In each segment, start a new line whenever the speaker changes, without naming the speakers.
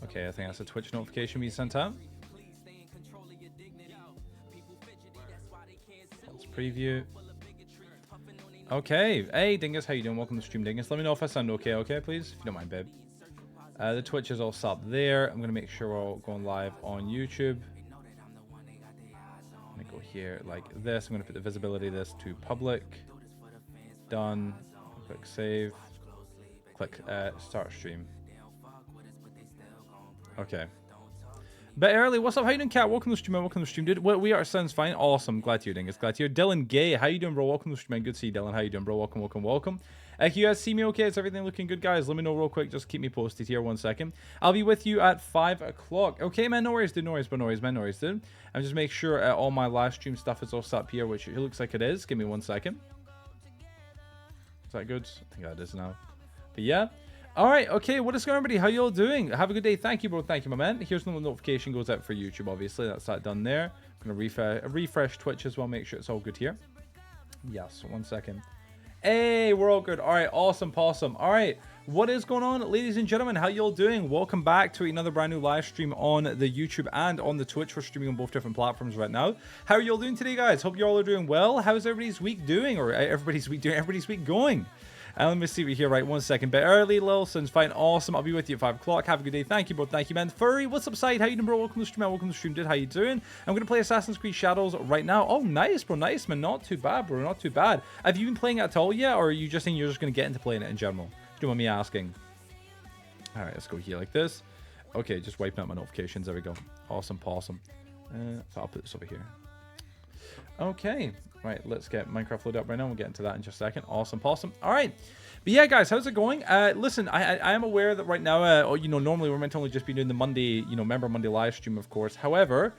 Okay, I think that's a Twitch notification being sent out. Let's preview. Okay. Hey, Dingus, how you doing? Welcome to the stream, Dingus. Let me know if I sound okay, please? If you don't mind, babe. The Twitch is all set up there. I'm going to make sure we're all going live on YouTube. I'm going to go here like this. I'm going to put the visibility of this to public. Done. Click save. Click start stream. Okay. Bit early. What's up? How you doing, Cat? Welcome to the stream. Welcome to the stream, dude. We are. Sounds fine. Awesome. Glad to hear, Dingus. Glad to hear. Dylan Gay. How you doing, bro? Welcome to the stream. Good to see you, Dylan. How you doing, bro? Welcome, welcome, welcome. Can you guys see me okay? Is everything looking good, guys? Let me know real quick. Just keep me posted here 1 second. I'll be with you at 5 o'clock. Okay, man. No worries, dude. No worries, but no worries, man. No worries, dude. I'm just make sure all my live stream stuff is all set up here, which it looks like it is. Give me 1 second. Is that good? I think that is now. But yeah. All right, okay, what is going on, everybody? How you all doing? Have a good day. Thank you, bro. Thank you, my man. Here's when the notification goes out for YouTube, obviously. That's that done there. I'm going to refresh Twitch as well, make sure it's all good here. Yes, 1 second. Hey, we're all good. All right, awesome, awesome. All right, what is going on, ladies and gentlemen? How you all doing? Welcome back to another brand new live stream on the YouTube and on the Twitch. We're streaming on both different platforms right now. How are you all doing today, guys? Hope you all are doing well. How's everybody's week doing? Or everybody's week going? Let me see over here, right? 1 second. Bit early, Lilson's fine. Awesome. I'll be with you at 5 o'clock. Have a good day. Thank you, bro. Thank you, man. Furry, what's up, side? How you doing, bro? Welcome to the stream, man. Welcome to the stream, dude. How you doing? I'm going to play Assassin's Creed Shadows right now. Oh, nice, bro. Nice, man. Not too bad, bro. Not too bad. Have you been playing it at all yet? Or are you just saying you're just going to get into playing it in general? If you don't mind me asking. All right, let's go here like this. Okay, just wiping out my notifications. There we go. Awesome, awesome. So I'll put this over here. Okay. Right, let's get Minecraft loaded up right now. We'll get into that in just a second. Awesome, awesome. All right. But yeah, guys, how's it going? Listen, I am aware that right now, normally we're meant to only just be doing the Monday, Member Monday live stream, of course. However,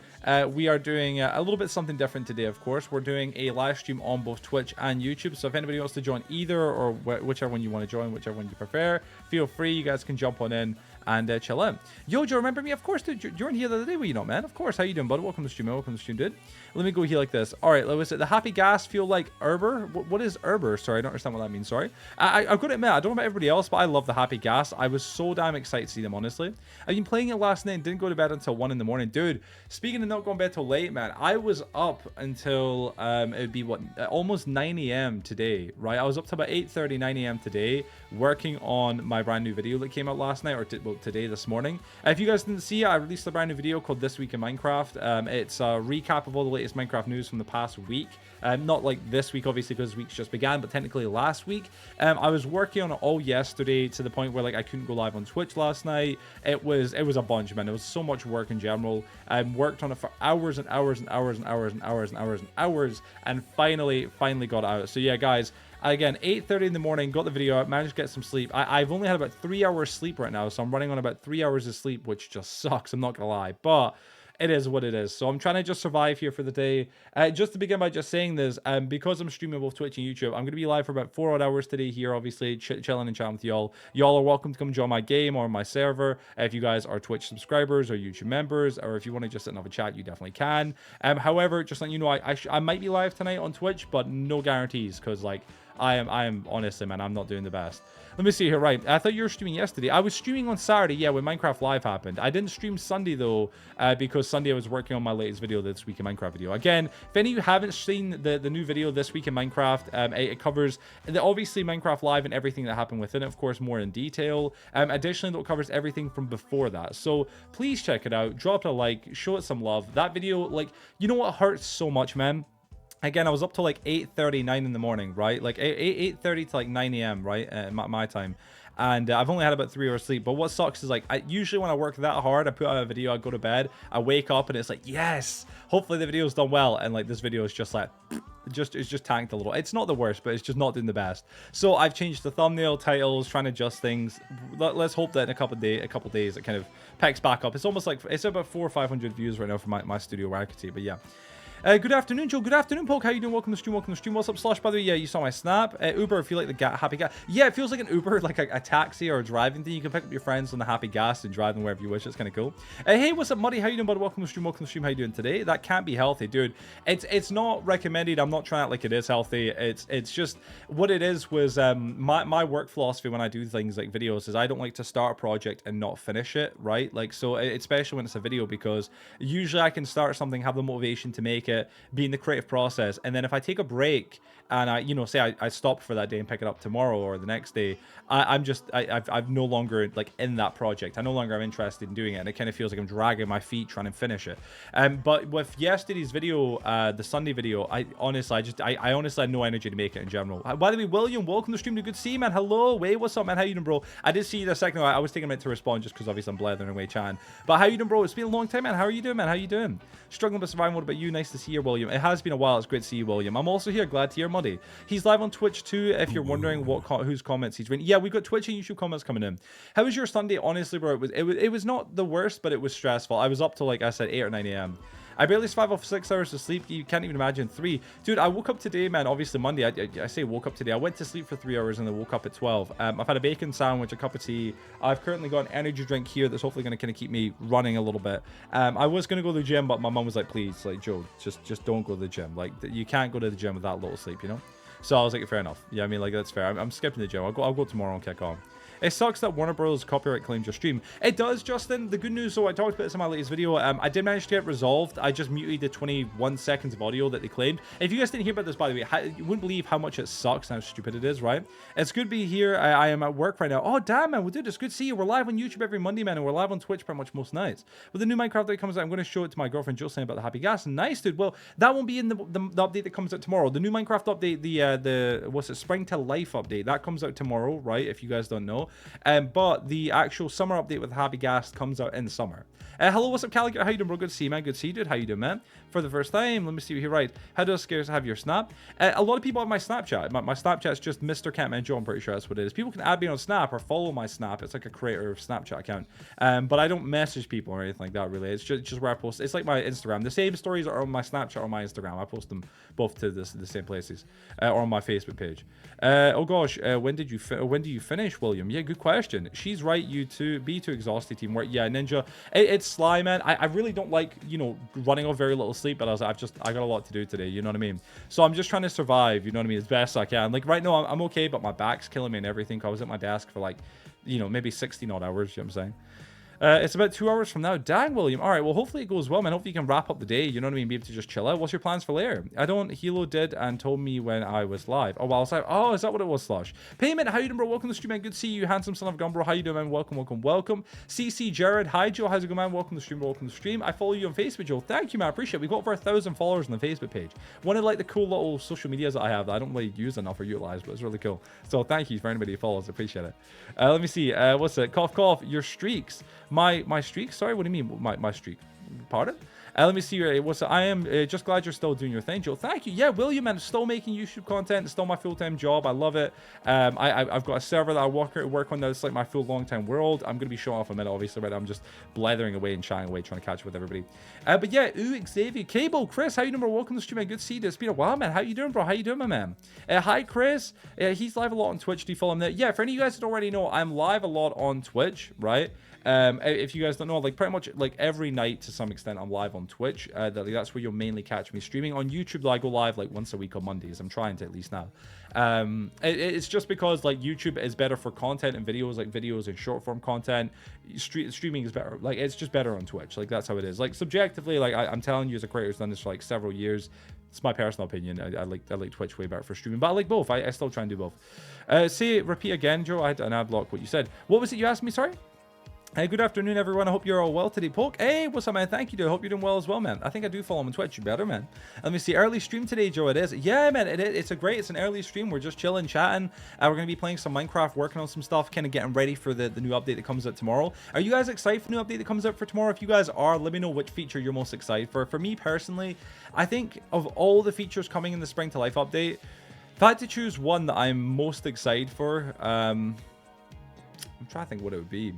we are doing a little bit something different today, of course. We're doing a live stream on both Twitch and YouTube. So if anybody wants to join either or whichever one you want to join, whichever one you prefer, feel free. You guys can jump on in and chill out. Yo, Joe, remember me? Of course, dude. You weren't here the other day, were you not, man? Of course. How you doing, bud? Welcome to the stream, man. Welcome to the stream, dude. Let me go here like this. All right, was it the happy gas feel like Herber? What is Herber? Sorry, I don't understand what that means. Sorry. I've got to admit, I don't know about everybody else, but I love the happy gas. I was so damn excited to see them, honestly. I've been playing it last night and didn't go to bed until 1 in the morning. Dude, speaking of not going to bed till late, man, I was up until, it would be, almost 9 a.m. today, right? I was up to about 8:30, 9 a.m. today, working on my brand new video that came out last night, or today, this morning. If you guys didn't see it, I released a brand new video called This Week in Minecraft. It's a recap of all the latest Minecraft news from the past week. Not like this week, obviously, because this week's just began, but technically last week. I was working on it all yesterday to the point where like I couldn't go live on Twitch last night. It was a bunch, man. It was so much work in general. I worked on it for hours and hours and hours and hours and hours and hours and hours, and finally got it out. So yeah, guys. Again, 8:30 in the morning, got the video out, managed to get some sleep. I've only had about 3 hours sleep right now, so I'm running on about 3 hours of sleep, which just sucks, I'm not gonna lie, but it is what it is. So I'm trying to just survive here for the day. Just to begin by just saying this, because I'm streaming both Twitch and YouTube, I'm going to be live for about 4 odd hours today here, obviously, chilling and chatting with y'all. Y'all are welcome to come join my game or my server. If you guys are Twitch subscribers or YouTube members, or if you want to just sit and have a chat, you definitely can. However, just letting you know, I might be live tonight on Twitch, but no guarantees, because, like, I am honestly, man, I'm not doing the best. Let me see here. Right, I thought you were streaming yesterday. I was streaming on Saturday, yeah, when Minecraft Live happened. I didn't stream Sunday, though, because Sunday I was working on my latest video, This Week in Minecraft video. Again, if any of you haven't seen the new video, This Week in Minecraft, it covers, obviously, Minecraft Live and everything that happened within it, of course, more in detail. Additionally, it covers everything from before that. So please check it out. Drop it a like. Show it some love. That video, like, you know what hurts so much, man? Again, I was up to like 8:30, 9 in the morning, right? Like 8:30 to like 9 a.m., right? My time. And I've only had about 3 hours sleep. But what sucks is like, usually when I work that hard, I put out a video, I go to bed, I wake up and it's like, yes, hopefully the video's done well. And like this video is just like, it's just tanked a little. It's not the worst, but it's just not doing the best. So I've changed the thumbnail, titles, trying to adjust things. Let's hope that in a couple days it kind of picks back up. It's almost like, it's about 400 or 500 views right now for my studio where I could see, but yeah. Good afternoon, Joe. Good afternoon, Poke. How you doing? Welcome to the stream. Welcome to the stream. What's up, Slush? By the way, yeah, you saw my snap. Uber, if you like the happy gas. Yeah, it feels like an Uber, like a taxi or a driving thing. You can pick up your friends on the happy gas and drive them wherever you wish. It's kind of cool. Hey, what's up, Muddy? How you doing, buddy? Welcome to the stream. Welcome to the stream. How you doing today? That can't be healthy, dude. It's not recommended. I'm not trying to act like it is healthy. It's just what it is was my work philosophy when I do things like videos is I don't like to start a project and not finish it, right? Like, so especially when it's a video, because usually I can start something, have the motivation to make it, be in the creative process, and then if I take a break and I, say I stop for that day and pick it up tomorrow or the next day, I'm no longer like in that project. I no longer am interested in doing it, and it kind of feels like I'm dragging my feet trying to finish it. But with yesterday's video, the Sunday video, I honestly had no energy to make it in general. By the way, William, welcome to the stream. Good to see you, man. Hello, wait, what's up, man? How you doing, bro? I did see you a second ago. I was taking a minute to respond just because obviously I'm blathering away chatting. But how you doing, bro? It's been a long time, man. How are you doing, man? How you doing? Struggling but surviving. What about you? Nice to see you, William. It has been a while. It's great to see you, William. I'm also here. Glad to hear Muddy. He's live on Twitch too, if you're wondering whose comments he's reading. Yeah, we got Twitch and YouTube comments coming in. How was your Sunday? Honestly, bro, it was not the worst, but it was stressful. I was up till, like I said, 8 or 9 a.m. I barely survived off 6 hours of sleep. You can't even imagine 3. Dude, I woke up today, man. Obviously, Monday. I say woke up today. I went to sleep for 3 hours and then woke up at 12. I've had a bacon sandwich, a cup of tea. I've currently got an energy drink here that's hopefully going to kind of keep me running a little bit. I was going to go to the gym, but my mum was like, please, like, Joe, just don't go to the gym. Like, you can't go to the gym with that little sleep, So I was like, fair enough. Yeah, I mean, like, that's fair. I'm skipping the gym. I'll go tomorrow and kick on. It sucks that Warner Bros. Copyright claimed your stream. It does, Justin. The good news, so I talked about this in my latest video. I did manage to get it resolved. I just muted the 21 seconds of audio that they claimed. If you guys didn't hear about this, by the way, you wouldn't believe how much it sucks and how stupid it is, right? It's good to be here. I am at work right now. Oh, damn, man. Well, dude, it's good to see you. We're live on YouTube every Monday, man, and we're live on Twitch pretty much most nights. With the new Minecraft that comes out, I'm going to show it to my girlfriend, Jill, saying about the happy gas. Nice, dude. Well, that won't be in the update that comes out tomorrow. The new Minecraft update, the what's it, Spring to Life update, that comes out tomorrow, right? If you guys don't know. But the actual summer update with Happy Gas comes out in the summer. Hello, what's up, Calico? How you doing, bro? Good to see you, man. Good to see you, dude. How you doing, man? For the first time, let me see what you write. How does Scares have your Snap? A lot of people have my Snapchat. My Snapchat's just Mr. Catmanjoe. I'm pretty sure that's what it is. People can add me on Snap or follow my Snap. It's like a creator of Snapchat account. But I don't message people or anything like that, really. It's just where I post. It's like my Instagram. The same stories are on my Snapchat or my Instagram. I post them both to the same places. Or on my Facebook page. Oh gosh, when do you finish, William? Yeah, good question. She's right. You too. Be too exhausted. Teamwork. Yeah, Ninja. It's sly, man. I really don't like running off very little sleep, but I got a lot to do today. You know what I mean? So I'm just trying to survive. You know what I mean? As best I can. Like right now, I'm okay, but my back's killing me and everything. I was at my desk for like, maybe 16 odd hours. You know what I'm saying? It's about 2 hours from now. Dang, William. All right, well, hopefully it goes well, man. Hopefully you can wrap up the day, you know what I mean? Be able to just chill out. What's your plans for later? I don't. Hilo did and told me when I was live. Oh, well, I was live. Oh, is that what it was, Slush? Payment, how you doing, bro? Welcome to the stream, man. Good to see you, handsome son of gun, bro. How you doing, man? Welcome, welcome, welcome. CC Jared. Hi, Joe. How's it going, man? Welcome to the stream, bro. Welcome to the stream. I follow you on Facebook, Joe. Thank you, man. I appreciate it. We got over 1,000 followers on the Facebook page. One of like the cool little social medias that I have that I don't really use enough or utilize, but it's really cool. So thank you for anybody who follows. I appreciate it. Let me see. What's it? Cough, cough. Your streaks. My streak? Sorry, what do you mean? My streak? Pardon? Let me see. What's it? I am just glad you're still doing your thing, Joe. Thank you. Yeah, William, man, still making YouTube content. It's still my full-time job. I love it. I've got a server that I work on. That's like my full long-time world. I'm gonna be showing off in a minute, obviously, but I'm just blathering away and chatting away, trying to catch up with everybody. But yeah, Xavier, Cable, Chris, how you doing, bro? Welcome to the stream, man. Good to see you. It's been a while, man. How you doing, bro? How you doing, my man? Hi, Chris. He's live a lot on Twitch. Do you follow him there? Yeah, for any of you guys that already know, I'm live a lot on Twitch, right? If you guys don't know, like pretty much like every night to some extent, I'm live on Twitch. That's where you'll mainly catch me streaming. On YouTube, though, I go live like once a week on Mondays. I'm trying to at least now. It's just because like YouTube is better for content and videos, like videos and short form content. Streaming is better. Like it's just better on Twitch. Like that's how it is. Like subjectively, like I'm telling you, as a creator who's done this for like several years. It's my personal opinion. I like Twitch way better for streaming, but I like both. I still try and do both. Repeat again, Joe. I had an ad block what you said. What was it you asked me? Sorry. Hey, good afternoon, everyone. I hope you're all well today. Poke, hey, what's up, man? Thank you, dude. I hope you're doing well as well, man. I think I do follow him on Twitch. You better, man. Let me see. Early stream today, Joe. It is. Yeah, man. It's an early stream. We're just chilling, chatting. We're going to be playing some Minecraft, working on some stuff, kind of getting ready for the new update that comes out tomorrow. Are you guys excited for the new update that comes out for tomorrow? If you guys are, let me know which feature you're most excited for. For me, personally, I think of all the features coming in the Spring to Life update, if I had to choose one that I'm most excited for, I'm trying to think what it would be.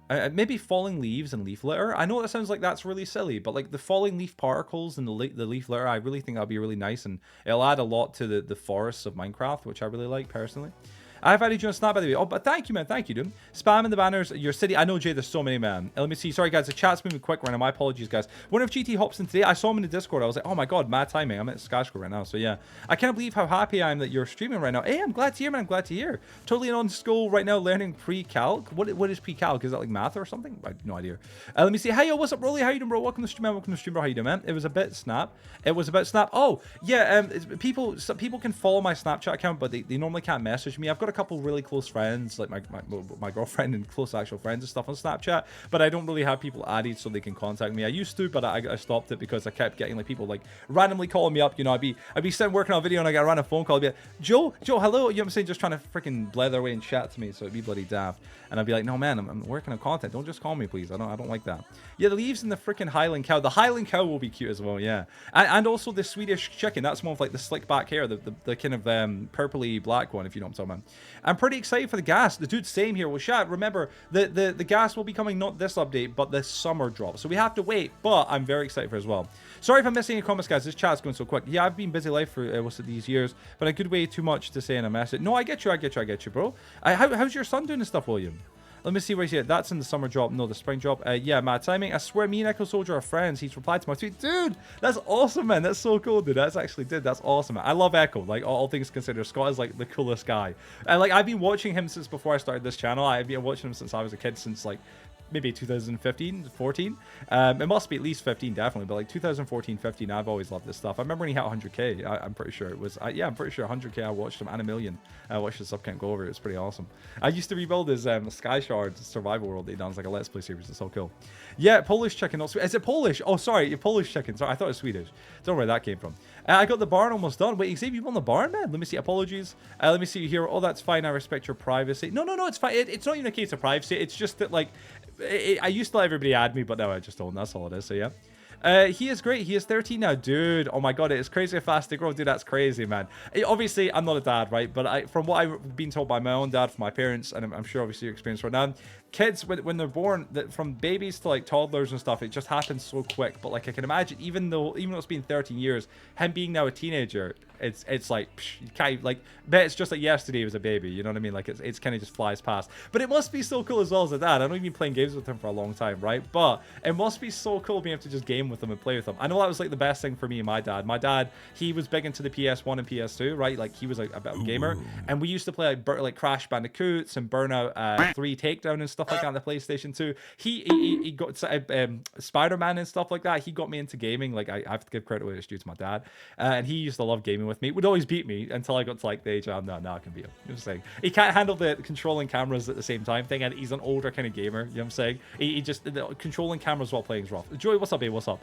Maybe falling leaves and leaf litter. I know that sounds like that's really silly, but like the falling leaf particles and the leaf litter, I really think that'd be really nice, and it'll add a lot to the forests of Minecraft, which I really like personally. I've added you on Snap, by the way. Oh, but thank you, man. Thank you, dude. Spamming the banners. Your city. I know, Jay, there's so many, man. Let me see. Sorry, guys. The chat's moving quick right now. My apologies, guys. Wonder if GT hops in today. I saw him in the Discord. I was like, oh my god, mad timing. I'm at Skyscrow right now. So, yeah. I can't believe how happy I am that you're streaming right now. Hey, I'm glad to hear, man. I'm glad to hear. Totally on school right now learning pre-calc. What is pre-calc? Is that like math or something? I have no idea. Let me see. Hey, yo, what's up, Rolly? How you doing, bro? Welcome to the stream, man. Welcome to the stream, bro. How you doing, man? It was a bit Snap. It was about Snap. Oh, yeah. People can follow my Snapchat account, but they normally can't message me. I've got a couple really close friends, like my girlfriend and close actual friends and stuff on Snapchat, but I don't really have people added so they can contact me. I used to, but I stopped it because I kept getting like people like randomly calling me up. You know, I'd be sitting working on a video and I get a random phone call. I'd be like, Joe, hello. You know what I'm saying? Just trying to freaking blather away and chat to me, so it'd be bloody daft. And I'd be like, no man, I'm working on content. Don't just call me, please. I don't like that. Yeah, the leaves and the freaking Highland cow. The Highland cow will be cute as well. Yeah, and also the Swedish chicken. That's one with like the slick back hair, the kind of purpley black one, if you know what I'm talking about. I'm pretty excited for the gas. The dude's same here. Well, chat, remember, the gas will be coming not this update, but this summer drop. So we have to wait, but I'm very excited for it as well. Sorry if I'm missing any comments, guys. This chat's going so quick. Yeah, I've been busy life for what's it, these years, but I could way too much to say in a message. No, I get you, bro. How's your son doing and stuff, William? Let me see where he's at. That's in the summer drop. No, the spring drop. Yeah, mad timing. I swear me and Echo Soldier are friends. He's replied to my tweet. Dude, that's awesome, man. That's so cool, dude. That's awesome, man. I love Echo. Like, all things considered, Scott is like the coolest guy. And like, I've been watching him since before I started this channel. I've been watching him since I was a kid, since like maybe 2015, 14. It must be at least 15, definitely, but like 2014, 15, I've always loved this stuff. I remember when he hit 100k. I'm pretty sure it was, yeah, I'm pretty sure 100k. I watched him, and 1 million. I watched his sub count go over. It was pretty awesome. I used to rebuild his Sky Shards survival world that he done. It's like a Let's Play series. It's so cool. Yeah, Polish chicken. Not is it Polish? Oh, sorry, Polish chicken. Sorry, I thought it was Swedish. Don't know where that came from. I got the barn almost done. Wait, Xavier, you won the barn, man? Let me see. Apologies. Let me see here. Oh, that's fine. I respect your privacy. No, it's fine. It's not even a case of privacy. It's just that, like, I used to let everybody add me, but now I just don't. That's all it is. So yeah. He is great. He is 13 now, dude. Oh my god, it is crazy how fast they grow, dude. That's crazy, man. Obviously, I'm not a dad, right? But from what I've been told by my own dad, from my parents, and I'm sure obviously your experience right now, kids when they're born, from babies to like toddlers and stuff, it just happens so quick. But like I can imagine, even though it's been 13 years, him being now a teenager, it's like psh, you can't like. Bet it's just like yesterday he was a baby. You know what I mean? Like it's kind of just flies past. But it must be so cool as well as a dad. I know you've been playing games with him for a long time, right? But it must be so cool being able to just game with him and play with him. I know that was like the best thing for me and my dad. My dad, he was big into the PS1 and PS2, right? Like he was like a bit of a gamer, and we used to play like Crash Bandicoots and Burnout 3 Takedown and stuff like that on the PlayStation 2. He got Spider-Man and stuff like that. He got me into gaming. Like I have to give credit where it's due to my dad, and he used to love gaming with me. Would always beat me until I got to like the age of no, I can beat him. You know what I'm saying? He can't handle the controlling cameras at the same time thing, and he's an older kind of gamer. You know what I'm saying? He just the controlling cameras while playing is rough. Joey, what's up, babe? What's up?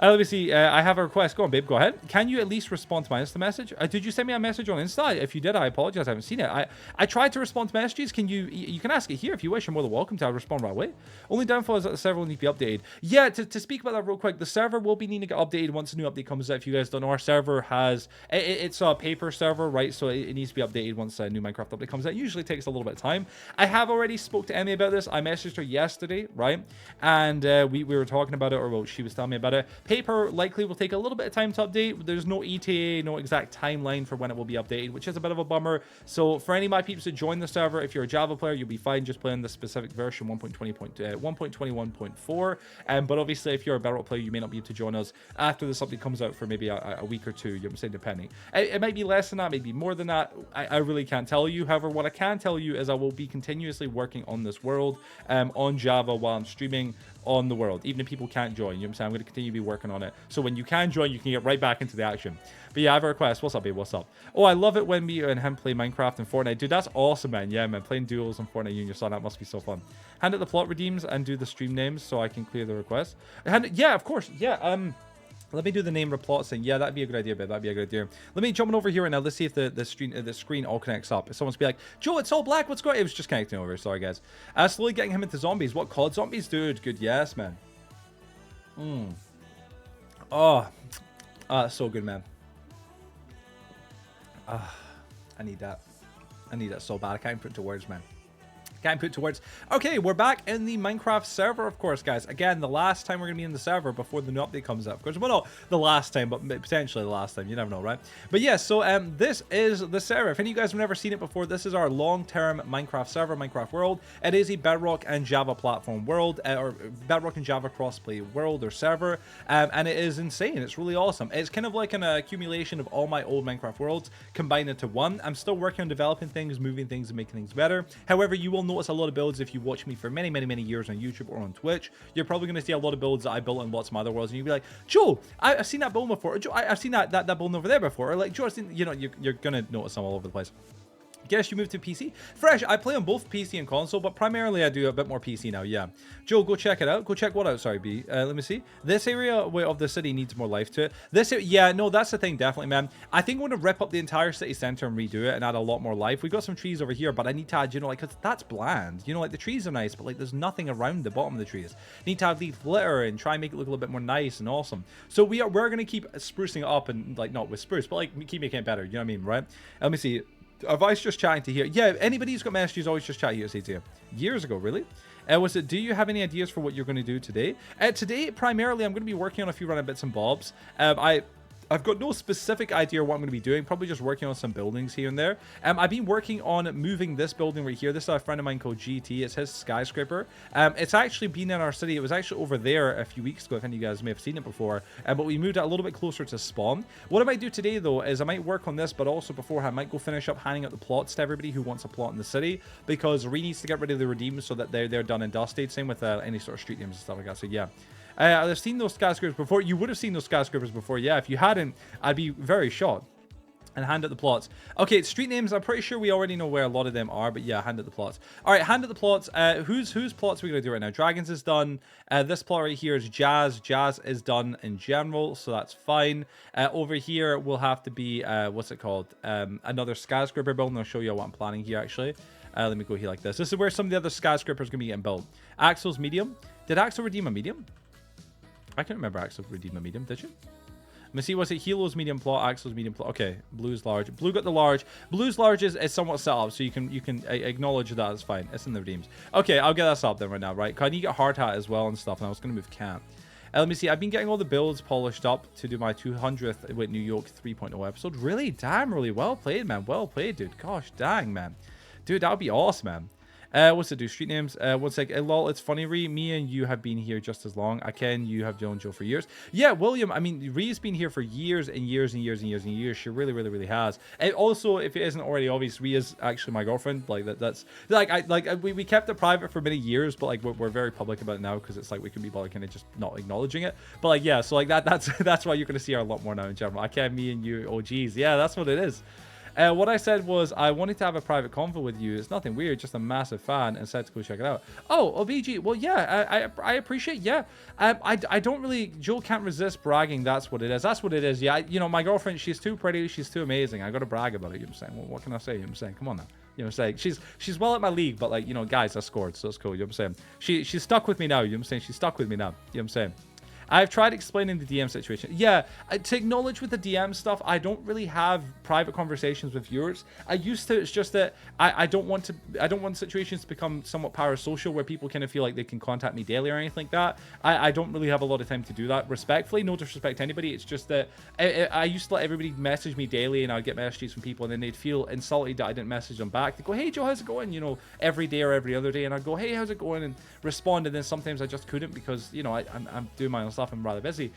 Let me see. I have a request. Go on, babe. Go ahead. Can you at least respond to my Insta message? Did you send me a message on Insta? If you did, I apologize. I haven't seen it. I tried to respond to messages. Can you can ask it here if you wish. You're more than welcome to. I'll respond right away. Only downfall is that the server will need to be updated. Yeah, to speak about that real quick, the server will be needing to get updated once a new update comes out. If you guys don't know, our server has it's a paper server, right? So it needs to be updated once a new Minecraft update comes out. It usually takes a little bit of time. I have already spoke to Emmy about this. I messaged her yesterday, right? And we were talking about it, or well, she was telling me about it. Paper likely will take a little bit of time to update. There's no ETA, no exact timeline for when it will be updated, which is a bit of a bummer. So for any of my peeps that join the server, if you're a Java player, you'll be fine just playing the specific version 1.21.4. But obviously, if you're a Battle player, you may not be able to join us after this update comes out for maybe a week or two. You know what I'm saying? Depending. It might be less than that, maybe more than that. I really can't tell you. However, what I can tell you is I will be continuously working on this world on Java while I'm streaming on the world, even if people can't join. You know what I'm saying? I'm going to continue to be working on it, so when you can join, you can get right back into the action. But yeah, I have a request. What's up, babe? What's up? Oh, I love it when me and him play Minecraft and Fortnite. Dude, that's awesome, man. Yeah, man, playing duels on Fortnite, you and your son, that must be so fun. Hand it the plot redeems and do the stream names so I can clear the request. Yeah, of course. Yeah, let me do the name replot thing. Yeah, that'd be a good idea, babe. That'd be a good idea. Let me jump on over here right now. Let's see if the screen all connects up. If someone's be like, Joe, it's all black. What's going on? It was just connecting over. Sorry, guys. Slowly getting him into zombies. What COD zombies? Dude, good. Yes, man. Oh, so good, man. I need that. I need that so bad. I can't even put it into words, man. Can't put to words. Okay, we're back in the Minecraft server, of course, guys. Again, the last time we're going to be in the server before the new update comes out. Of course, well, not the last time, but potentially the last time. You never know, right? But yeah, so this is the server. If any of you guys have never seen it before, this is our long-term Minecraft server, Minecraft world. It is a Bedrock and Java platform world, or Bedrock and Java crossplay world or server, and it is insane. It's really awesome. It's kind of like an accumulation of all my old Minecraft worlds combined into one. I'm still working on developing things, moving things, and making things better. However, you will notice a lot of builds if you watch me for many years on YouTube or on Twitch. You're probably going to see a lot of builds that I built on lots of other worlds, and you'll be like, Joe, I've seen that build before. Or, Joe, I've seen that build over there before. Or like, Joe, I've seen, you know, you're going to notice them all over the place. Guess you moved to PC. Fresh, I play on both PC and console, but primarily I do a bit more PC now, yeah. Joe, go check it out. Go check what out? Sorry, B. Let me see. This area of the city needs more life to it. This, yeah, no, that's the thing, definitely, man. I think we're going to rip up the entire city center and redo it and add a lot more life. We got some trees over here, but I need to add, you know, like, cause that's bland. You know, like, the trees are nice, but, like, there's nothing around the bottom of the trees. Need to have leaf litter and try and make it look a little bit more nice and awesome. So we're going to keep sprucing it up and, like, not with spruce, but, like, keep making it better. You know what I mean, right? Let me see. Advice just chatting to here. Yeah, anybody who's got messages always just chat here, say to you. Years ago, really? Was it, do you have any ideas for what you're going to do today? Today, primarily, I'm going to be working on a few random bits and bobs. I've got no specific idea what I'm going to be doing. Probably just working on some buildings here and there. I've been working on moving this building right here. This is a friend of mine called GT. It's his skyscraper. It's actually been in our city. It was actually over there a few weeks ago, if any of you guys may have seen it before. But we moved it a little bit closer to spawn. What I might do today, though, is I might work on this, but also beforehand, I might go finish up handing out the plots to everybody who wants a plot in the city, because Ree needs to get rid of the redeems so that they're done and dusted. Same with any sort of street names and stuff like that. So, yeah. I've seen those skyscrapers before. You would have seen those skyscrapers before. Yeah, if you hadn't, I'd be very shocked. And hand at the plots. Okay, street names, I'm pretty sure we already know where a lot of them are, but yeah, hand at the plots. All right, hand at the plots. Whose plots are we going to do right now? Dragons is done. This plot right here is Jazz. Jazz is done in general, so that's fine. Over here will have to be, what's it called? Another skyscraper building. I'll show you what I'm planning here, actually. Let me go here like this. This is where some of the other skyscrapers are going to be getting built. Axel's medium. Did Axel redeem a medium? I can't remember Axel redeemed a medium, did you? Let me see, was it Helo's medium plot, Axel's medium plot? Okay, Blue's large. Blue got the large. Blue's large is somewhat set up, so you can acknowledge that. It's fine. It's in the redeems. Okay, I'll get that set up then right now, right? Cause I need to get hard hat as well and stuff, and I was going to move Cat. Let me see, I've been getting all the builds polished up to do my 200th with New York 3.0 episode. Really? Damn, really well played, man. Well played, dude. Gosh, dang, man. Dude, that would be awesome, man. What's it do? Street names. What's like? Lol, it's funny, Ree. Me and you have been here just as long. I can. You have known Joe for years. Yeah, William. I mean, Ree's been here for years and years and years and years and years. She really has. And also, if it isn't already obvious, Ree is actually my girlfriend. Like that's like we kept it private for many years, but like we're very public about it now because it's like we can be like kind of just not acknowledging it. But like yeah, so like that's why you're gonna see her a lot more now in general. I can. Me and you. Oh geez, yeah, that's what it is. What I said was I wanted to have a private convo with you. It's nothing weird, just a massive fan, and said to go check it out. Oh, OBG. Well, yeah, I appreciate. Yeah, I don't really. Joel can't resist bragging. That's what it is. That's what it is. Yeah, you know, my girlfriend. She's too pretty. She's too amazing. I got to brag about it. You know what I'm saying? Well, what can I say? You know what I'm saying? Come on now. You know what I'm saying? She's well at my league, but like you know, guys, I scored, so it's cool. You know what I'm saying? She's stuck with me now. You know what I'm saying? She's stuck with me now. You know what I'm saying? I've tried explaining the DM situation. Yeah, to acknowledge with the DM stuff, I don't really have private conversations with viewers. I used to. It's just that I don't want situations to become somewhat parasocial where people kind of feel like they can contact me daily or anything like that. I don't really have a lot of time to do that. Respectfully, no disrespect to anybody. It's just that I used to let everybody message me daily, and I'd get messages from people, and then they'd feel insulted that I didn't message them back. They go, "Hey Joe, how's it going?" You know, every day or every other day, and I'd go, "Hey, how's it going?" and respond, and then sometimes I just couldn't because you know I'm doing my own stuff. I'm rather busy.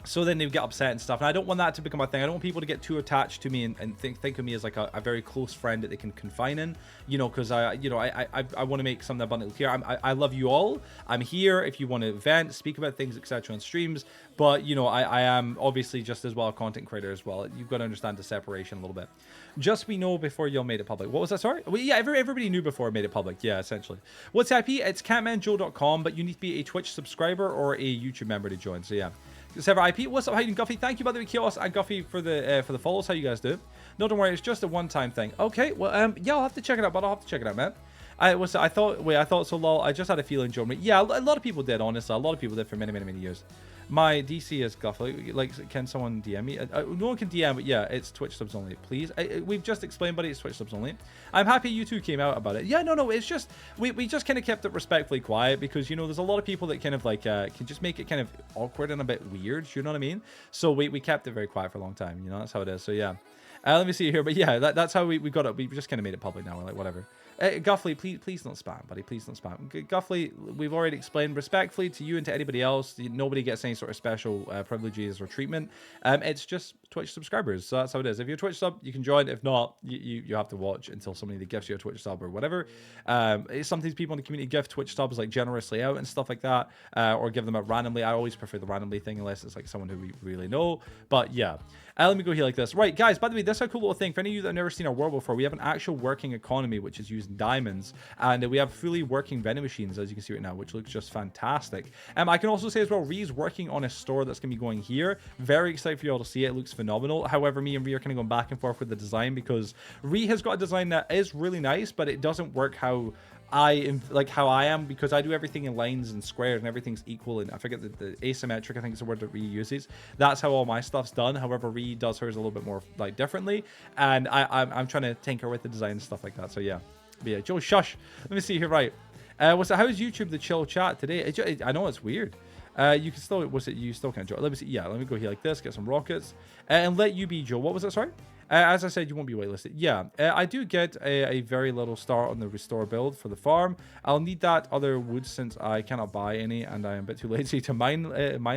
So then they would get upset and stuff, and I don't want that to become a thing. I don't want people to get too attached to me and think of me as like a very close friend that they can confine in, you know, because I want to make something abundantly clear. I love you all. I'm here if you want to vent, speak about things, etc. on streams, but you know I am obviously just as well a content creator as well. You've got to understand the separation a little bit. Just we know before y'all made it public. What was that? Sorry. Well, yeah, everybody knew before I made it public. Yeah, essentially. What's the IP? It's catmanjoe.com, but you need to be a Twitch subscriber or a YouTube member to join. So yeah. Server IP. What's up, how you doing, Guffy? Thank you, by the way, Chaos and Guffy for the follows. How you guys do? No, don't worry, it's just a one-time thing. Okay, well, yeah, I'll have to check it out, but I'll have to check it out, man. I thought so, lol. I just had a feeling, Joe. Yeah, a lot of people did, honestly. A lot of people did for many, many, many years. My DC is Guffly. Like, can someone DM me? No one can DM, but yeah, it's Twitch subs only. Please. We've just explained, buddy, it's Twitch subs only. I'm happy you two came out about it. Yeah, no, it's just, we just kind of kept it respectfully quiet because, you know, there's a lot of people that kind of like, can just make it kind of awkward and a bit weird. You know what I mean? So we kept it very quiet for a long time. You know, that's how it is. So yeah. Let me see here. But yeah, that's how we got it. We just kind of made it public now. We're like, whatever. Guffly, please don't spam, buddy. Please don't spam. Guffly, we've already explained respectfully to you and to anybody else. Nobody gets any sort of special privileges or treatment. It's just Twitch subscribers. So that's how it is. If you're a Twitch sub, you can join. If not, you have to watch until somebody gifts you a Twitch sub or whatever. Sometimes people in the community gift Twitch subs like generously out and stuff like that, or give them out randomly. I always prefer the randomly thing unless it's like someone who we really know. But yeah. Let me go here like this. Right, guys, by the way, this is a cool little thing. For any of you that have never seen our world before, we have an actual working economy, which is using diamonds. And we have fully working vending machines, as you can see right now, which looks just fantastic. I can also say as well, Ree's working on a store that's going to be going here. Very excited for you all to see it. It looks phenomenal. However, me and Ree are kind of going back and forth with the design because Ree has got a design that is really nice, but it doesn't work how I am, because I do everything in lines and squares and everything's equal, and I forget the asymmetric, I think it's the word that Ree uses. That's how all my stuff's done. However, Ree does hers a little bit more like differently, and I'm trying to tinker with the design and stuff like that. So yeah. But yeah, Joe, shush. Let me see here. Right. How's YouTube the chill chat today? I know it's weird. You can still, you still can't join. Let me see. Yeah, let me go here like this, get some rockets, and let you be Joe. What was it? Sorry. As I said, you won't be waitlisted. Yeah, I do get a very little start on the restore build for the farm. I'll need that other wood since I cannot buy any, and I am a bit too lazy to mine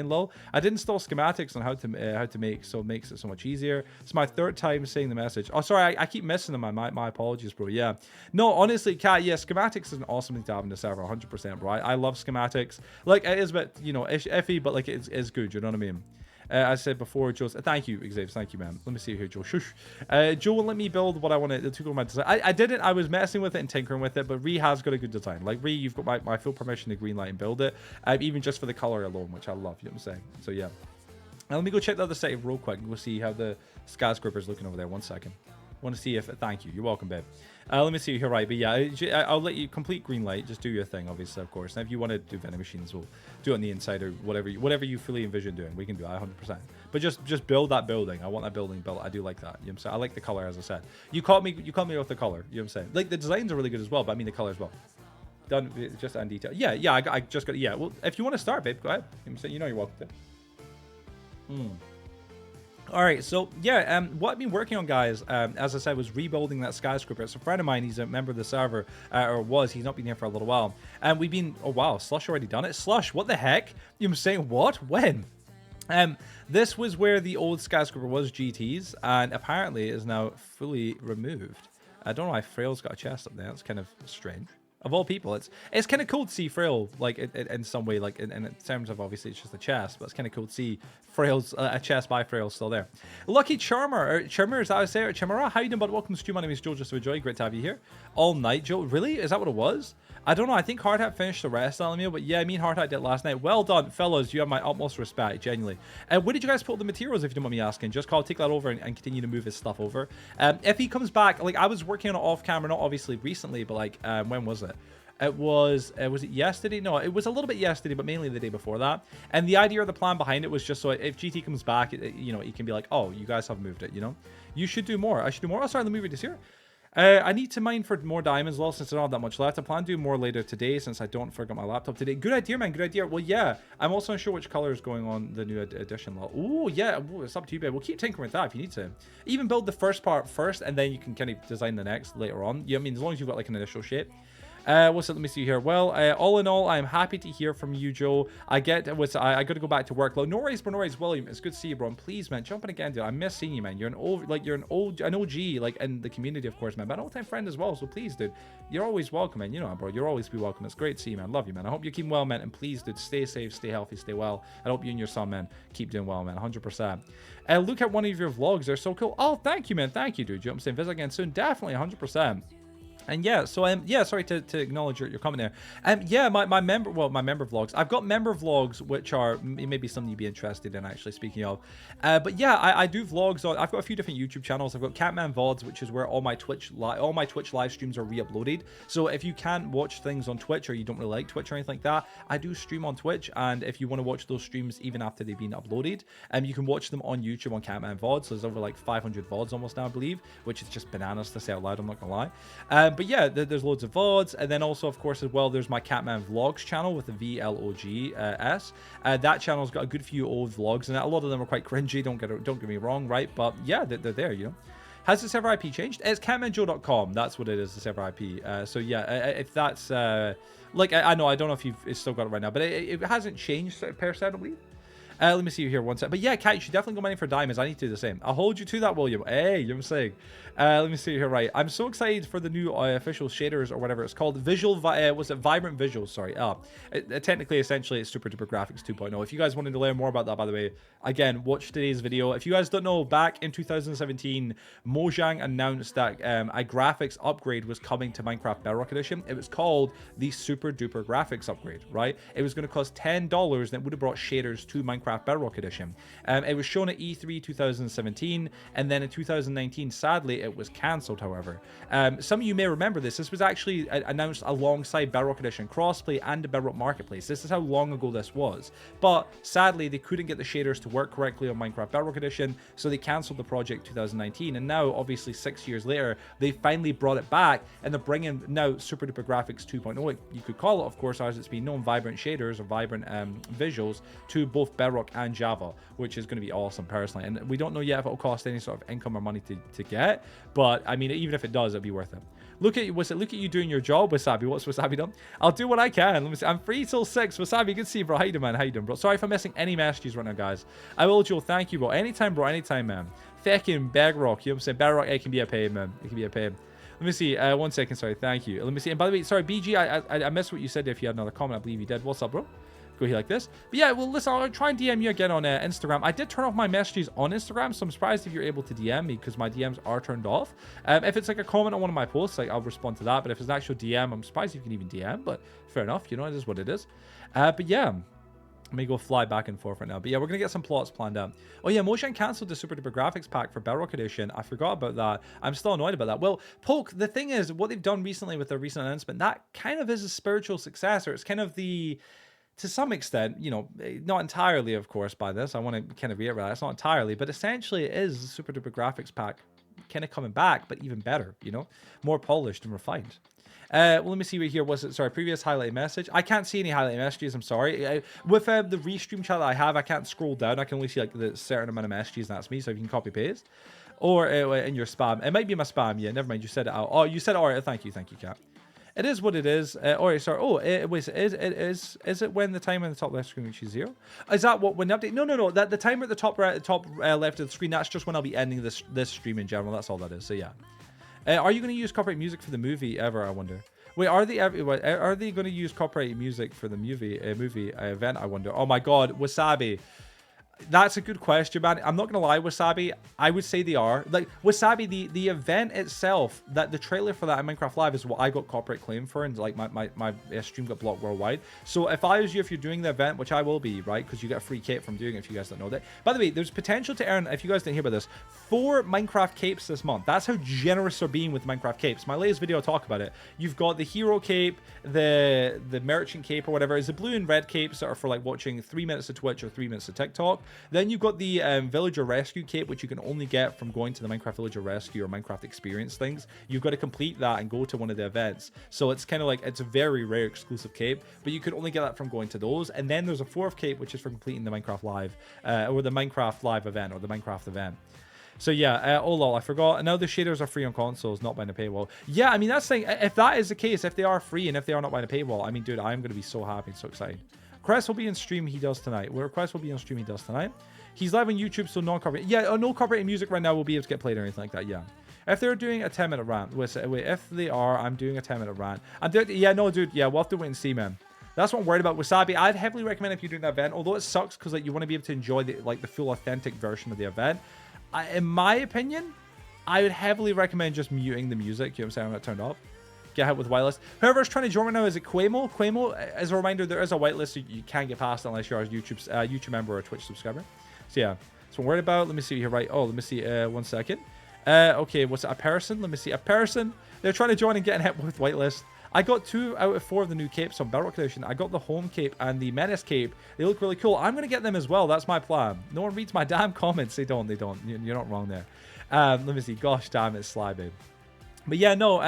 lol. I did install schematics on how to make, so it makes it so much easier. It's my third time saying the message. Oh, sorry, I keep missing them. My apologies, bro. Yeah, no, honestly, Cat, yeah, schematics is an awesome thing to have in the server, 100%, bro. I love schematics. Like, it is a bit, you know, iffy, but like it's good. You know what I mean? I said before, Joe's. Thank you, Xavier. Thank you, man. Let me see here, Joe. Shush. Joe will let me build what I wanted to go my design. I didn't. I was messing with it and tinkering with it, but Ree has got a good design. Like, Ree, you've got my full permission to greenlight and build it, even just for the color alone, which I love. You know what I'm saying? So yeah. Now let me go check the other side real quick and go see how the skyscraper's looking over there. 1 second. Want to see if. Thank you. You're welcome, babe. Let me see here, right? But yeah, I'll let you complete green light. Just do your thing, obviously, of course. And if you want to do vending machines, we'll do it on the inside or whatever you fully envision doing. We can do it 100%. But just build that building. I want that building built. I do like that. You know what I'm saying? I like the color, as I said. You caught me with the color. You know what I'm saying? Like, the designs are really good as well, but I mean the color as well. Done just on detail. Yeah. I just got. Yeah. Well, if you want to start, babe, go ahead. You know what I'm saying? You know you're welcome to. All right, so yeah, what I've been working on, guys, as I said, was rebuilding that skyscraper. It's a friend of mine. He's a member of the server, or was. He's not been here for a little while. And we've been, oh wow, Slush already done it. Slush, what the heck? You're saying what? When? This was where the old skyscraper was, GT's, and apparently is now fully removed. I don't know why Frail's got a chest up there. It's kind of strange. Of all people, it's kind of cool to see Frail, like, in some way, like, in terms of, obviously, it's just a chest, but it's kind of cool to see Frail's, a chest by Frail still there. Lucky Charmer, or Charmer, is that how I say it? Chimera, how you doing, bud? Welcome to stream. My name is Joe, just to enjoy. Great to have you here. All night, Joe. Really? Is that what it was? I don't know. I think Hard Hat finished the rest of the meal, but yeah, me and Hard Hat did last night. Well done, fellas. You have my utmost respect, genuinely. Where did you guys put the materials, if you don't mind me asking? Just call, take that over and continue to move his stuff over. If he comes back, like, I was working on it off camera, not obviously recently, but like, when was it? It was it yesterday? No, it was a little bit yesterday, but mainly the day before that. And the idea or the plan behind it was just so if GT comes back, you know, he can be like, oh, you guys have moved it, you know? You should do more. I should do more. Oh, sorry, let me read this here. I need to mine for more diamonds, well, since I don't have that much left. I plan to do more later today, since I don't forget my laptop today. Good idea, man. Good idea. Well, yeah. I'm also unsure which color is going on the new edition. Oh, yeah. Ooh, it's up to you, babe. We'll keep tinkering with that if you need to. Even build the first part first, and then you can kind of design the next later on. Yeah, I mean, as long as you've got like an initial shape. What's it? Let me see here. Well, all in all, I'm happy to hear from you, Joe. I got to go back to work. No worries, bro. No worries, William. It's good to see you, bro. And please, man, jump in again, dude. I miss seeing you, man. You're an OG, like, in the community, of course, man. But an old-time friend as well. So please, dude, you're always welcome, man. You know, bro. You'll always be welcome. It's great to see you, man. Love you, man. I hope you keep well, man. And please, dude, stay safe, stay healthy, stay well. I hope you and your son, man, keep doing well, man. 100%. Look at one of your vlogs. They're so cool. Oh, thank you, man. Thank you, dude. You know what I'm saying? Visit again soon. Definitely, 100%. And yeah, so yeah, sorry to acknowledge your comment there. Yeah, my member vlogs. I've got member vlogs, which are maybe something you'd be interested in, actually, speaking of. But yeah, I do vlogs on. I've got a few different YouTube channels. I've got Catman VODs, which is where all my Twitch live streams are re-uploaded. So if you can't watch things on Twitch, or you don't really like Twitch or anything like that, I do stream on Twitch. And if you want to watch those streams even after they've been uploaded, you can watch them on YouTube on Catman VODs. So there's over like 500 VODs almost now, I believe, which is just bananas to say out loud. I'm not gonna lie. But yeah, there's loads of VODs, and then also, of course, as well, there's my Catman Vlogs channel with the VLOGS. That channel's got a good few old vlogs, and a lot of them are quite cringy. Don't get me wrong, right? But yeah, they're there, you know. Has the server IP changed? It's catmanjoe.com. That's what it is, the server IP. So yeah, if that's like I know, I don't know if you've still got it right now, but it hasn't changed per se, I don't believe. Let me see you here one sec. But yeah, Cat, you should definitely go mining for diamonds. I need to do the same. I'll hold you to that, William. Hey, you know what I'm saying? Let me see you here. Right. I'm so excited for the new official shaders, or whatever it's called. Was it Vibrant Visuals? Sorry. Technically, essentially, it's Super Duper Graphics 2.0. If you guys wanted to learn more about that, by the way, again, watch today's video. If you guys don't know, back in 2017, Mojang announced that a graphics upgrade was coming to Minecraft Bedrock Edition. It was called the Super Duper Graphics Upgrade, right? It was going to cost $10, and it would have brought shaders to Minecraft Bedrock Edition. It was shown at E3 2017, and then in 2019, sadly, it was cancelled, however. Some of you may remember this. This was actually announced alongside Bedrock Edition crossplay and the Bedrock Marketplace. This is how long ago this was. But sadly, they couldn't get the shaders to work correctly on Minecraft Bedrock Edition, so they cancelled the project 2019. And now, obviously, 6 years later, they finally brought it back, and they're bringing now Super Duper Graphics 2.0. You could call it, of course, as it's been known, Vibrant Shaders or Vibrant Visuals to both Bedrock and Java, which is going to be awesome, personally. And we don't know yet if it'll cost any sort of income or money to get, but I mean, even if it does, it'll be worth it. Look at you doing your job, Wasabi. What's Wasabi done? I'll do what I can. Let me see. I'm free till 6. Wasabi, good to see you, bro. How you doing, man? How you doing, bro? Sorry if I'm missing any messages right now, guys. I will, Joe. Thank you, bro. Anytime, bro. Anytime, man. Feckin' Bedrock. You know what I'm saying? Bedrock, it can be a pain, man. It can be a pain. Let me see. 1 second. Sorry. Thank you. Let me see. And by the way, sorry, BG, I missed what you said. If you had another comment, I believe you did. What's up, bro? Go here like this. But yeah, well, listen, I'll try and DM you again on Instagram. I did turn off my messages on Instagram, so I'm surprised if you're able to DM me, because my DMs are turned off. If it's like a comment on one of my posts, like, I'll respond to that. But if it's an actual DM, I'm surprised if you can even DM. But fair enough, you know, it is what it is. But yeah, let me go fly back and forth right now. But yeah, we're going to get some plots planned out. Oh yeah, Mojang cancelled the Super Duper Graphics pack for Bedrock Edition. I forgot about that. I'm still annoyed about that. Well, Poke, the thing is, what they've done recently with their recent announcement, that kind of is a spiritual successor. It's kind of the... To some extent, you know, not entirely, of course, by this. I want to kind of reiterate, it's not entirely, but essentially it is the Super Duper Graphics pack kind of coming back, but even better, you know, more polished and refined. Well, let me see right here. Was it, sorry, previous highlighted message? I can't see any highlighted messages. I'm sorry. With the restream chat that I have, I can't scroll down. I can only see like the certain amount of messages, and that's me. So if you can copy paste, or in your spam, it might be my spam. Yeah, never mind. You said it out. Oh, you said it. All right. Thank you, Cat. It is what it is. Sorry. Oh, is it when the timer in the top left screen reaches 0? Is that what when the update? No. That the timer at the top right, top left of the screen. That's just when I'll be ending this stream in general. That's all that is. So yeah. Are you going to use copyright music for the movie ever? I wonder. Wait, are they going to use copyright music for the movie event? I wonder. Oh my God, Wasabi. That's a good question, man. I'm not gonna lie, Wasabi. I would say they are. Like Wasabi, the event itself, that the trailer for that in Minecraft Live is what I got copyright claim for, and like my stream got blocked worldwide. So if I was you, if you're doing the event, which I will be, right, because you get a free cape from doing it. If you guys don't know that. By the way, there's potential to earn, if you guys didn't hear about this, 4 Minecraft capes this month. That's how generous they're being with Minecraft capes. My latest video, I'll talk about it. You've got the hero cape, the merchant cape, or whatever. Is the blue and red capes that are for like watching 3 minutes of Twitch or 3 minutes of TikTok. Then you've got the villager rescue cape, which you can only get from going to the Minecraft villager rescue or Minecraft experience things. You've got to complete that and go to one of the events. So it's kind of like, it's a very rare exclusive cape, but you can only get that from going to those. And then there's a 4th cape, which is for completing the Minecraft Live or the Minecraft Live event or the Minecraft event. So yeah, oh lol, I forgot. And now the shaders are free on consoles, not behind a paywall. Yeah, I mean, that's the thing. If that is the case, if they are free and if they are not behind a paywall, I mean, dude, I'm going to be so happy and so excited. Crest will be in stream he does tonight. Request will be on stream he does tonight. He's live on YouTube, so non-copyright. Yeah, no copyrighted music right now will be able to get played or anything like that, yeah. If they're doing a 10-minute rant. Wait, if they are, I'm doing a 10-minute rant. Yeah, no, dude, yeah, we'll have to wait and see, man. That's what I'm worried about. Wasabi, I'd heavily recommend if you're doing that event, although it sucks because like you want to be able to enjoy the full authentic version of the event. In my opinion, I would heavily recommend just muting the music. You know what I'm saying? I'm not turned off. get hit with whitelist. Whoever's trying to join right now, is it Quamo? Quamo, as a reminder, there is a whitelist, so you can't get past it unless you're a YouTube member or a Twitch subscriber. So yeah, so I'm worried about. Let me see here, right? Oh, let me see. 1 second. Okay, what's it? A person? Let me see. A person. They're trying to join and getting hit with whitelist. I got 2 out of 4 of the new capes on Battle Rock Edition. I got the home cape and the menace cape. They look really cool. I'm going to get them as well. That's my plan. No one reads my damn comments. They don't. You're not wrong there. Let me see. Gosh damn it, Sly Babe. But yeah, no.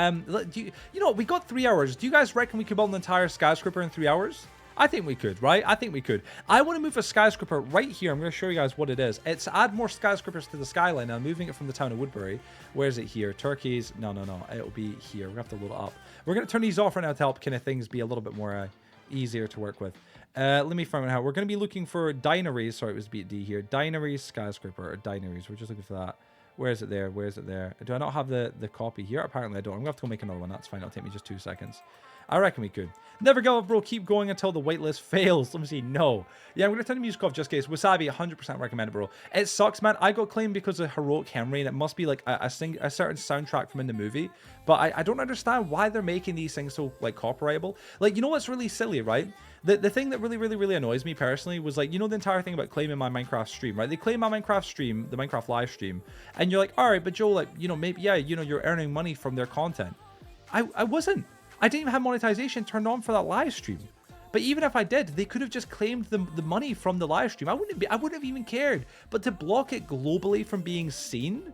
You know, we got 3 hours. Do you guys reckon we could build an entire skyscraper in 3 hours? I think we could, right? I think we could. I want to move a skyscraper right here. I'm going to show you guys what it is. It's add more skyscrapers to the skyline. I'm moving it from the town of Woodbury. Where is it here? Turkeys. No. It'll be here. We're going to have to load it up. We're going to turn these off right now to help kind of things be a little bit more easier to work with. Let me find out. We're going to be looking for Dineries. Sorry, it was D here. Dineries skyscraper or Dineries. We're just looking for that. Where is it there? Where is it there? Do I not have the copy here? Apparently I don't. I'm going to have to go make another one. That's fine. It'll take me just 2 seconds. I reckon we could. Never give up, bro. Keep going until the waitlist fails. Let me see. No. Yeah, I'm going to turn the music off just in case. Wasabi, 100% recommend it, bro. It sucks, man. I got claimed because of Heroic Henry, and it must be like a certain soundtrack from in the movie. But I don't understand why they're making these things so, like, copyrightable. Like, you know what's really silly, right? The thing that really annoys me personally was, like, you know the entire thing about claiming my Minecraft stream, right? They claim my Minecraft stream, the Minecraft live stream, and you're like, all right, but Joe, like, you know, maybe, yeah, you know, you're earning money from their content. I wasn't. I didn't even have monetization turned on for that live stream. But even if I did, they could have just claimed the money from the live stream. I wouldn't have even cared. But to block it globally from being seen,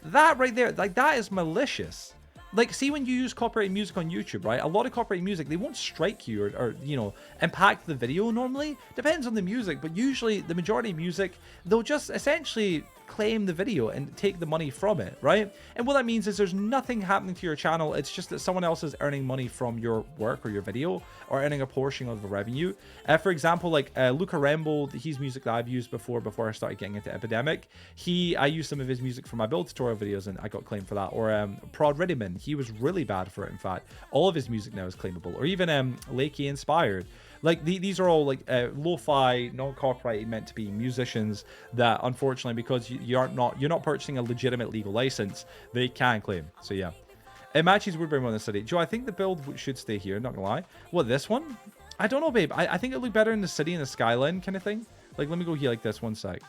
that right there, like, that is malicious. Like, see, when you use copyrighted music on YouTube, right? A lot of copyrighted music, they won't strike you or you know, impact the video normally. Depends on the music, but usually the majority of music, they'll just essentially claim the video and take the money from it, right? And what that means is there's nothing happening to your channel. It's just that someone else is earning money from your work or your video, or earning a portion of the revenue. For example, like Luca Rembo, he's music that I've used before I started getting into Epidemic. I used some of his music for my build tutorial videos and I got claimed for that. Or Prod Riddiman, he was really bad for it, in fact. All of his music now is claimable. Or even Lakey Inspired. Like, these are all like lo-fi, non-copyrighted, meant to be musicians that, unfortunately, because you're not purchasing a legitimate legal license, they can claim. So yeah, it matches Woodbury more than city. Joe, I think the build should stay here. Not gonna lie. What, this one? I don't know, babe. I think it looked better in the city and the skyline kind of thing. Like, let me go here like this. 1 sec.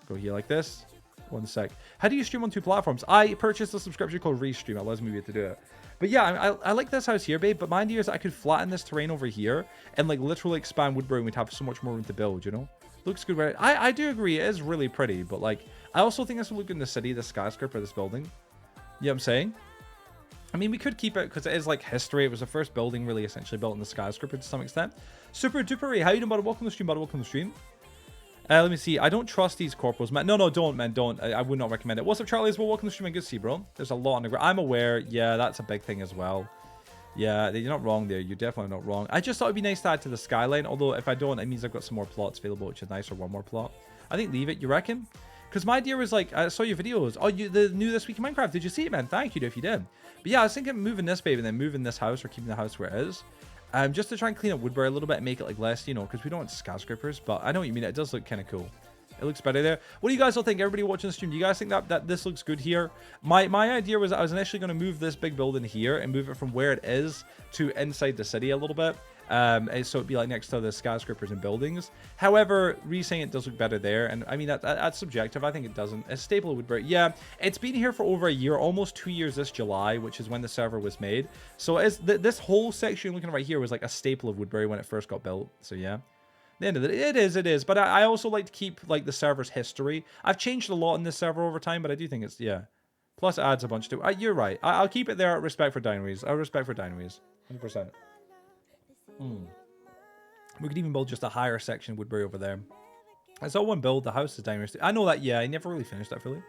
Go here like this. 1 sec. How do you stream on 2 platforms? I purchased a subscription called Restream. It allows me to do it. But yeah, I like this house here, babe. But my idea is I could flatten this terrain over here and, like, literally expand Woodbury, and we'd have so much more room to build, you know? Looks good, right? I do agree. It is really pretty. But, like, I also think this would look good in the city, the skyscraper, this building. You know what I'm saying? I mean, we could keep it because it is, like, history. It was the first building really essentially built in the skyscraper to some extent. Super duper. How you doing, buddy? Welcome to the stream, buddy. Welcome to the stream. Let me see. I don't trust these corporals, man. No, don't, man. Don't. I would not recommend it. What's up, Charlie? As well, welcome to the stream. Good to see you, bro. There's a lot on the ground. I'm aware. Yeah, that's a big thing as well. Yeah, you're not wrong there. You're definitely not wrong. I just thought it'd be nice to add to the skyline. Although, if I don't, it means I've got some more plots available, which is nice, or one more plot. I think leave it. You reckon? Because my idea was, like, I saw your videos. Oh, the new This Week in Minecraft. Did you see it, man? Thank you if you did. But yeah, I was thinking moving this, baby, and then moving this house, or keeping the house where it is. Just to try and clean up Woodbury a little bit and make it, like, less, you know, because we don't want skyscrapers. But I know what you mean. It does look kind of cool. It looks better there. What do you guys all think? Everybody watching the stream, do you guys think that this looks good here? My idea was I was initially going to move this big building here and move it from where it is to inside the city a little bit. So it'd be like next to the skyscrapers and buildings. However, saying it does look better there. And I mean, that's subjective. I think it doesn't. It's stable at Woodbury. Yeah, it's been here for over a year, almost 2 years this July, which is when the server was made. So this whole section you're looking at right here was like a staple of Woodbury when it first got built. So yeah. The end of it is. But I also like to keep, like, the server's history. I've changed a lot in this server over time, but I do think it's, yeah. Plus, it adds a bunch to it. You're right. I'll keep it there. Respect for Dineries. I respect for Dineries. 100%. We could even build just a higher section of Woodbury over there. I saw one build. The house is Dineries. I know that. Yeah, I never really finished that fully.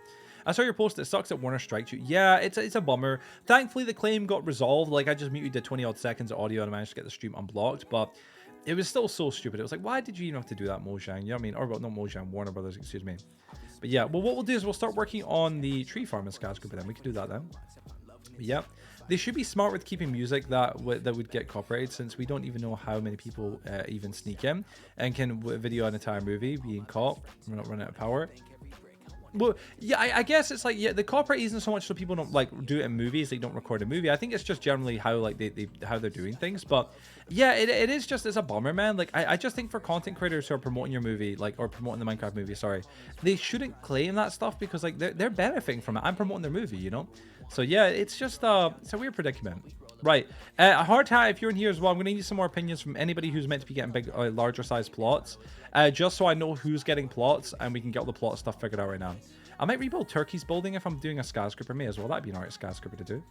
I saw your post. It sucks that Warner strikes you. Yeah, it's a bummer. Thankfully, the claim got resolved. Like, I just muted the 20-odd seconds of audio and I managed to get the stream unblocked, but it was still so stupid. It was like, why did you even have to do that, Mojang? You know what I mean? Or, well, not Mojang, Warner Brothers, excuse me. But yeah, well, what we'll do is we'll start working on the tree farm in skyscraper then. We can do that then. But yeah, they should be smart with keeping music that would get copyrighted, since we don't even know how many people even sneak in and can video an entire movie being caught. We're not running out of power. Well, yeah, I guess it's like, yeah, the copyright isn't so much so people don't like do it in movies, they don't record a movie. I think it's just generally how like how they're doing things. But yeah, it is just, it's a bummer, man. Like I just think for content creators who are promoting your movie, like, or promoting the Minecraft movie, sorry, they shouldn't claim that stuff because like they're benefiting from it. I'm promoting their movie, you know. So yeah, it's just it's a weird predicament. Right, Hard Hat, if you're in here as well, I'm going to need some more opinions from anybody who's meant to be getting big, larger size plots, just so I know who's getting plots and we can get all the plot stuff figured out right now. I might rebuild Turkey's building if I'm doing a skyscraper. May as well. That'd be an alright skyscraper to do.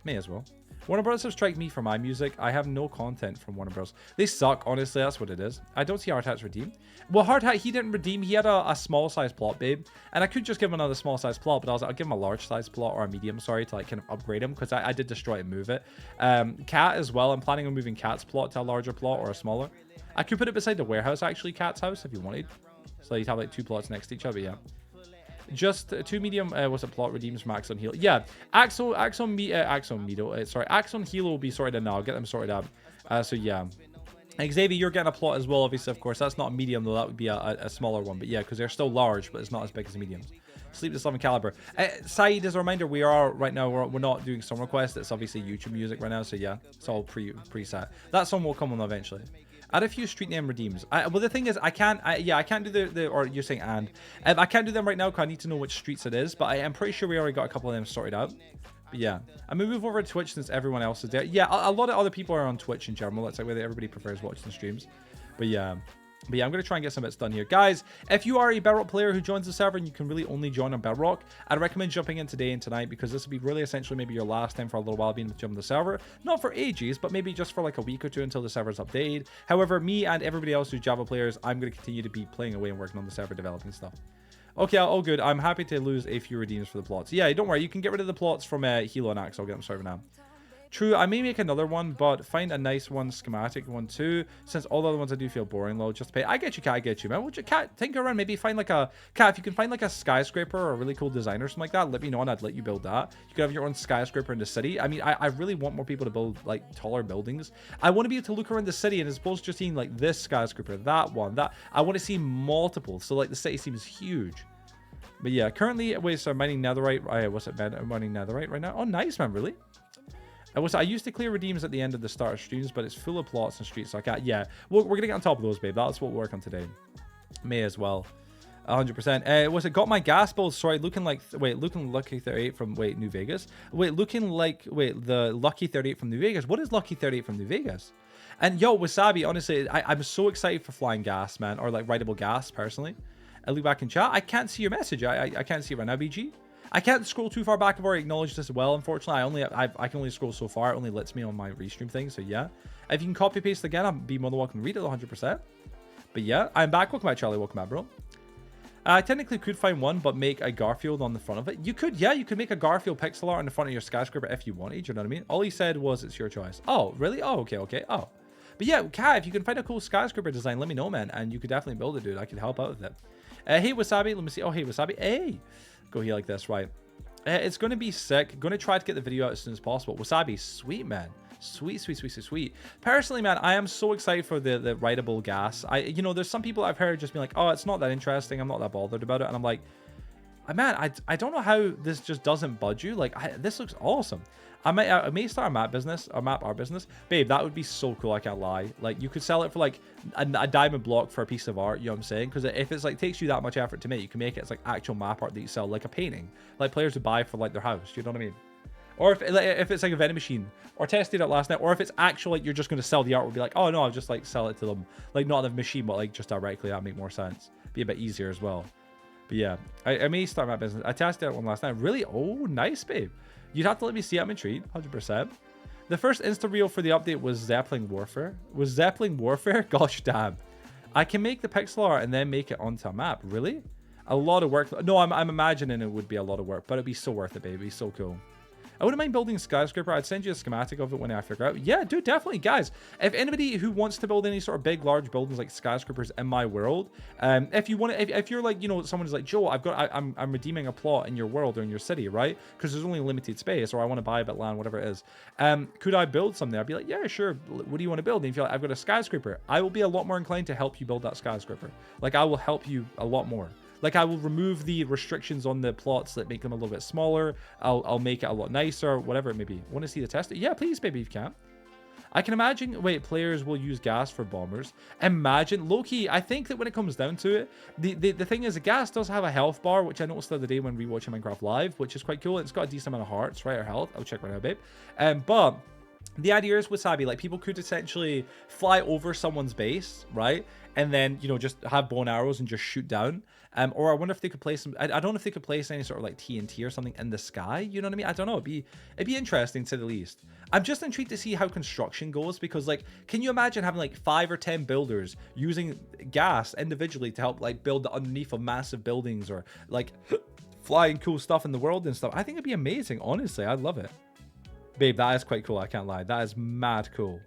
May as well. Warner Bros. Have striked me for my music. I have no content from Warner Bros. They suck, honestly. That's what it is. I don't see Hard Hat's redeem. Well, Hard Hat, he didn't redeem. He had a small size plot, babe. And I could just give him another small size plot, but I was like, I'll give him a large size plot or a medium, sorry, to like kind of upgrade him because I did destroy it and move it. Cat as well. I'm planning on moving Cat's plot to a larger plot or a smaller. I could put it beside the warehouse, actually, Cat's house, if you wanted. So you'd have like 2 plots next to each other, yeah. Just 2 medium, what's it, plot redeems from Axon Heal. Yeah, Axon Heal will be sorted out now. I'll get them sorted out. So yeah. Xavier, you're getting a plot as well, obviously, of course. That's not a medium, though. That would be a smaller one. But yeah, because they're still large, but it's not as big as the mediums. Sleepless 11 Caliber. Saeed, as a reminder, we are right now, we're not doing song requests. It's obviously YouTube music right now. So yeah, it's all preset. That song will come on eventually. Add a few street name redeems. Well, the thing is, I can't do the or you're saying I can't do them right now because I need to know which streets it is, but I am pretty sure we already got a couple of them sorted out. But yeah, I'm gonna move over to Twitch since everyone else is there. Yeah, a lot of other people are on Twitch in general. That's like where everybody prefers watching the streams. But yeah, I'm going to try and get some bits done here. Guys, if you are a Bedrock player who joins the server and you can really only join on Bedrock, I'd recommend jumping in today and tonight because this will be really essentially maybe your last time for a little while being with the server. Not for ages, but maybe just for like a week or two until the server's updated. However, me and everybody else who's Java players, I'm going to continue to be playing away and working on the server, developing stuff. Okay, all good. I'm happy to lose a few redeems for the plots. Yeah, don't worry. You can get rid of the plots from Hilo and Axe. I'll get them sorted now. True, I may make another one, but find a nice one, schematic one too, since all the other ones I do feel boring, though. Just pay. I get you, Cat. I get you, man. Would you, Cat, tinker around? Maybe find like a... Cat, if you can find like a skyscraper or a really cool design or something like that, let me know and I'd let you build that. You could have your own skyscraper in the city. I mean, I really want more people to build like taller buildings. I want to be able to look around the city and as opposed to just seeing like this skyscraper, that one, that... I want to see multiple, so like the city seems huge. But yeah, currently, wait, so I'm mining netherite. What's it, man? I'm mining netherite right now. Oh, nice, man, really? I used to clear redeems at the end of the start of streams, but it's full of plots and streets, so I can't. Yeah, we're gonna get on top of those, babe. That's what we'll work on today. May as well. 100%. Was it got my gas bills? Sorry, looking lucky 38 from New Vegas. The lucky 38 from New Vegas. What is lucky 38 from New Vegas? And yo, Wasabi, honestly, I'm so excited for flying gas, man, or like rideable gas personally. I'll leave back in chat. I can't see your message. I can't see it right now, BG. I can't scroll too far back. I've already acknowledged this as well. Unfortunately, I can only scroll so far. It only lets me on my restream thing. So yeah, if you can copy paste again, I'll be more than welcome to read it 100%. But yeah, I'm back. Welcome back, Charlie. Welcome back, bro. I technically could find one, but make a Garfield on the front of it. You could, yeah, you could make a Garfield pixel art on the front of your skyscraper if you wanted. You know what I mean? All he said was it's your choice. Oh, really? Oh, okay. Oh, but yeah, Kat, if you can find a cool skyscraper design, let me know, man. And you could definitely build it, dude. I could help out with it. Hey, Wasabi. Let me see. Oh, hey, Wasabi. Hey, go here like this, right? It's going to be sick. Going to try to get the video out as soon as possible. Wasabi, sweet, man. Sweet. Personally, man, I am so excited for the rideable gas. There's some people I've heard just be like, oh, it's not that interesting. I'm not that bothered about it. And I'm like, man, I don't know how this just doesn't budge you. Like, this looks awesome. I may start a map art business. Babe, that would be so cool, I can't lie. Like, you could sell it for like a diamond block for a piece of art, you know what I'm saying? Because if it's like takes you that much effort to make, you can make it as like actual map art that you sell, like a painting. Like players would buy for like their house, you know what I mean? Or if it's like a vending machine, or tested it last night, or if it's actual, like you're just going to sell the art, would be like, oh no, I'll just like sell it to them. Like not the machine, but like just directly, that'd make more sense. Be a bit easier as well. But yeah, I may start my business. I tested it one last night. Really? Oh, nice, babe. You'd have to let me see. I'm intrigued. 100%. The first Insta reel for the update was Zeppelin Warfare. Was Zeppelin Warfare? Gosh damn. I can make the pixel art and then make it onto a map. Really? A lot of work. No, I'm imagining it would be a lot of work, but it'd be so worth it, baby. It'd be so cool. I wouldn't mind building a skyscraper. I'd send you a schematic of it when I figure out. Yeah, dude, definitely. Guys, if anybody who wants to build any sort of big, large buildings like skyscrapers in my world, if you want to, if you're like, someone is like, Joe, I'm redeeming a plot in your world or in your city, right? Because there's only limited space, or I want to buy a bit of land, whatever it is. Could I build something? I'd be like, yeah, sure. What do you want to build? And if you're like, I've got a skyscraper, I will be a lot more inclined to help you build that skyscraper. Like, I will help you a lot more. Like, I will remove the restrictions on the plots that make them a little bit smaller. I'll make it a lot nicer, whatever it may be. Want to see the test? Yeah, please, baby, if you can. I can imagine, wait, players will use gas for bombers. Imagine, low-key, I think that when it comes down to it, the thing is, the gas does have a health bar, which I noticed the other day when rewatching Minecraft Live, which is quite cool. It's got a decent amount of hearts, right, or health. I'll check right now, babe. But the idea is, Wasabi, like, people could essentially fly over someone's base, right? And then, you know, just have bow and arrows and just shoot down. Or I wonder if they could place some, I don't know if they could place any sort of like TNT or something in the sky. You know what I mean? I don't know. It'd be interesting to the least. I'm just intrigued to see how construction goes, because like, can you imagine having like 5 or 10 builders using gas individually to help like build the underneath of massive buildings, or like flying cool stuff in the world and stuff? I think it'd be amazing. Honestly, I'd love it. Babe, that is quite cool. I can't lie. That is mad cool.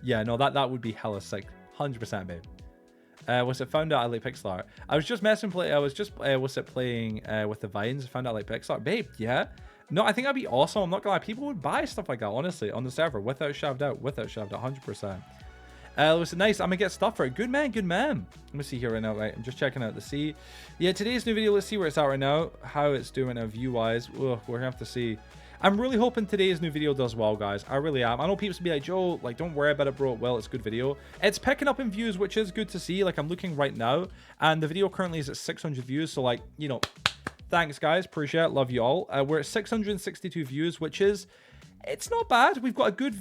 Yeah, no, that would be hella sick. 100%, babe. Was it found out I like pixel art? I was just messing play. I was just playing with the vines. Found out I like pixel art, babe. Yeah. No, I think that'd be awesome. I'm not gonna lie. People would buy stuff like that, honestly, on the server without shoved out. 100%. Was it nice? I'm gonna get stuff for it. Good man, good man. Let me see here right now. Right, I'm just checking out the sea. Yeah, today's new video. Let's see where it's at right now. How it's doing view wise. We're gonna have to see. I'm really hoping today's new video does well, guys. I really am. I know people will be like, Joe, like, don't worry about it, bro. Well, it's a good video. It's picking up in views, which is good to see. Like, I'm looking right now, and the video currently is at 600 views. So, like, you know, thanks, guys. Appreciate it. Love you all. We're at 662 views, which is, it's not bad. We've got a good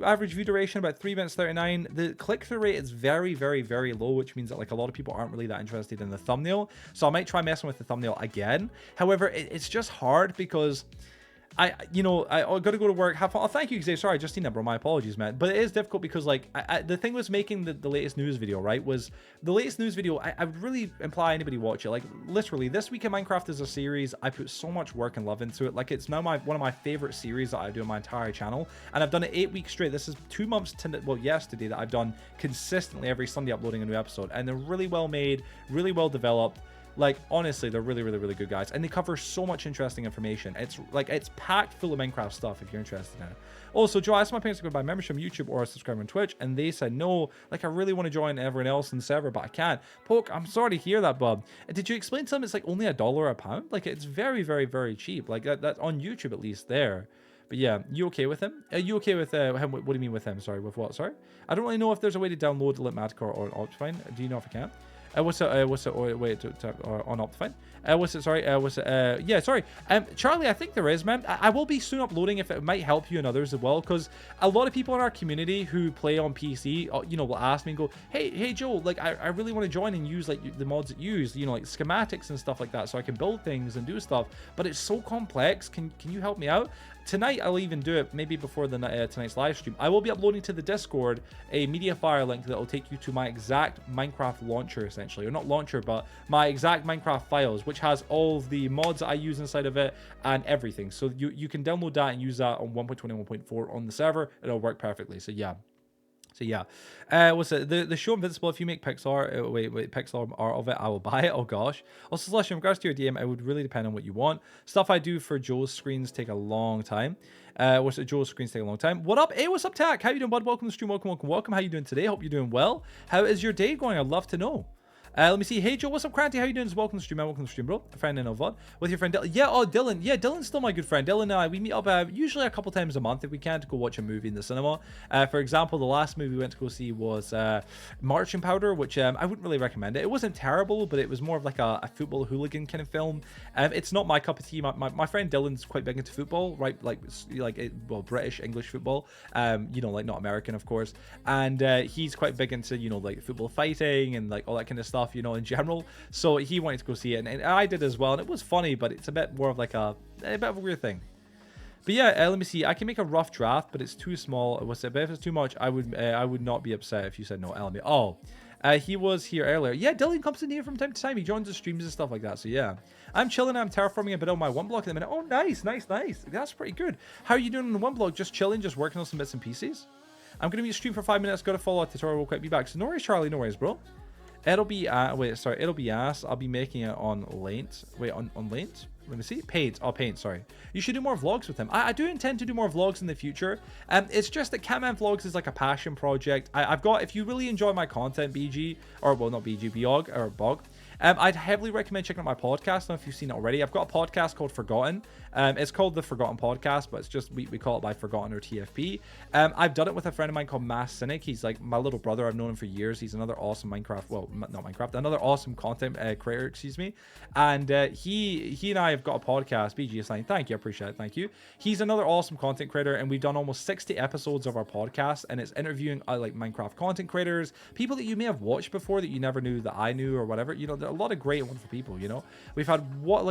average view duration, about 3 minutes 39. The click-through rate is very, very, very low, which means that like a lot of people aren't really that interested in the thumbnail. So I might try messing with the thumbnail again. However, it's just hard because I got to go to work, have fun. Oh, thank you, Xavier. Sorry, I just seen that, bro. My apologies, man. But it is difficult because, like, the thing was making the latest news video, right? Was the latest news video, I would really imply anybody watch it. Like, literally, This Week in Minecraft is a series. I put so much work and love into it. Like, it's now one of my favorite series that I do on my entire channel. And I've done it 8 weeks straight. This is 2 months to, well, yesterday that I've done consistently every Sunday uploading a new episode. And they're really well made, really well developed. Like, honestly, they're really, really, really good, guys. And they cover so much interesting information. It's like, it's packed full of Minecraft stuff if you're interested in it. Also, Joe, I asked my parents to go buy membership on YouTube or a subscriber on Twitch, and they said no. Like, I really want to join everyone else in the server, but I can't. Poke, I'm sorry to hear that, bub. Did you explain to them it's like only $1 a pound? Like, it's very, very, very cheap. Like, that's on YouTube at least there. But yeah, you okay with him? Are you okay with him? What do you mean with him? Sorry, with what? Sorry? I don't really know if there's a way to download Litmatic or Optifine. Do you know if I can? What's it? Oh, wait, on Optifine. Yeah, sorry. Charlie, I think there is, man. I will be soon uploading if it might help you and others as well, because a lot of people in our community who play on PC, you know, will ask me and go, hey, Joe, like, I really want to join and use, like, the mods that you use, you know, like schematics and stuff like that, so I can build things and do stuff, but it's so complex. Can you help me out? Tonight, I'll even do it, maybe before the tonight's live stream. I will be uploading to the Discord a Mediafire link that will take you to my exact Minecraft launcher, essentially. Or not launcher, but my exact Minecraft files, which has all of the mods that I use inside of it and everything. So you can download that and use that on 1.20 and 1.4 on the server. It'll work perfectly. So yeah. What's it? The show Invincible, if you make pixel art, pixel art of it, I will buy it. Oh gosh. Also, Slush, in regards to your DM, it would really depend on what you want. Stuff I do for Joe's screens take a long time. Joe's screens take a long time. What up? Hey, what's up, Tack? How you doing, bud? Welcome to the stream. Welcome. How you doing today? Hope you're doing well. How is your day going? I'd love to know. Let me see. Hey, Joe, what's up, Cranty? How you doing? Welcome to the stream, man. Welcome to the stream, bro. A friend in a VOD. With your friend Dylan. Yeah, oh, Dylan. Yeah, Dylan's still my good friend. Dylan and I, we meet up usually a couple times a month if we can to go watch a movie in the cinema. For example, the last movie we went to go see was Marching Powder, which I wouldn't really recommend it. It wasn't terrible, but it was more of like a football hooligan kind of film. It's not my cup of tea. My friend Dylan's quite big into football, right? Like British, English football. You know, like not American, of course. And he's quite big into, you know, like football fighting and like all that kind of stuff, you know, in general. So he wanted to go see it, and I did as well, and it was funny, but it's a bit more of like a bit of a weird thing. But yeah, let me see. I can make a rough draft, but it's too small. What's it? But if it's too much, I would not be upset if you said no. LMA. Oh, he was here earlier. Yeah, Dylan comes in here from time to time. He joins the streams and stuff like that. So yeah, I'm chilling. I'm terraforming a bit on my one block at the minute. Oh, nice. That's pretty good. How are you doing on the one block? Just chilling, just working on some bits and pieces. I'm gonna be stream for 5 minutes. Got to follow a tutorial. We'll quite be back. So no worries, Charlie. No worries, bro. It'll be it'll be ass. I'll be making it on Laint. Wait, on Laint? Let me see. Paint. Oh, Paint, sorry. You should do more vlogs with him. I do intend to do more vlogs in the future. It's just that Catman Vlogs is like a passion project. I've got, if you really enjoy my content, BG, or well, not BG, Bog, or Bog, I'd heavily recommend checking out my podcast. I don't know if you've seen it already. I've got a podcast called Forgotten. It's called the Forgotten Podcast, but it's just we call it by Forgotten or TFP. I've done it with a friend of mine called Mass Cynic. He's like my little brother. I've known him for years. He's another awesome Minecraft, well, not Minecraft, another awesome content creator, excuse me. And he and I have got a podcast. BG Sign, thank you, I appreciate it, thank you. He's another awesome content creator, and we've done almost 60 episodes of our podcast, and it's interviewing like Minecraft content creators, people that you may have watched before that you never knew that I knew or whatever. You know, there are a lot of great, wonderful people. You know, we've had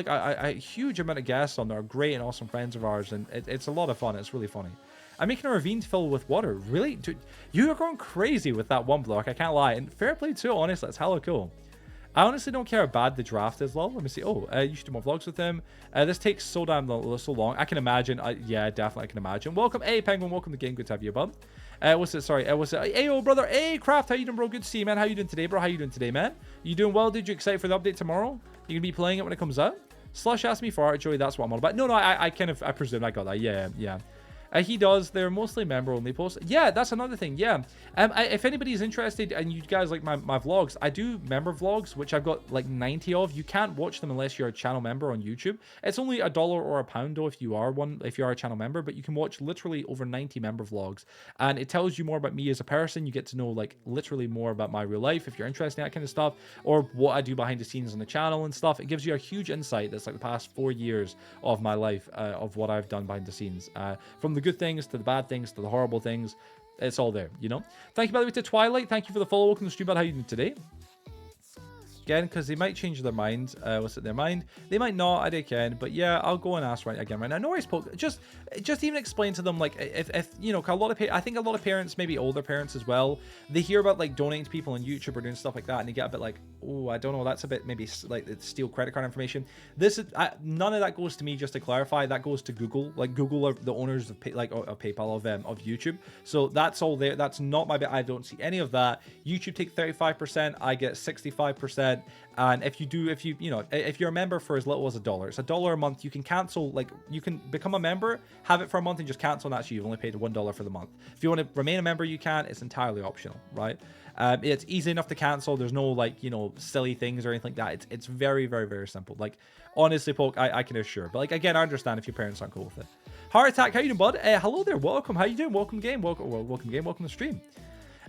a huge amount of guests on there, great and awesome friends of ours, and it's a lot of fun. It's really funny. I'm making a ravine filled with water. Really? Dude, you are going crazy with that one block. I can't lie. And fair play too, honestly. That's hella cool. I honestly don't care how bad the draft is, lol. Let me see. Oh, you should do more vlogs with him. This takes so damn so long. I can imagine. Yeah, definitely I can imagine. Welcome. Hey, Penguin. Welcome to the game. Good to have you, bud. What's it? Sorry. What's it? Hey, oh, brother. Hey, Craft. How you doing, bro? Good to see you, man. How you doing today, bro? How you doing today, man? You doing well? Did you excited for the update tomorrow? You gonna be playing it when it comes out? Slush asked me for art, Joey. That's what I'm all about. No, I kind of, I presume I got that. Yeah. He does. They're mostly member-only posts. Yeah, that's another thing. Yeah. If anybody's interested and you guys like my vlogs, I do member vlogs, which I've got like 90 of. You can't watch them unless you're a channel member on YouTube. It's only $1 or £1 though if you are a channel member, but you can watch literally over 90 member vlogs. And it tells you more about me as a person. You get to know like literally more about my real life if you're interested in that kind of stuff, or what I do behind the scenes on the channel and stuff. It gives you a huge insight that's like the past 4 years of my life, of what I've done behind the scenes. From the good things to the bad things to the horrible things, it's all there, you know. Thank you by the way to Twilight. Thank you for the follow. Welcome to the stream, bud. How you doing today? Again, because they might change their mind. What's it, their mind? They might not, I can, but yeah, I'll go and ask right now. No worries, Poke. Just even explain to them, like, if you know, I think a lot of parents, maybe older parents as well, they hear about like donating to people on YouTube or doing stuff like that, and they get a bit like, oh, I don't know, that's a bit maybe like steal credit card information. This is none of that goes to me. Just to clarify, that goes to Google. Like, Google are the owners of PayPal of YouTube, so that's all there. That's not my bit. I don't see any of that. YouTube take 35%. I get 65%. And if you're a member for as little as $1, it's $1 a month. You can cancel, like, you can become a member, have it for a month, and just cancel, and actually you've only paid $1 for the month. If you want to remain a member, you can. It's entirely optional, right? It's easy enough to cancel. There's no, like, you know, silly things or anything like that. It's very, very, very simple. Like, honestly, Poke, I can assure. But, like, again, I understand if your parents aren't cool with it. Heart Attack, how you doing, bud? Hello there, welcome. How you doing? Welcome game, welcome to the stream.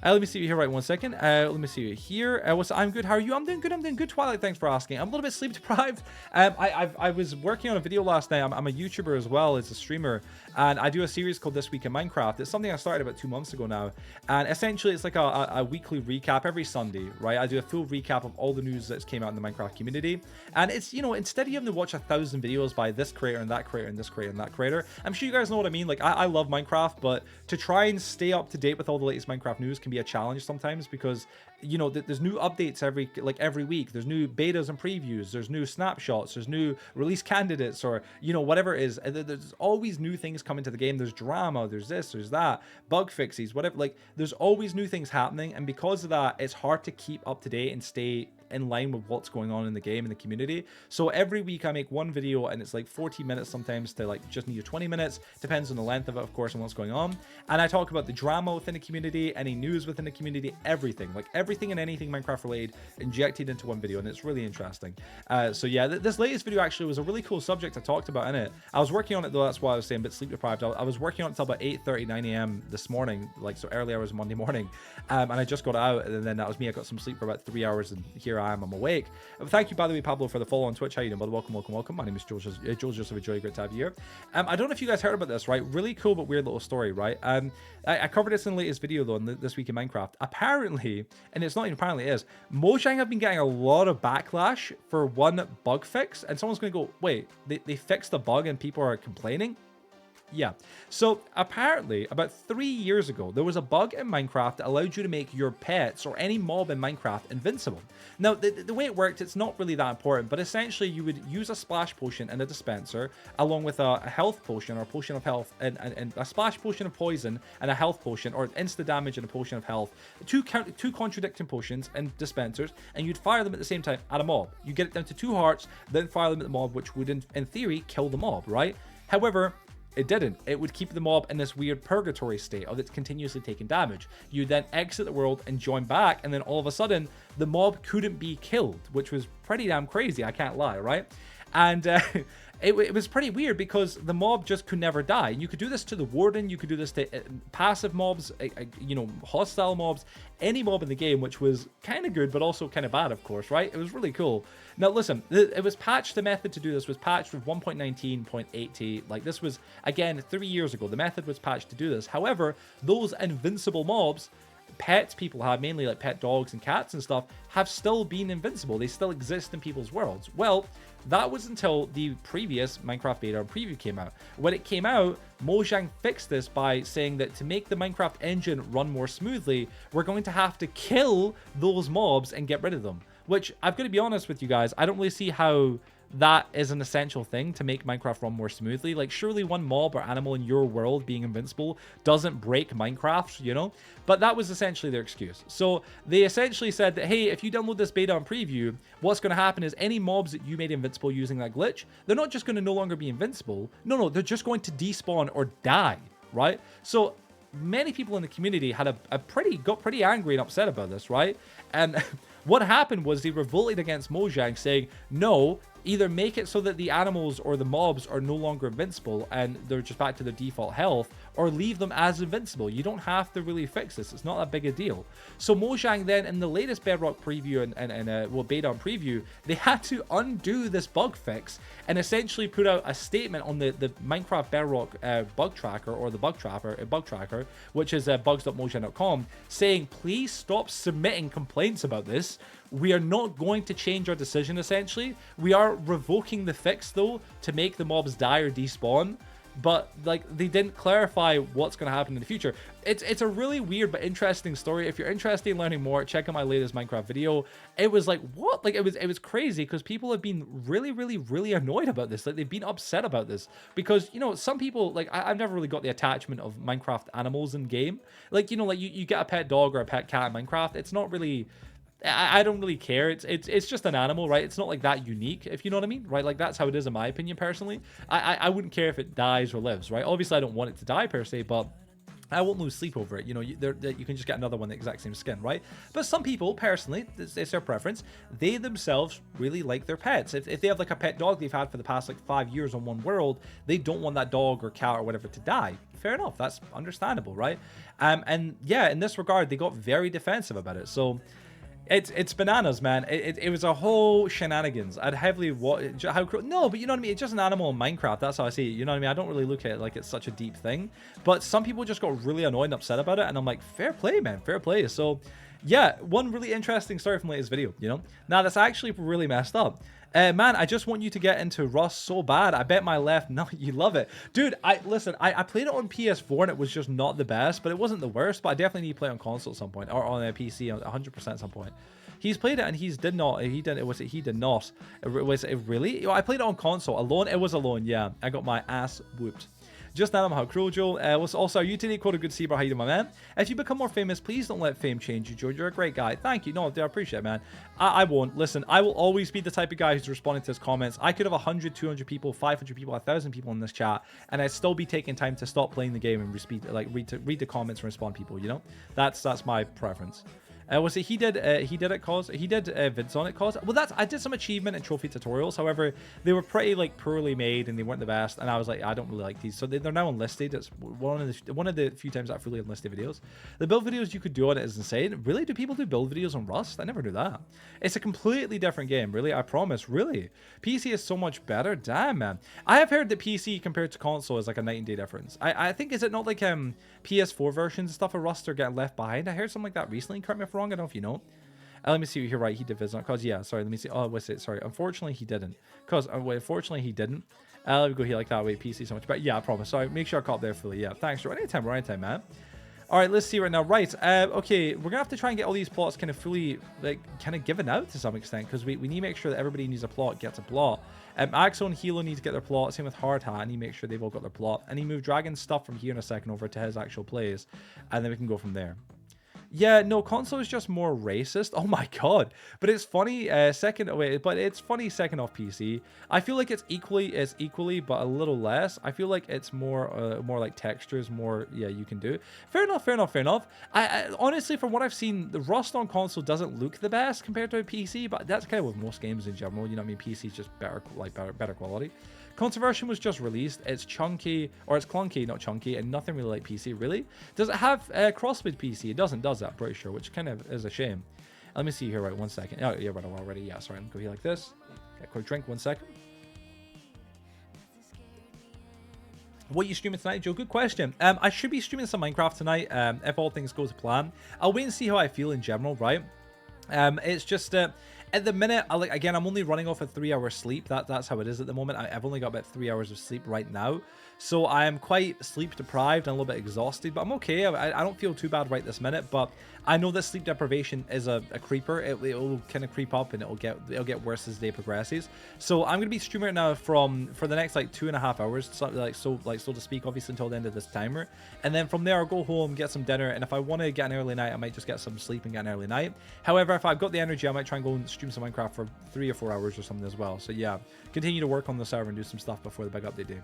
Let me see you here right 1 second. Let me see you here. I'm good. How are you? I'm doing good. Twilight, thanks for asking. I'm a little bit sleep deprived. I was working on a video last night. I'm a YouTuber as well as a streamer, and I do a series called This Week in Minecraft. It's something I started about 2 months ago now, and essentially it's like a weekly recap every Sunday, right? I do a full recap of all the news that's came out in the Minecraft community, and it's, you know, instead of having to watch 1,000 videos by this creator and that creator and this creator and that creator, I'm sure you guys know what I mean. Like, I love Minecraft, but to try and stay up to date with all the latest Minecraft news can be a challenge sometimes, because, you know, there's new updates every week. There's new betas and previews, there's new snapshots, there's new release candidates, or, you know, whatever it is. There's always new things coming to the game. There's drama, there's this, there's that, bug fixes, whatever. Like, there's always new things happening, and because of that, it's hard to keep up to date and stay in line with what's going on in the game and the community. So every week I make one video, and it's like 14 minutes sometimes to like just need 20 minutes, depends on the length of it, of course, and what's going on. And I talk about the drama within the community, any news within the community, everything and anything Minecraft related injected into one video, and it's really interesting. So yeah, this latest video actually was a really cool subject I talked about in it. I was working on it though, that's why I was saying a bit sleep deprived. I was working on it until about 8:30, 9 a.m. this morning, like, so early hours Monday morning, and I just got out, and then that was me. I got some sleep for about 3 hours, and here I'm awake. Thank you, by the way, Pablo, for the follow on Twitch. How you doing, bud? Welcome. My name is Jules Joseph of Joy. Great to have you here. I don't know if you guys heard about this, right? Really cool but weird little story, right? I covered this in the latest video though, in This Week in Minecraft. Apparently, and it's not even apparently, it is, Mojang have been getting a lot of backlash for one bug fix, and someone's going to go, wait, they fixed the bug and people are complaining? Yeah, so apparently about 3 years ago, there was a bug in Minecraft that allowed you to make your pets or any mob in Minecraft invincible. Now, the way it worked, it's not really that important, but essentially you would use a splash potion and a dispenser along with a health potion or a potion of health, and a splash potion of poison and a health potion, or insta damage and a potion of health, two contradicting potions and dispensers, and you'd fire them at the same time at a mob. You get it down to 2 hearts, then fire them at the mob, which would in theory kill the mob, right? However, It didn't. It would keep the mob in this weird purgatory state of it's continuously taking damage. You then exit the world and join back, and then all of a sudden, the mob couldn't be killed, which was pretty damn crazy, I can't lie, right? And it was pretty weird because the mob just could never die. You could do this to the warden, you could do this to passive mobs, you know, hostile mobs, any mob in the game, which was kind of good, but also kind of bad, of course, right? It was really cool. Now, listen, it was patched, the method to do this was patched with 1.19.80. Like, this was, again, 3 years ago. The method was patched to do this. However, those invincible mobs, pets people have, mainly like pet dogs and cats and stuff, have still been invincible. They still exist in people's worlds. Well, that was until the previous Minecraft beta preview came out. When it came out, Mojang fixed this by saying that to make the Minecraft engine run more smoothly, we're going to have to kill those mobs and get rid of them. Which, I've got to be honest with you guys, I don't really see how that is an essential thing to make Minecraft run more smoothly. Like, surely one mob or animal in your world being invincible doesn't break Minecraft, you know? But that was essentially their excuse. So they essentially said that, hey, if you download this beta on preview, what's going to happen is any mobs that you made invincible using that glitch, they're not just going to no longer be invincible. No, they're just going to despawn or die, right? So many people in the community had got pretty angry and upset about this, right? And what happened was they revolted against Mojang, saying, no, either make it so that the animals or the mobs are no longer invincible and they're just back to their default health, or leave them as invincible. You don't have to really fix this. It's not that big a deal. So Mojang then, in the latest Bedrock preview and beta on preview, they had to undo this bug fix and essentially put out a statement on the Minecraft Bedrock bug tracker, or the bug tracker, which is bugs.mojang.com, saying, please stop submitting complaints about this. We are not going to change our decision, essentially. We are revoking the fix, though, to make the mobs die or despawn. But, like, they didn't clarify what's going to happen in the future. It's a really weird but interesting story. If you're interested in learning more, check out my latest Minecraft video. It was like, what? Like, it was crazy because people have been really annoyed about this. Like, they've been upset about this because, you know, some people, like, I've never really got the attachment of Minecraft animals in game. Like, you know, like you get a pet dog or a pet cat in Minecraft. It's not really... I don't really care. It's just an animal, right? It's not like that unique, if you know what I mean, right? Like, that's how it is in my opinion, personally. I wouldn't care if it dies or lives, right? Obviously, I don't want it to die per se, but I won't lose sleep over it. You know, you can just get another one the exact same skin, right? But some people, personally, it's their preference. They themselves really like their pets. If they have like a pet dog they've had for the past like 5 years on one world, they don't want that dog or cat or whatever to die. Fair enough. That's understandable, right? And yeah, in this regard, they got very defensive about it. So it's bananas, man. It was a whole shenanigans. I'd heavily no, but you know what I mean. It's just an animal in Minecraft. That's how I see it. You know what I mean. I don't really look at it like it's such a deep thing. But some people just got really annoyed and upset about it, and I'm like, fair play, man. Fair play. So yeah, one really interesting story from the latest video. You know, now that's actually really messed up. Man, I just want you to get into Rust so bad. I bet my left. No, you love it. Dude, listen, I played it on PS4 and it was just not the best, but it wasn't the worst. But I definitely need to play it on console at some point, or on a PC 100% at some point. He's played it and he did not. He did not. Was it really? I played it on console alone. It was alone, yeah. I got my ass whooped. Just now, I'm how cruel, Joel. Also, are you today? Quote a good Seabra. How you doing, my man? If you become more famous, please don't let fame change you, Joe. You're a great guy. Thank you. No, I appreciate it, man. I won't. Listen, I will always be the type of guy who's responding to his comments. I could have 100, 200 people, 500 people, 1,000 people in this chat, and I'd still be taking time to stop playing the game and read the comments and respond to people, you know? That's my preference. Was it he did vids on it cause? Well, I did some achievement and trophy tutorials. However, they were pretty like poorly made and they weren't the best. And I was like, I don't really like these. So they're now unlisted. It's one of the few times I fully unlisted videos. The build videos you could do on it is insane. Really, do people do build videos on Rust? I never knew that. It's a completely different game. Really, I promise. Really, PC is so much better. Damn, man. I have heard that PC compared to console is like a night and day difference. I think, is it not like PS4 versions and stuff of Rust are getting left behind? I heard something like that recently. Correct me if I'm wrong. I don't know if you know. Let me see. You're right. He did visit on cause. Yeah. Sorry. Let me see. Oh, what's it? Sorry. Unfortunately, he didn't. Cause wait. Unfortunately, he didn't. Let me go here like that. Wait. PC so much. But yeah, I promise. Sorry. Make sure I caught there fully. Yeah. Thanks. Anytime. Anytime, man. All right. Let's see right now. Right. Okay. We're gonna have to try and get all these plots kind of fully, like, kind of given out to some extent, because we need to make sure that everybody who needs a plot gets a plot. Axel and Hilo need to get their plot. Same with Hard Hat. I need to make sure they've all got their plot. And he moved Dragon's stuff from here in a second over to his actual plays, and then we can go from there. Yeah, no, console is just more racist. Oh my god. But it's funny, but it's funny second off PC. I feel like it's equally, but a little less. I feel like it's more like textures, more, yeah, you can do. Fair enough, fair enough, fair enough. I honestly, from what I've seen, the Rust on console doesn't look the best compared to a PC, but that's kind of with most games in general. You know what I mean? PC is just better, like better quality. Console version was just released. It's chunky, or it's clunky, not chunky, and nothing really like PC, really. Does it have crossfit PC? It doesn't, does it? I'm pretty sure, which kind of is a shame. Let me see here, right, 1 second. Oh, yeah, right, already. Yeah, sorry, I'm going to go here like this. Get a quick drink, 1 second. What are you streaming tonight, Joe? Good question. I should be streaming some Minecraft tonight, if all things go to plan. I'll wait and see how I feel in general, right? It's just... at the minute, I'm only running off a 3-hour sleep. That's how it is at the moment. I've only got about 3 hours of sleep right now. So I am quite sleep deprived and a little bit exhausted, but I'm okay. I don't feel too bad right this minute, but I know that sleep deprivation is a creeper. It'll kind of creep up and it'll get worse as the day progresses. So I'm going to be streaming it now for the next like 2.5 hours, so to speak, obviously until the end of this timer. And then from there, I'll go home, get some dinner, and if I want to get an early night, I might just get some sleep and get an early night. However, if I've got the energy, I might try and go and stream some Minecraft for 3 or 4 hours or something as well. So yeah, continue to work on the server and do some stuff before the big update day.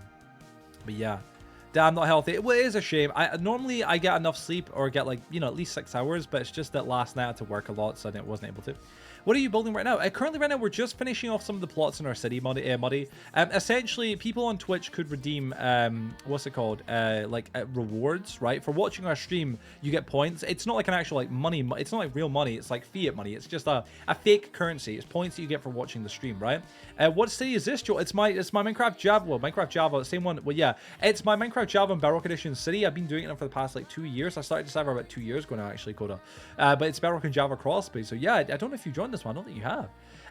But yeah, damn, not healthy. Well, it is a shame. Normally I get enough sleep or get like, you know, at least 6 hours, but it's just that last night I had to work a lot, so I wasn't able to. What are you building right now? Currently right now we're just finishing off some of the plots in our city, Muddy. Essentially, people on Twitch could redeem what's it called? Rewards, right? For watching our stream, you get points. It's not like an actual like money. It's not like real money. It's like fiat money. It's just a fake currency. It's points that you get for watching the stream, right? What city is this, Joe? It's my Minecraft Java. Well, Minecraft Java, same one. Well, yeah, it's my Minecraft Java and Bedrock Edition city. I've been doing it for the past like 2 years. I started this server about 2 years ago now, actually, Coda. But it's Bedrock and Java crossplay. So yeah, I don't know if you joined this one. I don't think you have.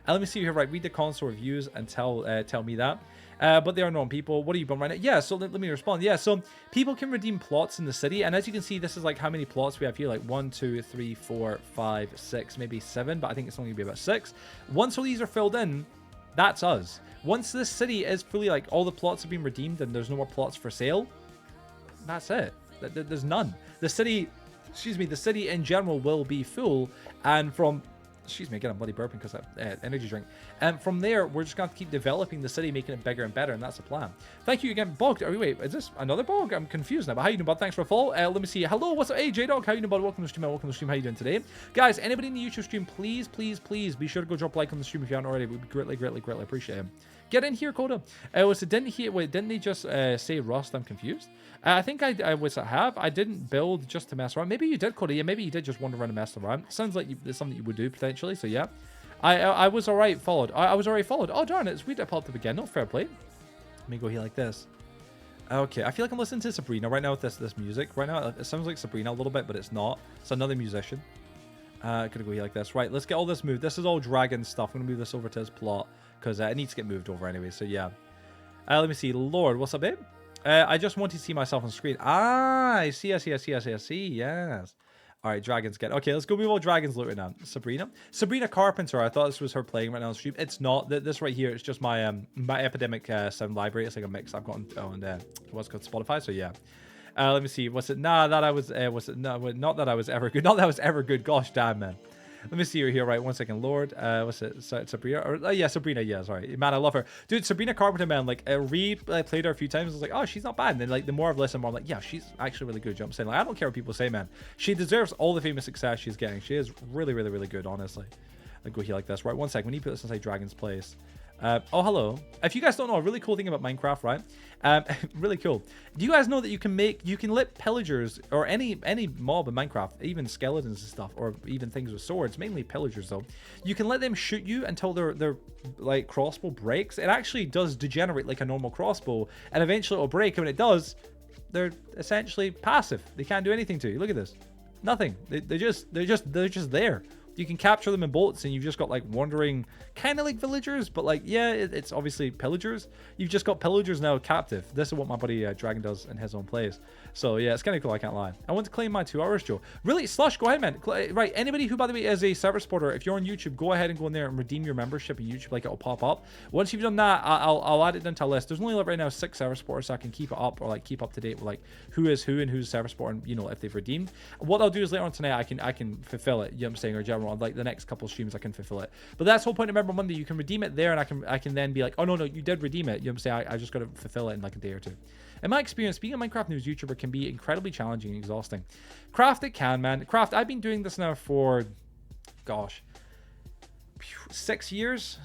Let me see here, right? Read the console reviews and tell me that. But they are known people. What are you building right now? Yeah, so let me respond. Yeah, so people can redeem plots in the city, and as you can see, this is like how many plots we have here, like 1, 2, 3, 4, 5, 6, maybe 7, but I think it's only gonna be about 6. Once all these are filled in, that's us. Once this city is fully, like, all the plots have been redeemed and there's no more plots for sale, that's it. There's none. The city, the city in general will be full, and from... Excuse me, again, I'm bloody burping because of energy drink. And from there, we're just going to keep developing the city, making it bigger and better, and that's the plan. Thank you again, Bog. Wait, is this another Bog? I'm confused now, but how you doing, bud? Thanks for a follow. Let me see. Hello, what's up? Hey, J-Dog, how you doing, bud? Welcome to the stream, welcome to the stream. How you doing today? Guys, anybody in the YouTube stream, please be sure to go drop a like on the stream if you haven't already. It would be greatly appreciate it. Get in here, Coda. Didn't they just say Rust? I'm confused. I think I didn't build just to mess around. Maybe you did, Coda. Yeah, maybe you did just wander around and mess around. Sounds like it's something you would do potentially. So yeah, I was alright followed. I was already followed. Oh darn it! It's weird. I popped up again. No fair play. Let me go here like this. Okay, I feel like I'm listening to Sabrina right now with this music. Right now, it sounds like Sabrina a little bit, but it's not. It's another musician. Gonna go here like this. Right, let's get all this moved. This is all dragon stuff. I'm gonna move this over to his plot because it needs to get moved over anyway. So yeah. Let me see. Lord, what's up, babe? I just want to see myself on screen. Ah, I see. Yes. All right, dragons get. Okay, let's go move all dragons loot right now. Sabrina Carpenter. I thought this was her playing right now on stream. It's not. This right here is just my my Epidemic sound library. It's like a mix I've got on what's called Spotify. So yeah. Let me see. What's it? Nah, that I was. Was it? No, not that I was ever good. Not that I was ever good. Gosh damn, man. Let me see her here. Right, 1 second. Lord, what's it? Sabrina? Or, yeah, Sabrina. Yeah, sorry, man. I love her, dude. Sabrina Carpenter, man. Like, played her a few times. I was like, oh, she's not bad. And then, like, the more I've listened, more I'm like, yeah, she's actually really good. You know what I'm saying? Like, I don't care what people say, man. She deserves all the famous success she's getting. She is really good, honestly. I'll go here like this. Right, 1 second. We need to put this inside Dragon's place. Oh, hello. If you guys don't know, a really cool thing about Minecraft, right? Really cool. Do you guys know that you can let pillagers or any mob in Minecraft, even skeletons and stuff, or even things with swords, mainly pillagers though, you can let them shoot you until their like crossbow breaks. It actually does degenerate like a normal crossbow, and eventually it'll break. And when it does, they're essentially passive. They can't do anything to you. Look at this. Nothing. They're just there. You can capture them in boats, and you've just got like wandering, kind of like villagers, but like, yeah, it's obviously pillagers. You've just got pillagers now captive. This is what my buddy Dragon does in his own plays. So yeah, it's kind of cool, I can't lie. I want to claim my 2 hours, Joe. Really, Slush, go ahead, man. Right, anybody who, by the way, is a server supporter, if you're on YouTube, go ahead and go in there and redeem your membership in YouTube, like it'll pop up. Once you've done that, I'll add it into a list. There's only like right now 6 server supporters, so I can keep it up, or like keep up to date with like who is who and who's server supporter, and you know, if they've redeemed. What I'll do is later on tonight, I can fulfill it, you know what I'm saying, or general, like the next couple streams I can fulfill it. But that's the whole point of Member Monday. You can redeem it there, and I can then be like, oh no, you did redeem it, you know what I'm saying, I just got to fulfill it in like a day or two. In my experience, being a Minecraft news YouTuber can be incredibly challenging and exhausting. Craft, it can, man. Craft, I've been doing this now for, gosh, 6 years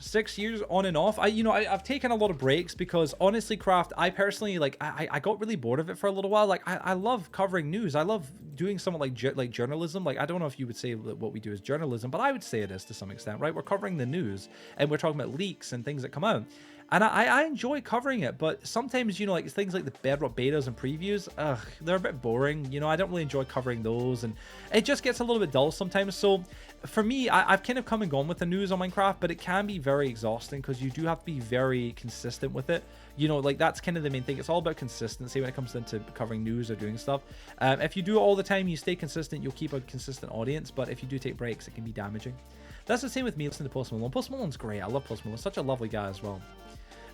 on and off. I've taken a lot of breaks because honestly, Craft, I personally, like, I got really bored of it for a little while. Like, I love covering news. I love doing something like journalism. Like, I don't know if you would say that what we do is journalism, but I would say it is to some extent, right? We're covering the news, and we're talking about leaks and things that come out. And I enjoy covering it, but sometimes, you know, like things like the Bedrock betas and previews, they're a bit boring. You know, I don't really enjoy covering those, and it just gets a little bit dull sometimes. So for me, I've kind of come and gone with the news on Minecraft, but it can be very exhausting because you do have to be very consistent with it. You know, like that's kind of the main thing. It's all about consistency when it comes into covering news or doing stuff. If you do it all the time, you stay consistent, you'll keep a consistent audience. But if you do take breaks, it can be damaging. That's the same with me listening to Post Malone. Post Malone's great. I love Post Malone. Such a lovely guy as well.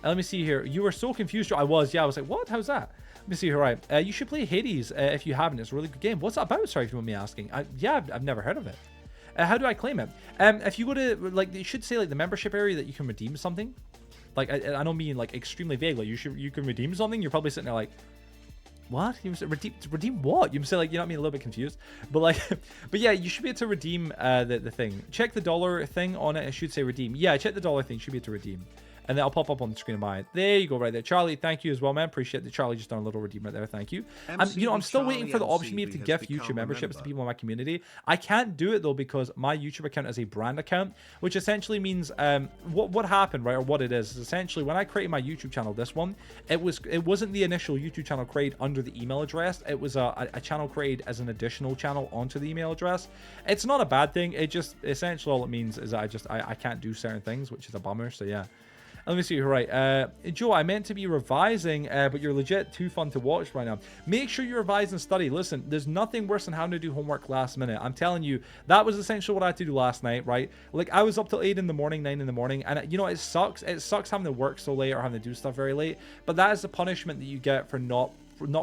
Let me see here. You were so confused. I was like, what? How's that? Let me see here. Right. You should play Hades if you haven't. It's a really good game. What's that about? Sorry if you want me asking. Yeah, I've never heard of it. How do I claim it? If you go to, like, you should say, like, the membership area that you can redeem something. Like, I don't mean, like, extremely vague. Like, you can redeem something. You're probably sitting there like, what? You say redeem what? You say, like, you know what I mean? A little bit confused. But like, but yeah, you should be able to redeem the thing. Check the dollar thing on it. It should say redeem. Yeah, check the dollar thing. You should be able to redeem. And then I'll pop up on the screen of mine. There you go, right there. Charlie, thank you as well, man. Appreciate that. Charlie just done a little redeem right there. Thank you. I'm still waiting for the option to gift YouTube memberships to people in my community. I can't do it though because my YouTube account is a brand account, which essentially means what happened, right, or what it is essentially when I created my YouTube channel, this one, it wasn't the initial YouTube channel created under the email address. It was a channel created as an additional channel onto the email address. It's not a bad thing. It just essentially all it means is that I can't do certain things, which is a bummer. So yeah. Let me see. You're right. Joe, I meant to be revising, but you're legit too fun to watch right now. Make sure you revise and study. Listen, there's nothing worse than having to do homework last minute. I'm telling you, that was essentially what I had to do last night, right? Like, I was up till 8 in the morning, 9 in the morning, and you know, it sucks. It sucks having to work so late or having to do stuff very late, but that is the punishment that you get for not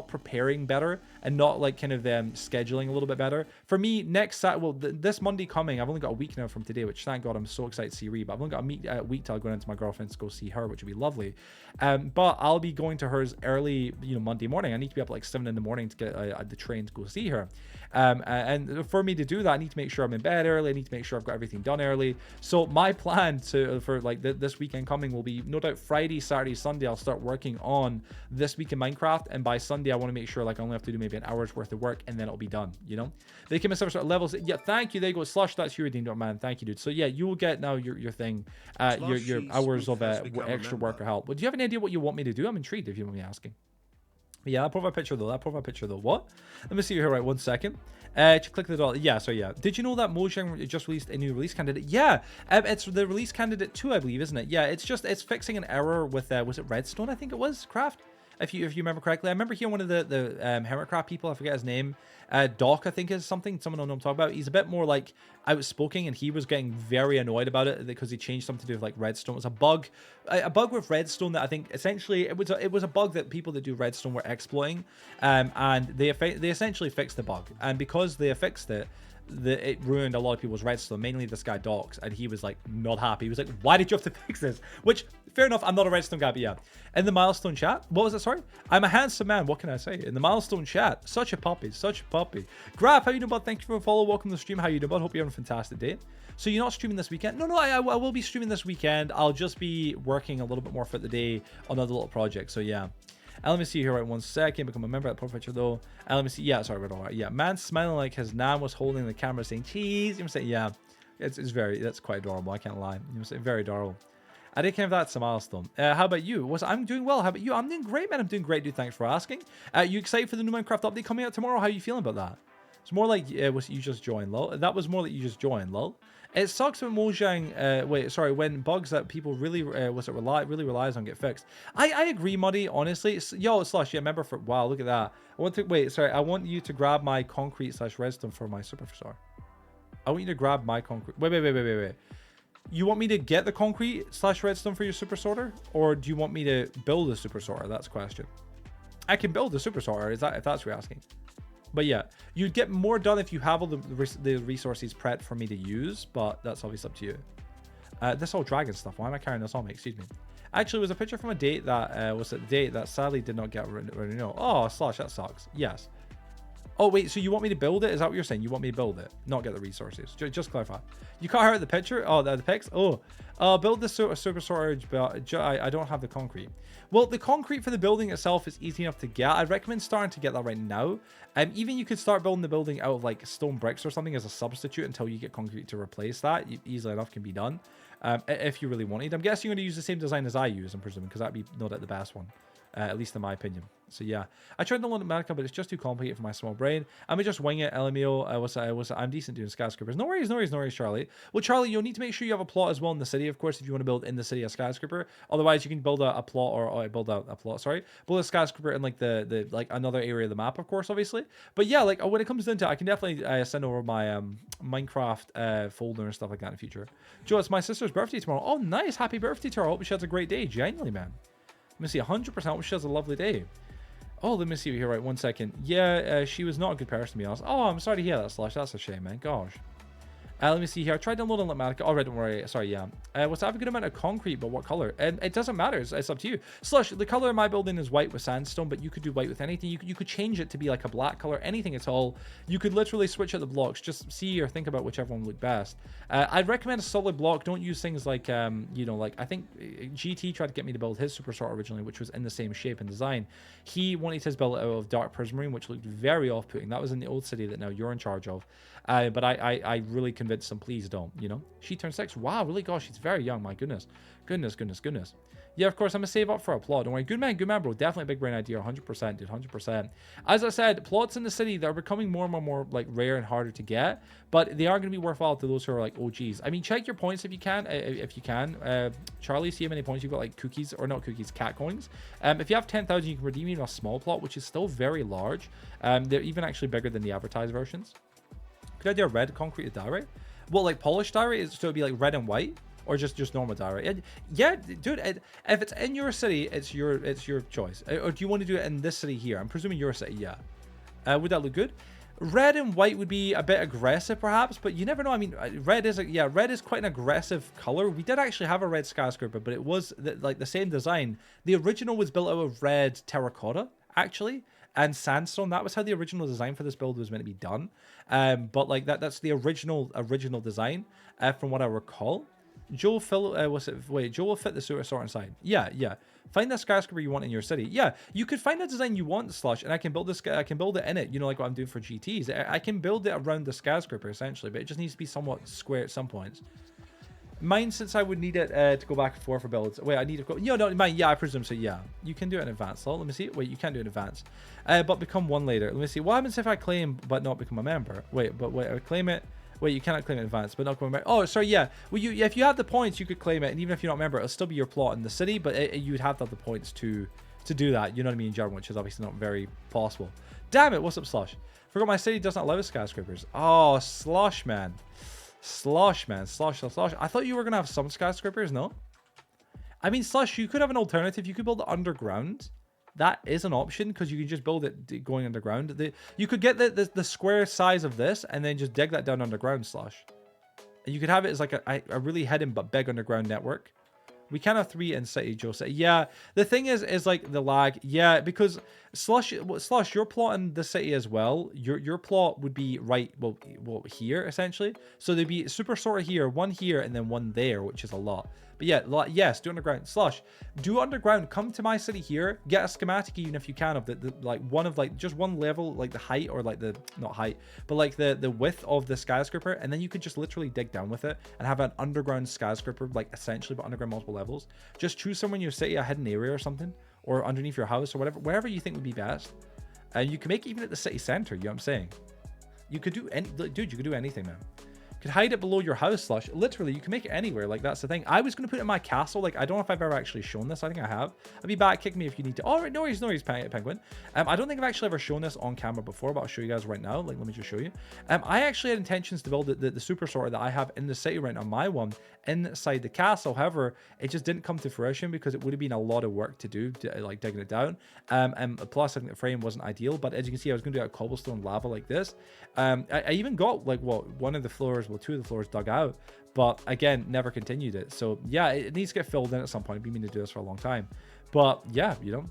preparing better and not like kind of scheduling a little bit better. For me, next this Monday coming, I've only got a week now from today, which thank God I'm so excited to see Ree, but I've only got a week till I go into my girlfriend's to go see her, which would be lovely. But I'll be going to hers early, you know, Monday morning. I need to be up like 7 in the morning to get the train to go see her. And for me to do that, I need to make sure I'm in bed early. I need to make sure I've got everything done early. So my plan for like this weekend coming will be no doubt Friday, Saturday, Sunday. I'll start working on this week in Minecraft, and by Sunday I want to make sure like I only have to do maybe an hour's worth of work, and then it'll be done. You know, they came in some sort of levels. Yeah, thank you. There you go, Slush. That's you redeemed, man. Thank you, dude. So yeah, you will get now your thing, your hours of extra work or help. But do you have any idea what you want me to do? I'm intrigued if you want me asking. Yeah, that profile picture though. What? Let me see here. Right, 1 second. Click the dollar. Yeah, so yeah. Did you know that Mojang just released a new release candidate? Yeah, it's the release candidate 2, I believe, isn't it? Yeah, it's fixing an error with was it Redstone? I think it was Craft. If you remember correctly, I remember hearing one of the Hermitcraft people, I forget his name, Doc, I think is someone I know I'm talking about. He's a bit more like outspoken, and he was getting very annoyed about it because he changed something to do with like Redstone. It was a bug with Redstone that I think essentially it was a bug that people that do Redstone were exploiting, and they essentially fixed the bug, and because they fixed it, it ruined a lot of people's redstone, mainly this guy Docs, and he was like not happy. He was like, why did you have to fix this? Which, fair enough, I'm not a redstone guy, but yeah. In the milestone chat, what was it? Sorry, I'm a handsome man, what can I say? In the milestone chat, such a puppy. Graph, how you doing, bud? Thank you for the follow. Welcome to the stream. How you doing, bud? Hope you're having a fantastic day. So you're not streaming this weekend? No, I will be streaming this weekend. I'll just be working a little bit more for the day on other little projects, so yeah. And let me see here, right, 1 second. Become a member of that profile picture though. And let me see. Yeah, sorry, we're all right. Yeah, man smiling like his nan was holding the camera saying cheese. You know, saying, yeah, that's quite adorable. I can't lie. You know, saying very adorable. I did kind of that's a milestone. How about you? I'm doing well. How about you? I'm doing great, man. I'm doing great, dude. Thanks for asking. You excited for the new Minecraft update coming out tomorrow? How are you feeling about that? It's more like was you just joined, lol. That was more like you just joined, lol. It sucks when Mojang, when bugs that people really, really relies on get fixed. I agree, Muddy, honestly. Yo, Slush, yeah, remember for, wow, look at that. I want you to grab my concrete / redstone for my superstar. I want you to grab my concrete. Wait. You want me to get the concrete / redstone for your super sorter? Or do you want me to build a super sorter? That's the question. I can build a super sorter, if that's what you're asking. But yeah, you'd get more done if you have all the resources prepped for me to use, but that's obviously up to you. This whole dragon stuff, why am I carrying this on me? Excuse me. Actually, it was a picture from a date that was a date that sadly did not get renewed. Oh, Slush, that sucks. Yes. Oh, wait, so you want me to build it? Is that what you're saying? You want me to build it, not get the resources? Just clarify. You can't hurt the picture? Oh, the pics? Oh, build the super storage, but I don't have the concrete. Well, the concrete for the building itself is easy enough to get. I'd recommend starting to get that right now. Even you could start building the building out of like stone bricks or something as a substitute until you get concrete to replace that. Easily enough can be done if you really wanted. I'm guessing you're going to use the same design as I use, I'm presuming, because that'd be not the best one. At least in my opinion. So yeah, I tried to learn America, but it's just too complicated for my small brain. I'm gonna just wing it. LMAO. I'm decent doing skyscrapers. No worries, Charlie. Well, Charlie, you'll need to make sure you have a plot as well in the city, of course, if you want to build in the city a skyscraper. Otherwise, you can build a plot build a skyscraper in like the like another area of the map, of course, obviously. But yeah, like when it comes down to it, I can definitely send over my Minecraft folder and stuff like that in the future. Joe, it's my sister's birthday tomorrow. Oh, nice! Happy birthday to her. I hope she has a great day. Genuinely, man. Let me see, 100% she has a lovely day. Oh, let me see here, right, 1 second. Yeah, she was not a good person, to be honest. Oh, I'm sorry to hear that, Slush. That's a shame, man. Gosh. Let me see here. I tried downloading Litmatica. Oh, right, don't worry. Sorry, yeah. What's that? I have a good amount of concrete, but what color? And it doesn't matter. It's up to you. Slush, the color of my building is white with sandstone, but you could do white with anything. You could change it to be like a black color, anything at all. You could literally switch out the blocks. Just see or think about whichever one would look best. I'd recommend a solid block. Don't use things like, like I think GT tried to get me to build his super sort originally, which was in the same shape and design. He wanted his build out of dark prismarine, which looked very off-putting. That was in the old city that now you're in charge of. But I really convinced him, please don't, She turned 6. Wow, really? Gosh, she's very young. My goodness. Goodness. Yeah, of course, I'm going to save up for a plot. Don't worry. Good man, bro. Definitely a big brain idea. 100%, dude. 100%. As I said, plots in the city, they're becoming more and more like rare and harder to get. But they are going to be worthwhile to those who are like OGs. I mean, check your points if you can. Charlie, see how many points you've got, like cookies, or not cookies, cat coins. If you have 10,000, you can redeem even a small plot, which is still very large. They're even actually bigger than the advertised versions. Could I do a red concrete diorite? Well, like polished diorite, so it'd be like red and white, or just normal diorite? Yeah, dude. If it's in your city, it's your choice. Or do you want to do it in this city here? I'm presuming your city. Yeah. Would that look good? Red and white would be a bit aggressive, perhaps, but you never know. I mean, red is quite an aggressive color. We did actually have a red skyscraper, but it was like the same design. The original was built out of red terracotta, actually, and sandstone. That was how the original design for this build was meant to be done. But like that's the original design, from what I recall. Joe will fit the sewer sort inside. Yeah. Find the skyscraper you want in your city. Yeah, you could find a design you want, Slush, and I can build this. I can build it in it. Like what I'm doing for GTs. I can build it around the skyscraper essentially, but it just needs to be somewhat square at some points. Mine, since I would need it to go back and forth for builds. Wait, I need to go. No, mine. Yeah, I presume so. Yeah, you can do it in advance. So let me see. Wait, you can do it in advance, but become one later. Let me see. What happens if I claim but not become a member? Wait, I claim it. Wait, you cannot claim it in advance, but not become a member. Oh, sorry. Yeah. Well, if you have the points, you could claim it, and even if you're not a member, it'll still be your plot in the city. But you'd have to have the points to do that. You know what I mean, in general, which is obviously not very possible. Damn it! What's up, Slush? Forgot my city does not allow skyscrapers. Oh, Slush, man. Slush. I thought you were gonna have some skyscrapers. No, I mean, Slush, you could have an alternative. You could build it underground. That is an option, because you can just build it going underground. You could get the square size of this and then just dig that down underground, Slush. And you could have it as like a really hidden but big underground network. We can have 3 in city, Joe said. Yeah, the thing is like the lag. Yeah, because Slush, your plot in the city as well. Your plot would be right, well here essentially. So there'd be super sorter here, one here, and then one there, which is a lot. But yeah, yes, do underground. Slush, do underground. Come to my city here. Get a schematic even if you can of the like one of like just one level, like the height, or like the not height, but like the width of the skyscraper, and then you could just literally dig down with it and have an underground skyscraper, like essentially, but underground multiple levels. Just choose somewhere in your city, a hidden area or something, or underneath your house or whatever, wherever you think would be best. And you can make it even at the city center. You know what I'm saying? You could do any, dude, you could do anything, man. Could hide it below your house, Slush. Literally, you can make it anywhere. Like, that's the thing. I was going to put it in my castle. Like, I don't know if I've ever actually shown this. I think I have. I'll be back. Kick me if you need to. Oh, right, no worries, Penguin. I don't think I've actually ever shown this on camera before, but I'll show you guys right now. Like, let me just show you. I actually had intentions to build the super sorter that I have in the city right now, my one, inside the castle. However, it just didn't come to fruition because it would have been a lot of work to do, like digging it down. And plus, I think the frame wasn't ideal. But as you can see, I was going to do a cobblestone lava like this. I even got, like, one of the floors, well, 2 of the floors dug out, but again, never continued it. So yeah, it needs to get filled in at some point. I've been meaning to do this for a long time, but yeah, you know.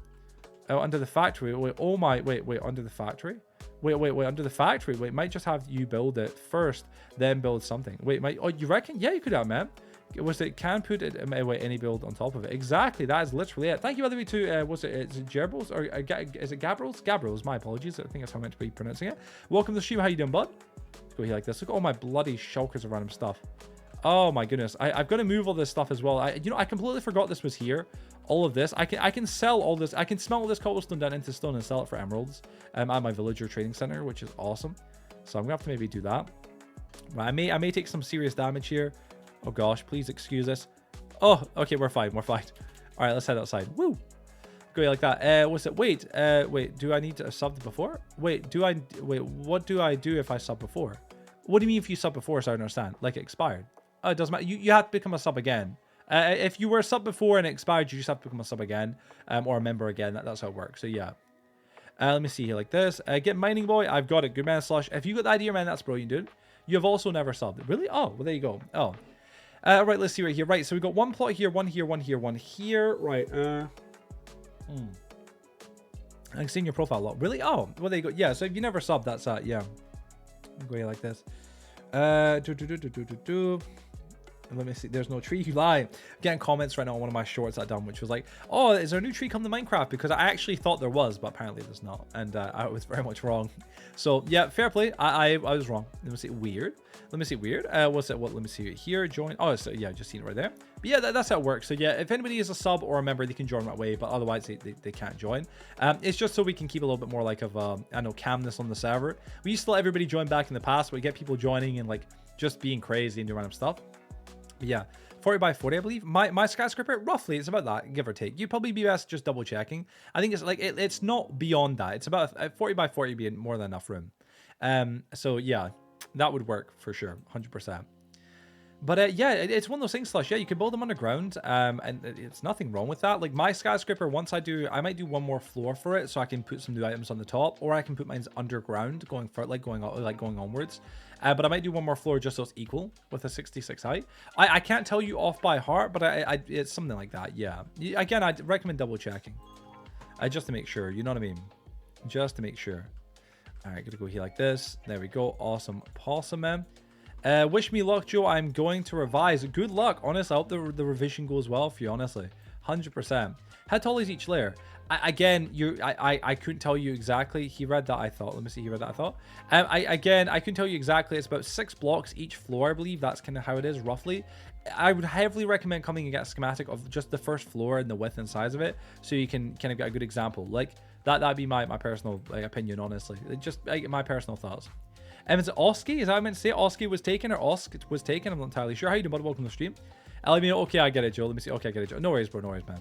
Oh, under the factory. Wait, oh my, wait, under the factory. Wait, under the factory. Wait, might just have you build it first, then build something. Wait, oh, you reckon? Yeah, you could have, man. Was it can put it wait, any build on top of it? Exactly, that is literally it. Thank you, by the way, to was it Gerbils or is it Gabriels? Gabriels, my apologies. I think that's how I'm meant to be pronouncing it. Welcome to the stream. How you doing, bud? Let's go here like this. Look at all my bloody shulkers of random stuff. Oh my goodness, I've got to move all this stuff as well. You know, I completely forgot this was here. All of this, I can sell all this. I can smelt all this cobblestone down into stone and sell it for emeralds at my villager trading center, which is awesome. So I'm gonna have to maybe do that. Right, I may take some serious damage here. Oh gosh, please excuse us. Oh, okay, we're fine. All right, let's head outside. Woo! Go like that. What's it? Wait, do I need to sub before? Wait, what do I do if I sub before? What do you mean if you sub before? So I don't understand. Like it expired. Oh, it doesn't matter. You have to become a sub again. If you were a sub before and it expired, you just have to become a sub again, or a member again. That's how it works. So yeah. Let me see here like this. Get mining boy. I've got it. Good man, Slush. If you got the idea, man, that's brilliant, dude. You have also never subbed. Really? Oh, well, there you go. Oh. Right, let's see right here. Right, so we got one plot here, one here, one here, one here. Right. I can see in your profile a lot. Really? Oh, well, there you go. Yeah, so if you never subbed, that's that. Yeah. I'll go here like this. Let me see. There's no tree. You lie. I'm getting comments right now on one of my shorts I've done, which was like, oh, is there a new tree come to Minecraft? Because I actually thought there was, but apparently there's not. And I was very much wrong. So yeah, fair play. I was wrong. Let me see. Weird. What's it? What? Let me see here. Join. Oh, so yeah, just seen it right there. But yeah, that's how it works. So yeah, if anybody is a sub or a member, they can join right away. But otherwise, they can't join. It's just so we can keep a little bit more like of I know calmness on the server. We used to let everybody join back in the past, but we get people joining and like just being crazy and doing random stuff. But yeah, 40 by 40, I believe. My skyscraper, roughly, it's about that, give or take. You'd probably be best just double checking. I think it's like it's not beyond that. It's about 40 by 40 being more than enough room. So yeah, that would work for sure, 100%. But yeah, it's one of those things, Slush. Yeah, you can build them underground, and it's nothing wrong with that. Like my skyscraper, once I might do one more floor for it, so I can put some new items on the top, or I can put mine underground, going onwards. But I might do one more floor just so it's equal with a 66 height. I can't tell you off by heart, but it's something like that. Yeah. Again, I'd recommend double checking, just to make sure. You know what I mean? Just to make sure. All right, gonna go here like this. There we go. Awesome, possum man. Wish me luck, Joe. I'm going to revise. Good luck. Honestly, I hope the revision goes well for you, honestly. 100%. How tall is each layer? I couldn't tell you exactly. He read that, I thought. Let me see. He read that, I thought. I couldn't tell you exactly. It's about 6 blocks each floor, I believe. That's kind of how it is, roughly. I would heavily recommend coming and get a schematic of just the first floor and the width and size of it, so you can kind of get a good example. Like, that'd be my personal opinion, honestly. Just my personal thoughts. Is it Oski? Is that what I meant to say? Oski was taken, or Osk was taken? I'm not entirely sure. How you doing, bud? Welcome to the stream. Let me know. Okay, I get it, Joe. Let me see. Okay, I get it, Joe. No worries, bro. No worries, man.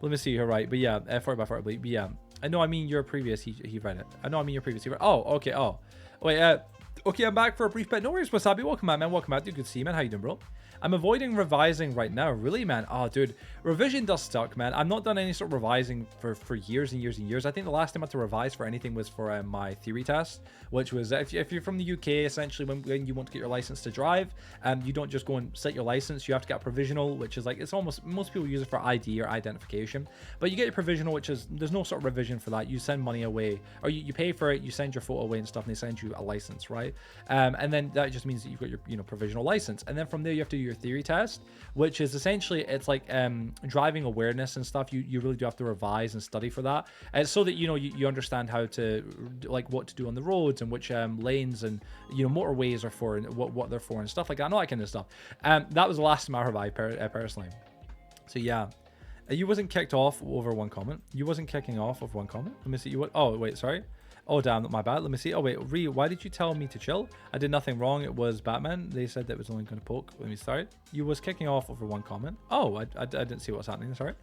Let me see here, right? But yeah, 40 by 40, but yeah. I know I mean your previous, he read it. I know I mean your previous, he read it. Oh, okay, oh. Wait, okay, I'm back for a brief bit. No worries, Wasabi. Welcome out, man. Welcome out. Dude, good to see you, man. How you doing, bro? I'm avoiding revising right now. Really, man? Oh, dude. Revision does suck, man. I've not done any sort of revising for years and years and years. I think the last time I had to revise for anything was for my theory test, which was if you're from the UK, essentially, when you want to get your license to drive, you don't just go and set your license. You have to get a provisional, which is like, it's almost, most people use it for ID or identification. But you get your provisional, which is, there's no sort of revision for that. You send money away, or you pay for it, you send your photo away and stuff, and they send you a license, right? And then that just means that you've got your provisional license. And then from there, you have to do your theory test, which is essentially, it's like driving awareness and stuff. You really do have to revise and study for that, so that you understand how to, like, what to do on the roads and which lanes and motorways are for and what they're for and stuff like that, and all that kind of stuff. That was the last time I revised personally. So yeah, you wasn't kicked off over one comment. You wasn't kicking off of one comment. Let me see. Oh wait, sorry. Oh, damn, my bad. Let me see. Oh, wait, Ree, why did you tell me to chill? I did nothing wrong. It was Batman. They said that it was only going to poke. Let me start. You was kicking off over one comment. Oh, I didn't see what's happening. Sorry.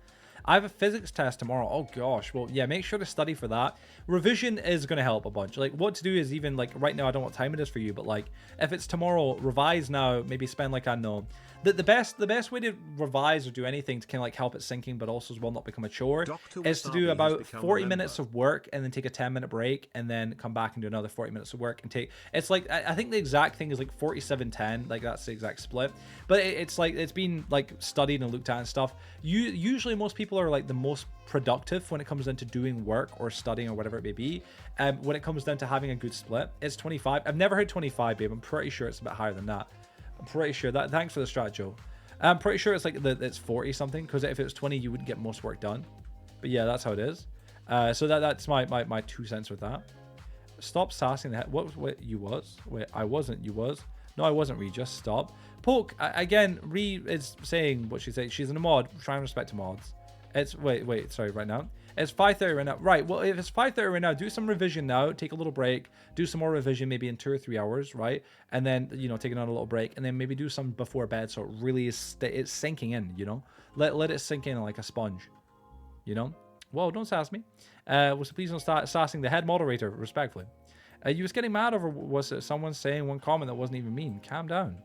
I have a physics test tomorrow. Oh, gosh. Well, yeah, make sure to study for that. Revision is going to help a bunch. Like, what to do is even, like, right now, I don't know what time it is for you, but, like, if it's tomorrow, revise now. Maybe spend, like, I don't know. The best way to revise or do anything to kind of like help it sinking, but also as well not become a chore, is to do about 40 minutes of work and then take a 10-minute break and then come back and do another 40 minutes of work and take. It's like I think the exact thing is like 47-10, like that's the exact split. But it's like it's been like studied and looked at and stuff. Usually most people are like the most productive when it comes down to doing work or studying or whatever it may be. When it comes down to having a good split, it's 25. I've never heard 25, babe. I'm pretty sure it's a bit higher than that. I'm pretty sure that. Thanks for the strat, Joe. I'm pretty sure it's like it's 40 something, because if it was 20, you wouldn't get most work done. But yeah, that's how it is. So that's my 2 cents with that. Stop sassing the head. What you was? Wait, I wasn't. You was? No, I wasn't. Re, just stop. Poke again. Re is saying what she said. She's in a mod. Try and respect mods. It's wait. Sorry, right now. It's 5:30 right now. Right. Well, if it's 5:30 right now, do some revision now. Take a little break. Do some more revision, maybe in 2 or 3 hours, right? And then take another little break, and then maybe do some before bed, so it really is it's sinking in. Let it sink in like a sponge. Whoa, don't sass me. So please don't start sassing the head moderator, respectfully. You was getting mad over was it someone saying one comment that wasn't even mean? Calm down.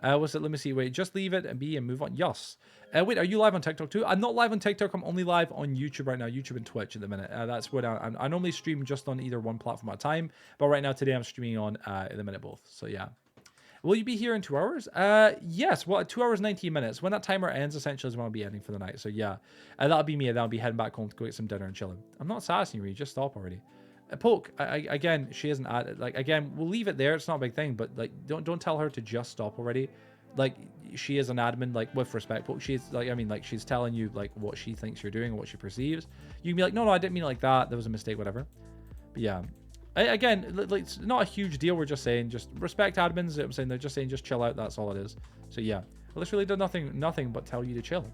Was it? Let me see. Wait, just leave it and be and move on. Yes. Wait, are you live on TikTok too? I'm not live on TikTok. I'm only live on YouTube right now. YouTube and Twitch at the minute. That's what I normally stream just on either one platform at a time. But right now, today, I'm streaming on in the minute both. So yeah. Will you be here in 2 hours? Yes. Well, 2 hours, 19 minutes. When that timer ends, essentially, is when I'll be ending for the night. So yeah. That'll be me. Then I'll be heading back home to go get some dinner and chilling. I'm not sassing you. Just stop already. Poke. Again, she isn't at it. Like, again, we'll leave it there. It's not a big thing. But like, don't tell her to just stop already. Like, she is an admin, like, with respect, but she's like, I mean, like, she's telling you like what she thinks you're doing and what she perceives. You can be like, no, I didn't mean it like that. There was a mistake, whatever. But yeah, again, like, it's not a huge deal. We're just saying, just respect admins. I'm saying they're just saying, just chill out. That's all it is. So yeah, well, this really did nothing but tell you to chill.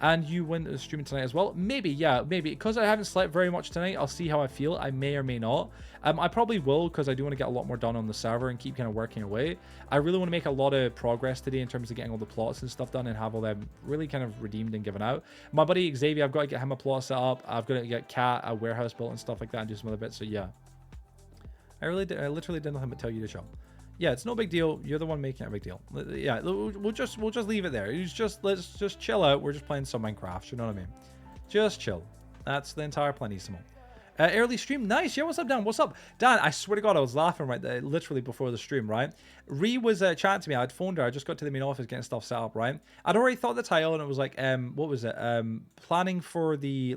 And you went streaming tonight as well? Maybe, yeah, maybe. Because I haven't slept very much tonight, I'll see how I feel. I may or may not. I probably will, because I do want to get a lot more done on the server and keep kind of working away. I really want to make a lot of progress today in terms of getting all the plots and stuff done and have all them really kind of redeemed and given out. My buddy Xavier, I've got to get him a plot set up. I've got to get Cat a warehouse built and stuff like that and do some other bits. So yeah. I literally did nothing but tell you to chill. Yeah, it's no big deal. You're the one making it a big deal. Yeah, we'll just leave it there. Let's just chill out. We're just playing some Minecraft. You know what I mean? Just chill. That's the entire Planissimo. Early stream, nice. Yeah, what's up, Dan? What's up, Dan? I swear to God, I was laughing right there, literally before the stream, right? Ree was chatting to me. I'd phoned her. I just got to the main office getting stuff set up, right? I'd already thought the title, and it was like, what was it? Planning for the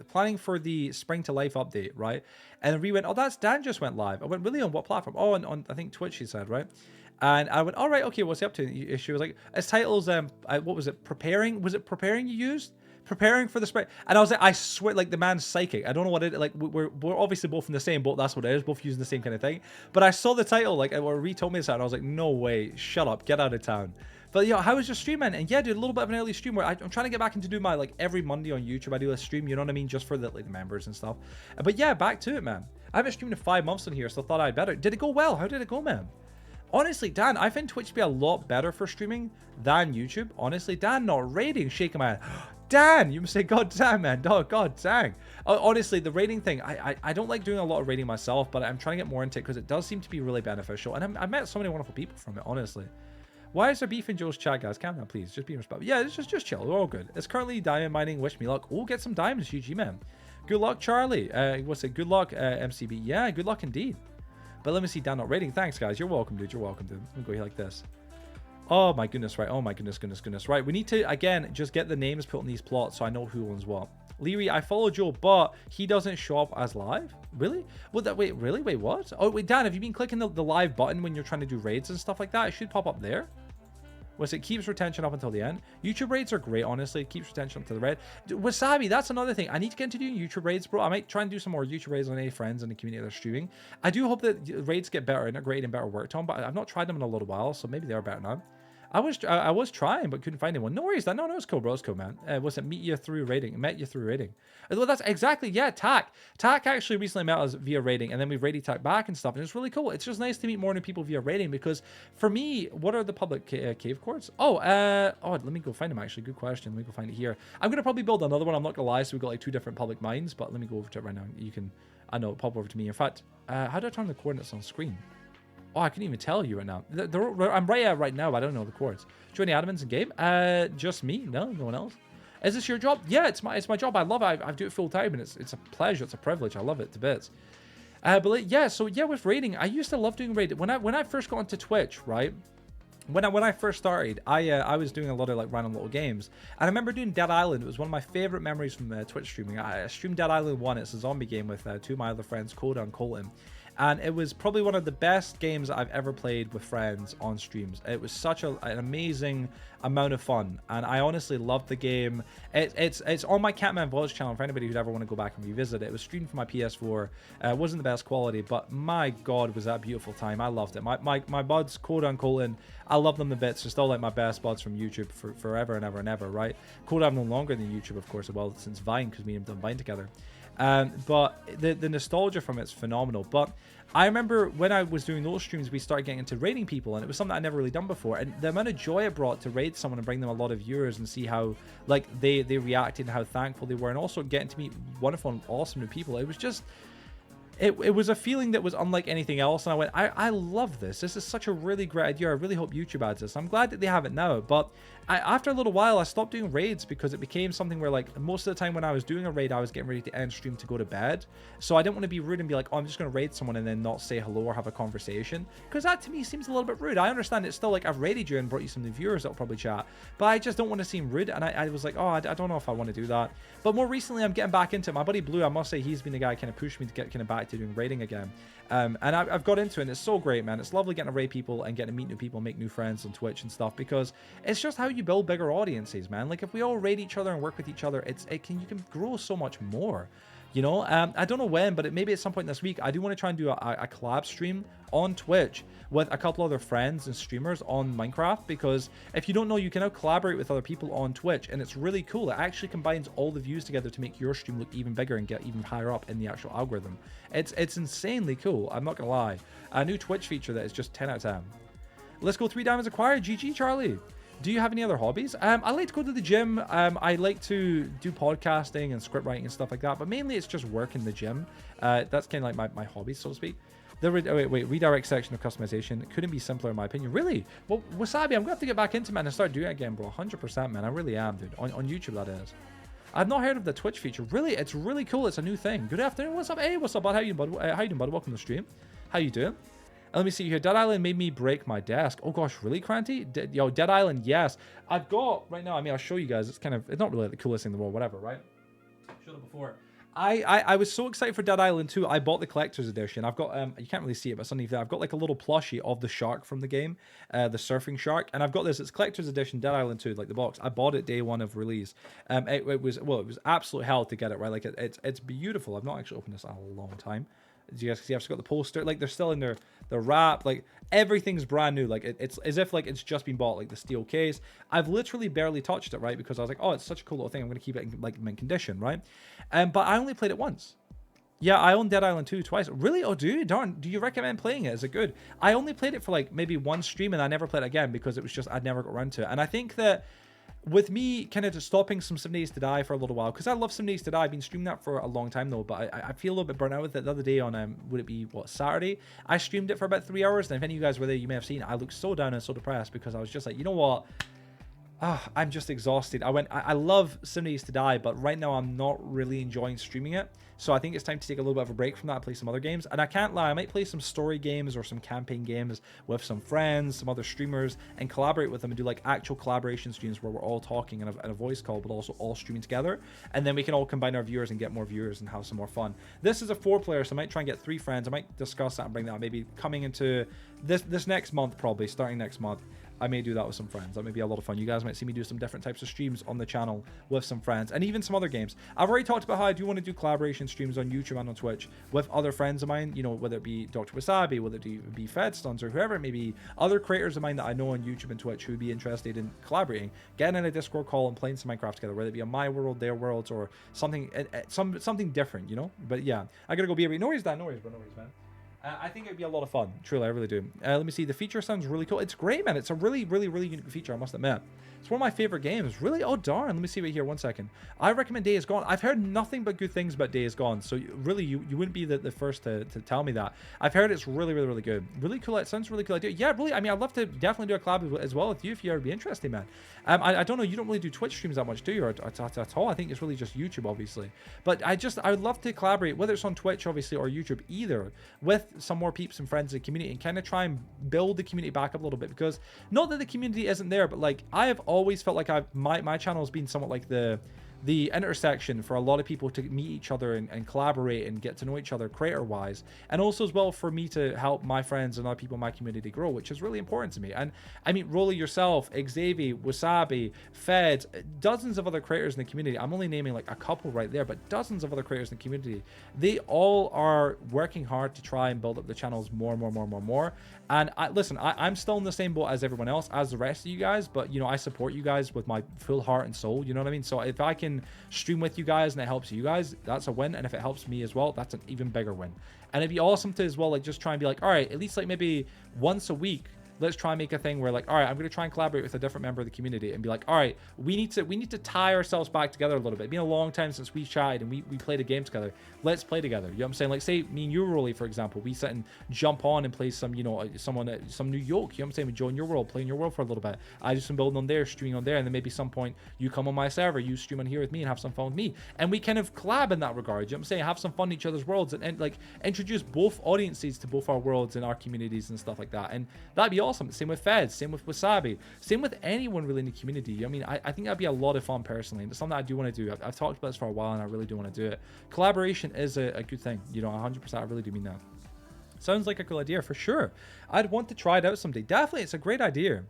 planning for the Spring to Life update, right? And Ree went, oh, that's Dan just went live. I went, really, on what platform? Oh, on I think Twitch, she said, right? And I went, all right, okay, what's he up to? She was like, his title's what was it? Preparing? Was it preparing you used? Preparing for the spring. And I was like, I swear, like, the man's psychic. I don't know what it is. Like, we're obviously both in the same boat. That's what it is. Both using the same kind of thing. But I saw the title, like, or Ree told me this, and I was like, no way. Shut up. Get out of town. But, yeah, how was your stream, man? And yeah, dude, a little bit of an early stream where I'm trying to get back into do my, like, every Monday on YouTube, I do a stream, you know what I mean? Just for the, like, the members and stuff. But yeah, back to it, man. I haven't streamed in 5 months on here, so I thought I'd better. Did it go well? How did it go, man? Honestly, Dan, I find Twitch to be a lot better for streaming than YouTube. Honestly, Dan, not rating, shaking my head. Dan, you must say, God damn, man. Oh, God dang. Honestly, the rating thing, I don't like doing a lot of rating myself, but I'm trying to get more into it because it does seem to be really beneficial. And I met so many wonderful people from it, honestly. Why is there beef in Joe's chat, guys? Calm down, please. Just be respectful. Yeah, it's just chill. We're all good. It's currently diamond mining. Wish me luck. Oh, get some diamonds, GG, man. Good luck, Charlie. What's it? Good luck, MCB. Yeah, good luck indeed. But let me see Dan not rating. Thanks, guys. You're welcome, dude. You're welcome, dude. Let me go here like this. Oh my goodness, right? Oh my goodness. Right, we need to, again, just get the names put in these plots so I know who owns what. Leary, I follow Joe, but he doesn't show up as live? Really? Wait, really? Wait, what? Oh, wait, Dan, have you been clicking the live button when you're trying to do raids and stuff like that? It should pop up there. It keeps retention up until the end. YouTube raids are great, honestly. It keeps retention up to the red. Wasabi, that's another thing. I need to get into doing YouTube raids, bro. I might try and do some more YouTube raids on any friends in the community that are streaming. I do hope that raids get better, integrated and better worked on, but I've not tried them in a little while, so maybe they are better now. I was trying, but couldn't find anyone. No worries. No, it's cool, bro. It's cool, man. Was it meet you through rating? Met you through rating. Well, that's exactly, yeah, Tack. Tack actually recently met us via rating, and then we rated Tack back and stuff, and it's really cool. It's just nice to meet more new people via rating, because for me, what are the public cave courts? Oh, let me go find them, actually. Good question. Let me go find it here. I'm going to probably build another one. I'm not going to lie, so we've got like 2 different public mines, but let me go over to it right now. You can, I know, pop over to me. In fact, how do I turn the coordinates on screen? Oh, I couldn't even tell you right now. I'm right now, but I don't know the chords. Do you have any admins in game? Just me? No one else. Is this your job? Yeah, it's my job. I love it. I do it full time, and it's a pleasure. It's a privilege. I love it to bits. But yeah, so yeah, with raiding, I used to love doing raiding. When I first got into Twitch, right? When I first started, I was doing a lot of like random little games, and I remember doing Dead Island. It was one of my favorite memories from Twitch streaming. I streamed Dead Island 1. It's a zombie game with 2 of my other friends, Coda and Colton. And it was probably one of the best games I've ever played with friends on streams. It was such an amazing amount of fun, and I honestly loved the game. It's on my Catmanjoe channel for anybody who'd ever want to go back and revisit it. It was streamed from my PS4. It wasn't the best quality, but my god, was that a beautiful time. I loved it. My buds, Coda and Colton, I love them to bits. They're still like my best buds from YouTube for forever and ever and ever, right? Coda I've known longer than YouTube, of course, well, since Vine, because me and him done Vine together. But the nostalgia from it's phenomenal. But I remember when I was doing those streams, we started getting into raiding people, and it was something I'd never really done before. And the amount of joy it brought to raid someone and bring them a lot of viewers and see how like they reacted and how thankful they were, and also getting to meet wonderful and awesome new people. It was just it was a feeling that was unlike anything else, and I went, I love this. This is such a really great idea. I really hope YouTube adds this. I'm glad that they have it now, but after a little while, I stopped doing raids because it became something where, like, most of the time when I was doing a raid, I was getting ready to end stream to go to bed. So I didn't want to be rude and be like, oh, I'm just going to raid someone and then not say hello or have a conversation, because that to me seems a little bit rude. I understand it's still like I've raided you and brought you some new viewers that'll probably chat, but I just don't want to seem rude. And I was like, oh, I don't know if I want to do that. But more recently, I'm getting back into it. My buddy Blue, I must say, he's been the guy who kind of pushed me to get kind of back to doing raiding again. And I've got into it, and it's so great, man. It's lovely getting to raid people and getting to meet new people, make new friends on Twitch and stuff, because it's just how you build bigger audiences, man. Like, if we all raid each other and work with each other, you can grow so much more. You know, I don't know when, but maybe at some point this week, I do want to try and do a collab stream on Twitch with a couple other friends and streamers on Minecraft, because if you don't know, you can now collaborate with other people on Twitch, and it's really cool. It actually combines all the views together to make your stream look even bigger and get even higher up in the actual algorithm. It's insanely cool, I'm not gonna lie. A new Twitch feature that is just 10 out of 10. Let's go 3 diamonds acquired. GG, Charlie. Do you have any other hobbies? I like to go to the gym. I like to do podcasting and script writing and stuff like that, but mainly it's just work in the gym. That's kind of like my hobbies, so to speak. Redirect section of customization. It couldn't be simpler in my opinion. Really? Well, Wasabi, I'm going to have to get back into it, man, and start doing it again, bro. 100%, man. I really am, dude. On YouTube, that is. I've not heard of the Twitch feature. Really? It's really cool. It's a new thing. Good afternoon. What's up? Hey, what's up, bud? How you doing, bud? How you doing, bud? Welcome to the stream. How you doing? Let me see here. Dead Island made me break my desk. Oh gosh, really, Cranty? Yo, Dead Island, yes. I've got right now. I mean, I'll show you guys. It's not really like the coolest thing in the world, whatever, right? Showed it before. I was so excited for Dead Island 2. I bought the collector's edition. I've got you can't really see it, but underneath there, I've got like a little plushie of the shark from the game, the surfing shark, and I've got this. It's collector's edition Dead Island 2, like the box. I bought it day one of release. It was absolute hell to get it, right? Like it's beautiful. I've not actually opened this in a long time. As you guys can see, I've just got the poster. Like, they're still in their wrap. Like, everything's brand new. Like, it's as if like it's just been bought. Like the steel case. I've literally barely touched it, right? Because I was like, oh, it's such a cool little thing. I'm gonna keep it in, like, mint condition, right? But I only played it once. Yeah, I own Dead Island 2 twice. Really? Oh, dude, darn. Do you recommend playing it? Is it good? I only played it for like maybe one stream, and I never played it again because it was just I'd never got around to it. And I think that with me kind of just stopping some 7 Days to Die for a little while, because I love 7 Days to Die. I've been streaming that for a long time though, but I feel a little bit burnt out with it. The other day on, would it be, what, Saturday? I streamed it for about 3 hours, and if any of you guys were there, you may have seen it. I looked so down and so depressed because I was just like, you know what? I'm just exhausted. I love 7 Days to Die, but right now I'm not really enjoying streaming it. So I think it's time to take a little bit of a break from that and play some other games. And I can't lie, I might play some story games or some campaign games with some friends, some other streamers, and collaborate with them and do like actual collaboration streams where we're all talking in a voice call, but also all streaming together. And then we can all combine our viewers and get more viewers and have some more fun. This is a 4-player, so I might try and get 3 friends. I might discuss that and bring that maybe coming into this next month, probably starting next month. I may do that with some friends. That may be a lot of fun. You guys might see me do some different types of streams on the channel with some friends, and even some other games. I've already talked about how I do want to do collaboration streams on YouTube and on Twitch with other friends of mine, you know, whether it be Dr. Wasabi, whether it be Fedstuns, or whoever it may be, other creators of mine that I know on YouTube and Twitch who would be interested in collaborating, getting in a Discord call and playing some Minecraft together, whether it be on my world, their worlds, or something different, you know. But yeah, I gotta go be no worries, Dan, no worries, bro, no worries, man. I think it'd be a lot of fun. Truly, I really do. Let me see. The feature sounds really cool. It's great, man. It's a really, really, really unique feature, I must admit. It's one of my favorite games. Really? Oh, darn. Let me see right here. 1 second. I recommend Days Gone. I've heard nothing but good things about Days Gone. So really, you wouldn't be the first to tell me that. I've heard it's really, really, really good. Really cool. It sounds really cool idea. Yeah, really. I mean, I'd love to definitely do a collab as well with you if you ever be interested, man. I don't know. You don't really do Twitch streams that much, do you? Or at all? I think it's really just YouTube, obviously. But I would love to collaborate, whether it's on Twitch, obviously, or YouTube, either, with some more peeps and friends in the community, and kind of try and build the community back up a little bit. Because not that the community isn't there, but like I have always felt like my channel has been somewhat like the intersection for a lot of people to meet each other and collaborate and get to know each other creator wise, and also as well for me to help my friends and other people in my community grow, which is really important to me. And I mean, Rolly, yourself, Xavier, Wasabi, Fed, dozens of other creators in the community. I'm only naming like a couple right there, but dozens of other creators in the community. They all are working hard to try and build up the channels more. And I'm still in the same boat as everyone else, as the rest of you guys, but you know, I support you guys with my full heart and soul, you know what I mean? So if I can stream with you guys and it helps you guys, that's a win. And if it helps me as well, that's an even bigger win. And it'd be awesome to as well, like, just try and be like, all right, at least like maybe once a week, let's try and make a thing where like, all right, I'm going to try and collaborate with a different member of the community and be like, all right, we need to tie ourselves back together a little bit. It's been a long time since we chatted and we played a game together. Let's play together. You know what I'm saying? Like, say me and you, Rolly, for example, we sit and jump on and play some, you know, some new yoke. You know what I'm saying? We join your world, play in your world for a little bit. I do some building on there, streaming on there, and then maybe some point you come on my server, you stream on here with me and have some fun with me. And we kind of collab in that regard. You know what I'm saying? Have some fun in each other's worlds and like introduce both audiences to both our worlds and our communities and stuff like that. And that'd be awesome. Same with Fed. Same with Wasabi, same with anyone really in the community. I mean, I think that'd be a lot of fun personally, and it's something I do want to do. I've talked about this for a while and I really do want to do it. Collaboration is a good thing, you know, 100%. I really do mean that. Sounds like a cool idea for sure. I'd want to try it out someday. Definitely, it's a great idea.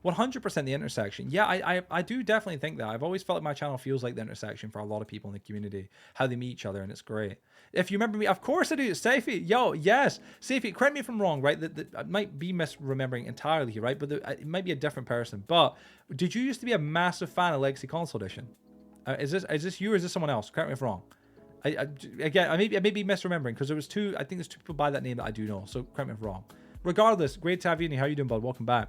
100% the intersection. Yeah, I do definitely think that. I've always felt like my channel feels like the intersection for a lot of people in the community, how they meet each other, and it's great. If you remember me, of course I do. Safety, yo, yes. Safety, correct me if I'm wrong, right? I might be misremembering entirely here, right? But it might be a different person. But did you used to be a massive fan of Legacy Console Edition? Is this you or is this someone else? Correct me if I'm wrong. Again, I may be misremembering because there was two. I think there's two people by that name that I do know. So correct me if I'm wrong. Regardless, great to have you. How you doing, bud? Welcome back.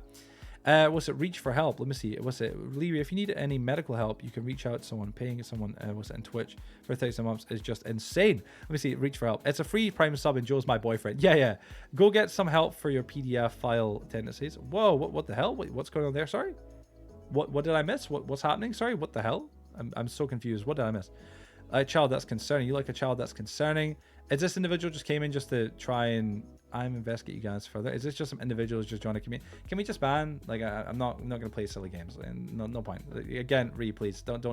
What's it? Reach for help. Let me see. What's it? Leary, if you need any medical help, you can reach out to someone. Paying someone, what's it, in Twitch for 30 months is just insane. Let me see. Reach for help. It's a free Prime sub and Joe's my boyfriend. Yeah. Go get some help for your PDF file tendencies. Whoa, what the hell? Wait, what's going on there? Sorry. What did I miss? What's happening? Sorry, what the hell? I'm so confused. What did I miss? A child that's concerning. You like a child that's concerning. Is this individual just came in just to try and investigate you guys further? Is this just some individuals just joining a community? Can we just ban? Like, I'm not gonna play silly games. And no point. Again, please don't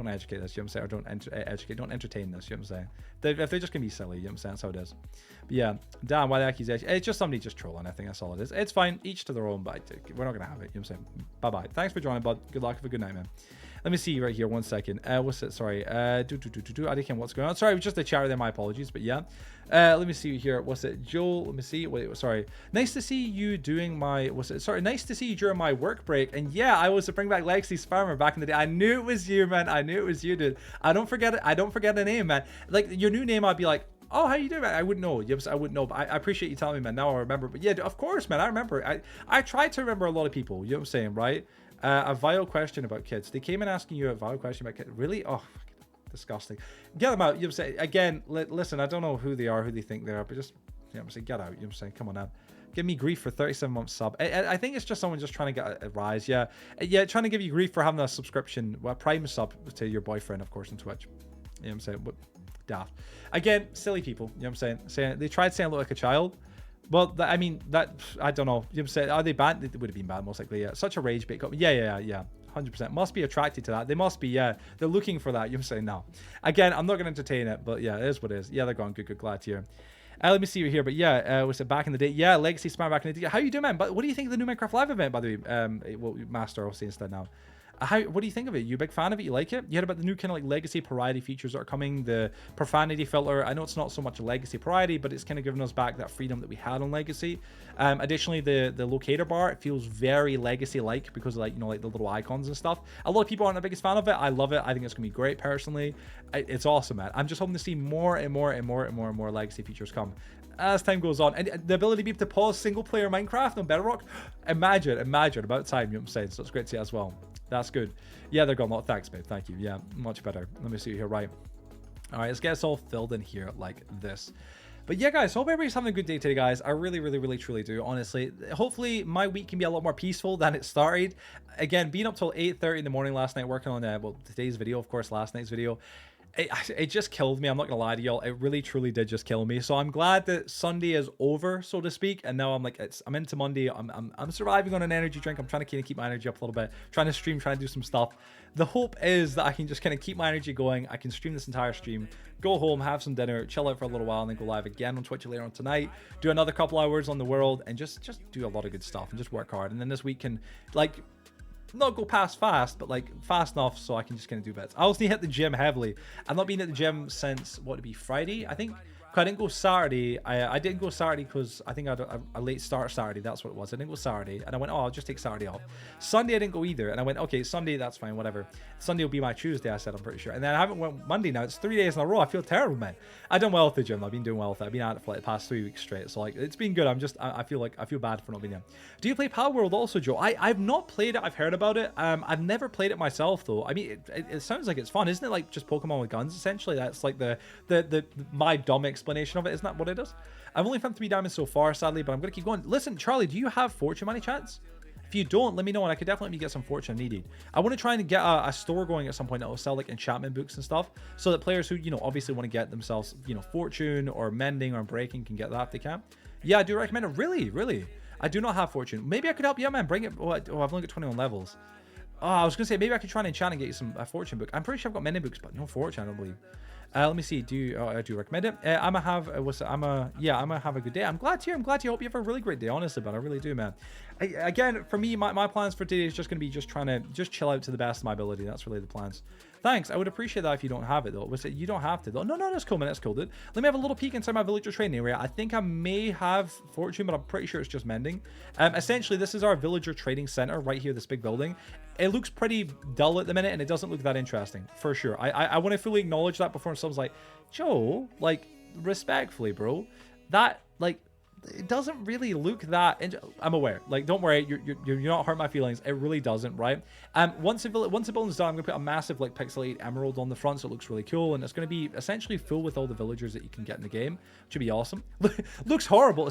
educate this. You know what I'm saying? Or don't entertain this. You know what I'm saying? If they're just gonna be silly, you know what I'm saying? That's how it is. But yeah, damn, why the accusation? It's just somebody just trolling. I think that's all it is. It's fine. Each to their own. But we're not gonna have it. You know what I'm saying? Bye bye. Thanks for joining, bud. Good luck. Have a good night, man. Let me see right here. 1 second. What's it? Sorry. What's going on? Sorry, it was just a chat there. My apologies. But yeah. Let me see here. What's it? Joel. Let me see. Wait. Sorry. Nice to see you doing my. What's it? Sorry. Nice to see you during my work break. And yeah, I was to bring back Lexi's Farmer back in the day. I knew it was you, man. I knew it was you, dude. I don't forget it. I don't forget the name, man. Like your new name, I'd be like, oh, how you doing, man? I wouldn't know. Yes, I wouldn't know. But I appreciate you telling me, man. Now I remember. But yeah, of course, man. I remember. I try to remember a lot of people. You know what I'm saying, right? A vile question about kids. They came in asking you a vile question about kids. Really? Oh, disgusting. Get them out. You know what I'm saying? Again, listen, I don't know who they are, who they think they are, but just, you know what I'm saying? Get out. You know what I'm saying? Come on now. Give me grief for 37 months sub. I think it's just someone just trying to get a rise. Yeah, trying to give you grief for having a subscription, a Prime sub to your boyfriend, of course, on Twitch. You know what I'm saying? But daft. Again, silly people. You know what I'm saying? They tried saying I look like a child. Well, I mean, I don't know. You know what I'm saying? Are they banned? They would have been banned, most likely, yeah. Such a rage bait. Yeah. 100%. Must be attracted to that. They must be, yeah. They're looking for that. You know what I'm saying? No. Again, I'm not going to entertain it, but yeah, it is what it is. Yeah, they're gone. Good. Glad to hear. Let me see you here, but yeah, was it back in the day? Yeah, Legacy Smart back in the day. How you doing, man? But what do you think of the new Minecraft Live event, by the way? Well, Master, I'll say instead now. What do you think of it? You a big fan of it? You like it? You heard about the new kind of like legacy parody features that are coming, the profanity filter. I know it's not so much a legacy parody, but it's kind of giving us back that freedom that we had on legacy. Additionally, the locator bar, it feels very legacy-like because of, like, you know, like the little icons and stuff. A lot of people aren't the biggest fan of it. I love it. I think it's gonna be great personally. It's awesome, man. I'm just hoping to see more and more and more and more and more legacy features come as time goes on. And the ability to be able to pause single player Minecraft on Bedrock, imagine about time, you know what I'm saying? So it's great to see as well. That's good. Yeah, they're gone. Thanks, babe. Thank you. Yeah, much better. Let me see here. Right. All right, let's get us all filled in here like this. But yeah, guys, hope everybody's having a good day today, guys. I really, really, really, truly do, honestly. Hopefully, my week can be a lot more peaceful than it started. Again, being up till 8:30 in the morning last night, working on, well, today's video, of course, last night's video. It just killed me. I'm not gonna lie to y'all. It really truly did just kill me. So I'm glad that Sunday is over, so to speak, and now I'm like, I'm into Monday. I'm surviving on an energy drink. I'm trying to kind of keep my energy up a little bit, trying to stream, trying to do some stuff. The hope is that I can just kind of keep my energy going. I can stream this entire stream, go home, have some dinner, chill out for a little while, and then go live again on Twitch later on tonight, do another couple hours on the world, and just do a lot of good stuff and just work hard. And then this week can, like, not go past fast, but like fast enough so I can just kind of do bits. I also need to hit the gym heavily. I've not been at the gym since, what would it be, Friday, I think. I didn't go Saturday. I didn't go Saturday because I think I had a late start Saturday. That's what it was. I didn't go Saturday. And I went, oh, I'll just take Saturday off. Sunday, I didn't go either. And I went, okay, Sunday, that's fine, whatever. Sunday will be my Tuesday, I said, I'm pretty sure. And then I haven't went Monday now. It's 3 days in a row. I feel terrible, man. I've done well at the gym. I've been doing well with it. I've been at it for like the past 3 weeks straight. So like, it's been good. I feel bad for not being there. Do you play Power World also, Joe? I've not played it. I've heard about it. I've never played it myself, though. I mean, it sounds like it's fun. Isn't it like just Pokemon with guns, essentially? That's like my dumb explanation of it. Isn't that what it is? I've only found 3 diamonds so far, sadly, but I'm gonna keep going. Listen, Charlie, do you have fortune money chance? If you don't, let me know, and I could definitely get some fortune needed. I want to try and get a store going at some point that will sell like enchantment books and stuff, so that players who, you know, obviously want to get themselves, you know, fortune or mending or breaking can get that if they can. Yeah, I do recommend it. Really, I do not have fortune. Maybe I could help you out, man. Bring it. Oh, I've only got 21 levels. Oh, I was gonna say maybe I could try and enchant and get you some fortune book. I'm pretty sure I've got mending books, but no fortune, I don't believe. Let me see. I do recommend it. I'm gonna have I'm gonna have a good day. I'm glad to hear. I hope you have a really great day, honestly, but I really do, man. Again, for me, my plans for today is just gonna be trying to chill out to the best of my ability. That's really the plans. Thanks. I would appreciate that if you don't have it, though. You don't have to, though. No, that's cool, man. That's cool, dude. Let me have a little peek inside my villager training area. I think I may have fortune, but I'm pretty sure it's just mending. Essentially, this is our villager trading center right here, this big building. It looks pretty dull at the minute, and it doesn't look that interesting, for sure. I want to fully acknowledge that before someone's like, Joe, like, respectfully, bro, that, like, it doesn't really look that. I'm aware. Like, don't worry, you're not hurting my feelings. It really doesn't, right? Once the building's done, I'm gonna put a massive like pixelated emerald on the front, so it looks really cool, and it's gonna be essentially full with all the villagers that you can get in the game, which would be awesome. Looks horrible.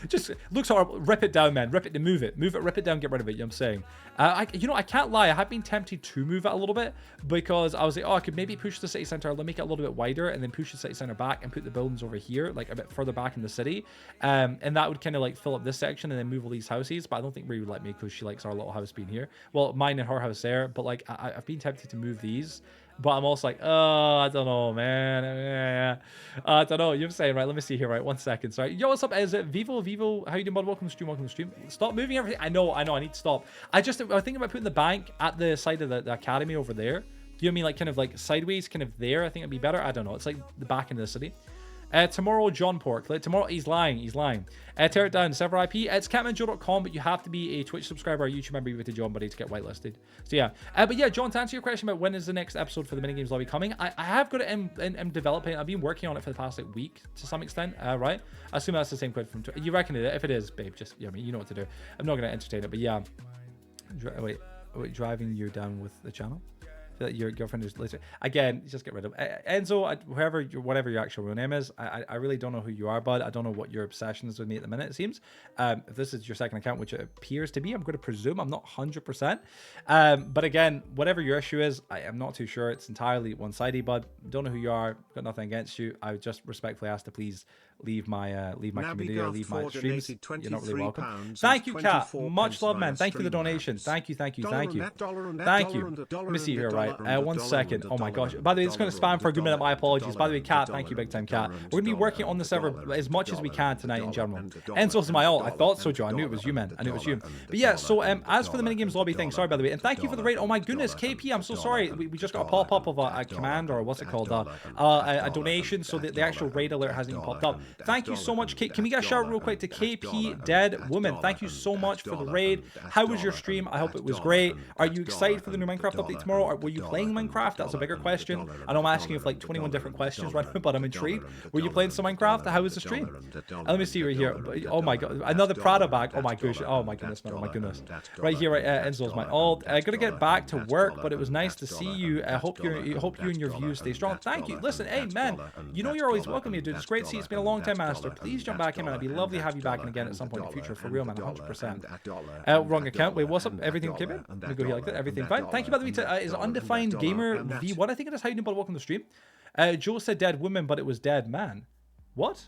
Just looks horrible. Rip it down, man. Rip it. Move it. Rip it down. Get rid of it. You know what I'm saying? I can't lie. I have been tempted to move it a little bit because I was like, oh, I could maybe push the city center. Let me make it a little bit wider, and then push the city center back and put the buildings over here, like a bit further back in the city. And that would kind of like fill up this section and then move all these houses. But I don't think Marie would let me because she likes our little house being here. Well, mine and her house there. But like, I've been tempted to move these. But I'm also like, oh, I don't know, man. I don't know. You're saying, right? Let me see here, right? 1 second. Sorry. Yo, what's up? Is it Vivo? How you doing, bud? Welcome to the stream. Stop moving everything. I know. I need to stop. I was thinking about putting the bank at the side of the academy over there. Do you know what I mean? Like kind of like sideways, kind of there. I think it'd be better. I don't know. It's like the back end of the city. Tomorrow, John Pork. Tomorrow, he's lying. Tear it down. Server IP. It's Catmanjoe.com, but you have to be a Twitch subscriber or YouTube member with John Buddy to get whitelisted. So yeah. But yeah, John, to answer your question about when is the next episode for the minigames lobby coming, I have got it in developing. I've been working on it for the past like week to some extent. Right? I assume that's the same question from Twitter. You reckon it? If it is, babe, just I mean, you know what to do. I'm not gonna entertain it, but yeah. Wait, driving you down with the channel. That your girlfriend is later again, just get rid of Enzo, whatever your actual real name is. I really don't know who you are, bud. I don't know what your obsession is with me at the minute, it seems. If this is your second account, which it appears to be, I'm going to presume. I'm not 100%, but again, whatever your issue is, I am not too sure. It's entirely one-sided, bud. Don't know who you are, got nothing against you. I would just respectfully ask to please leave my community or leave my streams, you're not really welcome.
£23
Thank you, Kat.
and
Much love,
24
man. Thank you for the donation. Thank you, thank you, thank you. Thank you. Let me see here, right? 1 second. Oh my gosh. By the way, it's going to spam for a good minute. My apologies. By the way, Kat, thank you, big time, Kat. We're going to be working on the server as much as we can tonight in general. Enzo's my ult. I thought so, Joe. I knew it was you, man. I knew it was you. But yeah, so as for the minigames lobby thing, sorry, by the way, and thank you for the raid. Oh my goodness, KP, I'm so sorry. We just got a pop-up of a command, or what's it called, a donation, so the actual raid alert hasn't even popped up. Thank you so much. Can we get a shout real quick to KP Dead Woman? Thank you so much for the raid. How was your stream? I hope it was great. Are you excited for the new Minecraft update tomorrow? Or were you playing Minecraft? That's a bigger question. I know I'm asking you like 21 different questions right now, but I'm intrigued. Were you playing some Minecraft? How was the stream? Let me see right here. Oh my god, another Prada bag. Oh my gosh. Oh my goodness, man. Oh my goodness. Right here, right. Enzo's my ult. I gotta get back to work, but it was nice to see you. I hope you and your views stay strong. Thank you. Listen, hey man, you know you're always welcome here, dude. It's great to see you. It's been a long time, Master. Please jump back in, man. It'd be lovely to have you back in again at some point in the future, for real, man. 100%. Wrong account. Wait, what's up? Everything okay, man? Let me go here like that. Everything fine. Thank you, by the way, to is Undefined Gamer V. What I think it is. How you doing, but welcome to the stream. Joe said dead woman, but it was dead man. What?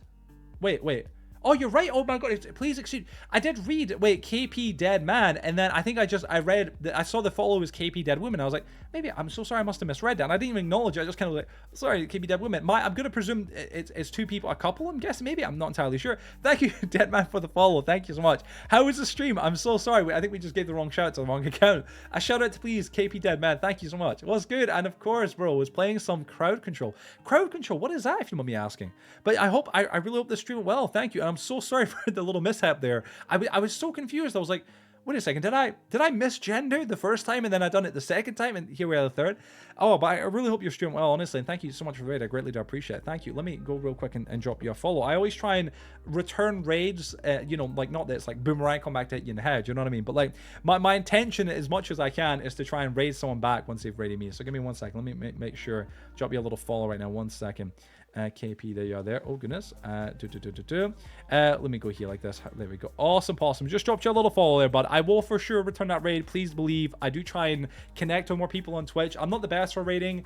Wait. Oh, you're right. Oh my god. Please excuse. I did read. Wait, KP Dead Man, and then I think I read. I saw the follow was KP Dead Woman. I was like, maybe I'm so sorry. I must have misread that. And I didn't even acknowledge it. I just kind of like, sorry, KP Dead Woman. I'm gonna presume it's two people, a couple. I'm guessing. Maybe I'm not entirely sure. Thank you, Dead Man, for the follow. Thank you so much. How was the stream? I'm so sorry. I think we just gave the wrong shout to the wrong account. A shout out to please KP Dead Man. Thank you so much. It was good. And of course, bro, was playing some crowd control. Crowd control. What is that? If you want me asking. But I really hope the stream went well. Thank you. And I'm so sorry for the little mishap there. I was so confused. I was like, wait a second, did I misgender the first time and then I done it the second time and here we are the third? Oh, but I really hope you're streaming well, honestly, and thank you so much for the raid. I greatly do appreciate it. Thank you. Let me go real quick and drop you a follow. I always try and return raids, you know, like not that it's like boomerang come back to hit you in the head, you know what I mean? But like my intention as much as I can is to try and raid someone back once they've raided me. So give me 1 second. Let me make sure, drop you a little follow right now. 1 second. KP, there you are there. Oh goodness. Let me go here like this. There we go. Awesome. Just dropped you a little follow there, but I will for sure return that raid. Please believe I do try and connect with more people on Twitch. I'm not the best for raiding.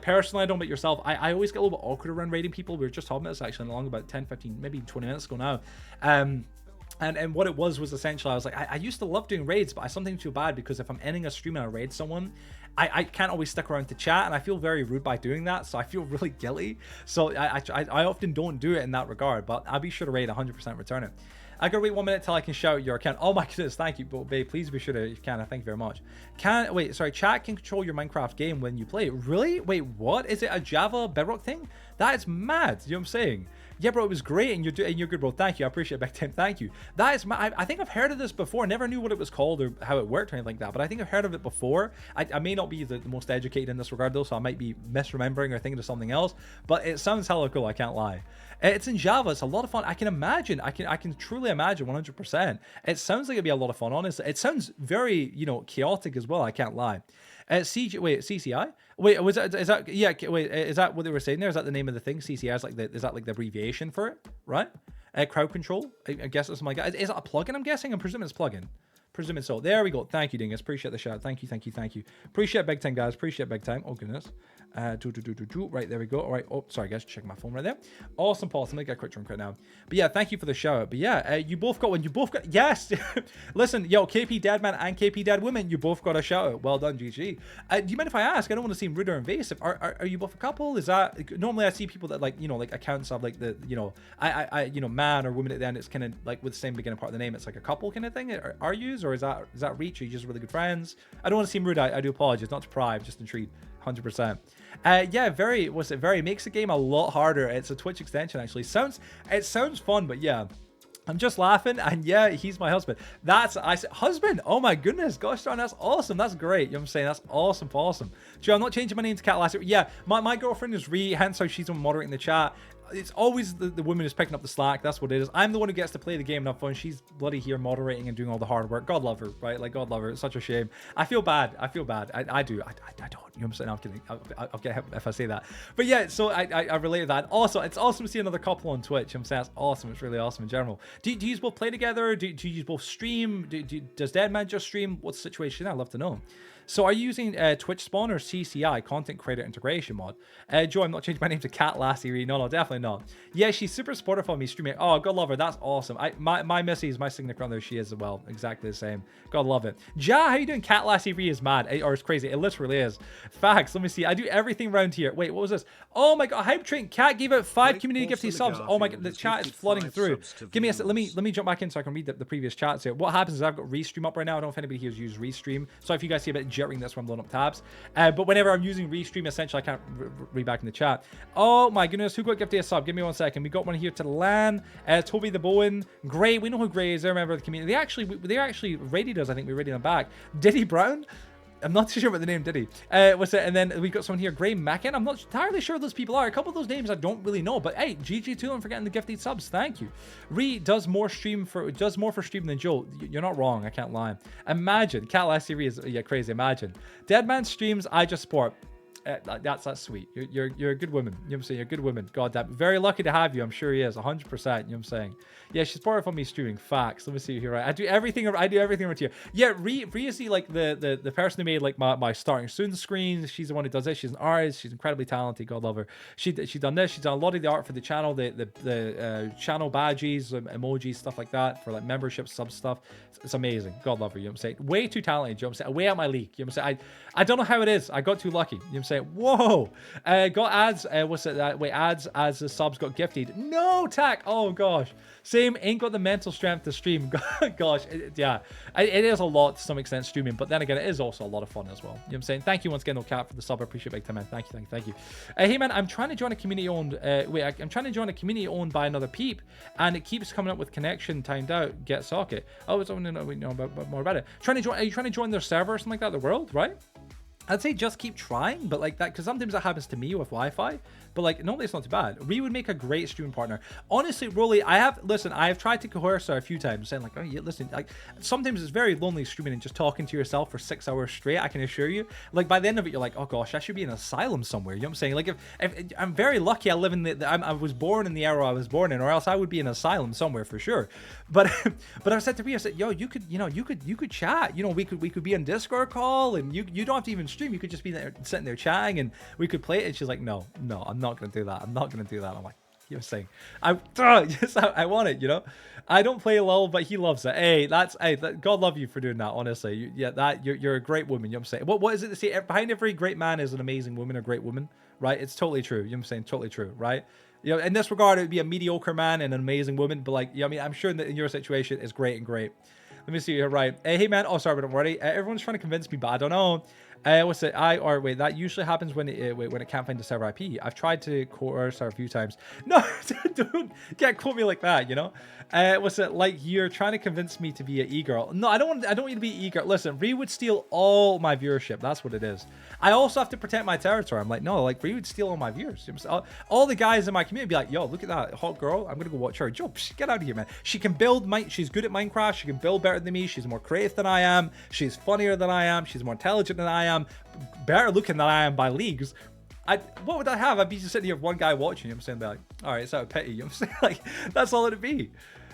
Personally, I don't, but yourself. I always get a little bit awkward around raiding people. We were just talking about this actually along about 10, 15, maybe 20 minutes ago now. And what it was essentially, I was like, I used to love doing raids, but I sometimes feel bad because if I'm ending a stream and I raid someone, I can't always stick around to chat, and I feel very rude by doing that, so I feel really guilty. So I often don't do it in that regard, but I'll be sure to raid 100% return it. I gotta wait 1 minute till I can shout your account. Oh my goodness, thank you, but babe, please be sure to, if you can, thank you very much. Chat can control your Minecraft game when you play. Really? Wait, what? Is it a Java Bedrock thing? That is mad, you know what I'm saying? Yeah, bro, it was great, and you're good, bro. Thank you, I appreciate it, big time. Thank you. That is I think I've heard of this before. Never knew what it was called or how it worked or anything like that, but I think I've heard of it before. I may not be the most educated in this regard though, so I might be misremembering or thinking of something else. But it sounds hella cool. I can't lie. It's in Java. It's a lot of fun. I can imagine. I can truly imagine 100%. It sounds like it'd be a lot of fun. Honestly, it sounds very chaotic as well. I can't lie. CCI? Wait, is that what they were saying there? Is that the name of the thing? CCI is that like the abbreviation for it, right? Crowd control? I guess it's something like that. Is that a plugin, I'm guessing? I'm presuming it's plugin. Presuming so. There we go. Thank you, Dingus. Appreciate the shout. Thank you. Appreciate big time, guys. Appreciate big time. Oh, goodness. Right, there we go. All right. Oh, sorry, guys. Check my phone right there. Awesome, Paul. I'm going to get a quick drink right now. But yeah, thank you for the shout. But yeah, you both got one. You both got... Yes! Listen, yo, KP Deadman and KP Dead Women, you both got a shout out. Well done, GG. Do you mind if I ask? I don't want to seem rude or invasive. Are you both a couple? Is that... Normally, I see people that, like, like accounts have, like, the, man or woman at the end. It's kind of, like, with the same beginning part of the name. It's like a couple kind of thing. Are yous? Or is that reach? Are you just really good friends? I don't want to seem rude. I do apologize. Not to pry. I'm just intrigued. 100%. Yeah, very makes the game a lot harder. It's a Twitch extension actually. It sounds fun, but yeah, I'm just laughing. And yeah, he's my husband. Husband. Oh my goodness, gosh darn, that's awesome. That's great. You know what I'm saying? That's awesome. Joe, I'm not changing my name to Cat last year. Yeah, my girlfriend is Ree, hence how she's moderating the chat. It's always the woman who's picking up the slack. That's what it is. I'm the one who gets to play the game and have fun. She's bloody here moderating and doing all the hard work. God love her, right? Like, God love her. It's such a shame. I feel bad. I do. I don't. You know what I'm saying? I'm kidding. I'll get him if I say that. But yeah, so I relate to that. Also, it's awesome to see another couple on Twitch. I'm saying that's awesome. It's really awesome in general. Do you both play together? Do you both stream? Does Deadman just stream? What's the situation? I'd love to know. So are you using Twitch Spawn or CCI, Content Creator Integration Mod? Joe, I'm not changing my name to Cat Lassie. No, definitely not. Yeah, she's super supportive of me streaming. Oh, God love her. That's awesome. My Missy is my signature on there. She is as well. Exactly the same. God love it. Ja, how you doing? Cat Lassie is mad. Or it's crazy. It literally is. Facts. Let me see. I do everything around here. Wait, what was this? Oh my God. Hype Train Cat gave out 5 community gifted subs. Oh my God. The chat is flooding through. Give me a sec. Let me jump back in so I can read the previous chats here. What happens is I've got Restream up right now. I don't know if anybody here's used Restream. So if you guys see a bit jittering, that's why I'm loading up tabs. But whenever I'm using Restream, essentially I can't read back in the chat. Oh my goodness. Who got gifted a sub? Give me 1 second. We got one here to Lan. Toby the Bowen. Gray. We know who Gray is. I remember the community. They actually rated us. I think we rated them back. Diddy Brown. I'm not too sure about the name, Diddy. What's it? And then we got someone here, Gray Mackin. I'm not entirely sure who those people are. A couple of those names I don't really know. But hey, GG too, I'm forgetting the gifted subs. Thank you. Ree does more for stream than Joe. You're not wrong. I can't lie. Imagine. Cat Lassie Ree is crazy. Imagine. Deadman streams. I just support. That's sweet. You're a good woman. You know what I'm saying? You're a good woman. God damn. Very lucky to have you. I'm sure he is. 100%. You know what I'm saying? Yeah, she's part of me streaming. Facts. Let me see here. Right. I do everything around here. Yeah, Ree is the person who made like my starting soon screen. She's the one who does this. She's an artist. She's incredibly talented. God love her. She's done this. She's done a lot of the art for the channel, the channel badges, emojis, stuff like that for like membership sub stuff. It's amazing. God love her. You know what I'm saying? Way too talented. You know what I'm saying? Way out my league. You know what I'm saying? I don't know how it is. I got too lucky. You know what I'm saying? Whoa. Got ads. What's it? Wait, ads as the subs got gifted. No, Tack. Oh gosh. Same, ain't got the mental strength to stream. Gosh, yeah. It is a lot to some extent streaming, but then again, it is also a lot of fun as well. You know what I'm saying? Thank you once again, Cat, for the sub. I appreciate it big time, man. Thank you. Hey, man, I'm trying to join a community owned. I'm trying to join a community owned by another peep, and it keeps coming up with connection timed out. Get socket. Oh, it's only know more about it. Are you trying to join their server or something like that? The world, right? I'd say just keep trying, but like that, because sometimes that happens to me with Wi-Fi. But like, normally it's not too bad. Ree would make a great streaming partner. Honestly, Rolly, I have tried to coerce her a few times, saying like, oh yeah, listen, like sometimes it's very lonely streaming and just talking to yourself for 6 hours straight. I can assure you. Like by the end of it, you're like, oh gosh, I should be in an asylum somewhere. You know what I'm saying? Like if I'm very lucky, I live in I was born in the era I was born in, or else I would be in an asylum somewhere for sure. But I said to Ree, I said, yo, you could chat. You know, we could be on Discord call, and you don't have to even stream. You could just be there sitting there chatting, and we could play it. And she's like, no, I'm not gonna do that. I'm not gonna do that. I'm like, you're saying, I want it. You know, I don't play LOL, but he loves it. Hey, God love you for doing that. Honestly, you're a great woman. You know what I'm saying? What is it to say? Behind every great man is an amazing woman, a great woman, right? It's totally true. You know what I'm saying? Totally true, right? You know, in this regard, it would be a mediocre man and an amazing woman, but like, you know, I mean, I'm sure that in your situation, it's great and great. Let me see here, right? Hey, man. Oh, sorry, but don't worry. Everyone's trying to convince me, but I don't know. What's it? Wait, that usually happens when it can't find the server IP. I've tried to coerce her a few times. No, don't quote me like that, you know? What's it? Like you're trying to convince me to be an e-girl. No, I don't want you to be an e-girl. Listen, Ree would steal all my viewership. That's what it is. I also have to protect my territory. I'm like, no, like Ree would steal all my viewers. All the guys in my community be like, yo, look at that hot girl. I'm gonna go watch her. Joe, get out of here, man. She can build. She's good at Minecraft. She can build better than me. She's more creative than I am. She's funnier than I am. She's more intelligent than I am. Better looking than I am by leagues. What would I have? I'd be just sitting here with one guy watching. You know what I'm saying? Be like, all right, it's out of pity. You know what I'm saying? Like, that's all it'd be.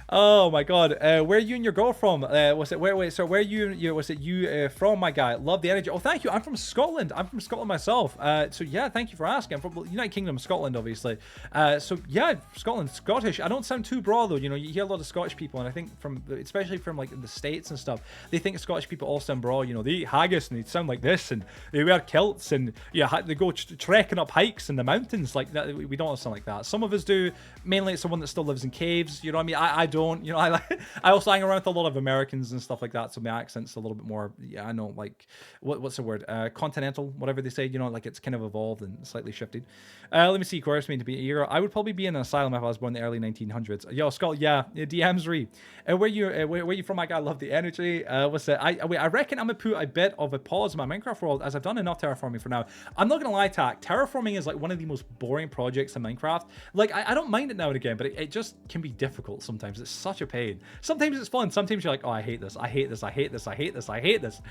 Oh my God, where are you and your girl from? Was it where are you from, my guy? Love the energy. Oh, thank you. I'm from Scotland. I'm from Scotland myself. So yeah, thank you for asking. I'm from United Kingdom, Scotland, obviously. So yeah, Scotland, Scottish. I don't sound too broad though. You know, you hear a lot of Scottish people, and I think especially from like the States and stuff, they think Scottish people all sound broad. You know, they eat haggis and they sound like this, and they wear kilts, and yeah, they go trekking up hikes in the mountains like that. We don't sound like that. Some of us do. Mainly, it's someone that still lives in caves. You know what I mean? I don't, you know, I also hang around with a lot of Americans and stuff like that, so my accent's a little bit more, yeah, I know, like, what's the word, continental, whatever they say, you know, like it's kind of evolved and slightly shifted. Let me see, coerce me to be a hero. I would probably be in an asylum if I was born in the early 1900s. Yo, Scott, yeah, DMs Ree. Where you from, my guy? I love the energy. What's it? I reckon I'm gonna put a bit of a pause in my Minecraft world, as I've done enough terraforming for now. I'm not gonna lie, Tack, terraforming is like one of the most boring projects in Minecraft. Like, I don't mind it now and again, but it just can be difficult sometimes. It's such a pain. Sometimes it's fun. Sometimes you're like, oh, I hate this. I hate this. I hate this. I hate this. I hate this.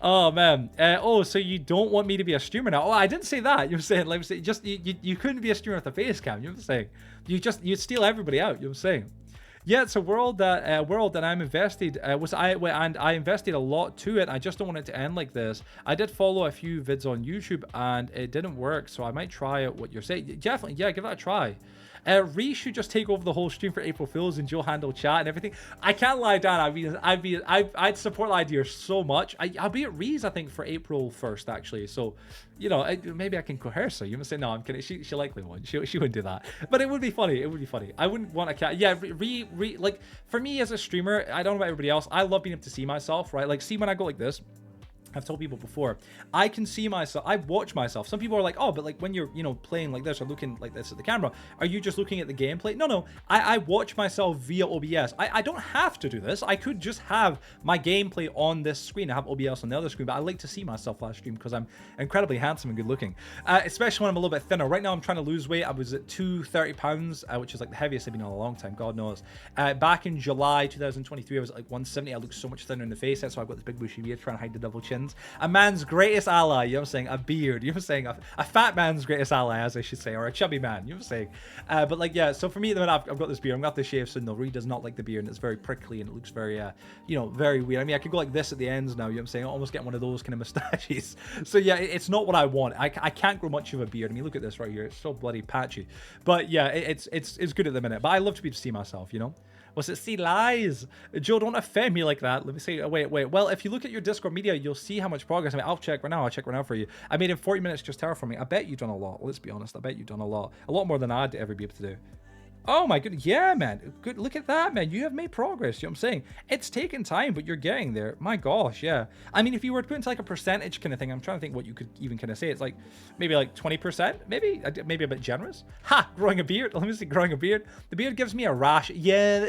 Oh man. Oh, so you don't want me to be a streamer now? Oh, I didn't say that. You're saying, like, just you couldn't be a streamer with a face cam. You know what I'm saying? You'd steal everybody out. You know what I'm saying? Yeah, it's a world that I'm invested. And I invested a lot to it. I just don't want it to end like this. I did follow a few vids on YouTube, and it didn't work. So I might try it. What you're saying, definitely, yeah, give that a try. Ree should just take over the whole stream for April Fools, and Joe handle chat and everything. I can't lie down. I'd support the idea so much. I'll be at Ree's, I think, for April 1st, actually. So, you know, maybe I can coerce her. You must say, no, I'm kidding. She likely won't. She wouldn't do that. But it would be funny. It would be funny. I wouldn't want a cat. Yeah, Ree, like, for me as a streamer, I don't know about everybody else. I love being able to see myself, right? Like, see when I go like this. I've told people before, I can see myself, I watch myself. Some people are like, oh, but like when you're, you know, playing like this or looking like this at the camera, are you just looking at the gameplay? No, I watch myself via OBS. I don't have to do this. I could just have my gameplay on this screen. I have OBS on the other screen, but I like to see myself last stream because I'm incredibly handsome and good looking, especially when I'm a little bit thinner. Right now, I'm trying to lose weight. I was at 230 pounds, which is like the heaviest I've been in a long time, God knows. Back in July 2023, I was at like 170. I look so much thinner in the face. That's why I've got this big bushy beard trying to hide the double chin. A man's greatest ally, you know what I'm saying? A beard, you know what I'm saying? A fat man's greatest ally, as I should say, or a chubby man, you know what I'm saying? But like, yeah, so for me, at the minute, I've got this beard. I'm going to have to shave soon, though. Ree does not like the beard, and it's very prickly, and it looks very, you know, very weird. I mean, I could go like this at the ends now, you know what I'm saying? Almost get one of those kind of mustaches. So yeah, it's not what I want. I can't grow much of a beard. I mean, look at this right here. It's so bloody patchy. But yeah, it's good at the minute. But I love to be able to see myself, you know? Was it see lies? Joe, don't offend me like that. Let me see. Wait. Well, if you look at your Discord media, you'll see how much progress. I mean, I'll check right now. I'll check right now for you. I made in 40 minutes just terraforming. I bet you've done a lot. Let's be honest. I bet you've done a lot more than I'd ever be able to do. Oh my goodness, yeah, man. Good, look at that, man. You have made progress. You know what I'm saying? It's taken time, but you're getting there. My gosh, yeah. I mean, if you were to put into like a percentage kind of thing, I'm trying to think what you could even kind of say. It's like maybe like 20%, maybe a bit generous. Ha! Growing a beard. Let me see, growing a beard. The beard gives me a rash. Yeah,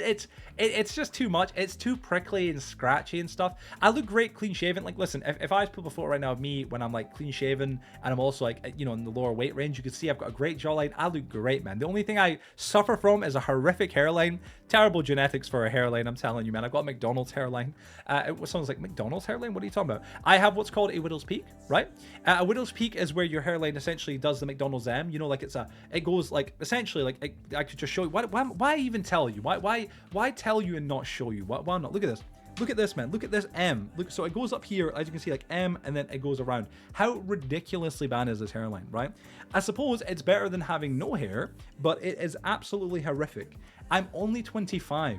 it's just too much. It's too prickly and scratchy and stuff. I look great clean shaven. Like, listen, if I put a photo right now of me when I'm like clean shaven and I'm also like, you know, in the lower weight range, you can see I've got a great jawline. I look great, man. The only thing I suffer from is a horrific hairline. Terrible genetics for a hairline, I'm telling you, man. I've got a McDonald's hairline. Someone's like, McDonald's hairline? What are you talking about? I have what's called a widow's peak, right? A widow's peak is where your hairline essentially does the McDonald's M. You know, like it goes like essentially like I could just show you. Why even tell you? Why tell you and not show you? Why not? Look at this. Look at this, man. Look at this M. Look, so it goes up here, as you can see, like M, and then it goes around. How ridiculously bad is this hairline, right? I suppose it's better than having no hair, but it is absolutely horrific. I'm only 25.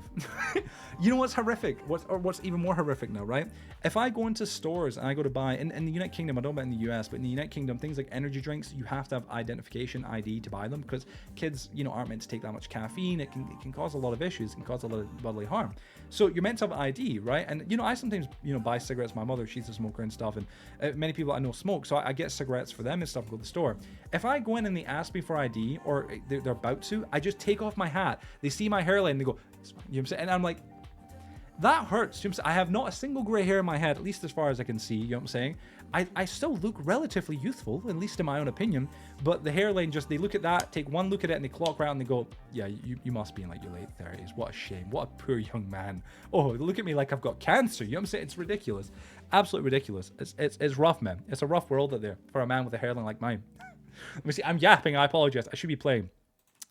You know what's horrific? What's even more horrific now, right? If I go into stores and I go to buy, in the United Kingdom, I don't know about in the US, but in the United Kingdom, things like energy drinks, you have to have identification ID to buy them because kids, you know, aren't meant to take that much caffeine. It can cause a lot of issues. It can cause a lot of bodily harm. So you're meant to have an ID, right? And, you know, I sometimes, you know, buy cigarettes. My mother, she's a smoker and stuff. And many people I know smoke. So I get cigarettes for them and stuff, go to the store. If I go in and they ask me for ID or they're about to, I just take off my hat. They see my hairline and they go, you know what I'm saying? And I'm like, that hurts. You know, I have not a single gray hair in my head, at least as far as I can see. You know what I'm saying? I still look relatively youthful, at least in my own opinion. But the hairline, just they look at that, take one look at it, and they clock around and they go, "Yeah, you must be in like your late 30s. What a shame. What a poor young man. Oh, look at me like I've got cancer." You know what I'm saying? It's ridiculous, absolutely ridiculous. It's rough, man. It's a rough world out there for a man with a hairline like mine. Let me see. I'm yapping. I apologize. I should be playing.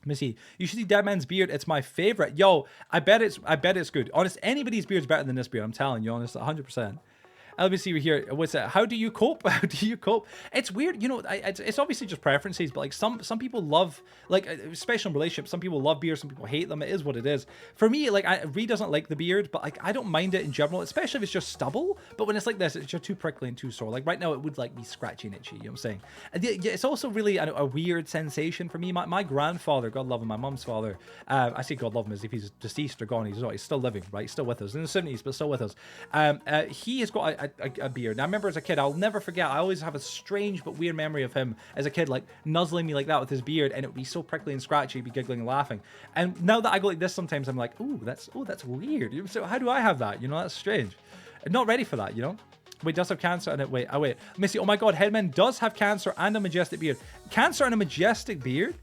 Let me see. You should see Dead Man's beard. It's my favorite. Yo, I bet it's good. Honest, anybody's beard's better than this beard. I'm telling you, honest, 100%. Let me see here. What's that? How do you cope? How do you cope? It's weird, you know. It's obviously just preferences, but like some people love, like especially in relationships, some people love beard, some people hate them. It is what it is. For me, like Ree doesn't like the beard, but like I don't mind it in general, especially if it's just stubble. But when it's like this, it's just too prickly and too sore. Like right now, it would like be scratchy and itchy. You know what I'm saying? And yeah, it's also really a weird sensation for me. My grandfather, God love him, my mum's father. I say God love him as if he's deceased or gone. He's still living, right? He's still with us in the 70s, but still with us. He has got a beard. Now, I remember as a kid, I'll never forget, I always have a strange but weird memory of him as a kid, like nuzzling me like that with his beard, and it would be so prickly and scratchy, he'd be giggling and laughing. And now that I go like this sometimes, I'm like, that's weird. So how do I have that? You know, that's strange. I'm not ready for that, you know? Wait, does have cancer and wait. Let me see. Oh my god, Headman does have cancer and a majestic beard. Cancer and a majestic beard?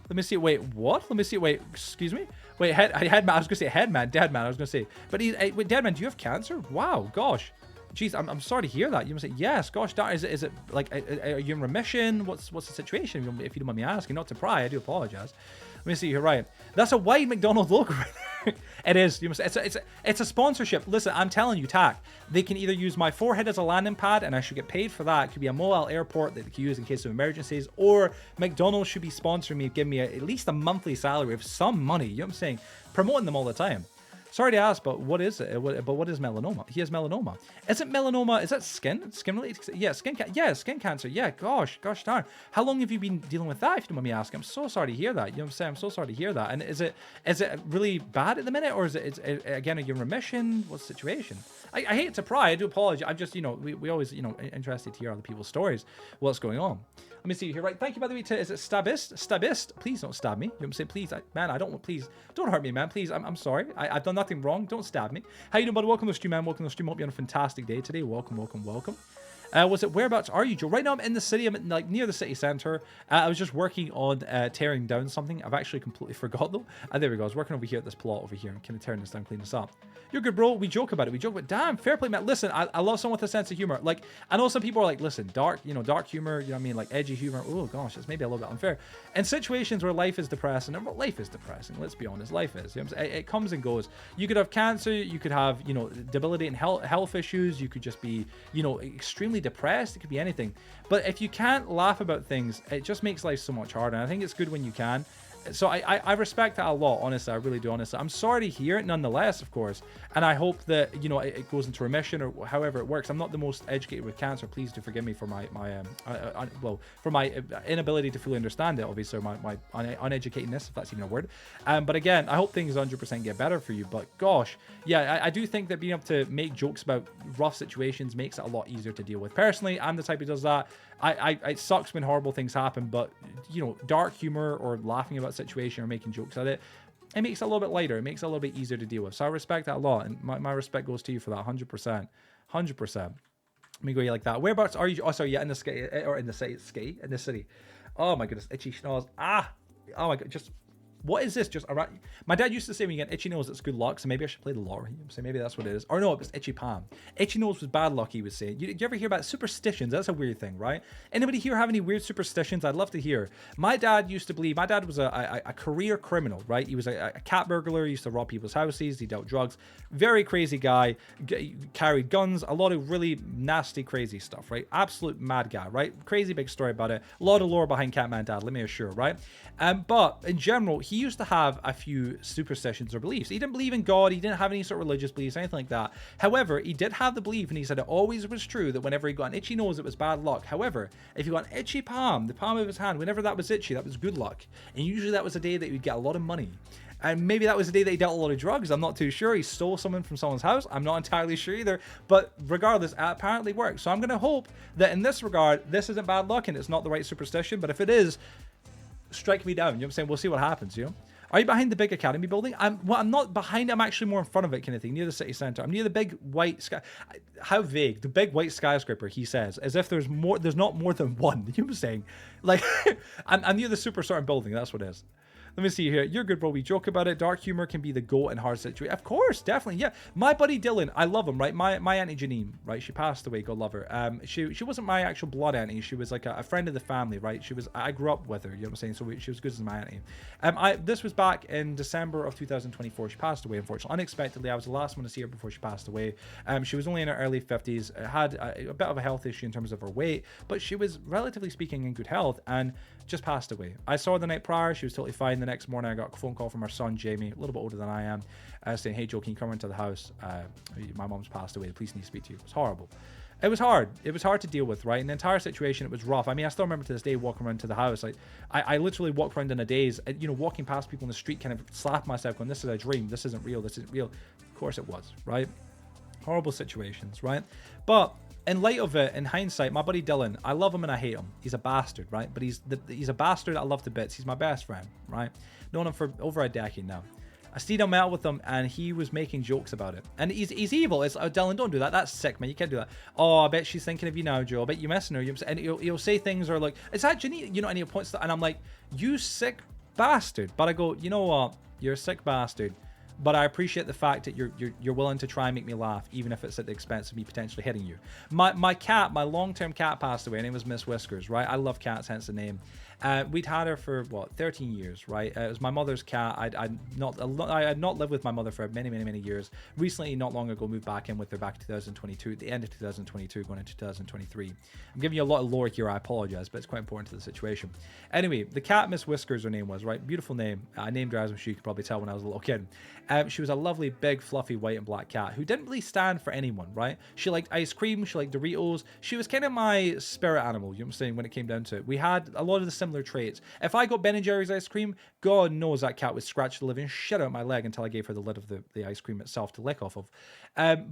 Let me see. Wait, what? Let me see. Wait, excuse me? Wait, Headman. I was gonna say Headman, Deadman. I was gonna say, but wait, Deadman, do you have cancer? Wow, gosh. Jeez, I'm sorry to hear that. You must say, yes, gosh, is it like, are you in remission? What's the situation? If you don't mind me asking, not to pry, I do apologize. Let me see here, right. That's a white McDonald's logo right there. It is. You must. It's a sponsorship. Listen, I'm telling you, TAC. They can either use my forehead as a landing pad, and I should get paid for that. It could be a mobile airport that they can use in case of emergencies, or McDonald's should be sponsoring me, give me at least a monthly salary of some money. You know what I'm saying? Promoting them all the time. Sorry to ask, but what is it? But what is melanoma? He has melanoma. Isn't melanoma? Is that skin? Skin related? Yeah, skin cancer. Yeah, gosh darn. How long have you been dealing with that? If you don't mind me asking, I'm so sorry to hear that. You know what I'm saying? I'm so sorry to hear that. And is it really bad at the minute, or is it again, are you in remission? What's the situation? I hate to pry. I do apologize. I'm just, we always, interested to hear other people's stories. What's going on? Let me see here. Right. Thank you, by the way, to, is it Stabist? Please don't stab me. You know what I'm saying? Please, please don't hurt me, man. Please. I'm sorry. I've done nothing wrong. Don't stab me. How you doing, buddy? Welcome to the stream, man. Welcome to the stream. Hope you're on a fantastic day today. Welcome. Was it whereabouts are you, Joe? Right now I'm in the city. I'm like near the city center. I was just working on tearing down something. I've actually completely forgot though. There we go. I was working over here at this plot over here. I'm kind of tearing this down, clean this up. You're good, bro. We joke about it. Damn, fair play, man. Listen, I love someone with a sense of humor. Like, I know some people are like, listen, dark humor, you know what I mean? Like edgy humor. Oh gosh, it's maybe a little bit unfair. In situations where life is depressing, and life is depressing, let's be honest, life is. You know what I'm saying? It comes and goes. You could have cancer, you could have, debilitating health issues, you could just be, extremely depressed. It could be anything. But if you can't laugh about things, it just makes life so much harder. And I think it's good when you can. So I respect that a lot, honestly. I really do, honestly. I'm sorry to hear it nonetheless, of course. And I hope that, it goes into remission or however it works. I'm not the most educated with cancer. Please do forgive me for my inability to fully understand it, obviously, or my uneducatedness, if that's even a word. But again, I hope things 100% get better for you. But gosh, yeah, I do think that being able to make jokes about rough situations makes it a lot easier to deal with. Personally, I'm the type who does that. It sucks when horrible things happen, but dark humor or laughing about a situation or making jokes at it makes it a little bit lighter. It makes it a little bit easier to deal with. So I respect that a lot, and my respect goes to you for that 100%. 100%. Let me go like that. Whereabouts are you? Oh, sorry, yeah, in the city. Oh my goodness, itchy schnoz. Oh my god, what is this? Just around. My dad used to say when you get itchy nose, it's good luck. So maybe I should play the lottery. So maybe that's what it is. Or no, it was itchy palm. Itchy nose was bad luck, he was saying. You ever hear about superstitions? That's a weird thing, right? Anybody here have any weird superstitions? I'd love to hear. My dad used to believe. My dad was a career criminal, right? He was a cat burglar. He used to rob people's houses. He dealt drugs. Very crazy guy. Carried guns. A lot of really nasty, crazy stuff, right? Absolute mad guy, right? Crazy big story about it. A lot of lore behind Catman Dad, let me assure, right? But in general, he used to have a few superstitions or beliefs. He didn't believe in God. He didn't have any sort of religious beliefs, anything like that. However, he did have the belief, and he said it always was true, that whenever he got an itchy nose, it was bad luck. However, if he got an itchy palm, the palm of his hand, whenever that was itchy, that was good luck. And usually that was a day that he would get a lot of money. And maybe that was the day that he dealt a lot of drugs. I'm not too sure. He stole something from someone's house. I'm not entirely sure either. But regardless, it apparently worked. So I'm going to hope that in this regard, this isn't bad luck and it's not the right superstition. But if it is, strike me down. You know what I'm saying? We'll see what happens, Are you behind the big academy building? I'm not behind it. I'm actually more in front of it, kind of thing, near the city center. I'm near the big white sky. How vague. The big white skyscraper, he says, as if there's not more than one. You know what I'm saying? Like, I'm near the super certain building. That's what it is. Let me see here. You're good, bro. We joke about it. Dark humor can be the goat in hard situations. Of course, definitely. Yeah. My buddy Dylan, I love him, right? My Auntie Janine, right? She passed away. God love her. She wasn't my actual blood auntie. She was like a friend of the family, right? I grew up with her. You know what I'm saying? So she was good as my auntie. This was back in December of 2024. She passed away, unfortunately, unexpectedly. I was the last one to see her before she passed away. She was only in her early 50s. Had a bit of a health issue in terms of her weight, but she was relatively speaking in good health and just passed away. I saw her the night prior. She was totally fine. The next morning, I got a phone call from her son, Jamie, a little bit older than I am, saying, "Hey, Joe, can you come into the house? My mom's passed away. The police need to speak to you." It was horrible. It was hard. It was hard to deal with, right? In the entire situation, it was rough. I mean, I still remember to this day walking around to the house. Like, I literally walked around in a daze, walking past people in the street, kind of slapped myself going, "This is a dream. This isn't real. This isn't real." Of course it was, right? Horrible situations, right? But in light of it, in hindsight, my buddy Dylan, I love him and I hate him. He's a bastard, right? But he's a bastard I love to bits. He's my best friend, right? Known him for over a decade now. I stayed on out with him and he was making jokes about it. And he's evil. It's, "Oh, Dylan, don't do that. That's sick, man. You can't do that. Oh, I bet she's thinking of you now, Joe. I bet you're missing her." And he'll say things or like, "Is that Janine?" And he points to, and I'm like, "You sick bastard." But I go, "You know what? You're a sick bastard. but I appreciate the fact that you're willing to try and make me laugh, even if it's at the expense of me potentially hitting you. My cat, my long-term cat passed away. Her name was Miss Whiskers, right? I love cats, hence the name. We'd had her for what, 13 years, right? It was my mother's cat. I had not lived with my mother for many years. Recently, not long ago, moved back in with her back in 2022, at the end of 2022, going into 2023. I'm giving you a lot of lore here. I apologize, but it's quite important to the situation. Anyway, the cat, Miss Whiskers, her name was, right? Beautiful name. I named her, as I'm sure you could probably tell, when I was a little kid. She was a lovely, big, fluffy, white and black cat who didn't really stand for anyone, right? She liked ice cream. She liked Doritos. She was kind of my spirit animal, you know what I'm saying, when it came down to it. We had a lot of the similar traits. If I got Ben & Jerry's ice cream, God knows that cat would scratch the living shit out of my leg until I gave her the lid of the ice cream itself to lick off of.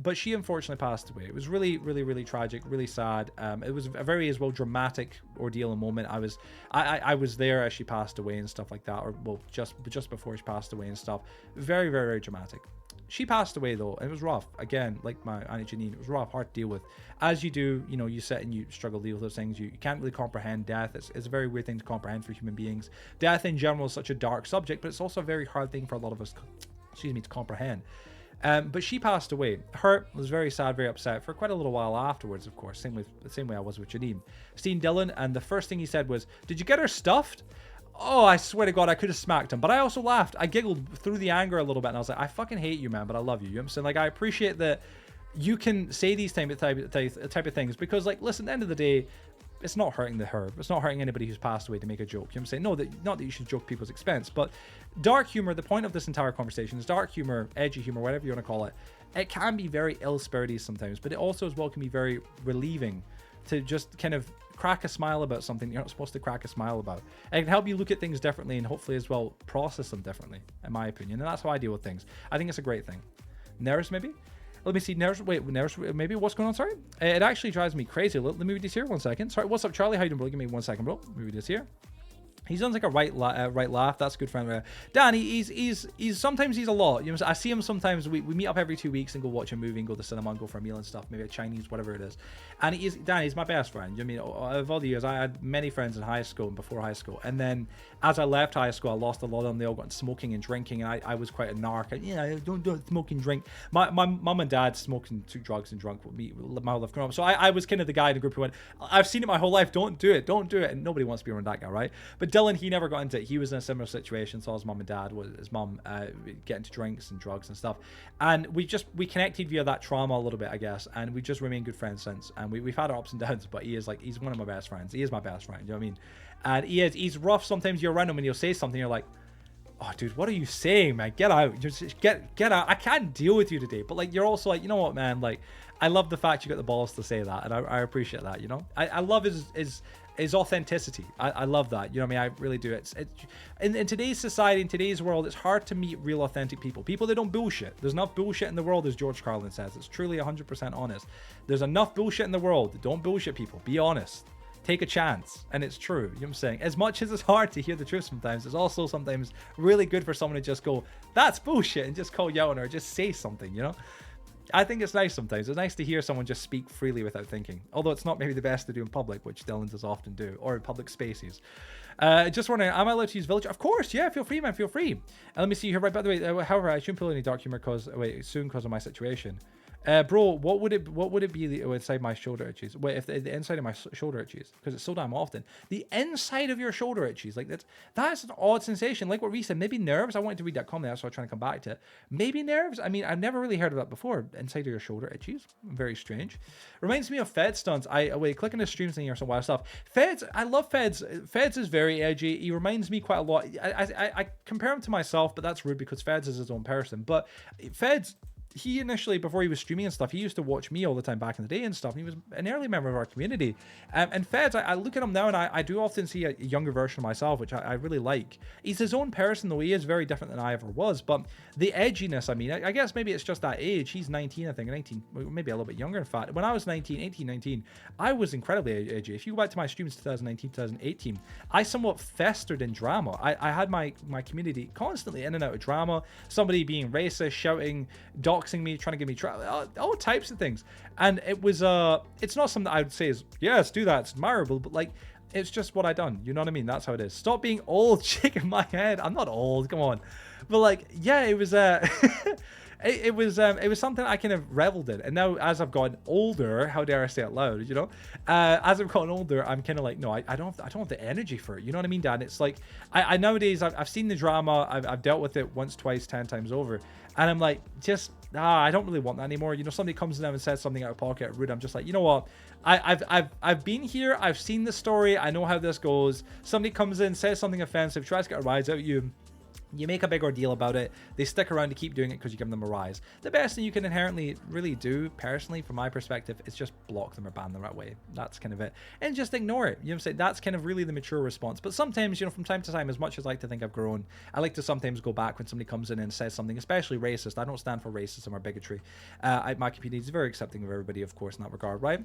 But she unfortunately passed away. It was really tragic, really sad. It was a very as well dramatic ordeal and moment. I was there as she passed away and stuff like that, or well, just before she passed away and stuff. Very dramatic. She passed away though, and it was rough. Again, like my Auntie Janine, it was rough, hard to deal with. As you do, you know, you sit and you struggle to deal with those things. You can't really comprehend death. It's a very weird thing to comprehend for human beings. Death in general is such a dark subject, but it's also a very hard thing for a lot of us, to comprehend. But she passed away. Hurt, was very sad, very upset for quite a little while afterwards, of course. Same way I was with Janine. Seen Dylan, and the first thing he said was, "Did you get her stuffed?" Oh, I swear to God, I could have smacked him. But I also laughed. I giggled through the anger a little bit, and I was like, I fucking hate you, man, but I love you. You know what I'm saying? Like, I appreciate that you can say these type of things, because, like, listen, at the end of the day, it's not hurting the herb. It's not hurting anybody who's passed away to make a joke. You know what I'm saying? No, not that you should joke people's expense, but dark humor, the point of this entire conversation is dark humor, edgy humor, whatever you want to call it. It can be very ill-spirited sometimes, but it also as well can be very relieving to just kind of crack a smile about something you're not supposed to crack a smile about. It can help you look at things differently and hopefully as well process them differently, in my opinion. And that's how I deal with things. I think it's a great thing. Nerves, maybe? Let me see. Nerves, maybe? What's going on? Sorry? It actually drives me crazy. Let me read this here 1 second. Sorry, what's up, Charlie? How you doing, bro? Give me 1 second, bro. Let me read this here. He sounds like a right laugh. That's a good friend. Dan, he's sometimes he's a lot. You know, I see him sometimes. We meet up every 2 weeks and go watch a movie and go to the cinema and go for a meal and stuff. Maybe a Chinese, whatever it is. And he's my best friend. You know what I mean, of all the years, I had many friends in high school and before high school. And then as I left high school, I lost a lot of them. They all got into smoking and drinking, and I was quite a narc. Don't smoke and drink. My mum and dad smoked and took drugs and drunk with me my whole life growing up. So I was kind of the guy in the group who went, I've seen it my whole life. Don't do it. And nobody wants to be around that guy, right? But Dylan, he never got into it. He was in a similar situation. Saw his mum and dad, his mum get into drinks and drugs and stuff. And we connected via that trauma a little bit, I guess. And we just remained good friends since. And we've had our ups and downs, but he's one of my best friends. He is my best friend. You know what I mean? And he's rough. Sometimes you're around him and he'll say something, you're like, oh dude, what are you saying, man? Get out. Just get out. I can't deal with you today. But like, you're also like, you know what, man? Like, I love the fact you got the balls to say that, and I appreciate that, you know? I love his authenticity. I love that. You know what I mean? I really do. It's in today's society, in today's world, it's hard to meet real authentic people. People that don't bullshit. There's enough bullshit in the world, as George Carlin says. It's truly 100% honest. There's enough bullshit in the world. Don't bullshit people. Be honest. Take a chance. And it's true. You know what I'm saying? As much as it's hard to hear the truth sometimes, it's also sometimes really good for someone to just go, that's bullshit, and just call you out on it, or just say something, you know? I think it's nice sometimes. It's nice to hear someone just speak freely without thinking. Although it's not maybe the best to do in public, which Dylan does often do, or in public spaces. Just wondering, am I allowed to use Villager? Of course, yeah, feel free, man, feel free. And let me see here, right, by the way, however, I shouldn't pull any dark humor soon because of my situation. Bro, what would it be inside my shoulder itches? Wait, if the inside of my shoulder itches, because it's so damn often. The inside of your shoulder itches, like that's an odd sensation. Like what Reese said, maybe nerves. I wanted to read that comment, so I'm trying to come back to it. Maybe nerves. I mean, I've never really heard of that before. Inside of your shoulder itches, very strange. Reminds me of Fed stunts. Click on the stream thing or some wild stuff. Feds, I love Feds. Feds is very edgy. He reminds me quite a lot. I compare him to myself, but that's rude because Feds is his own person. But Feds, he initially, before he was streaming and stuff, he used to watch me all the time back in the day and stuff. And he was an early member of our community. And Feds, I look at him now and I do often see a younger version of myself, which I really like. He's his own person, though. He is very different than I ever was. But the edginess, I mean, I guess maybe it's just that age. He's 19, I think, 19, maybe a little bit younger, in fact. When I was 19, I was incredibly edgy. If you go back to my streams 2019, 2018, I somewhat festered in drama. I had my community constantly in and out of drama. Somebody being racist, shouting, doxing me, trying to give me all types of things. And it was it's not something that I would say is, yes, do that, it's admirable, but like It's just what I done. You know what I mean? That's how it is. Stop being old, shaking my head. I'm not old. Come on. But like, yeah, it was it was something I kind of reveled in. And now as I've gotten older, how dare I say it loud, you know? As I've gotten older, I'm kind of like, no, I don't have the energy for it. You know what I mean, Dan? It's like, I nowadays, I've seen the drama. I've dealt with it once, twice, 10 times over. And I'm like, just, I don't really want that anymore. You know, somebody comes in and says something out of pocket, rude. I'm just like, you know what? I've been here. I've seen the story. I know how this goes. Somebody comes in, says something offensive, tries to get a rise out of you. You make a big ordeal about it. They stick around to keep doing it because you give them a rise. The best thing you can inherently really do, personally, from my perspective, is just block them or ban them right away. That's kind of it. And just ignore it. You know what I'm saying? That's kind of really the mature response. But sometimes, you know, from time to time, as much as I like to think I've grown, I like to sometimes go back when somebody comes in and says something, especially racist. I don't stand for racism or bigotry. My community is very accepting of everybody, of course, in that regard, right?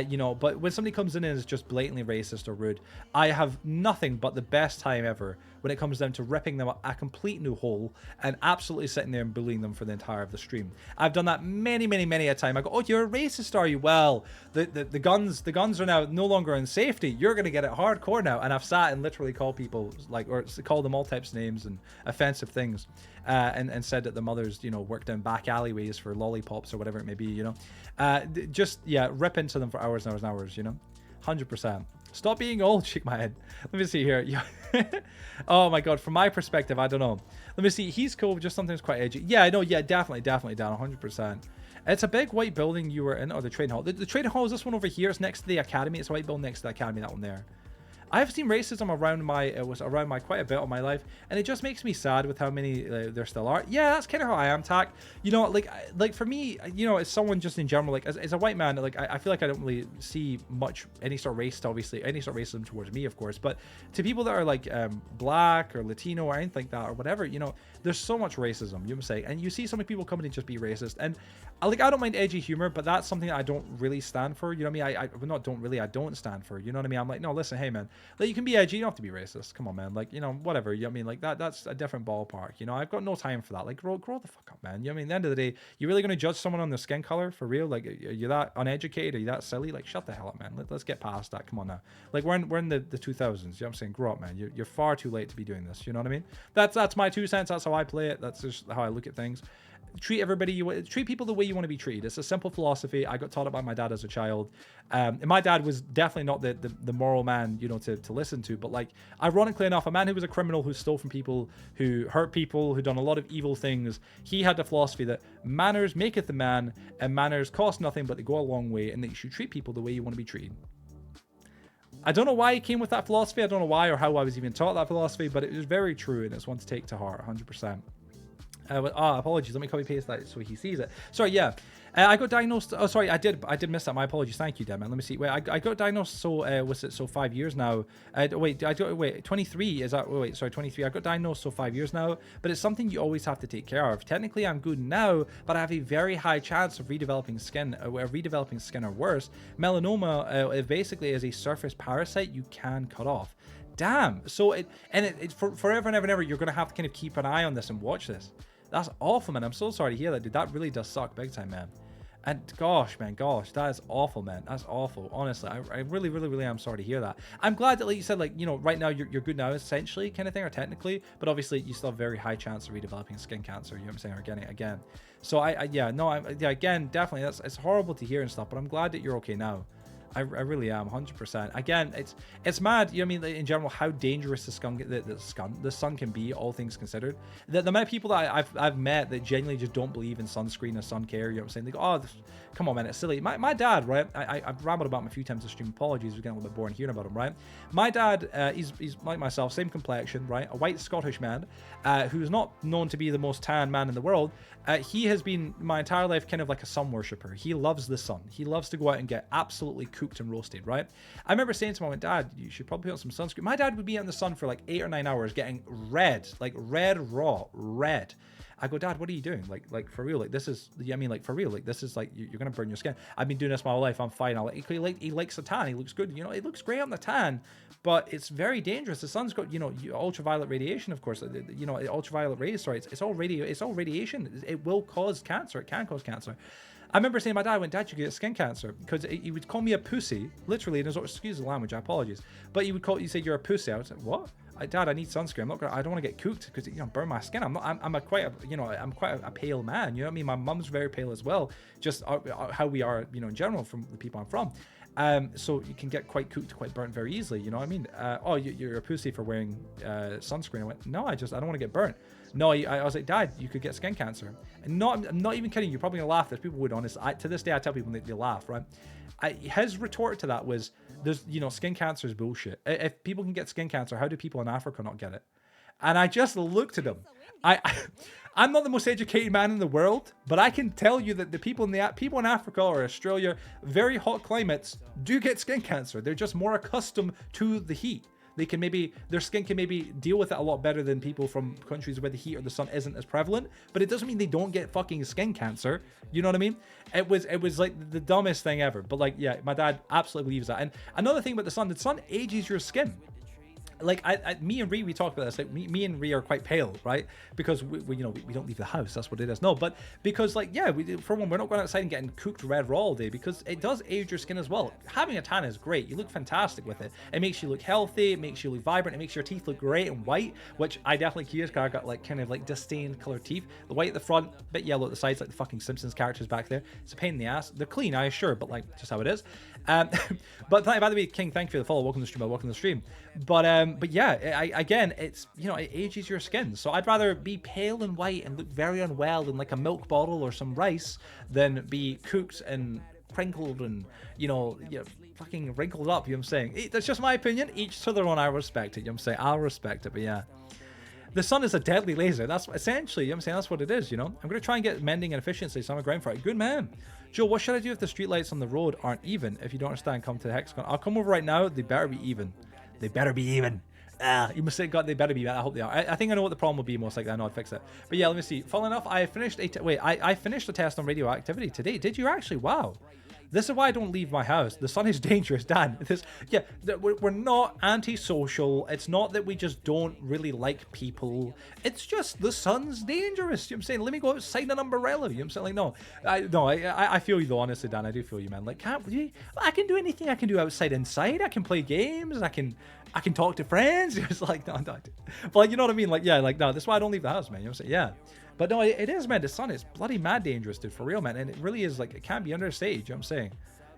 You know, but when somebody comes in and is just blatantly racist or rude, I have nothing but the best time ever when it comes down to ripping them a complete new hole and absolutely sitting there and bullying them for the entire of the stream. I've done that many a time. I go, oh, you're a racist, are you? Well, the guns are now no longer in safety. You're gonna get it hardcore now. And I've sat and literally called people like, or called them all types of names and offensive things, and said that the mothers, you know, worked in back alleyways for lollipops or whatever it may be, you know. Just, yeah, rip into them for hours and hours and hours, you know. 100%. Stop being old, shake my head. Let me see here. Oh my god, from my perspective, I don't know. Let me see. He's cool, just sometimes quite edgy. Yeah, I know. Yeah, definitely down 100%. It's a big white building you were in, or the trading hall. The trading hall is this one over here. It's next to the academy. It's a white building next to the academy, that one there. I've seen racism around my quite a bit of my life, and it just makes me sad with how many there still are. Yeah, that's kind of how I am, Tack. You know, like for me, you know, as someone just in general, like as a white man, like I feel like I don't really see much any sort of any sort of racism towards me, of course, but to people that are like black or Latino or anything like that or whatever, you know, there's so much racism. You know what I'm saying? And you see so many people coming and just be racist, and I don't mind edgy humor, but that's something that I don't really stand for. You know what I mean? I don't stand for. You know what I mean? I'm like, no, listen, hey man. Like, you can be edgy, you don't have to be racist. Come on, man. Like, you know, whatever. You know what I mean? Like, that's a different ballpark. You know, I've got no time for that. Like, grow the fuck up, man. You know what I mean? At the end of the day, you really going to judge someone on their skin color for real? Like, are you that uneducated? Are you that silly? Like, shut the hell up, man. Let's get past that. Come on now. Like, we're in the 2000s. You know what I'm saying? Grow up, man. You're far too late to be doing this. You know what I mean? That's my 2 cents. That's how I play it. That's just how I look at things. Treat people the way you want to be treated. It's a simple philosophy. I got taught it by my dad as a child, and my dad was definitely not the moral man, you know, to listen to. But like, ironically enough, a man who was a criminal, who stole from people, who hurt people, who done a lot of evil things, he had the philosophy that manners maketh the man, and manners cost nothing, but they go a long way, and that you should treat people the way you want to be treated. I don't know why he came with that philosophy. I don't know why or how I was even taught that philosophy, but it was very true, and it's one to take to heart, 100%. Apologies. Let me copy paste that so he sees it. Sorry, yeah. I got diagnosed. Oh, sorry, I did miss that. My apologies. Thank you, Dan, man. Let me see. Wait, I got diagnosed. So was it 5 years now? Wait, 23 is that? Wait, sorry, 23. I got diagnosed 5 years now. But it's something you always have to take care of. Technically, I'm good now, but I have a very high chance of redeveloping skin, or worse. Melanoma, it basically is a surface parasite you can cut off. Damn. So it forever and ever and ever, you're gonna have to kind of keep an eye on this and watch this. That's awful, man. I'm so sorry to hear that, dude. That really does suck big time, man. And gosh, that is awful, man. That's awful. Honestly, I really, really, really am sorry to hear that. I'm glad that, like you said, like, you know, right now you're good now, essentially, kind of thing, or technically, but obviously you still have a very high chance of redeveloping skin cancer. You know what I'm saying? Or getting it again. So again, definitely, it's horrible to hear and stuff, but I'm glad that you're okay now. I really am, 100%. Again, it's mad, you know what I mean, in general, how dangerous the sun can be, all things considered. The amount of people that I've met that genuinely just don't believe in sunscreen or sun care, you know what I'm saying? They go, oh, come on, man, it's silly. My dad, right, I've rambled about him a few times this stream, apologies, we're getting a little bit boring hearing about him, right? My dad, he's like myself, same complexion, right? A white Scottish man, who's not known to be the most tan man in the world. He has been my entire life kind of like a sun worshipper. He loves the sun. He loves to go out and get absolutely cooked and roasted, right? I remember saying to my Dad, you should probably put on some sunscreen. My dad would be out in the sun for like 8 or 9 hours getting red, like red, raw, red. I go, Dad, what are you doing? Like for real? Like, this is, I mean, like for real? Like, this is like, you're going to burn your skin. I've been doing this my whole life. I'm fine. He likes the tan. He looks good. You know, it looks great on the tan, but it's very dangerous. The sun's got, you know, ultraviolet radiation, of course, you know, ultraviolet rays, sorry, it's all radiation. It will cause cancer. It can cause cancer. I remember saying to my dad, Dad, you get skin cancer, because he would call me a pussy, literally, in his, excuse the language, I apologize, but he said you're a pussy. I was like, what? Dad, I need sunscreen. I don't want to get cooked because burn my skin. I'm quite a pale man. You know what I mean? My mum's very pale as well. Just how we are, in general from the people I'm from. So you can get quite cooked, quite burnt very easily. You know what I mean? You're a pussy for wearing sunscreen. I went, no, I don't want to get burnt. No, I was like, Dad, you could get skin cancer. And I'm not even kidding. You're probably gonna laugh. There's people would honest. To this day, I tell people they laugh, right? His retort to that was, there's, skin cancer is bullshit. If people can get skin cancer, how do people in Africa not get it? And I just looked at him. I'm not the most educated man in the world, but I can tell you that the people in Africa or Australia, very hot climates, do get skin cancer. They're just more accustomed to the heat. Their skin can maybe deal with it a lot better than people from countries where the heat or the sun isn't as prevalent, but it doesn't mean they don't get fucking skin cancer. You know what I mean? It was like the dumbest thing ever. But like, yeah, my dad absolutely believes that. And another thing about the sun ages your skin. Like me and Ree, we talked about this. Like me and Ree are quite pale, right? Because we don't leave the house. That's what it is. No, but because like, yeah, for one, we're not going outside and getting cooked red raw all day, because it does age your skin as well. Having a tan is great. You look fantastic with it. It makes you look healthy. It makes you look vibrant. It makes your teeth look great and white, which I definitely use because I got like kind of like disdained colored teeth. The white at the front, bit yellow at the sides, like the fucking Simpsons characters back there. It's a pain in the ass. They're clean, I assure, but like just how it is. But by the way, King, thank you for the follow. Welcome to the stream. Welcome to the stream. But yeah, again, it's, it ages your skin. So I'd rather be pale and white and look very unwell in like a milk bottle or some rice than be cooked and crinkled and, fucking wrinkled up. You know what I'm saying? That's just my opinion. Each to their own. I respect it. You know what I'm saying? I'll respect it. But yeah. The sun is a deadly laser. That's essentially, I'm saying, that's what it is, I'm going to try and get mending and efficiency, so I'm a grind for it. Good man. Joe, what should I do if the streetlights on the road aren't even? If you don't understand, come to the Hexagon. I'll come over right now. They better be even. They better be even. You must say, God, they better be. I hope they are. I think I know what the problem will be most likely. I know I'd fix it. But yeah, let me see. Funnily enough, I finished I finished a test on radioactivity today. Did you actually? Wow. This is why I don't leave my house. The sun is dangerous, Dan. We're not antisocial. It's not that we just don't really like people. It's just the sun's dangerous. You know what I'm saying? Let me go outside an umbrella. You know what I'm saying? Like, no. I feel you though, honestly, Dan. I do feel you, man. Like, I can do anything I can do outside, inside. I can play games. I can talk to friends. It's like, no. But like, you know what I mean? Like, yeah, like, no, that's why I don't leave the house, man. You know what I'm saying? Yeah. But no, it is, man. The sun is bloody mad dangerous, dude, for real, man. And it really is, like, it can't be understated. You know what I'm saying?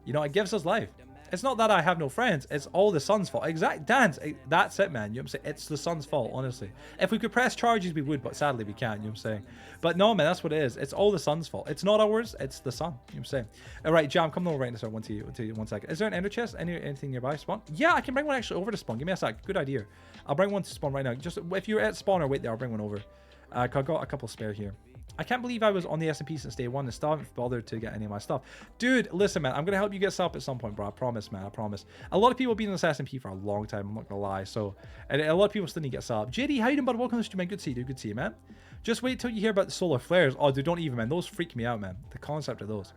It gives us life. It's not that I have no friends. It's all the sun's fault. That's it, man. You know what I'm saying? It's the sun's fault, honestly. If we could press charges, we would, but sadly we can't. You know what I'm saying? But no, man, that's what it is. It's all the sun's fault. It's not ours. It's the sun. You know what I'm saying? All right, Jam, come over right now. One to you, 1 second. Is there an ender chest? Anything nearby? Spawn? Yeah, I can bring one actually over to spawn. Give me a sec. Good idea. I'll bring one to spawn right now. Just if you're at spawn or wait there, I'll bring one over. I've got a couple spare here. I can't believe I was on the SMP since day one and still haven't bothered to get any of my stuff. Dude, listen, man, I'm going to help you get set up at some point, bro. I promise, man. I promise. A lot of people have been in this SMP for a long time. I'm not going to lie. So, and a lot of people still need to get set up. JD, how you doing, bud? Welcome to the stream, man. Good to see you, dude. Good to see you, man. Just wait till you hear about the solar flares. Oh, dude, don't even, man. Those freak me out, man. The concept of those.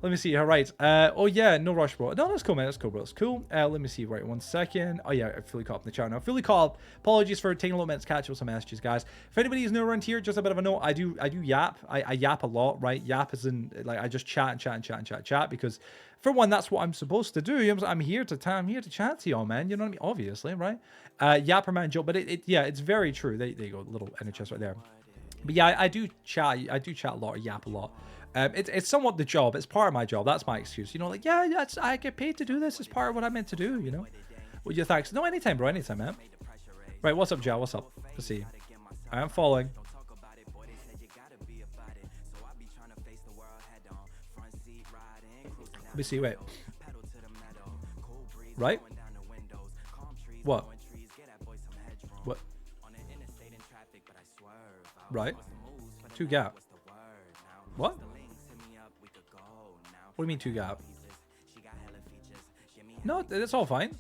Let me see. All right. Oh, yeah. No rush, bro. No, that's cool, man. That's cool, bro. That's cool. Let me see. Right. 1 second. Oh, yeah. I fully caught up in the chat now. Fully caught up. Apologies for taking a little minute to catch up with some messages, guys. If anybody is new around here, just a bit of a note. I do yap. I yap a lot, right? Yap is in, like, I just chat because, for one, that's what I'm supposed to do. I'm here to chat to y'all, man. You know what I mean? Obviously, right? Yapper man joke. But it's very true. There you go. Little inner chest right there. But yeah, I do chat a lot or yap a lot. It's somewhat the job. It's part of my job. That's my excuse. Like, yeah, I get paid to do this. It's part of what I'm meant to do, Well, yeah, thanks. No, anytime, bro. Anytime, man. Right, what's up, Joe? What's up? Let's see. I am following. Let me see, wait. Right? What? What? Right? 2 gap. What? What do you mean 2 gap? No, that's all fine.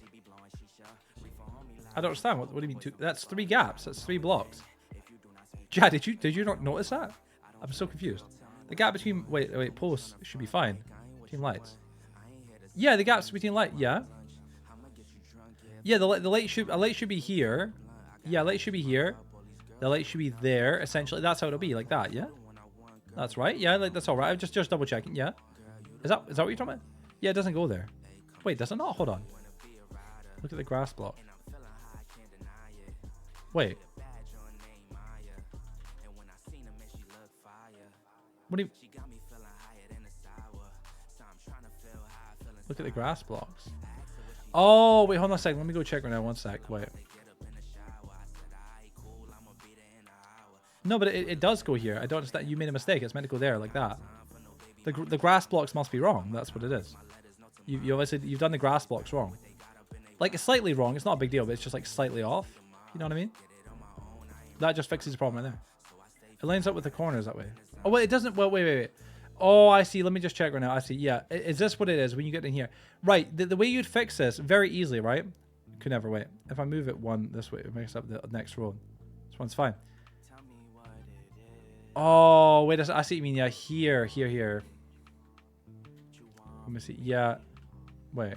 I don't understand. What do you mean 2? That's 3 gaps. That's 3 blocks. Jad, did you not notice that? I'm so confused. The gap between wait posts should be fine. Between lights. Yeah, the gaps between light. Yeah. Yeah, the light should be here. Yeah, light should be here. The light should be there. Essentially, that's how it'll be, like that. Yeah. That's right. Yeah, like that's all right. I'm just double checking. Yeah. Is that what you're talking about? Yeah, it doesn't go there. Wait, does it not? Hold on. Look at the grass block. Wait. What do you... Look at the grass blocks. Oh, wait, hold on a second. Let me go check right now. One sec. Wait. No, but it does go here. I don't understand. You made a mistake. It's meant to go there like that. The grass blocks must be wrong. That's what it is. You obviously, you've done the grass blocks wrong. Like, it's slightly wrong. It's not a big deal, but it's just like slightly off. You know what I mean? That just fixes the problem right there. It lines up with the corners that way. Oh, wait, it doesn't. Well, wait. Oh, I see. Let me just check right now. I see. Yeah. Is this what it is when you get in here? Right. The way you'd fix this very easily, right? Could never wait. If I move it one this way, it makes up the next road. This one's fine. Oh, wait. I see what you mean. Yeah. Here. Let me see. Yeah. Wait.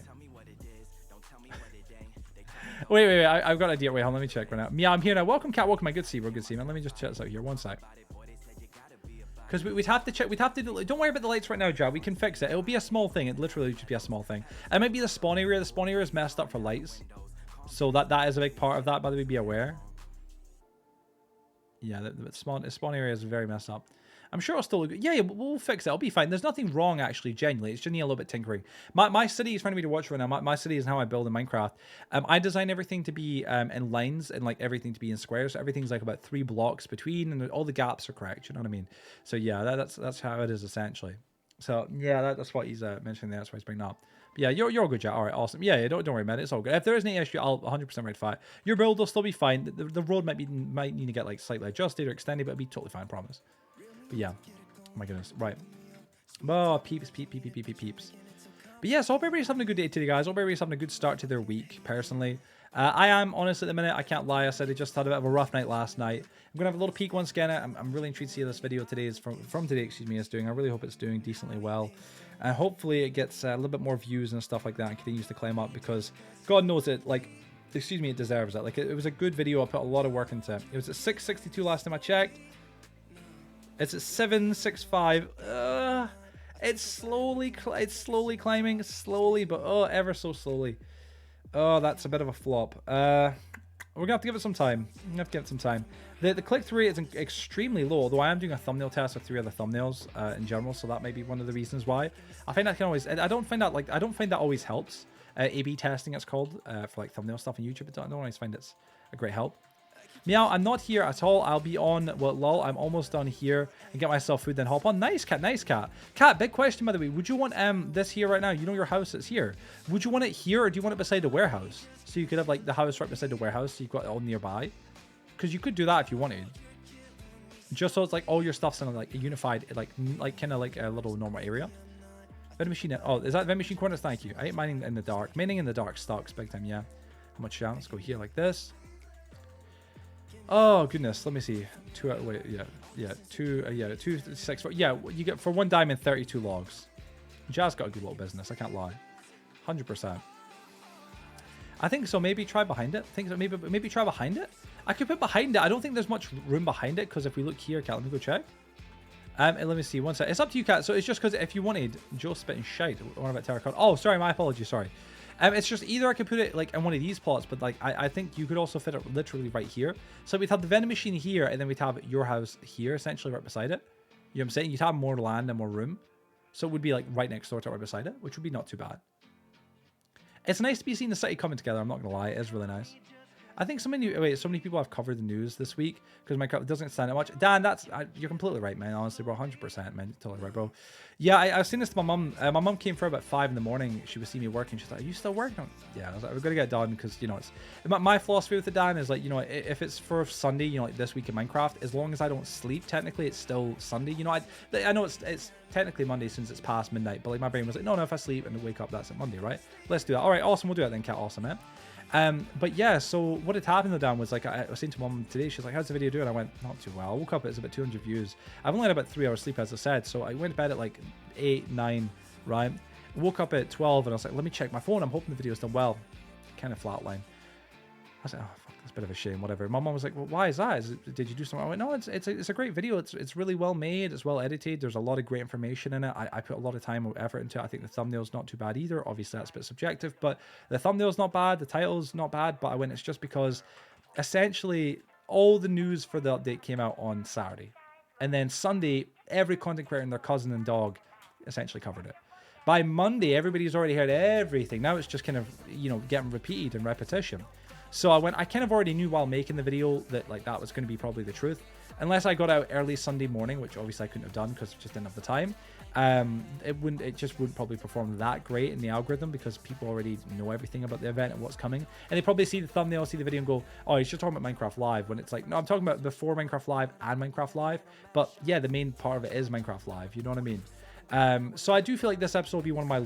wait. I've got an idea. Wait, hold on. Let me check right now. Yeah, I'm here now. Welcome, Cat. Welcome, my good see, bro. Good see, man. Let me just check this out here. One sec. Because we'd have to check. We'd have to do, don't worry about the lights right now, Jav. We can fix it. It'll be a small thing. It literally just be a small thing. It might be the spawn area. The spawn area is messed up for lights. So that is a big part of that, by the way. Be aware. Yeah, the spawn area is very messed up. I'm sure it'll still look good. Yeah, we'll fix it. It'll be fine. There's nothing wrong, actually, genuinely. It's just need a little bit tinkering. My city is trying to be to watch right now. My city is how I build in Minecraft. I design everything to be in lines and like everything to be in squares. So everything's like about 3 blocks between, and all the gaps are correct. You know what I mean? So yeah, that's how it is essentially. So yeah, that's what he's mentioning there. That's why he's bringing up. But yeah, you're good, Jack. All right, awesome. Yeah, don't worry about it. It's all good. If there is any issue, I'll 100% rectify it. Your build will still be fine. The road might need to get like slightly adjusted or extended, but it'll be totally fine, I promise. But yeah. Oh my goodness. Right. Oh, peeps. But yeah, so I hope everybody's having a good day today, guys. I hope everybody's having a good start to their week, personally. I am, honest at the minute. I can't lie. I said I just had a bit of a rough night last night. I'm going to have a little peek once again. I'm really intrigued to see how this video today is from today, excuse me, is doing. I really hope it's doing decently well. And hopefully it gets a little bit more views and stuff like that and continues to climb up because God knows it, like, excuse me, it deserves it. Like, it was a good video. I put a lot of work into it. It was at 662 last time I checked. It's at 765. It's slowly climbing, slowly, but ever so slowly. Oh, that's a bit of a flop. We're gonna have to give it some time. The click-through rate is extremely low, although I am doing a thumbnail test with 3 other thumbnails in general, so that may be one of the reasons why. I find that can always. I don't find that always helps. A/B testing, it's called, for like thumbnail stuff on YouTube. I don't always find it's a great help. Meow, I'm not here at all. I'll be on, well, lol, I'm almost done here and get myself food, then hop on. Nice, Cat, nice, Cat. Cat, big question, by the way. Would you want this here right now? You know your house is here. Would you want it here, or do you want it beside the warehouse? So you could have, like, the house right beside the warehouse, so you've got it all nearby. Because you could do that if you wanted. Just so it's, like, all your stuff's in, like, a unified, like kind of, like, a little normal area. Vending machine, oh, is that vending machine coordinates? Thank you. I hate mining in the dark. Mining in the dark sucks big time, yeah. How much down? Let's go here like this. Oh goodness, let me see. 2 wait, yeah, 2 6 4. Yeah, you get for 1 diamond 32 logs. Jazz got a good little business, I can't lie. 100%. I think so. Maybe try behind it. Maybe try behind it. I could put behind it. I don't think there's much room behind it because if we look here, Cat, let me go check. And let me see one sec. It's up to you, Cat. So it's just because if you wanted Joe spitting shite. What about terracotta? Oh, sorry, my apologies. Sorry. It's just either I could put it like in one of these plots, but like I think you could also fit it literally right here. So we'd have the vending machine here, and then we'd have your house here, essentially right beside it. You know what I'm saying? You'd have more land and more room. So it would be like right next door to it, right beside it, which would be not too bad. It's nice to be seeing the city coming together. I'm not gonna lie, it is really nice. I think so many people have covered the news this week because Minecraft doesn't stand out much. Dan, you're completely right, man. Honestly, bro, 100%, man. Totally right, bro. Yeah, I was saying this to my mum. My mum came for about 5 in the morning. She was seeing me working. She's like, "Are you still working?" Yeah, I was like, "We're gonna get it done because you know it's." My philosophy with it, Dan, is like, you know, if it's for Sunday, you know, like this week in Minecraft, as long as I don't sleep, technically it's still Sunday. You know, I know it's technically Monday since it's past midnight, but like my brain was like, no, if I sleep and wake up, that's at Monday, right? Let's do that. All right, awesome. We'll do that then, Cat. Awesome, man. But yeah, so what had happened though, Dan, was like I was saying to mom today, she's like, "How's the video doing?" I went, "Not too well." I woke up, it's about 200 views. I've only had about 3 hours sleep, as I said, so I went to bed at like 8, 9, right? Woke up at 12, and I was like, "Let me check my phone. I'm hoping the video's done well." Kind of flatline. I was like, "Oh fuck this a bit of a shame, whatever. My mom was like, well, why is that? Did you do something? I went, no, it's a great video. It's really well made. It's well edited. There's a lot of great information in it. I put a lot of time and effort into it. I think the thumbnail's not too bad either. Obviously, that's a bit subjective, but the thumbnail's not bad. The title's not bad, but I went, it's just because essentially all the news for the update came out on Saturday. And then Sunday, every content creator and their cousin and dog essentially covered it. By Monday, everybody's already heard everything. Now it's just kind of, you know, getting repeated and repetition. So I kind of already knew while making the video that like that was going to be probably the truth. Unless I got out early Sunday morning, which obviously I couldn't have done because I just didn't have the time. It just wouldn't probably perform that great in the algorithm because people already know everything about the event and what's coming. And they probably see the thumbnail, see the video and go, oh, he's just talking about Minecraft Live, when it's like, no, I'm talking about before Minecraft Live and Minecraft Live. But yeah, the main part of it is Minecraft Live. You know what I mean? So I do feel like this episode will be one of my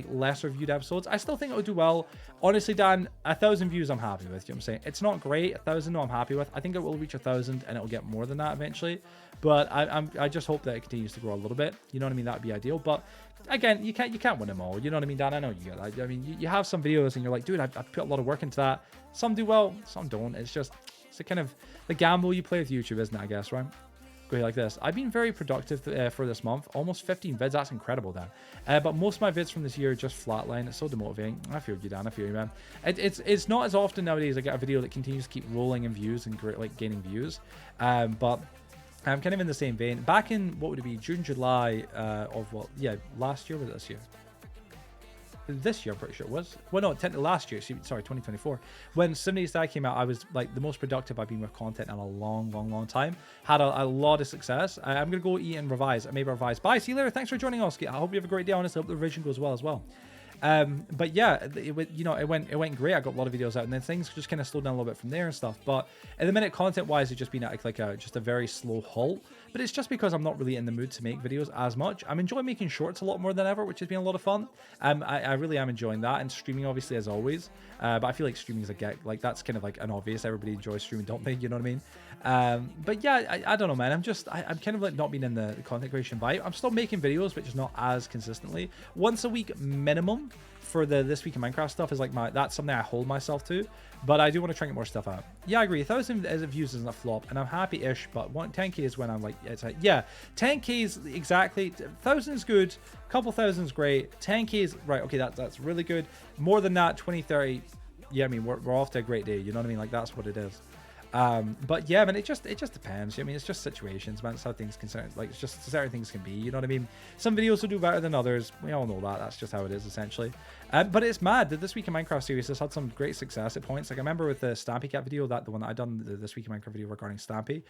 lesser viewed episodes. I still think it will do well. Honestly, Dan, 1,000 views I'm happy with. You know what I'm saying? It's not great. 1,000, no, I'm happy with. I think it will reach 1,000 and it will get more than that eventually. But I just hope that it continues to grow a little bit. You know what I mean? That'd be ideal. But again, you can't win them all. You know what I mean, Dan? I know you get that. I mean, you have some videos and you're like, dude, I put a lot of work into that. Some do well, some don't. It's a kind of the gamble you play with YouTube, isn't it? I guess, right? Go like this. I've been very productive for this month. Almost 15 vids. That's incredible, Dan. But most of my vids from this year are just flatline. It's so demotivating. I feel you, Dan. I feel you, man. It's not as often nowadays I get a video that continues to keep rolling in views and like gaining views. But I'm kind of in the same vein. Back in, what would it be, June, July of what? Yeah, last year, was it this year? This year, I'm pretty sure it was. Well, no, last year. Sorry, 2024. When 70 Stag came out, I was like the most productive I've been with content in a long time. Had a lot of success. I'm going to go eat and revise. I maybe revise. Bye. See you later. Thanks for joining us. I hope you have a great day. Honestly, I hope the revision goes well as well. But yeah, it went great. I got a lot of videos out, and then things just kind of slowed down a little bit from there and stuff. But at the minute, content-wise, it's just been just a very slow halt. But it's just because I'm not really in the mood to make videos as much. I'm enjoying making shorts a lot more than ever, which has been a lot of fun. I really am enjoying that, and streaming obviously as always. But I feel like streaming is that's kind of like an obvious. Everybody enjoys streaming, don't they? You know what I mean? But yeah, I don't know, man. I'm kind of like not being in the content creation vibe. I'm still making videos, but just not as consistently. Once a week minimum for the This Week in Minecraft stuff is like that's something I hold myself to. But I do want to try and get more stuff out. Yeah, I agree. 1,000 views isn't a flop, and I'm happy-ish. But 10k is when I'm like, it's like, yeah, 10k is exactly. 1,000 is good. A couple thousand is great. 10k is right. Okay, that's really good. More than that, 20, 30. Yeah, I mean, we're off to a great day. You know what I mean? Like that's what it is. But yeah, man, it just depends. I mean, it's just situations, man. It's how things like it's just certain things can be. You know what I mean? Some videos will do better than others. We all know that. That's just how it is, essentially. But it's mad that This Week in Minecraft series has had some great success at points. Like I remember with the Stampy Cat video, the one that I done the This Week in Minecraft video regarding Stampy.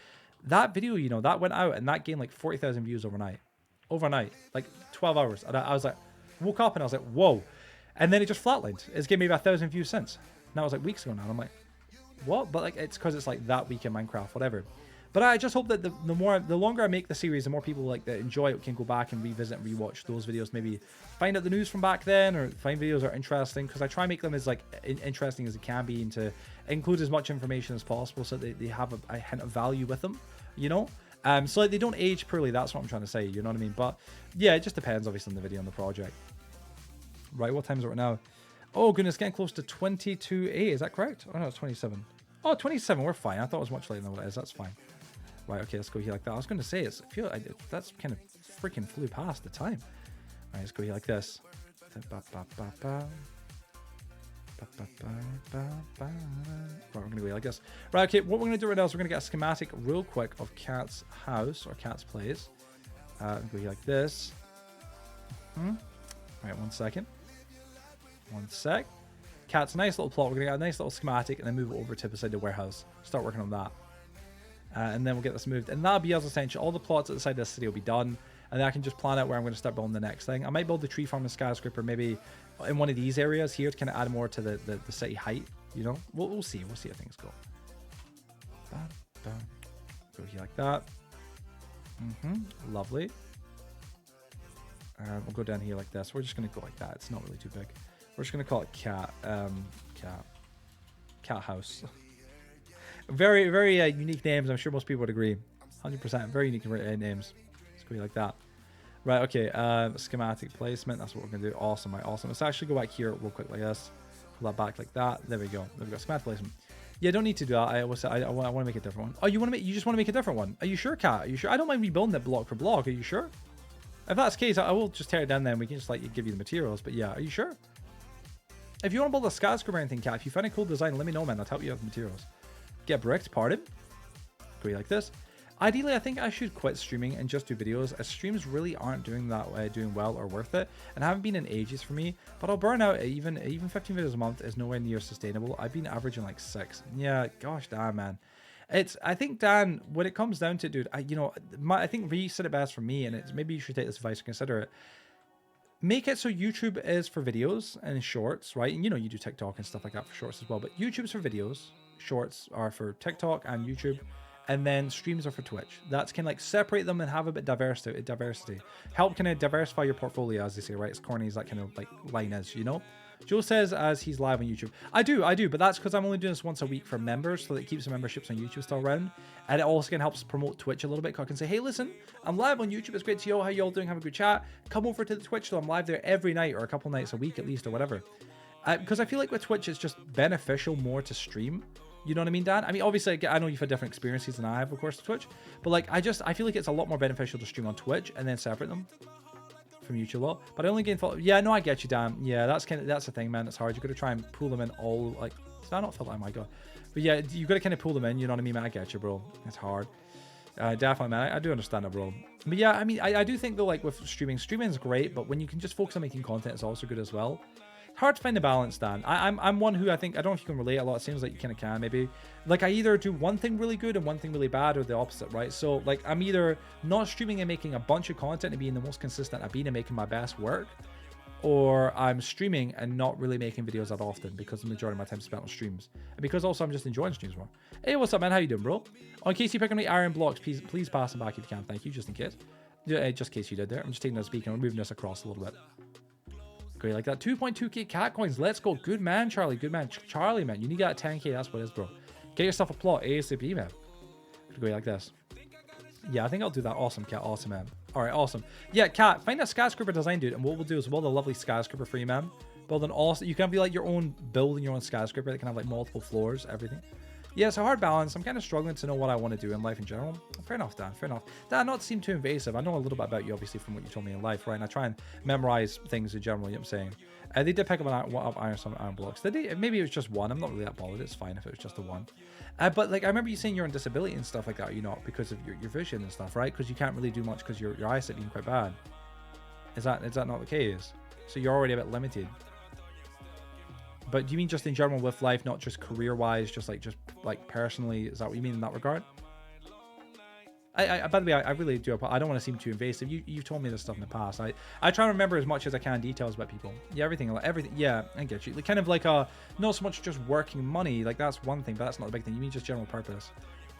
That video, you know, that went out and that gained like 40,000 views overnight. Like 12 hours. And I was like, woke up and I was like, whoa. And then it just flatlined. It's given me about 1,000 views since. That was like weeks ago now. And I'm like, what? But like it's because it's like That Week in Minecraft, whatever. But I just hope that the longer I make the series, the more people like that enjoy it can go back and revisit and rewatch those videos, maybe find out the news from back then, or find videos that are interesting, because I try and make them as like interesting as it can be and to include as much information as possible so that they have a hint of value with them, you know. So like they don't age poorly. That's what I'm trying to say, you know what I mean? But yeah, it just depends obviously on the video and the project. Right, what time is it right now? Oh goodness, getting close to 22:08. Is that correct? Oh no, it's 27. Oh, 27. We're fine. I thought it was much later than what it is. That's fine. Right, okay, let's go here like that. I was going to say, that's kind of freaking flew past the time. All right, let's go here like this. Right, we're going to go here like this. Right, okay, what we're going to do right now is we're going to get a schematic real quick of Cat's house, or Cat's place. Go here like this. Right, 1 second. 1 sec. Cat's nice little plot. We're going to get a nice little schematic and then move it over to beside the warehouse. Start working on that. And then we'll get this moved. And that'll be as essential. All the plots at the side of the city will be done. And then I can just plan out where I'm going to start building the next thing. I might build the tree farm and skyscraper maybe in one of these areas here to kind of add more to the city height. You know, we'll see. We'll see how things go. Go here like that. Lovely. We'll go down here like this. We're just going to go like that. It's not really too big. We're just going to call it cat house. Very, very unique names. I'm sure most people would agree. 100%. Very unique names. Let's go like that. Right, okay. Schematic placement. That's what we're going to do. Awesome, right? Awesome. Let's actually go back here real quick like this. Pull that back like that. There we go. There we go. Schematic placement. Yeah, don't need to do that. I want to make a different one. Oh, you just want to make a different one? Are you sure, Cat? Are you sure? I don't mind rebuilding it block for block. Are you sure? If that's the case, I will just tear it down then. We can just like give you the materials. But yeah, are you sure? If you want to build a skyscraper or anything, Cat, if you find a cool design, let me know, man. I'll help you out with the materials. Get bricked, pardon. Go like this. Ideally, I think I should quit streaming and just do videos, as streams really aren't doing well or worth it, and haven't been in ages for me. But I'll burn out. Even 15 videos a month is nowhere near sustainable. I've been averaging like 6. Yeah, gosh damn, man. I think, Dan, when it comes down to it, dude, I think Ree said it best for me, and maybe you should take this advice and consider it. Make it so YouTube is for videos and shorts, right? And you do TikTok and stuff like that for shorts as well, but YouTube's for videos, shorts are for TikTok and YouTube, and then streams are for Twitch. That's kind of like separate them and have a bit diversity. Help kind of diversify your portfolio, as they say, right? It's corny as that kind of like line is, Joe says as he's live on YouTube. I do, but that's because I'm only doing this once a week for members, so that it keeps the memberships on YouTube still around. And it also can help promote Twitch a little bit, because I can say, hey, listen, I'm live on YouTube. It's great to see you all. How you all doing? Have a good chat. Come over to the Twitch, so I'm live there every night or a couple nights a week at least or whatever. Because I feel like with Twitch, it's just beneficial more to stream. You know what I mean, Dan? I mean, obviously, I know you've had different experiences than I have, of course, with Twitch. But like, I feel like it's a lot more beneficial to stream on Twitch and then separate them from YouTube lot. But I only gain follow. Yeah, no, I get you, Dan. Yeah, that's the thing, man. It's hard. You got to try and pull them in all. Like, is that not felt? Oh my god. But yeah, you got to kind of pull them in. You know what I mean, man? I get you, bro. It's hard. Definitely, man. I do understand that, bro. But yeah, I mean, I do think though, like with streaming is great, but when you can just focus on making content, it's also good as well. Hard to find the balance, Dan. I'm one who I don't know if you can relate a lot. It seems like you kind of can, maybe. Like, I either do one thing really good and one thing really bad, or the opposite, right? So, like, I'm either not streaming and making a bunch of content and being the most consistent I've been and making my best work, or I'm streaming and not really making videos that often because the majority of my time is spent on streams. And because also I'm just enjoying streams more. Hey, what's up, man? How you doing, bro? In case you pick on the iron blocks, please pass them back if you can. Thank you, just in case. Just in case you did there. I'm just taking that speaker and moving this across a little bit. Great, like that. 2.2k cat coins. Let's go. Good man, Charlie. Good man. Charlie, man. You need that 10k. That's what it is, bro. Get yourself a plot. ASAP, man. Go like this. Yeah, I think I'll do that. Awesome, Cat. Awesome, man. All right, awesome. Yeah, Cat, find a skyscraper design, dude. And what we'll do is build a lovely skyscraper for you, man. Build an awesome... You can be like your own... Building your own skyscraper that can have like multiple floors, everything. Yeah, it's a hard balance. I'm kind of struggling to know what I want to do in life in general. Fair enough, Dan. Fair enough. Dan, not to seem too invasive. I know a little bit about you, obviously, from what you told me in life, right? And I try and memorize things in general, you know what I'm saying? They did pick up some iron blocks. Maybe it was just one. I'm not really that bothered. It's fine if it was just the one. But like, I remember you saying you're on disability and stuff like that, because of your vision and stuff, right? Because you can't really do much because your eyesight being quite bad. Is that not the case? So you're already a bit limited. But do you mean just in general with life, not just career-wise, just like personally? Is that what you mean in that regard? By the way, I really do. I don't want to seem too invasive. You've told me this stuff in the past. I try to remember as much as I can details about people. Yeah, everything. Yeah, I get you. Kind of like not so much just working money. Like that's one thing, but that's not the big thing. You mean just general purpose.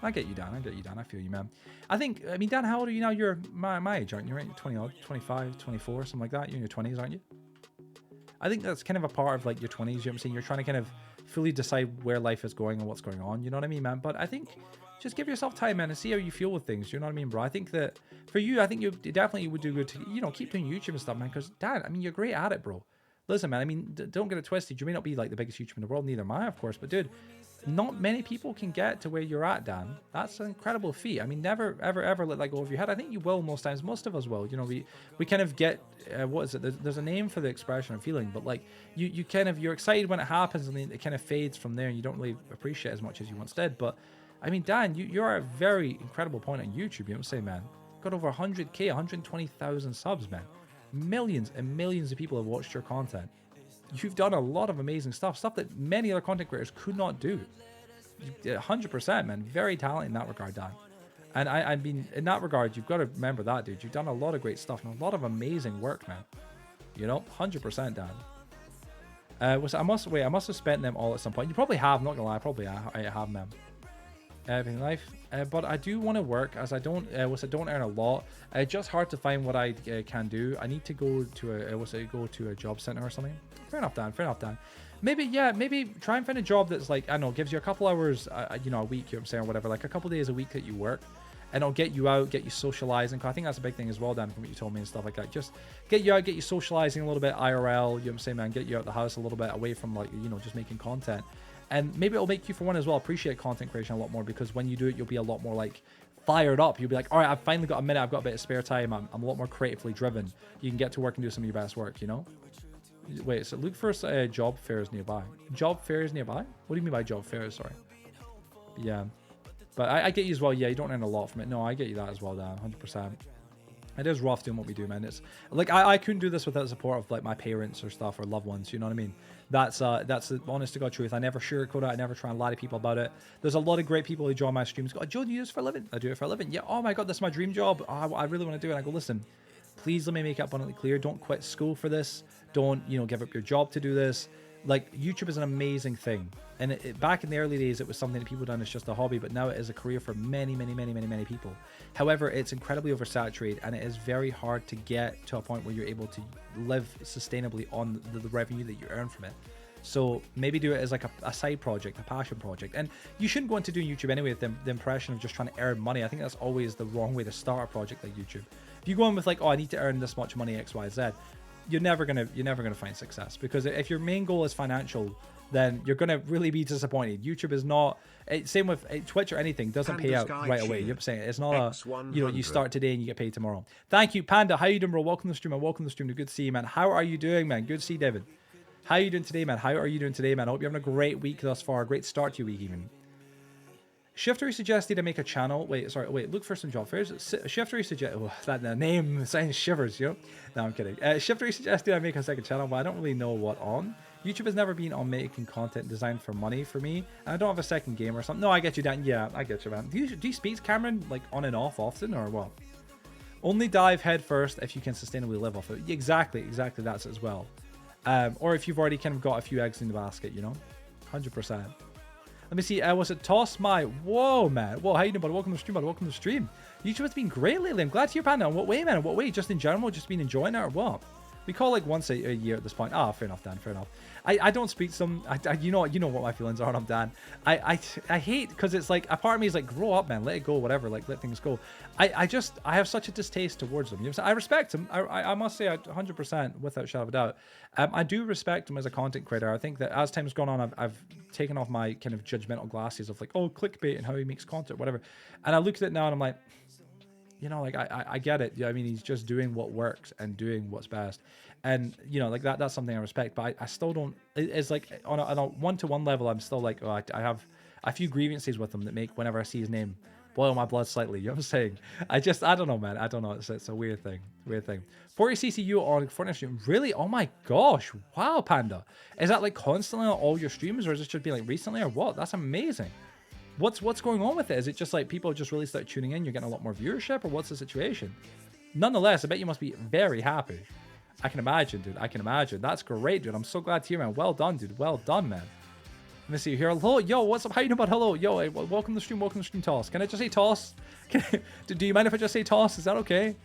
I get you, Dan. I feel you, man. I mean, Dan, how old are you now? You're my age, aren't you? Right? You're 20 odd, 25, 24, something like that. You're in your 20s, aren't you? I think that's kind of a part of like your 20s. You know what I'm saying? You're trying to kind of fully decide where life is going and what's going on. You know what I mean, man? But I think just give yourself time, man, and see how you feel with things. You know what I mean, bro? I think that for you, I think you definitely would do good to, keep doing YouTube and stuff, man. Because, Dan, I mean, you're great at it, bro. Listen, man, I mean, don't get it twisted. You may not be like the biggest YouTuber in the world, neither am I, of course. But, dude, not many people can get to where you're at, Dan. That's an incredible feat. I mean, never, ever, ever let that go over your head. I think you will most times. Most of us will. We kind of get, what is it? There's a name for the expression of feeling, but like you're excited when it happens and then it kind of fades from there and you don't really appreciate it as much as you once did. But I mean, Dan, you're at a very incredible point on YouTube. You know what I'm saying, man? Got over 100k, 120,000 subs, man. Millions and millions of people have watched your content. You've done a lot of amazing stuff that many other content creators could not do. 100%, man. Very talented in that regard, Dan. And I mean, in that regard, you've got to remember that, dude. You've done a lot of great stuff and a lot of amazing work, man. 100%, Dan. I must have spent them all at some point. You probably have, not gonna lie. Probably I have, man. Everything in life, but I do want to work, as I don't earn a lot. It's just hard to find what I can do. I need to go to a job center or something. Fair enough, Dan. Maybe try and find a job that's like, I don't know, gives you a couple hours, a week, you know what I'm saying, or whatever, like a couple days a week that you work, and it'll get you out, get you socializing. I think that's a big thing as well, Dan, from what you told me and stuff like that. Just get you out, get you socializing a little bit, IRL, you know what I'm saying, man, get you out the house a little bit, away from like, just making content. And maybe it'll make you, for one as well, appreciate content creation a lot more, because when you do it, you'll be a lot more like fired up. You'll be like, all right, I've finally got a minute. I've got a bit of spare time. I'm a lot more creatively driven. You can get to work and do some of your best work, you know? Wait, so look for job fairs nearby. Job fairs nearby? What do you mean by job fairs? Sorry. Yeah. But I get you as well. Yeah, you don't earn a lot from it. No, I get you that as well, Dan. 100%. It is rough doing what we do, man. It's like I couldn't do this without the support of like my parents or stuff, or loved ones. You know what I mean? That's the honest to God truth. I never sugarcoat it. I never try and lie to people about it. There's a lot of great people who join my streams. Go, Joe, do you do this for a living? I do it for a living. Yeah. Oh my God, that's my dream job. Oh, I really want to do it. And I go, listen, please let me make it abundantly clear. Don't quit school for this. Don't, you know, give up your job to do this. Like, YouTube is an amazing thing. And back in the early days, it was something that people done as just a hobby, but now it is a career for many, many, many, many, many people. However, it's incredibly oversaturated, and it is very hard to get to a point where you're able to live sustainably on the revenue that you earn from it. So maybe do it as like a side project, a passion project. And you shouldn't go into doing YouTube anyway with the impression of just trying to earn money. I think that's always the wrong way to start a project like YouTube. If you go in with like, oh, I need to earn this much money, X, Y, Z, you're never gonna find success, because if your main goal is financial, then you're gonna really be disappointed. YouTube is not, same with Twitch or anything, doesn't pay out right away. You're saying it's not a, you know, you start today and you get paid tomorrow. Thank you, Panda. How you doing, bro? Welcome to the stream, man. Welcome to the stream. Good to see you, man. How are you doing, man? Good to see you, David. How are you doing today, man? How are you doing today, man? I hope you're having a great week thus far. A great start to your week, even. Shiftery suggested I make a channel. Wait, look for some job fairs. Shiftery suggested, oh, that name signs shivers, you know? No, I'm kidding. Shiftery suggested I make a second channel, but I don't really know what on. YouTube has never been on making content designed for money for me, and I don't have a second game or something. No, I get you, Dan. Yeah, I get you, man. Do you speak Cameron like on and off often, or what? Only dive head first if you can sustainably live off it. Exactly, that's it as well. Or if you've already kind of got a few eggs in the basket, you know? 100%. Let me see. Was it Toss My? Whoa, man. Whoa, how you doing, buddy? Welcome to the stream, buddy. Welcome to the stream. YouTube has been great lately. I'm glad to hear, Panda. In what way, man? In what way? Just in general? Just been enjoying it, or what? We call like once a year at this point. Ah, fair enough, Dan. Fair enough. I don't speak to them. You know what my feelings are on Dan. I hate, because it's like a part of me is like, grow up, man. Let it go, whatever. Like, let things go. I have such a distaste towards them. You know what I'm saying? I respect them. I must say, 100% without a shadow of a doubt. I do respect him as a content creator. I think that as time's gone on, I've taken off my kind of judgmental glasses of like, oh, clickbait and how he makes content, whatever. And I look at it now and I'm like, you know, like I get it. Yeah, I mean, he's just doing what works and doing what's best. And, you know, like that's something I respect, but I still don't, it's like on a one-to-one level, I'm still like, oh, I have a few grievances with him that make, whenever I see his name, boil my blood slightly. You know what I'm saying? I don't know, man. I don't know. It's a weird thing. 40CCU on Fortnite stream. Really? Oh my gosh. Wow, Panda. Is that like constantly on all your streams, or is it just be like recently, or what? That's amazing. What's going on with it? Is it just like people just really start tuning in? You're getting a lot more viewership, or what's the situation? Nonetheless, I bet you must be very happy. I can imagine, dude. I can imagine. That's great, dude. I'm so glad to hear, man. Well done, dude. Well done, man. Let me see here. Hello, yo, what's up? How you doing, bud? Hello, yo, hey, welcome to the stream. Welcome to the stream, Toss. Can I just say Toss? Do you mind if I just say Toss? Is that okay?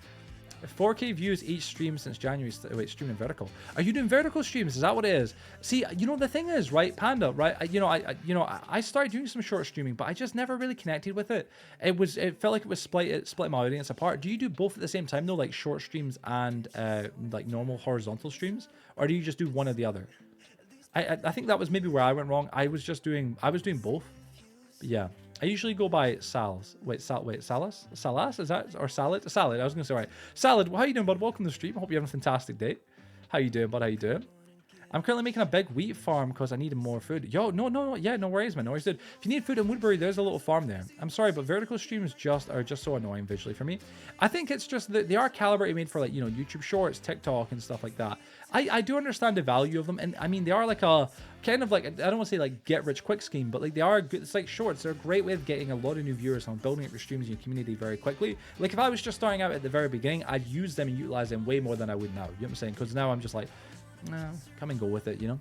4K views each stream since January. Wait, streaming vertical. Are you doing vertical streams? Is that what it is? See, you know, the thing is, right, Panda, right? I started doing some short streaming, but I just never really connected with it. It felt like it was split my audience apart. Do you do both at the same time, though, like short streams and like normal horizontal streams, or do you just do one or the other? I think that was maybe where I went wrong. I was doing both. But yeah. I usually go by Sal's. Salas? Salas? Is that, or Salad? Salad. I was going to say, right. Salad, how you doing, bud? Welcome to the stream. I hope you're having a fantastic day. How you doing, bud? How you doing? I'm currently making a big wheat farm because I need more food. Yo, no. Yeah, no worries, man. No worries, dude. If you need food in Woodbury, there's a little farm there. I'm sorry, but vertical streams are just so annoying visually for me. I think it's just that they are calibrated made for, like, you know, YouTube Shorts, TikTok, and stuff like that. I do understand the value of them, and I mean, they are like a kind of like, I don't want to say like get rich quick scheme, but like they are good. It's like shorts. They're a great way of getting a lot of new viewers on building up your streams and your community very quickly. Like if I was just starting out at the very beginning, I'd use them and utilize them way more than I would now. You know what I'm saying? Because now I'm just like, nah, come and go with it, you know?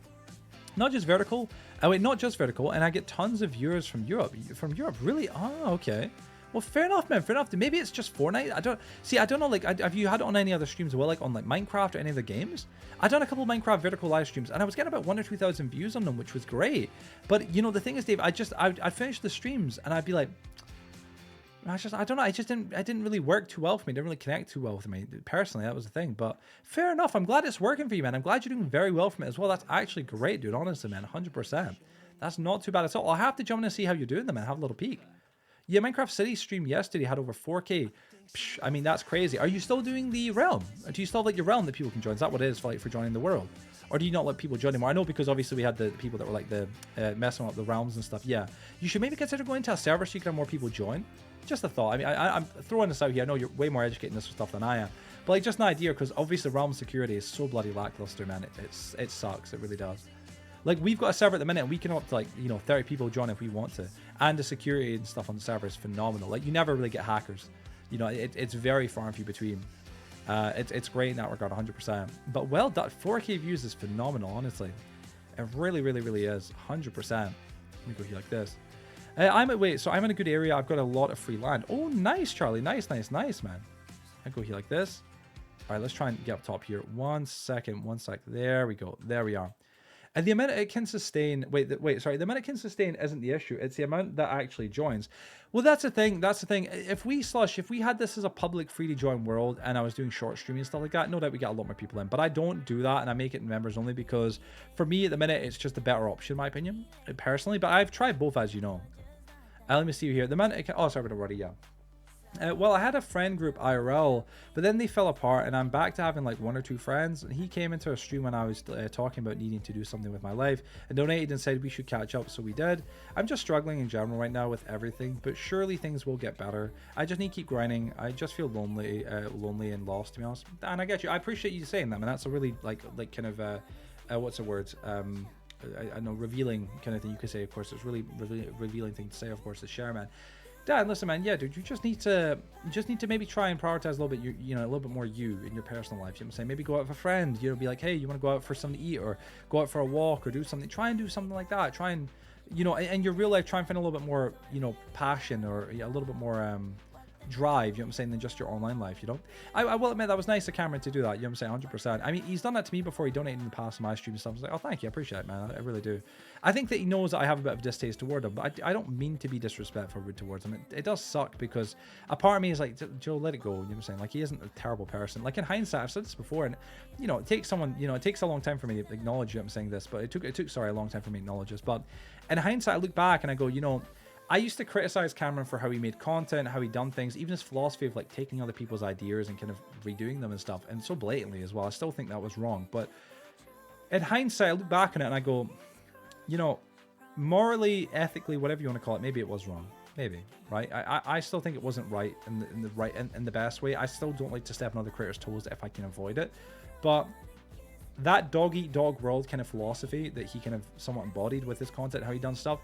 Not just vertical. Not just vertical. And I get tons of viewers from Europe. From Europe, really? Oh, okay. Well, fair enough, man. Fair enough. Maybe it's just Fortnite. I don't know. Like, have you had it on any other streams as well, like on like Minecraft or any other games? I've done a couple of Minecraft vertical live streams, and I was getting about 1,000 or 2,000 views on them, which was great. But you know, the thing is, Dave, I'd finish the streams, and I'd be like, I don't know. I didn't really work too well for me. It didn't really connect too well with me personally. That was the thing. But fair enough. I'm glad it's working for you, man. I'm glad you're doing very well from it as well. That's actually great, dude. Honestly, man, 100%. That's not too bad at all. I'll have to jump in and see how you're doing them and have a little peek. Yeah, Minecraft City stream yesterday had over 4K. Psh, I mean, that's crazy. Are you still doing the realm? Do you still have like your realm that people can join? Is that what it is for, like, for joining the world? Or do you not let people join anymore? I know because obviously we had the people that were like the messing up the realms and stuff. Yeah, you should maybe consider going to a server so you can have more people join. Just a thought. I mean, I'm throwing this out here. I know you're way more educated in this stuff than I am. But like, just an idea, because obviously realm security is so bloody lackluster, man. It sucks. It really does. Like, we've got a server at the minute, and we can up to, like, you know, 30 people join if we want to. And the security and stuff on the server is phenomenal. Like, you never really get hackers. You know, it's very far and few between. It's great in that regard, 100%. But well done. 4K views is phenomenal, honestly. It really, really, really is. 100%. Let me go here like this. Wait, so I'm in a good area. I've got a lot of free land. Oh, nice, Charlie. Nice, nice, nice, man. I go here like this. All right, let's try and get up top here. 1 second, 1 sec. There we go. There we are. And the amount it can sustain, sorry, the amount it can sustain isn't the issue. It's the amount that actually joins. Well, that's the thing. That's the thing. If we had this as a public free to join world and I was doing short streaming and stuff like that, no doubt we get a lot more people in. But I don't do that, and I make it in members only because for me at the minute, it's just a better option in my opinion, personally. But I've tried both, as you know. Let me see here. The amount it can, oh, sorry, but already, yeah. Well, I had a friend group IRL, but then they fell apart, and I'm back to having like 1 or 2 friends. And he came into a stream when I was talking about needing to do something with my life and donated and said we should catch up, so we did. I'm just struggling in general right now with everything, but surely things will get better. I just need to keep grinding. I just feel lonely and lost, to be honest. And I get you. I appreciate you saying that, man. That's a really like kind of what's the word? I know, revealing kind of thing you could say. Of course, it's really revealing thing to say. Of course, to share, man. Dad, listen, man. Yeah, dude, you just need to maybe try and prioritize a little bit. You know, a little bit more you in your personal life. You know what I'm saying? Maybe go out with a friend. You know, be like, hey, you want to go out for something to eat, or go out for a walk, or do something. Try and do something like that. Try and, you know, in your real life, try and find a little bit more, you know, passion, or a little bit more drive, you know what I'm saying, than just your online life, you know. I will admit that was nice of Cameron to do that, you know what I'm saying, 100%. I mean, he's done that to me before. He donated in the past on my stream and stuff. I was like, oh, thank you, I appreciate it, man. I really do. I think that he knows that I have a bit of distaste toward him, but I don't mean to be disrespectful towards him. It does suck, because a part of me is like, Joe, let it go, you know what I'm saying. Like, he isn't a terrible person. Like, in hindsight, I've said this before, and, you know, it takes a long time for me to acknowledge you, I'm saying this, but it took a long time for me to acknowledge this. But in hindsight, I look back and I go, you know, I used to criticize Cameron for how he made content, how he done things, even his philosophy of like taking other people's ideas and kind of redoing them and stuff, and so blatantly as well. I still think that was wrong. But in hindsight, I look back on it and I go, you know, morally, ethically, whatever you want to call it, maybe it was wrong. Maybe, right? I still think it wasn't right in the best way. I still don't like to step on other creators' toes if I can avoid it. But that dog eat dog world kind of philosophy that he kind of somewhat embodied with his content, how he done stuff,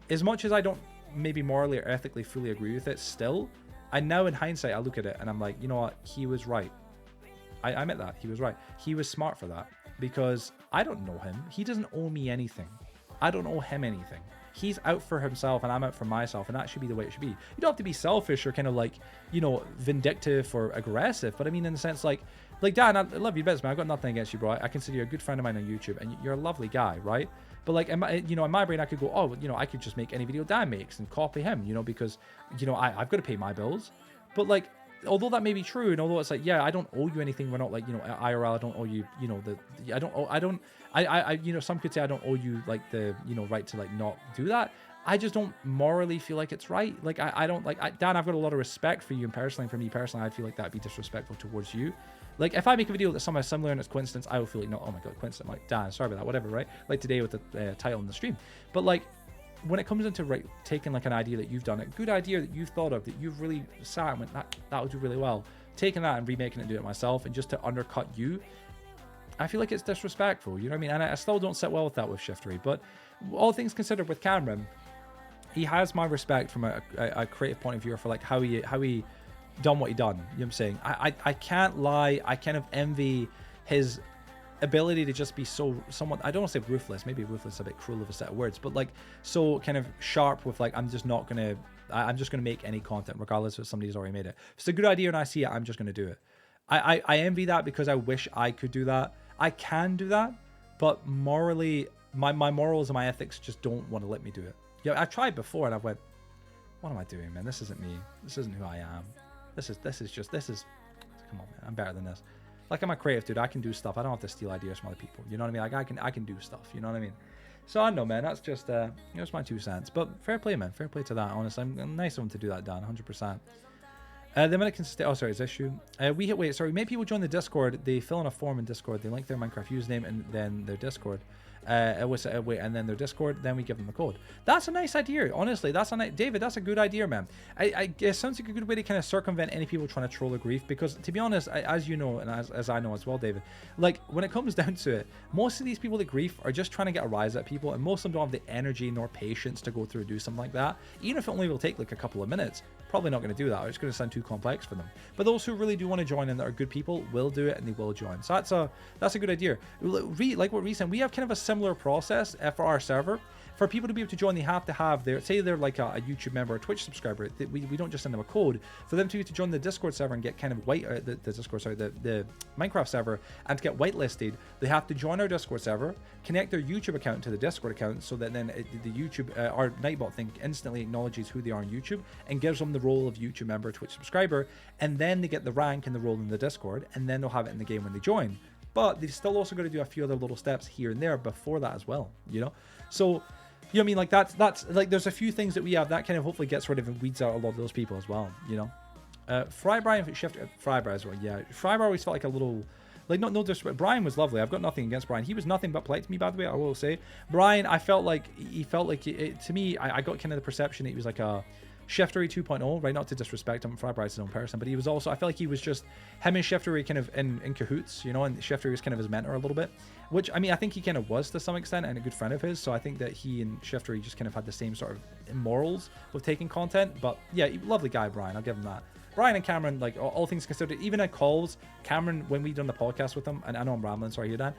as much as I don't maybe morally or ethically fully agree with it, still, I now in hindsight, I look at it and I'm like, you know what, he was right. I admit that, he was right. He was smart for that, because I don't know him. He doesn't owe me anything. I don't owe him anything. He's out for himself and I'm out for myself, and that should be the way it should be. You don't have to be selfish or kind of like, you know, vindictive or aggressive, but I mean in the sense like Dan, I love you bits, man. I've got nothing against you, bro. I consider you a good friend of mine on YouTube, and you're a lovely guy, right? But like, in my brain, I could go, oh, you know, I could just make any video Dan makes and copy him, you know, because, you know, I've got to pay my bills. But like, although that may be true, and although it's like, yeah, I don't owe you anything. We're not like, you know, IRL. I don't owe you, you know, you know, some could say I don't owe you like the, you know, right to like not do that. I just don't morally feel like it's right. Like, I don't like, Dan, I've got a lot of respect for you, and personally, for me personally, I feel like that'd be disrespectful towards you. Like, if I make a video that's somehow similar and it's coincidence, I will feel like, no, oh my god, coincidence. I'm like, Dan, sorry about that, whatever, right? Like today with the title in the stream. But like, when it comes into taking like an idea that you've done, a good idea that you've thought of, that you've really sat and went, that would do really well, taking that and remaking it and do it myself, and just to undercut you, I feel like it's disrespectful, you know what I mean? And I still don't sit well with that with Shiftery. But all things considered, with Cameron, he has my respect from a creative point of view for like how he done what he done, you know what I'm saying? I can't lie, I kind of envy his ability to just be so somewhat, I don't want to say ruthless, maybe ruthless is a bit cruel of a set of words, but like so kind of sharp with like, I'm just gonna make any content regardless if somebody's already made it. If it's a good idea and I see it, I'm just gonna do it. I envy that, because I wish I could do that. I can do that, but morally, my morals and my ethics just don't want to let me do it. Yeah, I've tried before and I've went, what am I doing, man? This isn't me. This isn't who I am. This is come on, man, I'm better than this. Like, I'm a creative dude, I can do stuff. I don't have to steal ideas from other people, you know what I mean? Like, I can do stuff, you know what I mean? So I know, man. That's just that's my 2 cents. But fair play, man. Fair play to that. Honestly, I'm nice of him to do that, Dan. 100%. The minute can stay. Oh, sorry, it's issue. We make people join the Discord. They fill in a form in Discord. They link their Minecraft username and then their Discord. And then their Discord. Then we give them the code. That's a nice idea. Honestly, David. That's a good idea, man. It sounds like a good way to kind of circumvent any people trying to troll the grief. Because to be honest, as you know, and as I know as well, David, like when it comes down to it, most of these people that grief are just trying to get a rise at people, and most of them don't have the energy nor patience to go through and do something like that. Even if it only will take like a couple of minutes. Probably not going to do that. It's going to sound too complex for them. But those who really do want to join and that are good people will do it, and they will join. So that's a good idea. Like what Reese said, we have kind of a similar process for our server. For people to be able to join, they have to have say they're like a YouTube member or a Twitch subscriber. We don't just send them a code. For them to join the Discord server and get kind of the Minecraft server and to get whitelisted, they have to join our Discord server, connect their YouTube account to the Discord account, so that then the YouTube our Nightbot thing instantly acknowledges who they are on YouTube and gives them the role of YouTube member, Twitch subscriber, and then they get the rank and the role in the Discord, and then they'll have it in the game when they join. But they've still also got to do a few other little steps here and there before that as well, you know? So, you know what I mean? Like that's like there's a few things that we have that kind of hopefully gets rid of and weeds out a lot of those people as well, you know? Frybar as well, yeah. Frybar always felt like a little... Like, no disrespect. Brian was lovely. I've got nothing against Brian. He was nothing but polite to me, by the way, I will say. Brian, I felt like... to me, I got kind of the perception that he was like a Shiftery 2.0, right? Not to disrespect him. Frybar is his own person, but he was also... I felt like he was just... Him and Shiftery kind of in cahoots, you know? And Shiftery was kind of his mentor a little bit. Which, I mean, I think he kind of was to some extent and a good friend of his. So I think that he and Shiftery just kind of had the same sort of morals with taking content. But yeah, lovely guy, Brian. I'll give him that. Brian and Cameron, like all things considered, even at calls, Cameron, when we done the podcast with him, and I know I'm rambling, sorry here, Dan,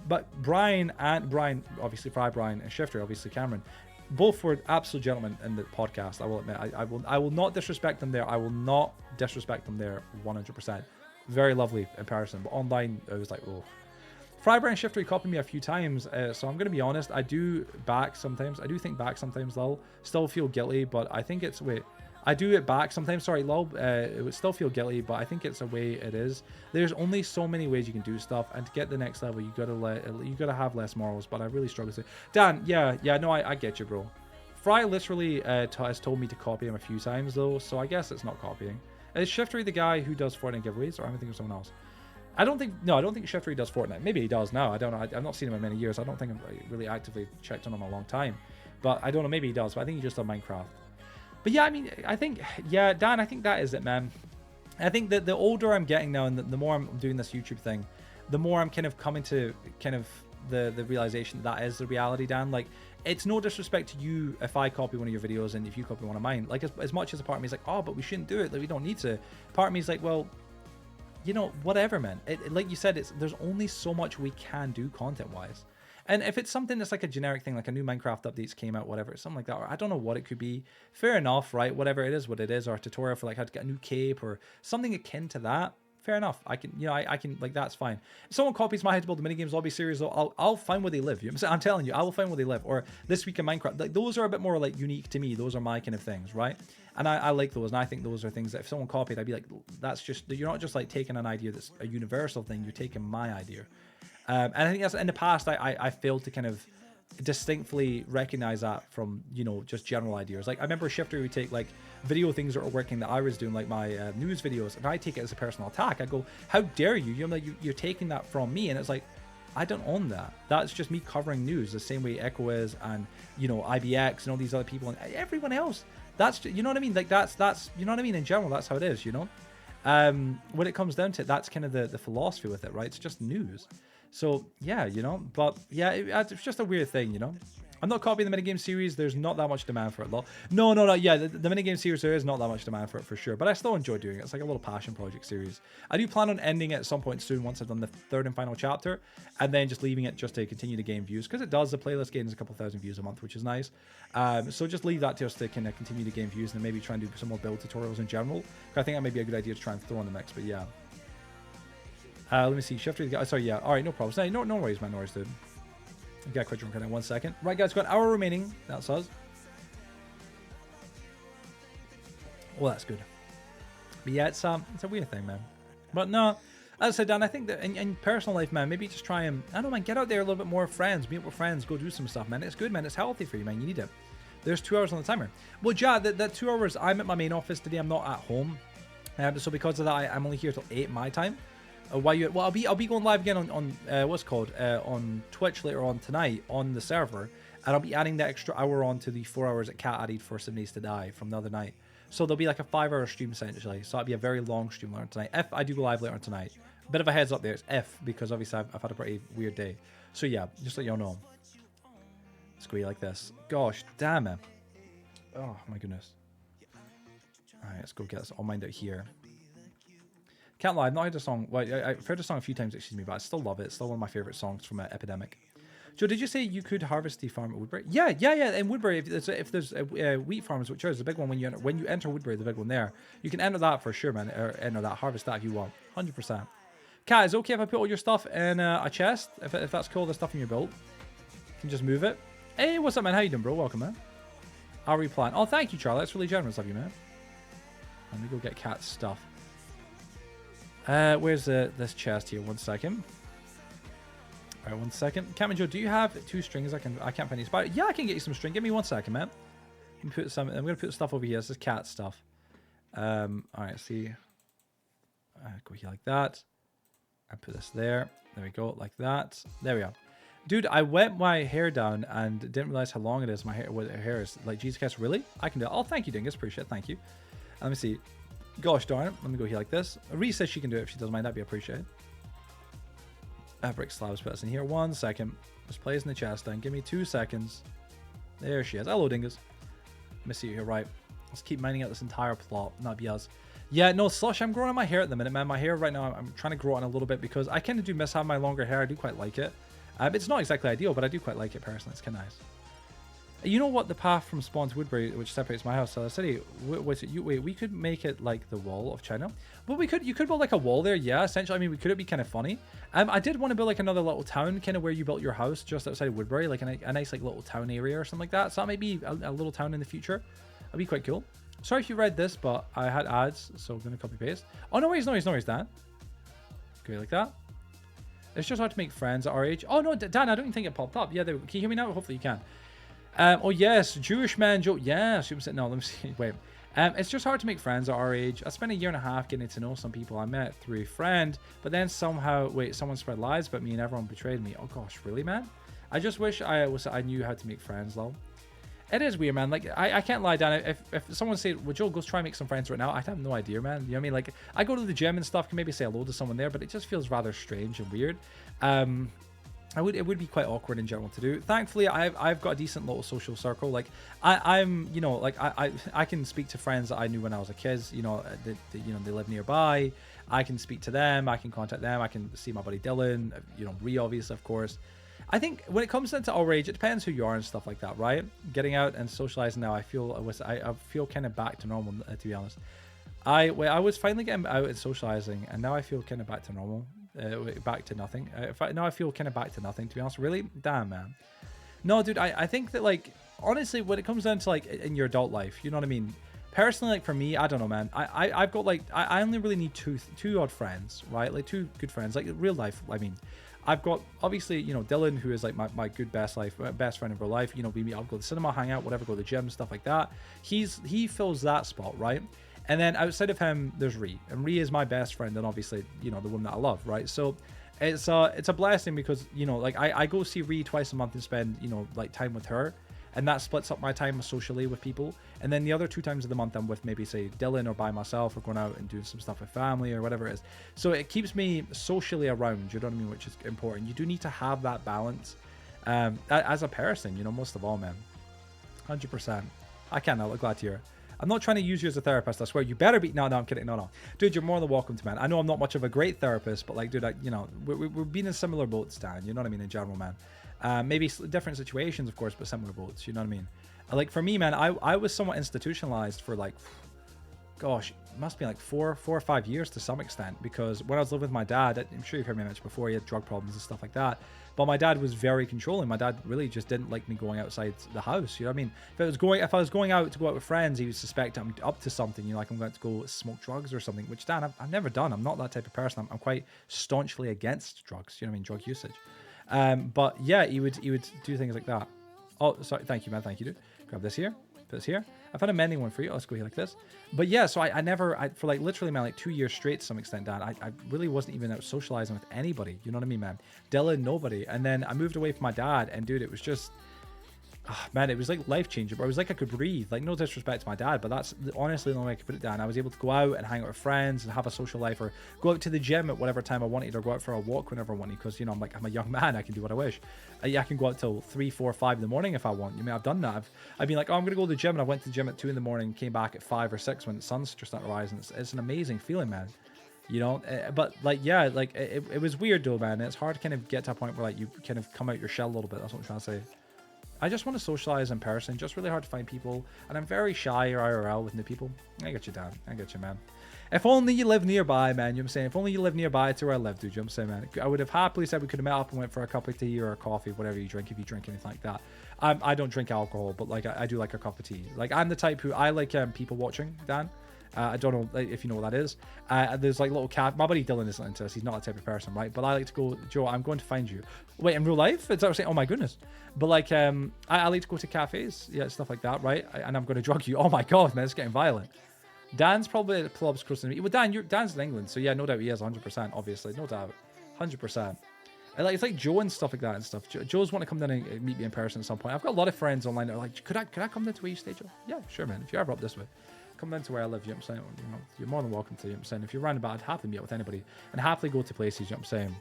but Brian, obviously Brian and Shifter, obviously Cameron, both were absolute gentlemen in the podcast. I will admit, I will not disrespect them there. I will not disrespect them there 100%. Very lovely in person, but online, it was like, oh. Frybar and Shifter copied me a few times, so I'm going to be honest, I do think back sometimes, lol. Still feel guilty, but I think it's, I do it back sometimes, sorry, lol, it would still feel guilty, but I think it's a way it is. There's only so many ways you can do stuff, and to get the next level, you gotta have less morals, but I really struggle to... Dan, yeah, no, I get you, bro. Fry literally has told me to copy him a few times, though, so I guess it's not copying. Is Shiftery the guy who does Fortnite giveaways, or am I thinking of someone else? I don't think Shiftery does Fortnite. Maybe he does now, I don't know, I've not seen him in many years. I don't think I've really actively checked on him in a long time, but I don't know, maybe he does, but I think he just does Minecraft. But yeah, I mean, I think, yeah, Dan, I think that is it, man. I think that the older I'm getting now and the more I'm doing this YouTube thing, the more I'm kind of coming to kind of the realization that is the reality, Dan. Like, it's no disrespect to you if I copy one of your videos and if you copy one of mine. Like, as much as a part of me is like, oh, but we shouldn't do it. Like, we don't need to. Part of me is like, well, you know, whatever, man. Like you said, there's only so much we can do content-wise. And if it's something that's like a generic thing, like a new Minecraft updates came out, whatever, something like that, or I don't know what it could be, fair enough, right? Whatever it is, what it is, or a tutorial for like how to get a new cape or something akin to that, fair enough. I can, you know, I can, like, that's fine. If someone copies my How to Build a Minigames lobby series, though, I'll find where they live. You know what I'm saying? I'm telling you, I will find where they live. Or This Week in Minecraft, like, those are a bit more like unique to me. Those are my kind of things, right? And I like those, and I think those are things that if someone copied, I'd be like, that's just, you're not just like taking an idea that's a universal thing, you're taking my idea. And I think that's, in the past, I failed to kind of distinctly recognize that from, you know, just general ideas. Like, I remember Shifter would take like video things that were working that I was doing, like my news videos, and I take it as a personal attack. I go, how dare you? You're like, you're taking that from me, and it's like, I don't own that. That's just me covering news the same way Echo is, and, you know, IBX and all these other people and everyone else. That's, you know what I mean? Like, that's you know what I mean? In general, that's how it is, you know. When it comes down to it, that's kind of the philosophy with it, right? It's just news. So yeah, you know, but yeah, it's just a weird thing, you know. I'm not copying the minigame series. There's not that much demand for it. No. Yeah, the minigame series, there is not that much demand for it for sure. But I still enjoy doing it. It's like a little passion project series. I do plan on ending it at some point soon once I've done the third and final chapter, and then just leaving it just to continue to gain views, because it does. The playlist gains a couple thousand views a month, which is nice. So just leave that just to kind of continue to gain views, and then maybe try and do some more build tutorials in general. I think that may be a good idea to try and throw in the mix. But yeah. Let me see. Shifter. Sorry, yeah. All right, no problems. No worries, man. No worries, dude. You got a quick drink in 1 second. Right, guys, got an hour remaining. That's us. Well, that's good. But yeah, it's a weird thing, man. But no, As I said, Dan, I think that in personal life, man, maybe just try and, I don't know, man, get out there a little bit more with friends, meet up with friends, go do some stuff, man. It's good, man. It's healthy for you, man. You need it. There's 2 hours on the timer. Well, yeah, that 2 hours, I'm at my main office today. I'm not at home. So because of that, I'm only here till 8 my time. Well, I'll be going live again on what's called on Twitch later on tonight on the server, and I'll be adding that extra hour on to the 4 hours that Cat added for 7 Days to Die from the other night. So there'll be like a 5-hour stream essentially. So it'll be a very long stream later tonight. If I do go live later tonight, bit of a heads up there. It's if, because obviously I've had a pretty weird day. So yeah, just let y'all know. Let's go like this. Gosh, damn it. Oh my goodness. All right, let's go get this all mined out here. Can't lie, I've not heard the song. Well, I've heard the song a few times, excuse me, but I still love it. It's still one of my favorite songs from Epidemic. Joe, did you say you could harvest the farm at Woodbury? Yeah. In Woodbury, if there's wheat farms, which is the big one when you enter Woodbury, the big one there, you can enter that for sure, man. Or enter that, harvest that if you want, 100%. Cat, is it okay if I put all your stuff in a chest? If that's cool, the stuff in your build, you can just move it. Hey, what's up, man? How you doing, bro? Welcome, man. I'll replant. Oh, thank you, Charlie. That's really generous of you, man. Let me go get Cat's stuff. Where's this chest here? 1 second. All right, 1 second. Catmanjoe, do you have 2 strings? I can't find any spot. Yeah, I can get you some string. Give me 1 second, man. I'm gonna put stuff over here. This is Cat stuff. All right, see. Go here like that. I put this there. There we go, like that. There we are. Dude, I wet my hair down and didn't realize how long it is. My hair is like, Jesus Christ, really? I can do it. Oh, thank you, Dingus. Appreciate it. Thank you. Let me see. Gosh darn it. Let me go here like this. Reese says she can do it if she doesn't mind. That'd be appreciated. Brick slabs, put us in here. 1 second. Just place in the chest down. Give me 2 seconds. There she is. Hello, Dingus. Let me see you here. Right. Let's keep mining out this entire plot. Not be us. Yeah, no, Slush, I'm growing out my hair at the minute, man. My hair right now, I'm trying to grow it on a little bit because I kind of do miss having my longer hair. I do quite like it. It's not exactly ideal, but I do quite like it personally. It's kind of nice. You know what? The path from Spawn to Woodbury, which separates my house to the city, wait, we could make it like the wall of China. Well, you could build like a wall there, yeah, essentially. I mean, could it be kind of funny? I did want to build like another little town, kind of where you built your house, just outside of Woodbury, like a nice like little town area or something like that. So that might be a little town in the future. That'd be quite cool. Sorry if you read this, but I had ads, so I'm gonna copy paste. Oh, no worries, Dan. Go like that. It's just hard to make friends at our age. Oh no, Dan, I don't even think it popped up. Yeah, can you hear me now? Hopefully you can. Oh yes, Jewish man Joe. Yeah, no, let me see. Wait. It's just hard to make friends at our age. I spent a year and a half getting to know some people I met through a friend, but then somehow, someone spread lies about me and everyone betrayed me. Oh gosh, really, man? I just wish I knew how to make friends, lol. It is weird, man. Like, I can't lie down. If someone said, well, Joe, go try and make some friends right now, I have no idea, man. You know what I mean? Like, I go to the gym and stuff, can maybe say hello to someone there, but it just feels rather strange and weird. It would be quite awkward in general to do. Thankfully, I've got a decent little social circle. Like, I'm, you know, like, I can speak to friends that I knew when I was a kid, you know, they live nearby. I can speak to them. I can contact them. I can see my buddy Dylan, you know, Ree, obviously, of course. I think when it comes into our age, it depends who you are and stuff like that, right? Getting out and socializing now, I feel kind of back to normal, to be honest. I was finally getting out and socializing, and now I feel kind of back to normal, back to nothing. Now I feel kind of back to nothing, to be honest. Really? Damn, man. No, dude, I think that, like, honestly, when it comes down to, like, in your adult life, you know what I mean? Personally, like, for me, I don't know, man. I've got, like, I only really need two odd friends, right? Like, 2 good friends, like, real life, I mean. I've got, obviously, you know, Dylan, who is like my good best friend in real life. You know, we meet, I'll go to the cinema, hang out, whatever, go to the gym, stuff like that. He fills that spot, right? And then outside of him, there's Ree. And Ree is my best friend and obviously, you know, the woman that I love, right? So it's a blessing because, you know, like I go see Ree twice a month and spend, you know, like time with her. And that splits up my time socially with people. And then the other 2 times of the month, I'm with maybe, say, Dylan or by myself or going out and doing some stuff with family or whatever it is. So it keeps me socially around, you know what I mean, which is important. You do need to have that balance as a person, you know, most of all, man. 100%. I can't. I'm glad to hear it. I'm not trying to use you as a therapist. I swear. You better be. No, I'm kidding. No. Dude, you're more than welcome to, man. I know I'm not much of a great therapist, but, like, dude, you know, we've been in similar boats, Dan. You know what I mean, in general, man. Maybe different situations, of course, but similar boats. You know what I mean? Like, for me, man, I was somewhat institutionalized for, like, gosh, it must be like 4 or 5 years to some extent, because when I was living with my dad, I'm sure you've heard me mention before, he had drug problems and stuff like that. But my dad was very controlling. My dad really just didn't like me going outside the house. You know what I mean? If I was going out to go out with friends, he would suspect I'm up to something. You know, like I'm going to go smoke drugs or something. Which, Dan, I've never done. I'm not that type of person. I'm quite staunchly against drugs. You know what I mean? Drug usage. But yeah, he would do things like that. Oh, sorry. Thank you, man. Thank you, dude. Grab this here. Put this here. I found a mending one for you. Let's go here like this. But yeah, so I never, for like literally, man, like 2 years straight to some extent, Dan, I really wasn't even out socializing with anybody. You know what I mean, man? Dylan, nobody. And then I moved away from my dad, and dude, it was just, man, it was like life changing. But it was like I could breathe. Like, no disrespect to my dad, but that's honestly the only way I could put it down. I was able to go out and hang out with friends and have a social life, or go out to the gym at whatever time I wanted, or go out for a walk whenever I wanted, because, you know, I'm a young man. I can do what I wish. I can go out till 3, 4, 5 in the morning if I want. You mean, I've done that. I've been like, oh, I'm gonna go to the gym, and I went to the gym at 2 in the morning, came back at 5 or 6 when the sun's just starting to rise, and it's an amazing feeling, man. You know, but like, yeah, like it was weird though, man. It's hard to kind of get to a point where like you kind of come out your shell a little bit. That's what I'm trying to say. I just want to socialize in person. Just really hard to find people, and I'm very shy IRL with new people. I get you, Dan. I get you, man. If only you live nearby, man. You know what I'm saying? If only you live nearby to where I live, dude. You know what I'm saying, man? I would have happily said we could have met up and went for a cup of tea or a coffee, whatever you drink, if you drink anything like that. I don't drink alcohol, but like I do like a cup of tea. Like, I'm the type who I like people watching, Dan. I don't know if you know what that is. There's like little cat. My buddy Dylan isn't into this. He's not that type of person, right? But I like to go, Joe, I'm going to find you. Wait, in real life? It's actually, oh my goodness. But like, I like to go to cafes, yeah, stuff like that, right? And I'm going to drug you. Oh my God, man, it's getting violent. Dan's probably at the clubs close to me. Well, Dan's in England, so yeah, no doubt he is 100%, obviously, no doubt, 100%. And like, it's like Joe and stuff like that and stuff. Joe's want to come down and meet me in person at some point. I've got a lot of friends online that are like, could I come down to where you stay, Joe? Yeah, sure, man. If you're ever up this way, come down to where I live, you know what I'm saying? You know, you're more than welcome to, you know what I'm saying? If you're round about, I'd happily meet up with anybody and happily go to places, you know what I'm saying?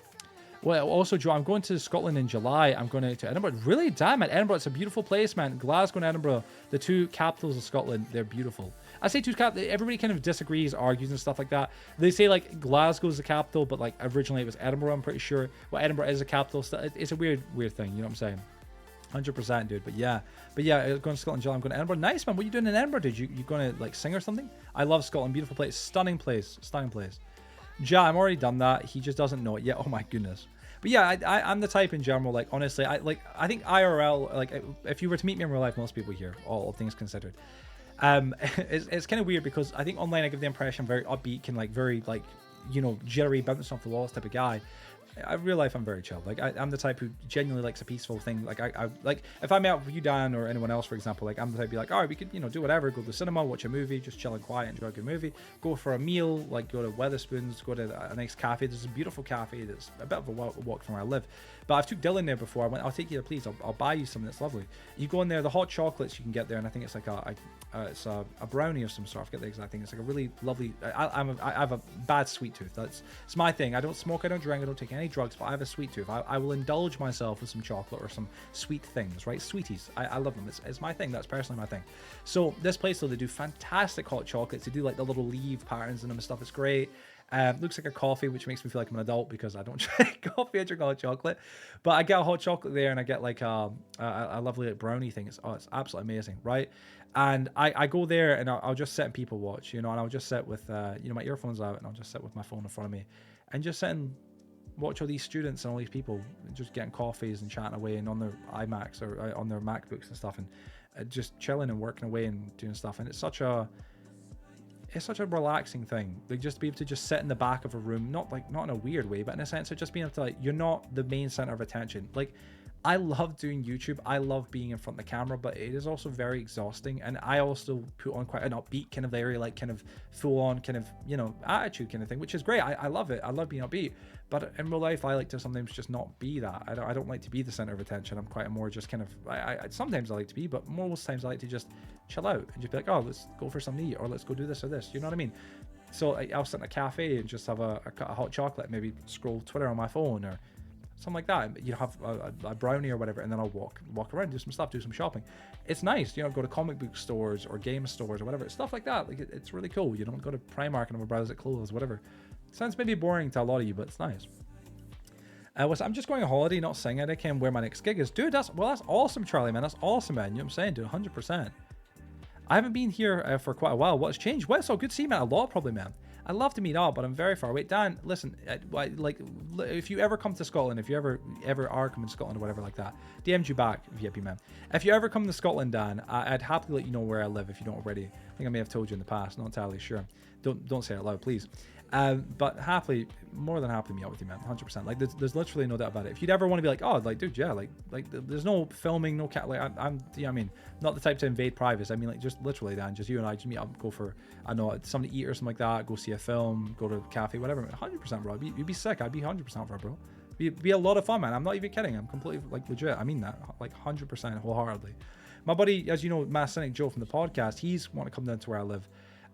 Well, also, Joe, I'm going to Scotland in July. I'm going to Edinburgh. Really? Damn it, Edinburgh, it's a beautiful place, man. Glasgow and Edinburgh, the two capitals of Scotland, they're beautiful. I say everybody kind of disagrees, argues and stuff like that. They say like Glasgow's the capital, but like originally it was Edinburgh, I'm pretty sure. Well, Edinburgh is a capital. It's a weird thing, you know what I'm saying? 100%, dude. But yeah, going to Scotland, July. I'm going to Edinburgh. Nice, man. What are you doing in Edinburgh, dude? You going to like sing or something? I love Scotland. Beautiful place. Stunning place. Ja, I'm already done that. He just doesn't know it yet. Oh my goodness. But yeah, I'm the type in general, like, honestly, I think IRL, like, if you were to meet me in real life, most people here, all things considered, it's kind of weird because I think online I give the impression I'm very upbeat, can like very like, you know, jittery, bouncing off the walls type of guy. In real life, I'm very chill. Like, I'm the type who genuinely likes a peaceful thing. Like, I like, if I'm out with you, Dan, or anyone else, for example, like, I'm the type to be like, all right, we could, you know, do whatever, go to the cinema, watch a movie, just chill and quiet, enjoy a good movie, go for a meal, like, go to Wetherspoons, go to a nice cafe. There's a beautiful cafe that's a bit of a walk from where I live. But I've took Dylan there before. I went, I'll take you there, please. I'll buy you something that's lovely. You go in there, the hot chocolates you can get there, and I think it's like it's a brownie of some sort. I forget the exact thing. It's like a really lovely. I have a bad sweet tooth. It's my thing. I don't smoke, I don't drink, I don't take any drugs, but I have a sweet tooth. I will indulge myself with some chocolate or some sweet things, right? Sweeties. I love them. It's my thing. That's personally my thing. So this place though, they do fantastic hot chocolates. They do like the little leaf patterns in them and stuff. It's great. Looks like a coffee, which makes me feel like I'm an adult because I don't drink coffee, I drink hot chocolate. But I get a hot chocolate there, and I get like a lovely like brownie thing. It's absolutely amazing, right? And I go there, and I'll just sit and people watch, you know, and I'll just sit with you know, my earphones out, and I'll just sit with my phone in front of me, and just sit and watch all these students and all these people just getting coffees and chatting away, and on their iMacs or on their MacBooks and stuff, and just chilling and working away and doing stuff. And it's such a relaxing thing, like just to be able to just sit in the back of a room, not in a weird way, but in a sense of just being able to, like, you're not the main center of attention. Like, I love doing YouTube, I love being in front of the camera, but it is also very exhausting. And I also put on quite an upbeat kind of very like kind of full on kind of, you know, attitude kind of thing, which is great. I love it. I love being upbeat, but in real life I like to sometimes just not be that. I don't like to be the center of attention. I'm quite a more just kind of sometimes I like to be, but most times I like to just chill out and just be like, oh, let's go for something to eat, or let's go do this or this, you know what I mean? So I'll sit in a cafe and just have a hot chocolate, maybe scroll Twitter on my phone or something like that. You have a brownie or whatever, and then I'll walk around, do some stuff, do some shopping. It's nice, you know, go to comic book stores or game stores or whatever. It's stuff like that. Like, it's really cool. You don't go to Primark and have a browse at clothes, whatever. Sounds maybe boring to a lot of you, but it's nice. I'm just going on holiday, not singing. I can't where my next gig is. Dude, that's awesome, Charlie, man. That's awesome, man. You know what I'm saying, dude? 100%. I haven't been here for quite a while. What's changed? Well, it's all good to see you, man. A lot, probably, man. I'd love to meet up, but I'm very far away. Dan, listen, like, if you ever come to Scotland, if you ever are coming to Scotland or whatever like that, DM'd you back, VIP man. If you ever come to Scotland, Dan, I'd happily let you know where I live if you don't already. I think I may have told you in the past. Not entirely sure. Don't say it out loud, please. But happily, more than happily meet up with you, man. 100%. Like, there's literally no doubt about it. If you'd ever want to be like, oh, like, dude, yeah, like, there's no filming, no cat. Like, I'm, you know what I mean, not the type to invade privacy. I mean, like, just literally, Dan, just you and I, just meet up, go for, I don't know, something to eat or something like that. Go see a film, go to a cafe, whatever. 100%, bro. You'd be sick. I'd be 100% for it, bro. Be a lot of fun, man. I'm not even kidding. I'm completely, like, legit. I mean that, like, 100% wholeheartedly. My buddy, as you know, Mass Cynic Joe from the podcast, he's want to come down to where I live.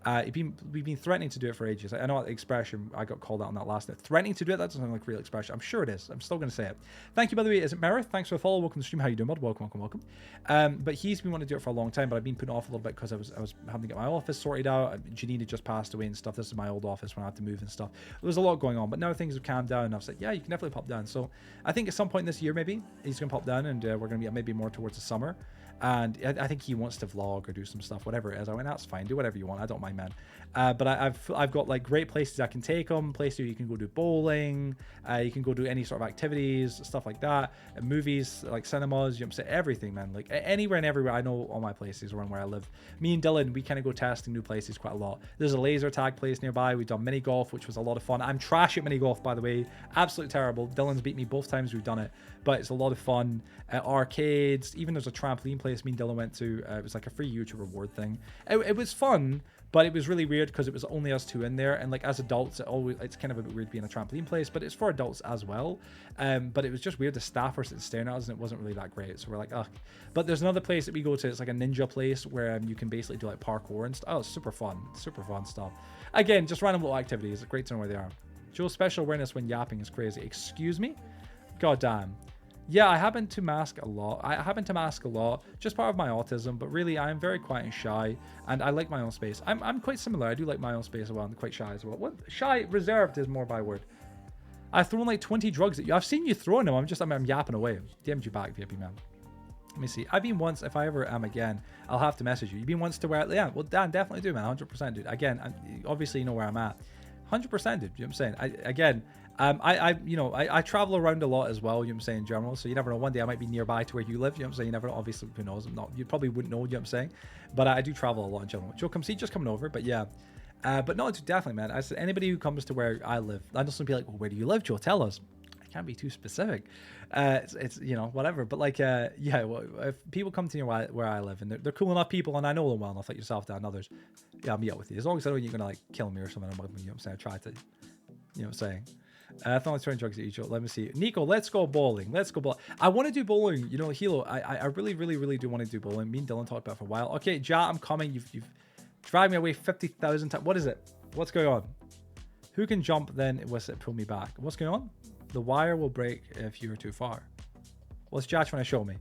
We've been threatening to do it for ages. I know that expression, I got called out on that last night. Threatening to do it, that doesn't sound like a real expression. I'm sure it is. I'm still going to say it. Thank you, by the way. Is it Merith? Thanks for the follow. Welcome to the stream. How you doing, bud? Welcome. But he's been wanting to do it for a long time, but I've been putting off a little bit because I was having to get my office sorted out. Janine had just passed away and stuff. This is my old office when I had to move and stuff. There was a lot going on, but now things have calmed down. And I've said, yeah, you can definitely pop down. So I think at some point this year, maybe he's going to pop down, and we're going to be maybe more towards the summer. And I think he wants to vlog or do some stuff, whatever it is. I went, that's fine. Do whatever you want. I don't mind, man. But I've got like great places I can take him. Places where you can go do bowling. You can go do any sort of activities, stuff like that. Movies, like cinemas. You know, say everything, man. Like anywhere and everywhere. I know all my places around where I live. Me and Dylan, we kind of go testing new places quite a lot. There's a laser tag place nearby. We've done mini golf, which was a lot of fun. I'm trash at mini golf, by the way. Absolutely terrible. Dylan's beat me both times we've done it, but it's a lot of fun. Arcades. Even there's a trampoline place me and Dylan went to. It was like a free YouTube reward thing. It was fun, but it was really weird because it was only us two in there, and like as adults, it's kind of a bit weird being a trampoline place, but it's for adults as well. But it was just weird. The staff were sitting staring at us, and it wasn't really that great. So we're like, ugh. But there's another place that we go to. It's like a ninja place where you can basically do like parkour and stuff. Oh, it's super fun stuff. Again, just random little activities. It's great to know where they are. Joe's special awareness when yapping is crazy. Excuse me? God damn. Yeah, I happen to mask a lot. Just part of my autism, but really I'm very quiet and shy, and I like my own space. I'm quite similar. I do like my own space as well. I'm quite shy as well. What shy reserved is more by word. I've thrown like 20 drugs at you. I've seen you throwing them. I'm yapping away. DM'd you back, VIP man. Let me see. I've been once. If I ever am again, I'll have to message you. You've been once to where? Yeah. Well, Dan, definitely do, man. 100%, dude. Again, obviously you know where I'm at. 100%, dude. You know what I'm saying? I travel around a lot as well, you know what I'm saying, in general, so you never know. One day I might be nearby to where you live, you know what I'm saying? You never know. Obviously, who knows? You probably wouldn't know, you know what I'm saying? But I do travel a lot in general. Joe, come see, just coming over, but yeah. But no, it's definitely, man. I said anybody who comes to where I live, I just want to be like, well, where do you live, Joe? Tell us. I can't be too specific. It's you know, whatever. But like, yeah, well, if people come to where I live and they're cool enough people and I know them well enough, like yourself, Dan, and others, yeah, I'll meet up with you. As long as I know you're gonna like kill me or something, you know what I'm saying? I try to, you know what I'm saying? I thought I was throwing drugs at you, Joe. Let me see. Nico, let's go bowling. Let's go bowling. I want to do bowling. You know, Hilo, I really, really, really do want to do bowling. Me and Dylan talked about it for a while. Okay, Ja, I'm coming. You've driven me away 50,000 times. What is it? What's going on? Who can jump then was it pull me back? What's going on? The wire will break if you're too far. What's Ja trying to show me?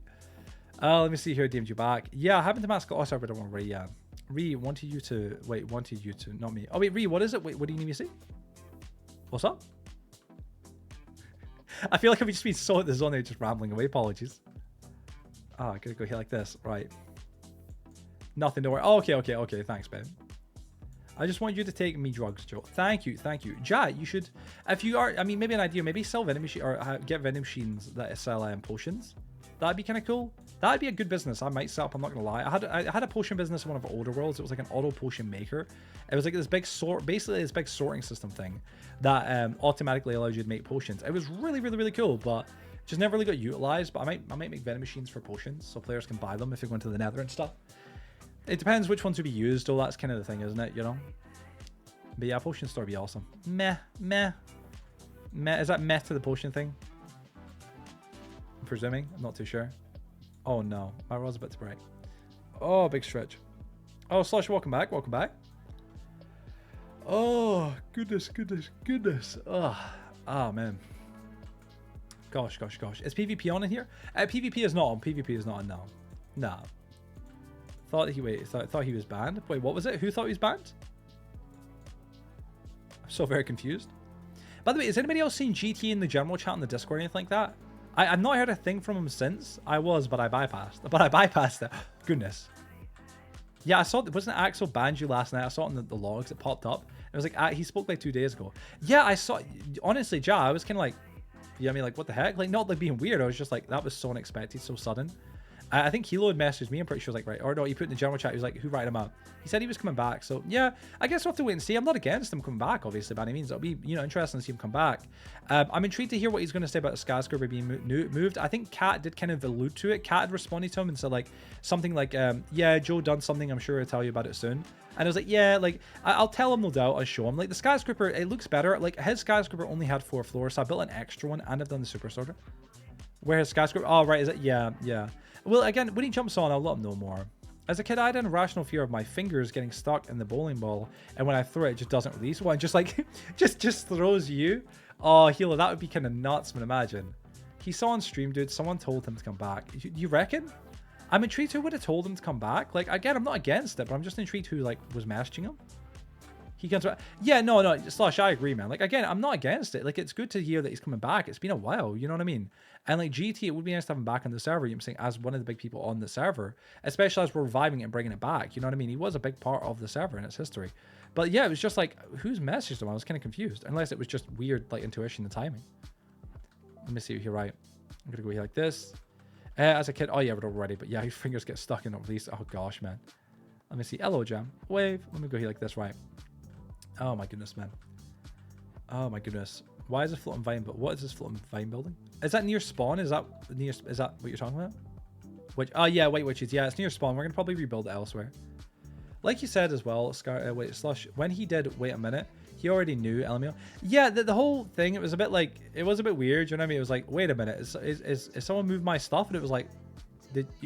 Let me see here. DM'd you back. Yeah, I haven't to mask. Oh, sorry, but I don't want Ree. Yeah, Ree wanted you to not me. Oh wait, Ree, what is it? Wait, what do you need me to see? What's up? I feel like I've just been so at the zone, just rambling away. Apologies. Oh, I gotta go here like this. Right. Nothing to worry. Oh, okay. Thanks, babe. I just want you to take me drugs, Joe. Thank you. Ja, you should, if you are, I mean, maybe an idea, maybe sell vending machine or get vending machines that sell potions. That'd be kind of cool. That'd be a good business. I might set up. I'm not gonna lie. I had a potion business in one of our older worlds. It was like an auto potion maker. It was like this big basically this big sorting system thing that automatically allows you to make potions. It was really, really, really cool, but just never really got utilized. But I might make vending machines for potions so players can buy them if you're going to the Nether and stuff. It depends which ones to be used, though. That's kind of the thing, isn't it? You know. But yeah, potion store would be awesome. Meh. Is that meh to the potion thing? I'm presuming. I'm not too sure. Oh no, my rod's about to break. Oh, big stretch. Oh, Slush, welcome back. Oh, goodness. Oh, man. Gosh. Is PvP on in here? PvP is not on. PvP is not on now. Nah. Thought he was banned. Wait, what was it? Who thought he was banned? I'm so very confused. By the way, has anybody else seen GT in the general chat on the Discord or anything like that? I've not heard a thing from him since. But I bypassed it. Goodness. Yeah, I saw it. Wasn't it Axel Banju last night? I saw it in the logs. It popped up. It was like, he spoke like 2 days ago. Yeah, I saw, honestly, Ja, I was kind of like, yeah, I mean, like, what the heck? Like, not like being weird. I was just like, that was so unexpected, so sudden. I think Hilo had messaged me. I'm pretty sure, like, right. Or no, he put in the general chat. He was like, who ratted him out? He said he was coming back. So, yeah, I guess we'll have to wait and see. I'm not against him coming back, obviously, by any means. It'll be, you know, interesting to see him come back. I'm intrigued to hear what he's going to say about the skyscraper being moved. I think Kat did kind of allude to it. Kat had responded to him and said, like, something like, yeah, Joe done something. I'm sure I'll tell you about it soon. And I was like, yeah, like, I'll tell him, no doubt. I'll show him. Like, the skyscraper, it looks better. Like, his skyscraper only had 4 floors, so I built an extra one, and I've done the super sorter. Where his skyscraper... Oh, right, is it? Yeah, yeah. Well, again, when he jumps on, I'll let him know more. As a kid, I had an irrational fear of my fingers getting stuck in the bowling ball, and when I throw it, it just doesn't release one. Just, like, just throws you. Oh, Hilo, that would be kind of nuts, man, imagine. He saw on stream, dude, someone told him to come back. You reckon? I'm intrigued who would have told him to come back. Like, again, I'm not against it, but I'm just intrigued who, like, was messaging him. He comes back. Yeah, no, Slash, I agree, man. Like, again, I'm not against it. Like, it's good to hear that he's coming back. It's been a while, you know what I mean? And, like, GT, it would be nice to have him back on the server, you know what I'm saying, as one of the big people on the server, especially as we're reviving it and bringing it back, you know what I mean? He was a big part of the server in its history. But, yeah, it was just, like, who's messaged him? I was kind of confused, unless it was just weird, like, intuition and timing. Let me see if you're right. I'm going to go here like this. As a kid, oh, yeah, we're already, but yeah, your fingers get stuck in at least. Oh, gosh, man. Let me see. Hello, Jam. Wave. Let me go here like this, right. Oh my goodness, man. Oh my goodness. Why is this floating vine? But what is this floating vine building? Is that near spawn? Is that near? Is that what you're talking about? Which? Oh yeah, White Witches. Yeah, it's near spawn. We're gonna probably rebuild it elsewhere. Like you said as well, Scar. Wait, Slush. When he did, wait a minute. He already knew LMAO. Yeah, the whole thing. It was a bit like, it was a bit weird. You know what I mean? It was like, wait a minute. Is someone moved my stuff? And it was like,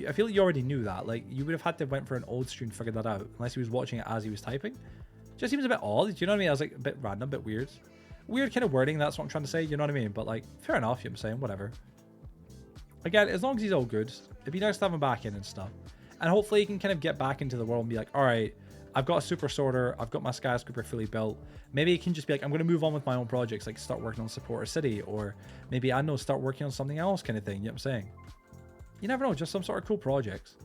I feel like you already knew that. Like, you would have had to went for an old stream to figure that out, unless he was watching it as he was typing. Just seems a bit odd, do you know what I mean? I was like, a bit random, a bit weird. Weird kind of wording, that's what I'm trying to say, you know what I mean? But like, fair enough, you know what I'm saying, whatever. Again, as long as he's all good, it'd be nice to have him back in and stuff. And hopefully he can kind of get back into the world and be like, alright, I've got a super sorter, I've got my skyscraper fully built. Maybe he can just be like, I'm going to move on with my own projects, like start working on Supporter City, or maybe, I don't know, start working on something else kind of thing, you know what I'm saying? You never know, just some sort of cool projects.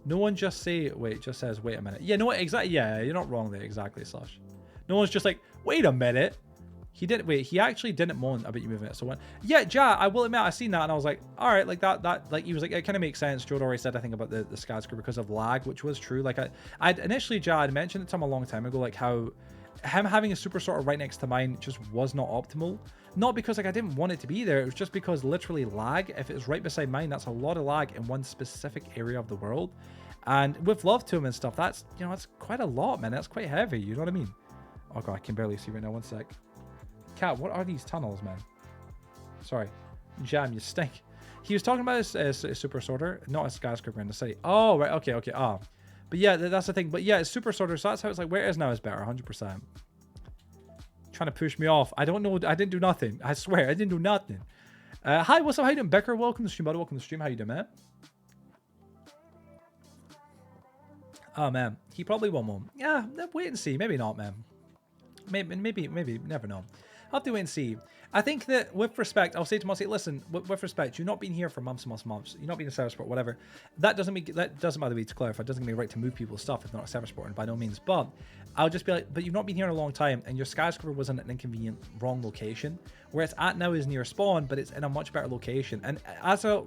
No one just say, wait, just says, wait a minute. Yeah, no, exactly. Yeah, you're not wrong there. Exactly, Slash. No one's just like, wait a minute. He didn't, wait, he actually didn't moan about you moving it. So when, yeah, Ja, I will admit, I seen that and I was like, all right, like that, like he was like, it kind of makes sense. Joe already said, I think, about the skyscraper because of lag, which was true. Like I'd initially, Ja, I'd mentioned it to him a long time ago, like how him having a super sorter right next to mine just was not optimal. Not because like I didn't want it to be there, it was just because literally lag, if it's right beside mine, that's a lot of lag in one specific area of the world. And with love to him and stuff, that's, you know, that's quite a lot, man. That's quite heavy, you know what I mean? Oh god, I can barely see right now, one sec. Cat, what are these tunnels, man? Sorry. Jam, you stink. He was talking about his super sorter, not a skyscraper in the city. Oh, right, okay, ah. But yeah, that's the thing. But yeah, it's super sorter, so that's how it's like, where it is now is better, 100%. Trying to push me off. I don't know, I didn't do nothing. I swear, I didn't do nothing. Hi, what's up? How you doing, Becker? Welcome to the stream, buddy. Welcome to the stream. How you doing, man? Oh man, he probably won't moan. Yeah, wait and see. Maybe not, man. Maybe, never know. I'll have to wait and see. I think that with respect, I'll say to myself, listen, with respect, you've not been here for months. You've not been a server support, whatever. That doesn't mean, by the way, to clarify, it doesn't give me a right to move people's stuff if they're not a server support, and by no means. But I'll just be like, but you've not been here in a long time, and your skyscraper was in an inconvenient, wrong location. Where it's at now is near spawn, but it's in a much better location. And as a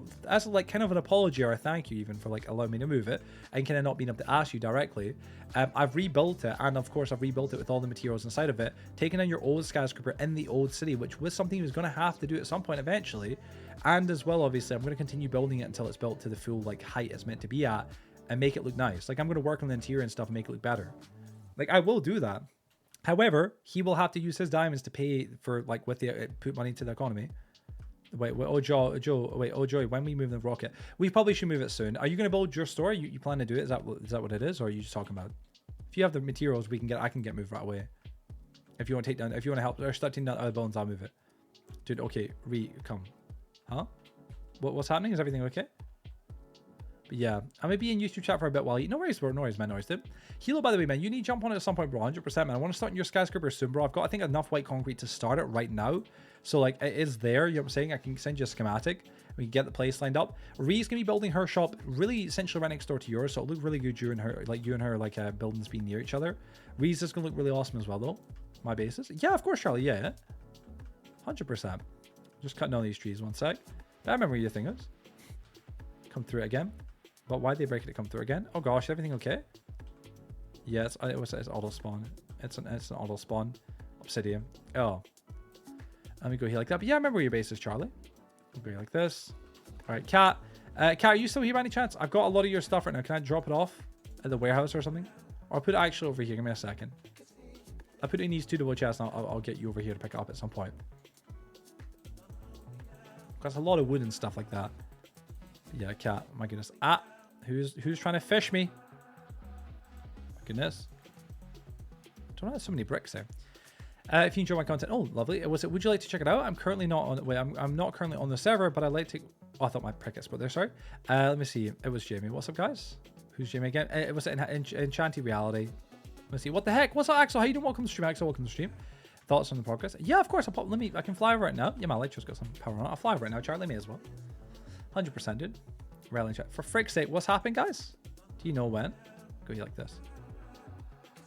like kind of an apology or a thank you even for like allowing me to move it and kind of not being able to ask you directly, I've rebuilt it, and of course I've rebuilt it with all the materials inside of it, taking in your old skyscraper in the old city, which was something he was going to have to do at some point eventually. And as well, obviously, I'm going to continue building it until it's built to the full like height it's meant to be at and make it look nice. Like I'm going to work on the interior and stuff and make it look better. Like I will do that. However, he will have to use his diamonds to pay for, like, with the put money into the economy. Wait, oh Joey, when we move the rocket, we probably should move it soon. Are you going to build your store? You plan to do it? Is that what it is, or are you just talking about? If you have the materials, I can get moved right away. If you want to take down, if you want to help or start taking down other buildings, I'll move it. Dude, okay, come, huh? What's happening? Is everything okay? But yeah, I may be in YouTube chat for a bit while you... No worries, bro. No worries, man. No worries, dude. Hilo, by the way, man, you need to jump on it at some point, bro. 100%, man. I want to start in your skyscraper soon, bro. I've got, I think, enough white concrete to start it right now. So, like, it is there. You know what I'm saying? I can send you a schematic. We can get the place lined up. Ree's going to be building her shop really essentially right next door to yours. So it'll look really good, you and her, buildings being near each other. Ree's is going to look really awesome as well, though. My bases. Yeah, of course, Charlie. Yeah. 100%. Just cutting all these trees. One sec. I remember where your thing is. Come through it again. But why'd they break it to come through again? Oh gosh, everything okay? Yes, it's auto spawn. It's an auto spawn. Obsidian. Oh. Let me go here like that. But yeah, I remember where your base is, Charlie. We'll go here like this. Alright, Cat. Cat, are you still here by any chance? I've got a lot of your stuff right now. Can I drop it off at the warehouse or something? Or I'll put it actually over here. Give me a second. I'll put it in these 2 double chests and I'll get you over here to pick it up at some point. That's a lot of wood and stuff like that. Yeah, Cat. My goodness. Ah, who's trying to fish me? My goodness. Don't know, there's so many bricks there. If you enjoy my content, oh, lovely. Would you like to check it out? I'm currently not on. Wait, I'm not currently on the server, but I'd like to. Oh, I thought my crickets were there. Sorry. Let me see. It was Jamie. What's up, guys? Who's Jamie again? It was Enchanted Reality. Let's see. What the heck? What's up, Axel? How you doing? Welcome to the stream, Axel. Welcome to the stream. Thoughts on the progress? Yeah, of course. I can fly over it now. Yeah, my electro's got some power on it. I'll fly over it now, Charlie. Me as well. 100%, dude. Railing chat. For frick's sake, what's happening, guys? Do you know when? Go here like this.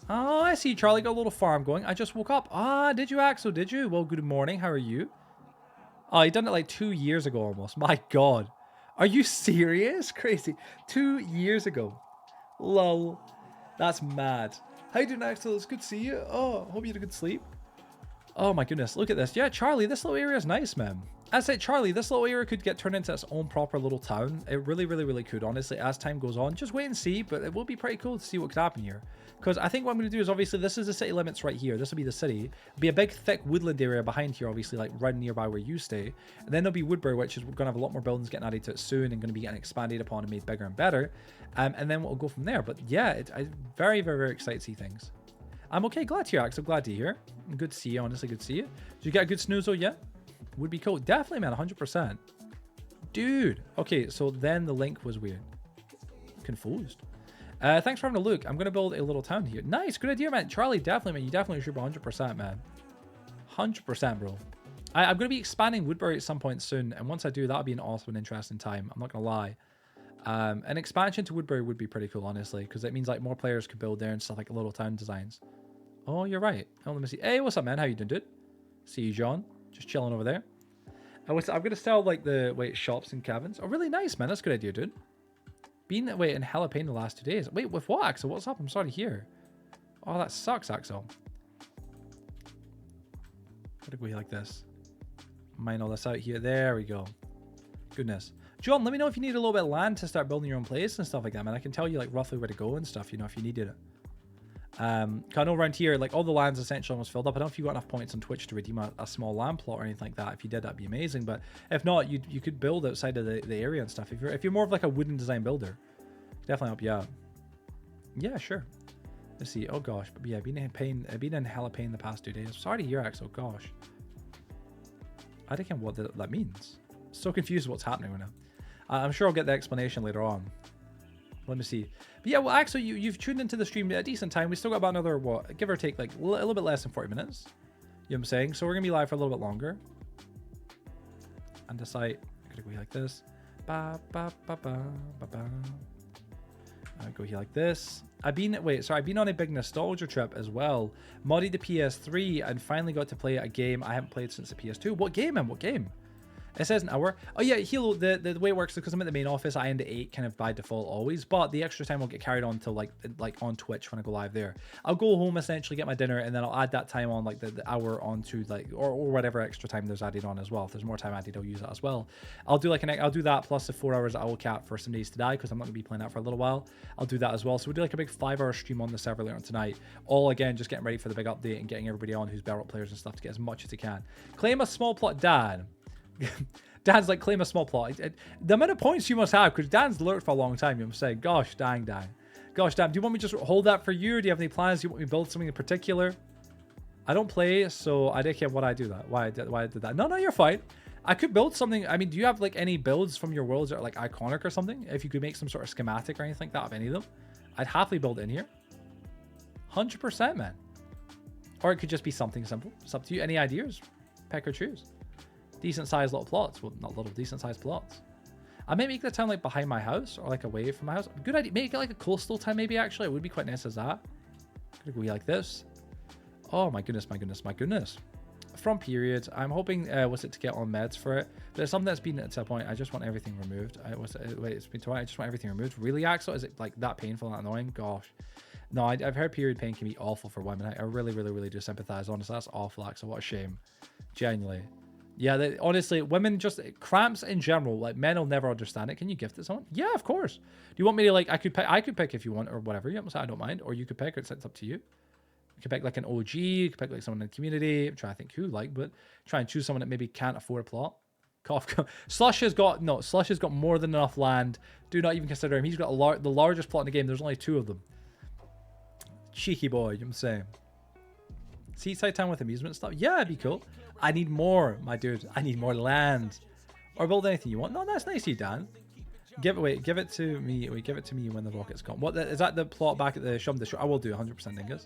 Oh, I see, Charlie. Got a little farm going. I just woke up. Ah, did you, Axel? Did you? Well, good morning. How are you? Oh, you done it like 2 years ago almost. My God. Are you serious? Crazy. 2 years ago. Lol. That's mad. How you doing, Axel? It's good to see you. Oh, hope you had a good sleep. Oh my goodness, look at this. Yeah, Charlie, this little area is nice, man. I said, Charlie, this little area could get turned into its own proper little town. It really, really, really could, honestly, as time goes on. Just wait and see, but it will be pretty cool to see what could happen here. Because I think what I'm going to do is, obviously, this is the city limits right here. This will be the city. It'll be a big, thick woodland area behind here, obviously, like right nearby where you stay. And then there'll be Woodbury, which is going to have a lot more buildings getting added to it soon and going to be getting expanded upon and made bigger and better. And then we'll go from there. But yeah, I'm very, very, very excited to see things. I'm okay. Glad to hear, Axel. Glad to hear. Good to see you. Honestly, good to see you. Did you get a good snooze, though, yet? Would be cool. Definitely, man. 100%. Dude. Okay, so then the link was weird. Confused. Thanks for having a look. I'm going to build a little town here. Nice. Good idea, man. Charlie, definitely, man. You definitely should be 100%, man. 100%, bro. I'm going to be expanding Woodbury at some point soon. And once I do, that'll be an awesome and interesting time. I'm not going to lie. An expansion to Woodbury would be pretty cool, honestly. Because it means like more players could build there and stuff like little town designs. Oh, you're right. Oh, let me see. Hey, what's up, man? How you doing, dude? See you, John. Just chilling over there. I'm going to sell like the shops and cabins. Oh, really nice, man. That's a good idea, dude. Been that way in hella pain the last 2 days. Wait, with what, Axel? What's up? I'm sorry to hear. Oh, that sucks, Axel. Gotta go here like this. Mine all this out here. There we go. Goodness. John, let me know if you need a little bit of land to start building your own place and stuff like that, man. I can tell you like roughly where to go and stuff, you know, if you needed it. I know around here, like all the land's essentially almost filled up. I don't know if you got enough points on Twitch to redeem a small land plot or anything like that. If you did, that'd be amazing. But if not, you could build outside of the area and stuff. If you're more of like a wooden design builder, definitely help you out. Yeah, sure. Let's see. Oh gosh, but yeah, I've been in hella pain the past 2 days. Sorry to hear, Axel. Gosh, I don't know what that means. So confused what's happening right now. I'm sure I'll get the explanation later on. Let me see. But yeah, well, Axel, you've tuned into the stream at a decent time. We still got about another, what, give or take, like a little bit less than 40 minutes. You know what I'm saying? So we're going to be live for a little bit longer. And the site, I'm going to go here like this. Ba, ba, ba, ba, ba, ba. I go here like this. I've been on a big nostalgia trip as well. Modded the PS3 and finally got to play a game I haven't played since the PS2. What game, man? What game? It says an hour. Oh yeah, Hilo, the way it works is because I'm at the main office, I end at 8 kind of by default always, but the extra time will get carried on to like on Twitch when I go live there. I'll go home essentially, get my dinner, and then I'll add that time on like the hour onto like or whatever extra time there's added on as well. If there's more time added, I'll use that as well. I'll do that plus the 4 hours that I will cap for Some Days to Die because I'm not gonna be playing that for a little while. I'll do that as well. So we'll do like a big 5-hour stream on the server later on tonight. All again, just getting ready for the big update and getting everybody on who's Battle players and stuff to get as much as they can. Claim a small plot, Dan. Dan's like, claim a small plot. The amount of points you must have, because Dan's lurked for a long time, you must say, gosh dang, Dan. Gosh damn, do you want me to just hold that for you? Or do you have any plans? Do you want me to build something in particular? I don't play, so I don't care what I do that. Why I did that. No, you're fine. I could build something. I mean, do you have like any builds from your worlds that are like iconic or something? If you could make some sort of schematic or anything like that of any of them, I'd happily build it in here. 100%, man. Or it could just be something simple. It's up to you. Any ideas? Pick or choose. Decent sized little plots. Well, not little, decent sized plots. I may make the town like behind my house or like away from my house. Good idea. Make it like a coastal town maybe, actually. It would be quite nice as that. Could go like this. Oh my goodness, my goodness, my goodness. From periods, I'm hoping was it to get on meds for it, but it's something that's been at a point. I just want everything removed. It's been I just want everything removed. Really, Axel? Is it like that painful, that annoying? Gosh, no. I've heard period pain can be awful for women. I really do sympathize. Honestly, that's awful, Axel. What a shame. Genuinely, yeah. Honestly, women just cramps in general. Like men will never understand it. Can you gift it to someone? Yeah, of course. Do you want me to like? I could pick if you want or whatever. Yeah, I don't mind. Or you could pick. It's up to you. You could pick like an OG, you could pick like someone in the community. I'm trying to think who but try and choose someone that maybe can't afford a plot. Slush has got more than enough land. Do not even consider him. He's got the largest plot in the game. There's only 2 of them. Cheeky boy, you know what I'm saying? Seaside town with amusement stuff. Yeah, it'd be cool. I need more, my dude. I need more land. Or build anything you want. No, that's nice of you, Dan. Give it to me. Wait, give it to me when the rocket's gone. What is that? The plot back at the shop? I will do 100% dingus.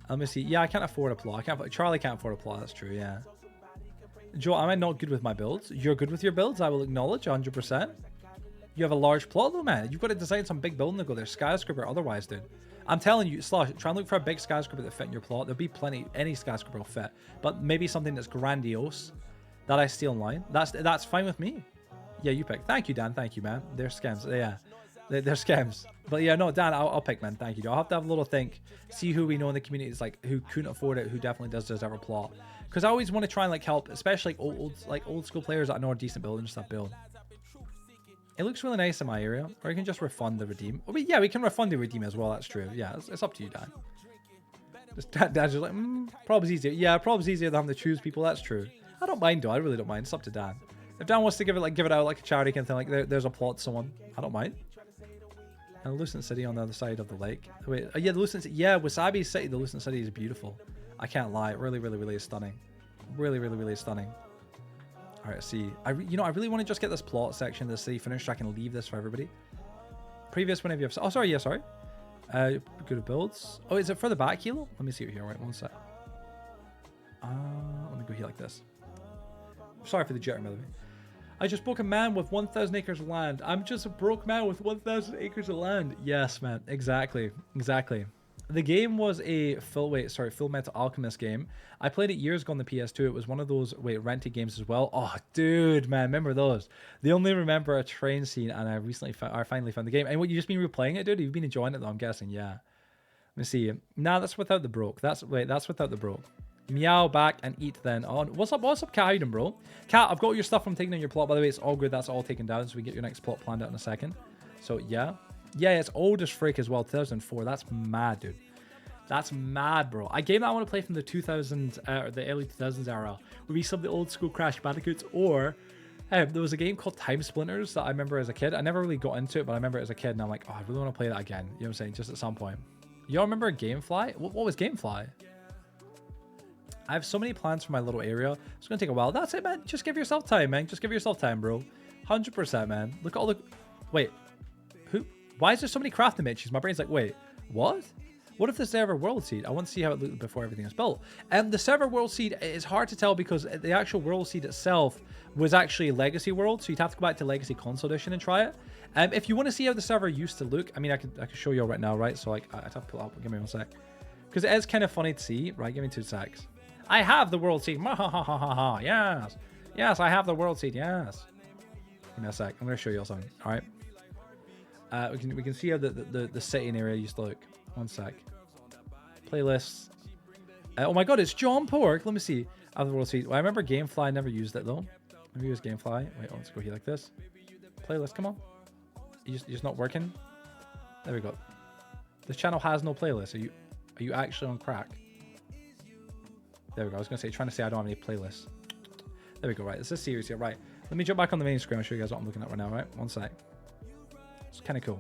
Let me see. Yeah, I can't afford a plot. Charlie can't afford a plot. That's true. Yeah. Joe, am I not good with my builds? You're good with your builds. I will acknowledge 100%. You have a large plot though, man. You've got to design some big building to go there. Skyscraper otherwise, dude. I'm telling you, Slush, try and look for a big skyscraper that fit in your plot. There'll be plenty. Any skyscraper will fit. But maybe something that's grandiose that I steal in line. That's fine with me. Yeah, you pick. Thank you, Dan. Thank you, man. They're scams. Yeah. They're scams. But yeah, no, Dan, I'll pick, man. Thank you. I'll have to have a little think. See who we know in the community is like who couldn't afford it, who definitely does deserve a plot. Because I always want to try and like help, especially old school players that know a decent build and stuff build. It looks really nice in my area. Or you can just refund the redeem. Oh, yeah, we can refund the redeem as well. That's true. Yeah, it's up to you, Dan. Dan's just like, prob's easier. Yeah, prob's easier than having to choose people. That's true. I don't mind though. I really don't mind. It's up to Dan. If Dan wants to give it out like a charity kind of thing, like there's a plot to someone, I don't mind. And the Lucent City on the other side of the lake. Wait, yeah, the Lucent City. Yeah, Wasabi City, the Lucent City is beautiful. I can't lie. It really is stunning. Really stunning. All right, see. I really want to just get this plot section of the city finished so I can leave this for everybody. Previous whenever you have... Oh, sorry. Yeah, sorry. Good builds. Oh, is it further back, Hilo? Let me see here. Wait, one sec. Let me go here like this. Sorry for the jitter, by the way. I just broke a man with 1,000 acres of land. I'm just a broke man with 1,000 acres of land. Yes, man. Exactly. The game was a Full Metal Alchemist game. I played it years ago on the PS2. It was one of those rented games as well. Oh, dude, man, remember those? They only remember a train scene, and I finally found the game. And what, you just been replaying it, dude? You've been enjoying it though, I'm guessing. Yeah. Let me see. Nah, that's without the broke. That's without the broke. Meow back and eat then. Oh, what's up, Cat? How you doing, bro? Cat, I've got your stuff from taking on your plot, by the way. It's all good. That's all taken down, so we get your next plot planned out in a second. So yeah, it's old as freak as well. 2004. That's mad, dude. That's mad, bro. A game that I want to play from the 2000s or the early 2000s era would be some of the old school Crash Bandicoots, or there was a game called Time Splinters that I remember as a kid. I never really got into it, but I remember it as a kid, and I'm like, oh, I really want to play that again. You know what I'm saying? Just at some point. Y'all remember Gamefly? What was Gamefly? I have so many plans for my little area. It's going to take a while. That's it, man. Just give yourself time, man. Just give yourself time, bro. 100%, man. Look at all the... Wait. Who? Why is there so many crafting bitches? My brain's like, wait, what? What if the server world seed? I want to see how it looked before everything is built. And the server world seed is hard to tell because the actual world seed itself was actually Legacy World. So you'd have to go back to Legacy Console Edition and try it. If you want to see how the server used to look, I mean, I could show you all right now, right? So like, I have to pull it up. Give me one sec. Because it is kind of funny to see. Right, give me 2 secs. I have the world seed. Yes. Yes, I have the world seed. Yes. Give me a sec. I'm going to show you all something. All right. We can see how the city area used to look. One sec. Playlists. Oh my god, it's John Pork. Let me see. I have the world seed. Well, I remember Gamefly. Never used it though. Maybe it was Gamefly. Wait, let's go here like this. Playlist. Come on. You're just not working. There we go. This channel has no playlist. Are you actually on crack? There we go. I was going to say, trying to say I don't have any playlists. There we go. Right. This is serious here. Right. Let me jump back on the main screen. I'll show you guys what I'm looking at right now. Right. One sec. It's kind of cool.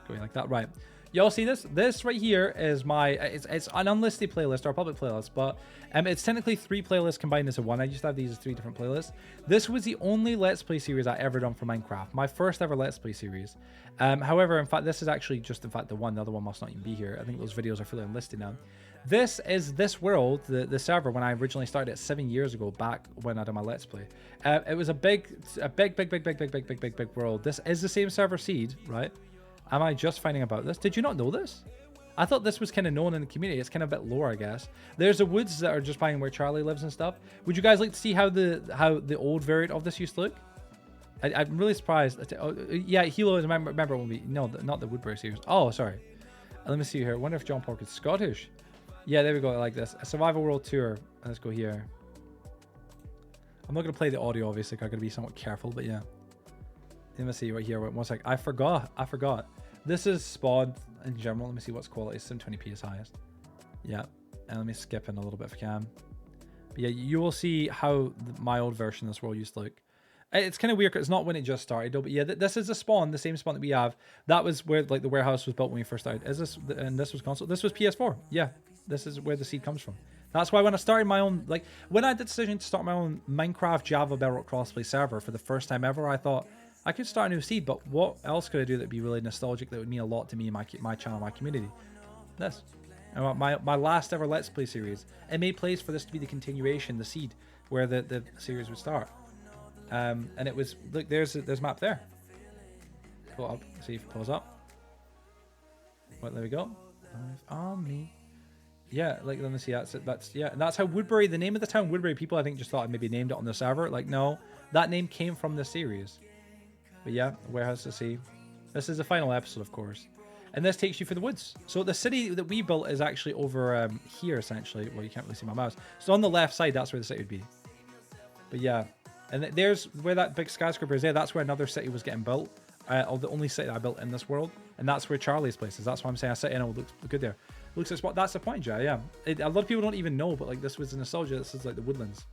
Going like that. Right. Y'all see this? This right here is my, it's an unlisted playlist or a public playlist, but it's technically 3 playlists combined into one. I used to have these as 3 different playlists. This was the only Let's Play series I ever done for Minecraft. My first ever Let's Play series. However, in fact, this is actually just, in fact, the one. The other one must not even be here. I think those videos are fully unlisted now. This is this world, the server, when I originally started it 7 years ago, back when I did my Let's Play. It was a big world. This is the same server seed, right? Am I just finding about this? Did you not know this? I thought this was kind of known in the community. It's kind of a bit lore, I guess. There's the woods that are just behind where Charlie lives and stuff. Would you guys like to see how the old variant of this used to look? I'm really surprised. Oh, yeah, Hilo is, remember it won't be. No, not the Woodbury series. Oh, sorry. Let me see here. I wonder if John Park is Scottish. Yeah, there we go. I like this. A Survival World Tour. Let's go here. I'm not going to play the audio, obviously. I'm going to be somewhat careful, but yeah. Let me see right here. One sec. I forgot. This is Spawn in general. Let me see what's quality. 720p is highest. Yeah. And let me skip in a little bit if I can. But yeah, you will see how my old version of this world used to look. It's kind of weird because it's not when it just started, though. But yeah, this is the spawn, the same spawn that we have. That was where like the warehouse was built when we first started. Is this, and this was console? This was PS4. Yeah, this is where the seed comes from. That's why when I started my own, like when I had the decision to start my own Minecraft Java Bedrock crossplay server for the first time ever, I thought I could start a new seed, but what else could I do that would be really nostalgic, that would mean a lot to me and my channel, my community? This. And my last ever Let's Play series. It made place for this to be the continuation, the seed, where the series would start. And it was, look, there's map there. Pull up, see if it pulls up. Well, there we go. On me. Yeah, like, let me see, that's yeah, and that's how Woodbury, the name of the town Woodbury, people I think just thought I maybe named it on the server. Like, no, that name came from the series. But yeah, warehouse to see. This is the final episode, of course. And this takes you for the woods. So the city that we built is actually over here, essentially. Well, you can't really see my mouse. So on the left side, that's where the city would be. But yeah, and there's where that big skyscraper is there. That's where another city was getting built. Or the only city I built in this world. And that's where Charlie's place is. That's why I'm saying I sit in and it looks good there. Looks like spot. That's the point, Jay. Yeah. A lot of people don't even know, but like this was the nostalgia. This is like the woodlands.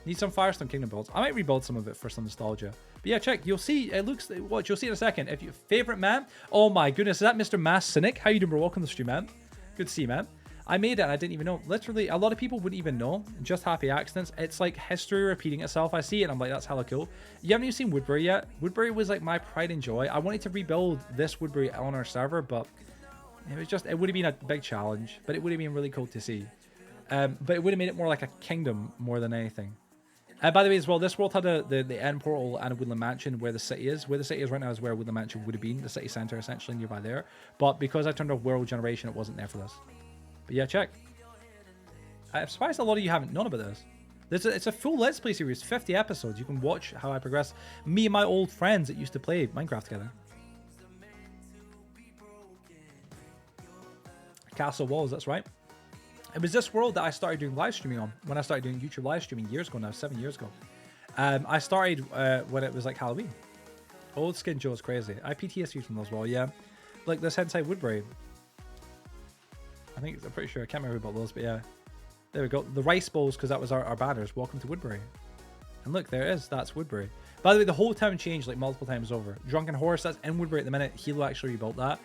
Need some Firestone Kingdom builds. I might rebuild some of it for some nostalgia. But yeah, check. You'll see. It looks. Watch. You'll see in a second. If your favorite man. Oh my goodness. Is that Mr. Mass Cynic? How you doing, bro? Welcome to the stream, man. Good to see you, man. I made it and I didn't even know. Literally, a lot of people wouldn't even know. Just happy accidents. It's like history repeating itself. I see it and I'm like, that's hella cool. You haven't even seen Woodbury yet. Woodbury was like my pride and joy. I wanted to rebuild this Woodbury on our server, but it would have been a big challenge, but it would have been really cool to see. But it would have made it more like a kingdom more than anything. By the way, as well, this world had the end portal and a woodland mansion where the city is. Where the city is right now is where woodland mansion would have been, the city center essentially nearby there. But because I turned off world generation, it wasn't there for this. But yeah, check. I'm surprised a lot of you haven't known about this. It's a full Let's Play series, 50 episodes. You can watch how I progress. Me and my old friends that used to play Minecraft together. Castle Walls, that's right. It was this world that I started doing live streaming on when I started doing YouTube live streaming years ago now, 7 years ago. I started when it was like Halloween. Old Skin Joe is crazy. I PTSD from those as well, yeah. Like this inside Woodbury. I'm pretty sure, I can't remember about those, but yeah. There we go. The rice bowls, because that was our banners. Welcome to Woodbury. And look, there it is. That's Woodbury. By the way, the whole town changed like multiple times over. Drunken Horse, that's in Woodbury at the minute. Hilo actually rebuilt that.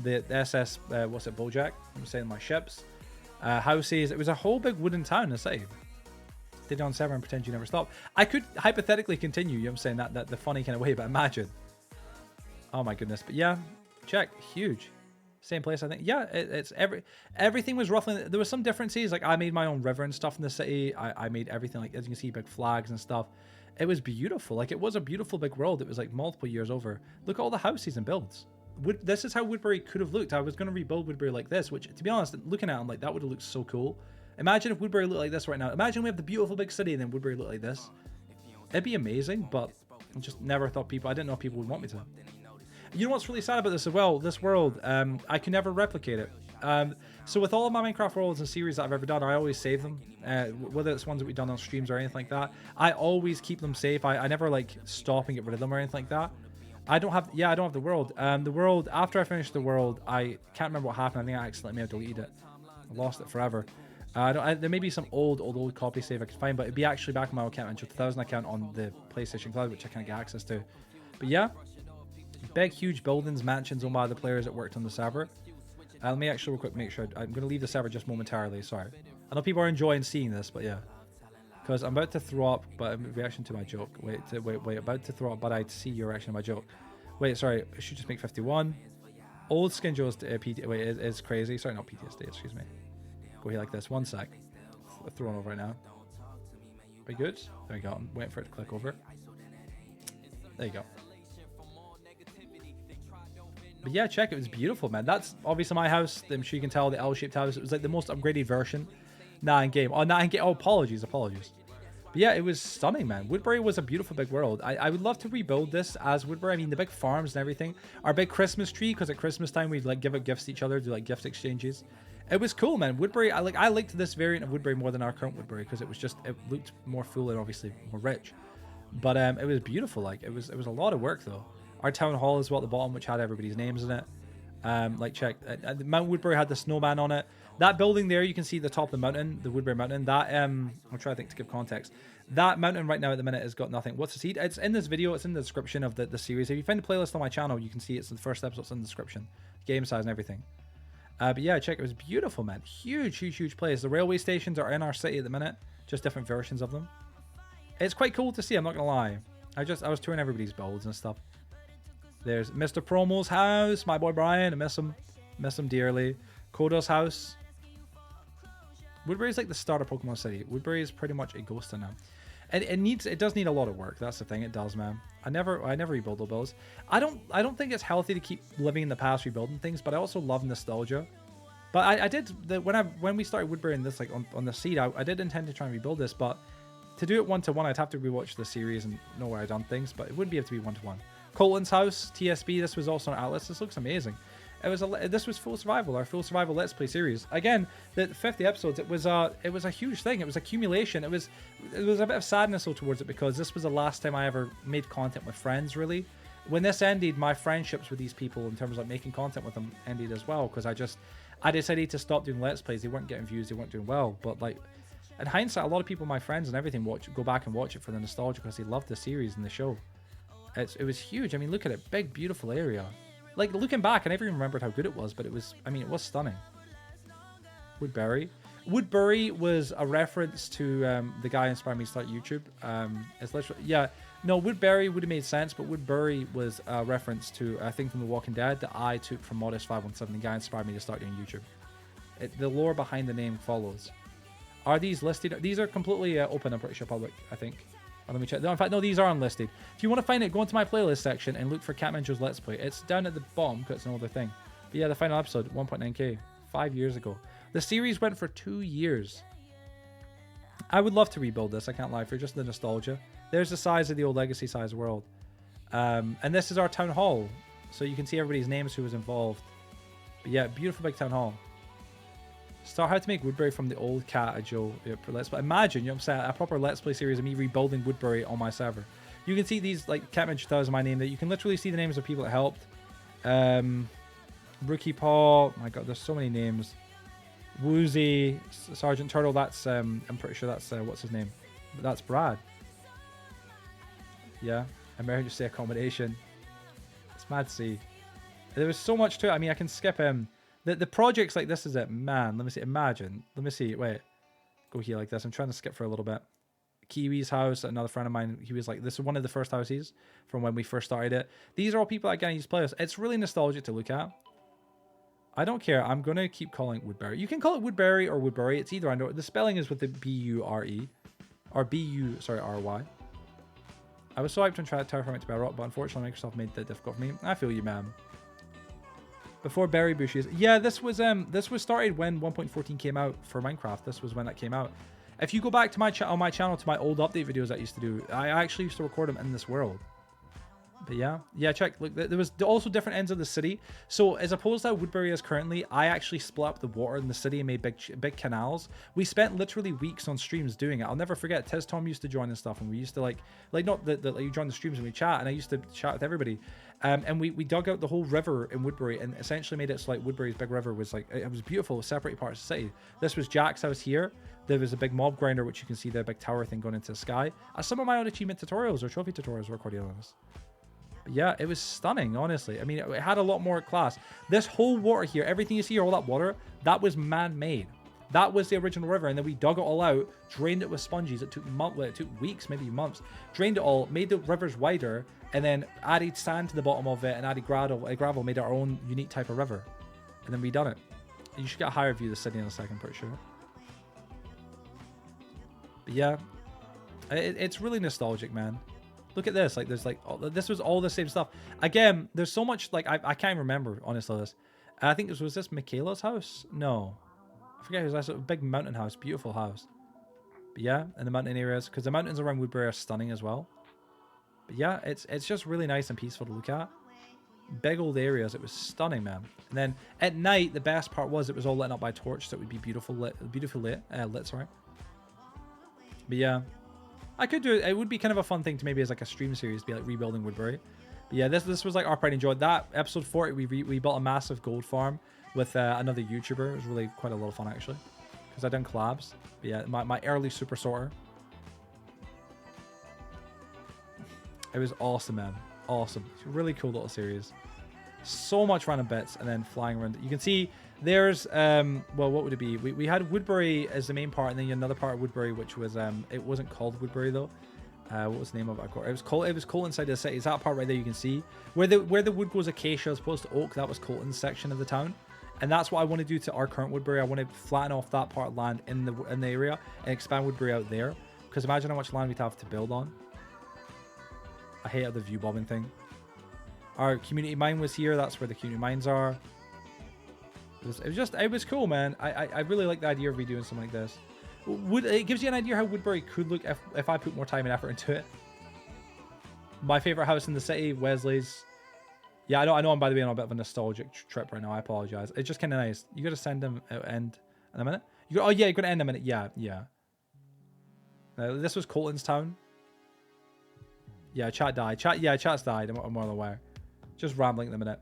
The SS, what's it, Bojack? I'm saying my ships. Houses. It was a whole big wooden town, I say. Stay down server and pretend you never stop. I could hypothetically continue, you know what I'm saying, that the funny kind of way, but imagine. Oh my goodness. But yeah, check. Huge. Same place, I think. Yeah, it's everything was roughly. There was some differences. Like I made my own river and stuff in the city. I made everything, like as you can see, big flags and stuff. It was beautiful. Like it was a beautiful big world. It was like multiple years over. Look at all the houses and builds. This is how Woodbury could have looked. I was going to rebuild Woodbury like this, which, to be honest, looking at it, I'm like, that would have looked so cool. Imagine if Woodbury looked like this right now. Imagine we have the beautiful big city and then Woodbury looked like this. It'd be amazing, but I just never thought I didn't know people would want me to. You know what's really sad about this as well? This world, I can never replicate it. So with all of my Minecraft worlds and series that I've ever done, I always save them. Whether it's ones that we've done on streams or anything like that, I always keep them safe. I never like stop and get rid of them or anything like that. I don't have the world. The world, after I finished the world, I can't remember what happened. I think I accidentally may have deleted it. I lost it forever. There may be some old copy save I could find, but it'd be actually back on my Catmanjoe 2000 account on the PlayStation Cloud, which I can't get access to. But yeah, Big, huge buildings, mansions owned by the players that worked on the server. Let me actually real quick make sure. I'm going to leave the server just momentarily. Sorry. I know people are enjoying seeing this, but yeah. Because I'm about to throw up, but reaction to my joke. Wait. About to throw up, but I see your reaction to my joke. Wait, sorry. I should just make 51. Old Skin Joe's is crazy. Sorry, not PTSD. Excuse me. Go here like this. 1 sec. Throwing over right now. Are you good? There we go. I'm waiting for it to click over. There you go. But yeah, check. It was beautiful, man. That's obviously my house. I'm sure you can tell the L-shaped house. It was like the most upgraded version. Nah, in game. Oh, nah, in game. Oh, apologies. But yeah, it was stunning, man. Woodbury was a beautiful big world. I would love to rebuild this as Woodbury. I mean, the big farms and everything. Our big Christmas tree, because at Christmas time we'd like give out gifts to each other, do like gift exchanges. It was cool, man. Woodbury. I liked this variant of Woodbury more than our current Woodbury because it looked more full and obviously more rich. But it was beautiful. Like it was a lot of work though. Our town hall as well at the bottom, which had everybody's names in it. Like check, Mount Woodbury had the snowman on it. That building there, you can see the top of the mountain, the Woodbury Mountain. That I'll try to think to give context. That mountain right now at the minute has got nothing. What's the seed? It's in this video. It's in the description of the series. If you find the playlist on my channel, you can see it's the first episode. It's in the description, game size and everything. But yeah, check. It was beautiful, man. Huge place. The railway stations are in our city at the minute, just different versions of them. It's quite cool to see. I'm not gonna lie. I was touring everybody's builds and stuff. There's Mr. Promo's house, my boy Brian. I miss him dearly. Kodo's house. Woodbury is like the start of Pokemon City. Woodbury is pretty much a ghost now. It does need a lot of work. That's the thing. It does, man. I never rebuild the builds. I don't think it's healthy to keep living in the past, rebuilding things. But I also love nostalgia. But I did when we started Woodbury in this like on the seed. I did intend to try and rebuild this, but to do it 1-to-1, I'd have to rewatch the series and know where I'd done things. But it wouldn't be able to be 1-to-1. Colton's house, TSB. This was also on Atlas. This looks amazing. This was Full Survival, our Full Survival Let's Play series. Again, the 50 episodes. It was a huge thing. It was accumulation. It was a bit of sadness towards it because this was the last time I ever made content with friends. Really, when this ended, my friendships with these people in terms of like making content with them ended as well because I decided to stop doing Let's Plays. They weren't getting views. They weren't doing well. But like in hindsight, a lot of people, my friends and everything, go back and watch it for the nostalgia because they loved the series and the show. It was huge. I mean, look at it. Big, beautiful area. Like, looking back, I never even remembered how good it was, but it was stunning. Woodbury. Woodbury was a reference to the guy who inspired me to start YouTube. It's literally, yeah, no, Woodbury would have made sense, but Woodbury was a reference to a thing from The Walking Dead that I took from Modest517, the guy who inspired me to start doing YouTube. The lore behind the name follows. Are these listed? These are completely open, I'm pretty sure, public, I think. Let me check. No, in fact, no, these are unlisted. If you want to find it, go into my playlist section and look for Catmanjoe's Let's Play. It's down at the bottom because it's another thing. But yeah, the final episode, 1.9k, 5 years ago. The series went for 2 years. I would love to rebuild this, I can't lie, for just the nostalgia. There's the size of the old Legacy size world. And this is our town hall. So you can see everybody's names who was involved. But yeah, beautiful big town hall. Start how to make Woodbury from the old Catmanjoe Let's Play. Imagine, you know what I'm saying, a proper Let's Play series of me rebuilding Woodbury on my server. You can see these, like, Catmanjoe is my name, that you can literally see the names of people that helped. Rookie Paul, my god, there's so many names. Woozy, Sergeant Turtle, that's, I'm pretty sure that's, what's his name? That's Brad. Yeah, emergency accommodation. It's mad to see. There was so much to it, I mean, I can skip him. The projects like this is it, man. Let me see. Imagine. Let me see. Wait. Go here like this. I'm trying to skip for a little bit. Kiwi's house, another friend of mine. He was like, this is one of the first houses from when we first started it. These are all people that get to use players. It's really nostalgic to look at. I don't care. I'm going to keep calling it Woodbury. You can call it Woodbury or Woodbury. It's either. I know the spelling is with the B-U-R-E. Or B-U, sorry, R-Y. I was so hyped on trying to terraform it to Bedrock, but unfortunately Microsoft made that difficult for me. I feel you, man. Before berry bushes. Yeah, this was started when 1.14 came out for Minecraft. This was when that came out. If you go back to my channel to my old update videos I used to do, I actually used to record them in this world. But yeah, check. Look, there was also different ends of the city. So as opposed to how Woodbury is currently, I actually split up the water in the city and made big canals. We spent literally weeks on streams doing it. I'll never forget. Tiz Tom used to join and stuff, and we used to like not that like you join the streams and we chat, and I used to chat with everybody. And we dug out the whole river in Woodbury and essentially made it so like Woodbury's big river was like, it was beautiful, separated parts of the city. This was Jack's house here. There was a big mob grinder, which you can see the big tower thing going into the sky. Some of my own achievement tutorials or trophy tutorials were recorded on this. But yeah, it was stunning, honestly. I mean, it had a lot more class. This whole water here, everything you see here, all that water, that was man-made. That was the original river, and then we dug it all out, drained it with sponges. It took weeks, maybe months. Drained it all, made the rivers wider, and then added sand to the bottom of it and added gravel, made our own unique type of river. And then we done it. You should get a higher view of the city in a second, pretty sure. But yeah, it's really nostalgic, man. Look at this. Like, there's like, this was all the same stuff. Again, there's so much, like, I can't remember, honestly, this. I think was this Michaela's house? No. I forget, it was a big mountain house, beautiful house. But yeah, in the mountain areas, because the mountains around Woodbury are stunning as well. But yeah, it's just really nice and peaceful to look at. Big old areas, it was stunning, man. And then at night, the best part was it was all lit up by torch, so it would be beautifully lit, sorry. But yeah, I could do it. It would be kind of a fun thing to maybe as like a stream series, be like rebuilding Woodbury. But yeah, this was like our pride and joy. That episode 40, we built a massive gold farm with another YouTuber. It was really quite a lot of fun, actually, because I done collabs. But yeah, my early super sorter. It was awesome, man. Awesome. It's a really cool little series. So much random bits and then flying around. You can see there's well, what would it be? We had Woodbury as the main part, and then another part of Woodbury, which was it wasn't called Woodbury though. What was the name of it? It was Colton inside the city. Is that part right there? You can see where the wood goes acacia as opposed to oak. That was Colton's section of the town. And that's what I want to do to our current Woodbury. I want to flatten off that part of land in the area and expand Woodbury out there. Because imagine how much land we'd have to build on. I hate the view bombing thing. Our community mine was here. That's where the community mines are. It was cool, man. I really like the idea of redoing something like this. It gives you an idea how Woodbury could look if I put more time and effort into it. My favorite house in the city, Wesley's. Yeah, I know I'm, by the way, on a bit of a nostalgic trip right now. I apologize. It's just kind of nice. You got to send them end in a minute. Oh, yeah, you're going to end in a minute. Yeah. This was Colton's town. Yeah, chat died. Chat's died. I'm more aware. Just rambling in a minute.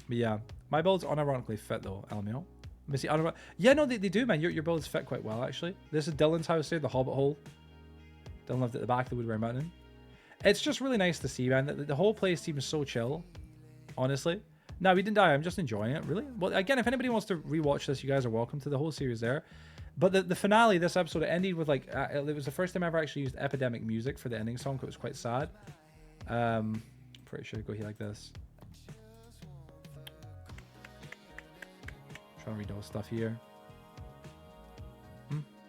But yeah, my builds unironically fit, though, LML. Let me see. Yeah, no, they do, man. Your builds fit quite well, actually. This is Dylan's house here, the Hobbit Hole. Dylan lived at the back of the Woodbury Mountain. It's just really nice to see, man. The whole place seems so chill. Honestly, no, we didn't die. I'm just enjoying it, really. Well, again, if anybody wants to rewatch this, you guys are welcome to. The whole series there. But the finale, this episode, it ended with like it was the first time I ever actually used Epidemic music for the ending song. It was quite sad. Pretty sure I go here like this. Trying to read all stuff here.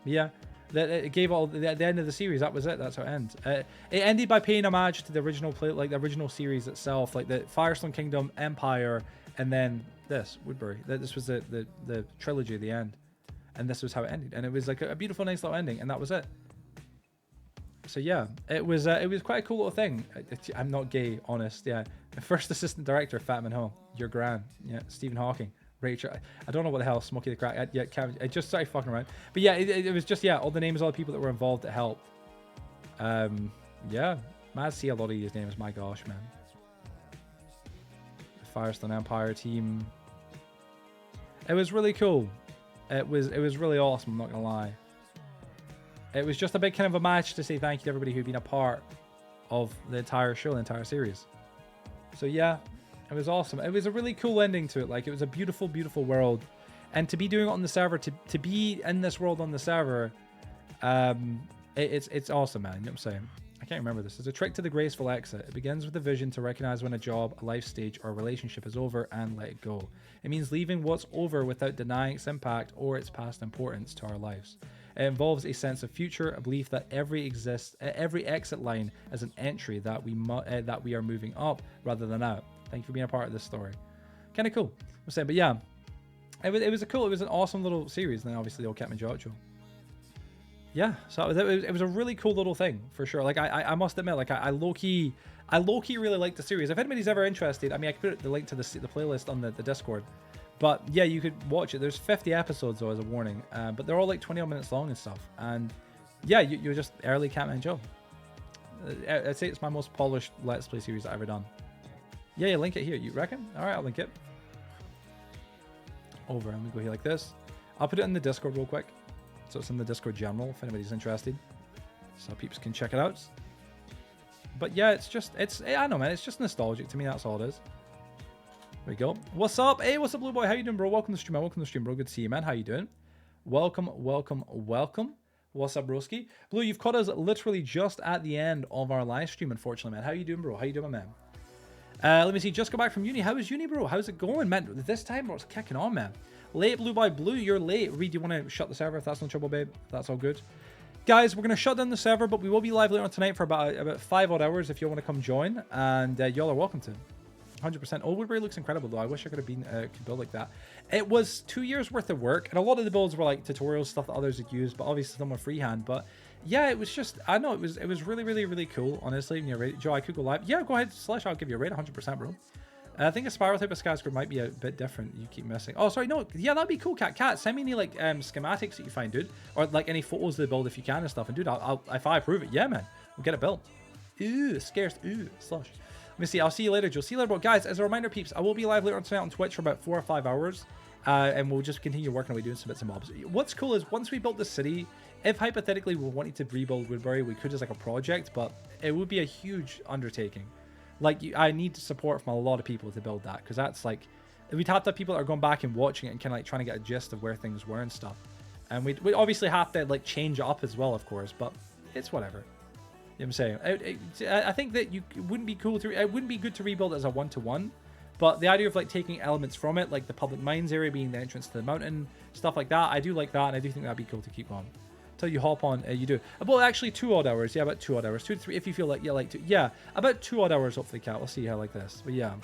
Yeah. It gave all the end of the series. That was it. That's how it ends. It ended by paying homage to the original the original series itself, like the Firestone Kingdom, Empire, and then this Woodbury. This was the trilogy at the end, and this was how it ended. And it was like a beautiful, nice little ending, and that was it. So yeah, it was quite a cool little thing. I'm not gay, honest. Yeah, first assistant director, Catmanjoe. You're grand. Yeah, Stephen Hawking. Rachel, I don't know what the hell, Smokey the Crack. Yeah, I just started fucking around. But yeah, it was just, yeah, all the names of all the people that were involved that helped. Yeah, mad see a lot of these names. My gosh, man. The Firestone Empire team. It was really cool. It was really awesome. I'm not gonna lie. It was just a big kind of a match to say thank you to everybody who'd been a part of the entire show, the entire series. So yeah. It was awesome. It was a really cool ending to it. Like, it was a beautiful, beautiful world. And to be doing it on the server, to be in this world on the server, it's awesome, man. You know what I'm saying? I can't remember this. It's a trick to the graceful exit. It begins with a vision to recognize when a job, a life stage, or a relationship is over and let it go. It means leaving what's over without denying its impact or its past importance to our lives. It involves a sense of future, a belief that every exit line is an entry that we are moving up rather than out. Thank you for being a part of this story. Kind of cool. I'm saying, but yeah, it was an awesome little series. And then obviously the old Catmanjoe. Yeah, so it was a really cool little thing for sure. Like I must admit, like I low key really liked the series. If anybody's ever interested, I mean, I could put the link to the playlist on the Discord. But yeah, you could watch it. There's 50 episodes though, as a warning, but they're all like 20 minutes long and stuff. And yeah, you're just early Catmanjoe. I'd say it's my most polished Let's Play series I've ever done. Yeah, you link it here. You reckon? All right, I'll link it. Over, and we go here like this. I'll put it in the Discord real quick. So it's in the Discord general if anybody's interested. So peeps can check it out. But yeah, it's just, I don't know, man. It's just nostalgic to me. That's all it is. There we go. What's up? Hey, what's up, Blue Boy? How you doing, bro? Welcome to the stream, man. Welcome to the stream, bro. Good to see you, man. How you doing? Welcome, welcome, welcome. What's up, broski? Blue, you've caught us literally just at the end of our live stream, unfortunately, man. How you doing, bro? How you doing, man? Let me see. Just got back from uni. How is uni, bro? How's it going, man? This time, bro, it's kicking on, man. Late, Blue Boy. Blue, you're late. Reed, do you want to shut the server if that's no trouble, babe? That's all good. Guys, we're going to shut down the server, but we will be live later on tonight for about 5 odd hours if you want to come join. And y'all are welcome to. 100%. Oh, Woodbury looks incredible, though. I wish I could have been could build like that. It was 2 years worth of work, and a lot of the builds were like tutorials, stuff that others had used, but obviously some were freehand. But yeah, it was just, I know, it was really, really, really cool, honestly. When you're ready. Joe, I could go live. Yeah, go ahead, Slash. I'll give you a rate, 100%, bro. I think a spiral type of skyscraper might be a bit different. You keep missing. Oh, sorry, no. Yeah, that'd be cool, Cat. Send me any like schematics that you find, dude, or like any photos of the build if you can and stuff. And dude, I'll if I approve it, yeah, man, we'll get it built. Ooh, scarce. Ooh, Slush. Let me see. I'll see you later, Joe. See you later, bro. Guys, as a reminder, peeps, I will be live later on tonight on Twitch for about 4 or 5 hours, and we'll just continue working away doing some bits and bobs. What's cool is once we built the city, if hypothetically we wanted to rebuild Woodbury, we could as like a project, but it would be a huge undertaking. Like, I need support from a lot of people to build that, because that's like, we'd have to have people that are going back and watching it and kind of like trying to get a gist of where things were and stuff. And we obviously have to like change it up as well, of course, but it's whatever. You know what I'm saying? I think that it wouldn't be good to rebuild it as a one-to-one, but the idea of like taking elements from it, like the public mines area being the entrance to the mountain, stuff like that, I do like that, and I do think that'd be cool to keep on. Till you hop on, you do. Well, actually 2 odd hours. Yeah, about 2 odd hours. 2 to 3 if you feel like you like to. Yeah, about 2 odd hours, hopefully, Cat. We'll see how like this. But yeah.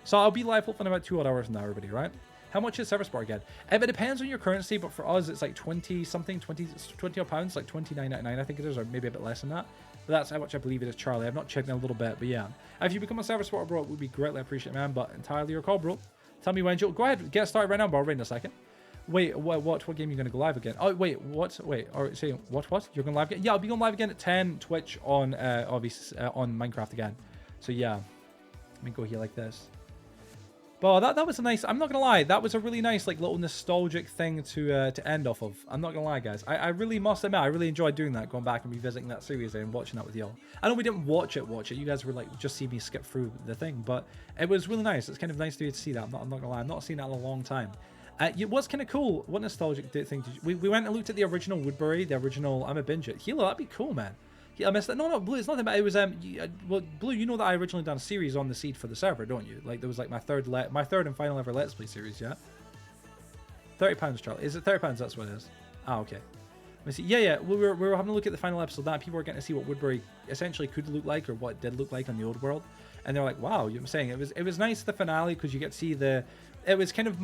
So I'll be live hopefully in about 2 odd hours now, everybody, right? How much is server support again? It depends on your currency, but for us, it's like 20 something, 20 odd pounds, like 29.99, I think it is, or maybe a bit less than that. But that's how much I believe it is, Charlie. I've not checked in a little bit, but yeah. If you become a server supporter, bro, it would be greatly appreciated, man. But entirely your call, bro. Tell me when, Joe. Go ahead, get started right now, bro. Right in a second. Wait, what game are you going to go live again? Oh, wait, what? Wait, or say, what? You're going live again? Yeah, I'll be going live again at 10 Twitch on, obviously, on Minecraft again. So, yeah. Let me go here like this. But that was a nice, I'm not going to lie, that was a really nice, like, little nostalgic thing to end off of. I'm not going to lie, guys. I really must admit, I really enjoyed doing that, going back and revisiting that series and watching that with y'all. I know we didn't watch it. You guys were, like, just see me skip through the thing. But it was really nice. It's kind of nice to see that. I'm not going to lie. I've not seen that in a long time. What's kind of cool, what nostalgic thing did you, we went and looked at the original Woodbury, the original, I'm a binge it. Hilo, that'd be cool, man. Yeah, I missed that. No, Blue, it's nothing bad. It was, well, Blue, you know that I originally done a series on the seed for the server, don't you? Like, there was like my third and final ever Let's Play series, yeah? £30, Charlie. Is it £30? That's what it is. Ah, okay. Let me see. Yeah, we were having a look at the final episode of that. People were getting to see what Woodbury essentially could look like, or what it did look like on the old world. And they're like, wow, you know what I'm saying? It was nice, the finale, because you get to see it was kind of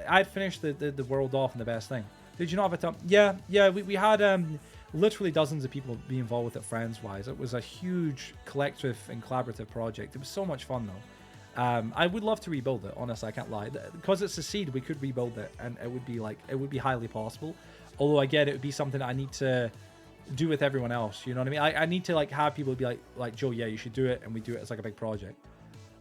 I'd finished the world off in the best thing. Did you not have a time? Yeah, we had literally dozens of people be involved with it friends-wise. It was a huge collective and collaborative project. It was so much fun, though. I would love to rebuild it, honestly, I can't lie. Because it's a seed, we could rebuild it, and it would be highly possible. Although, again, it would be something that I need to do with everyone else, you know what I mean? I need to, like, have people be like, Joe, yeah, you should do it, and we do it as, like, a big project.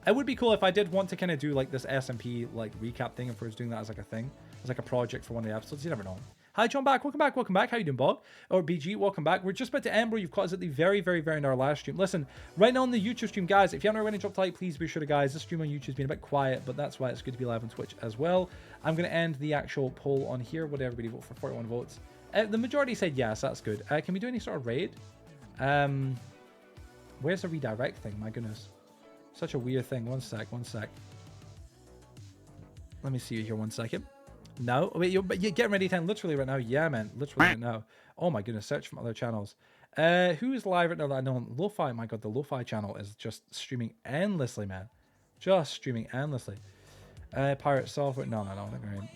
It would be cool if I did want to kind of do, like, this SMP, like, recap thing, if I was doing that as, like, a thing. As, like, a project for one of the episodes. You never know. Hi, John back. Welcome back. How you doing, Bog? Or BG, welcome back. We're just about to end, bro. You've caught us at the very, very, very end of our last stream. Listen, right now on the YouTube stream, guys, if you haven't already dropped a like, please be sure to, guys. This stream on YouTube's been a bit quiet, but that's why it's good to be live on Twitch as well. I'm going to end the actual poll on here. Would everybody vote for 41 votes? The majority said yes, that's good. Can we do any sort of raid? Where's the redirect thing? My goodness. Such a weird thing. One sec. Let me see you here 1 second. No, wait, you're getting ready to end literally right now. Yeah, man, literally right now. Oh my goodness, search from other channels. Who is live right now that I know? Lo-Fi, my god, the Lo-Fi channel is just streaming endlessly, man. Just streaming endlessly. Pirate Software, no.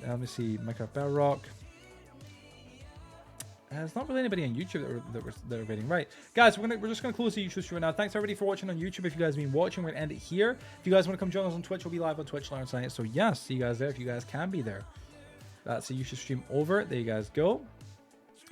Let me see, Minecraft Bedrock. There's not really anybody on YouTube that are rating. Right, guys, we're just gonna close the YouTube stream right now. Thanks everybody for watching on YouTube. If you guys have been watching, we're gonna end it here. If you guys want to come join us on Twitch, we'll be live on Twitch later tonight. So yes, see you guys there if you guys can be there. That's the YouTube stream over. There you guys go.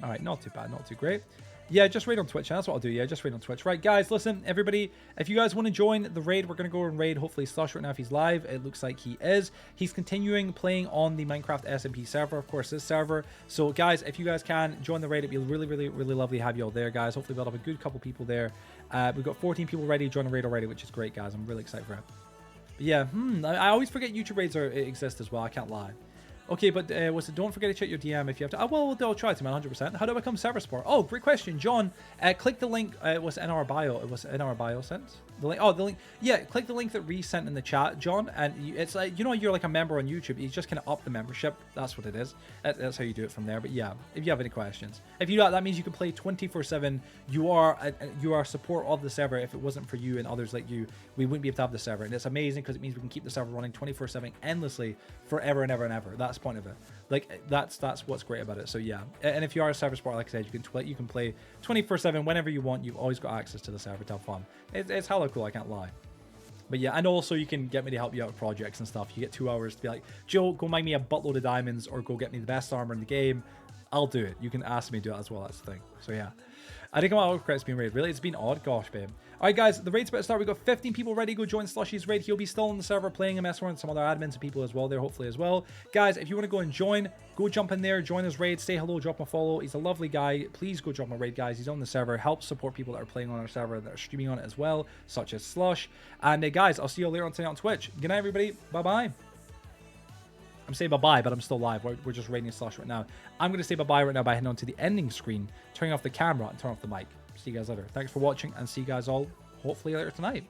All right, not too bad, not too great. Yeah, just raid on Twitch. That's what I'll do. Yeah, just raid on Twitch. Right, guys, listen, everybody, if you guys want to join the raid, we're going to go and raid, hopefully, Slush right now if he's live. It looks like he is. He's continuing playing on the Minecraft SMP server, of course, this server. So, guys, if you guys can join the raid, it'd be really, really, really lovely to have you all there, guys. Hopefully, we'll have a good couple people there. We've got 14 people ready to join the raid already, which is great, guys. I'm really excited for it. But yeah, I always forget YouTube raids exist as well. I can't lie. Okay, but don't forget to check your DM if you have to. Well, I'll try to, man, 100%. How do I become server support? Oh, great question, John. Click the link. It was in our bio. It was in our bio sent. The link. Oh, the link. Yeah, click the link that Reese sent in the chat, John. And it's like, you know, you're like a member on YouTube. You just kind of up the membership. That's what it is. That's how you do it from there. But yeah, if you have any questions, if you do that means you can play 24/7. You are support of the server. If it wasn't for you and others like you, we wouldn't be able to have the server. And it's amazing because it means we can keep the server running 24/7 endlessly forever and ever and ever. That's the point of it. Like that's what's great about it. So yeah, and if you are a server support, like I said, you can play 24/7 whenever you want. You've always got access to the server to have fun. It's hella cool, I can't lie. But yeah, and also you can get me to help you out with projects and stuff. You get 2 hours to be like, Joe, go mine me a buttload of diamonds or go get me the best armor in the game. I'll do it. You can ask me to do it as well. That's the thing. So yeah. I think I'm out of credits being raid. Really? It's been odd. Gosh, babe. All right, guys. The raid's about to start. We've got 15 people ready to go join Slushy's raid. He'll be still on the server playing and messing around with some other admins and people as well there, hopefully as well. Guys, if you want to go and join, go jump in there, join his raid, say hello, drop him a follow. He's a lovely guy. Please go drop him a raid, guys. He's on the server. Help support people that are playing on our server, that are streaming on it as well, such as Slush. And guys, I'll see you later on tonight on Twitch. Good night, everybody. Bye-bye. I'm saying bye-bye, but I'm still live. We're just raiding Slush right now. I'm going to say bye-bye right now by heading on to the ending screen, turning off the camera, and turning off the mic. See you guys later. Thanks for watching, and see you guys all hopefully later tonight.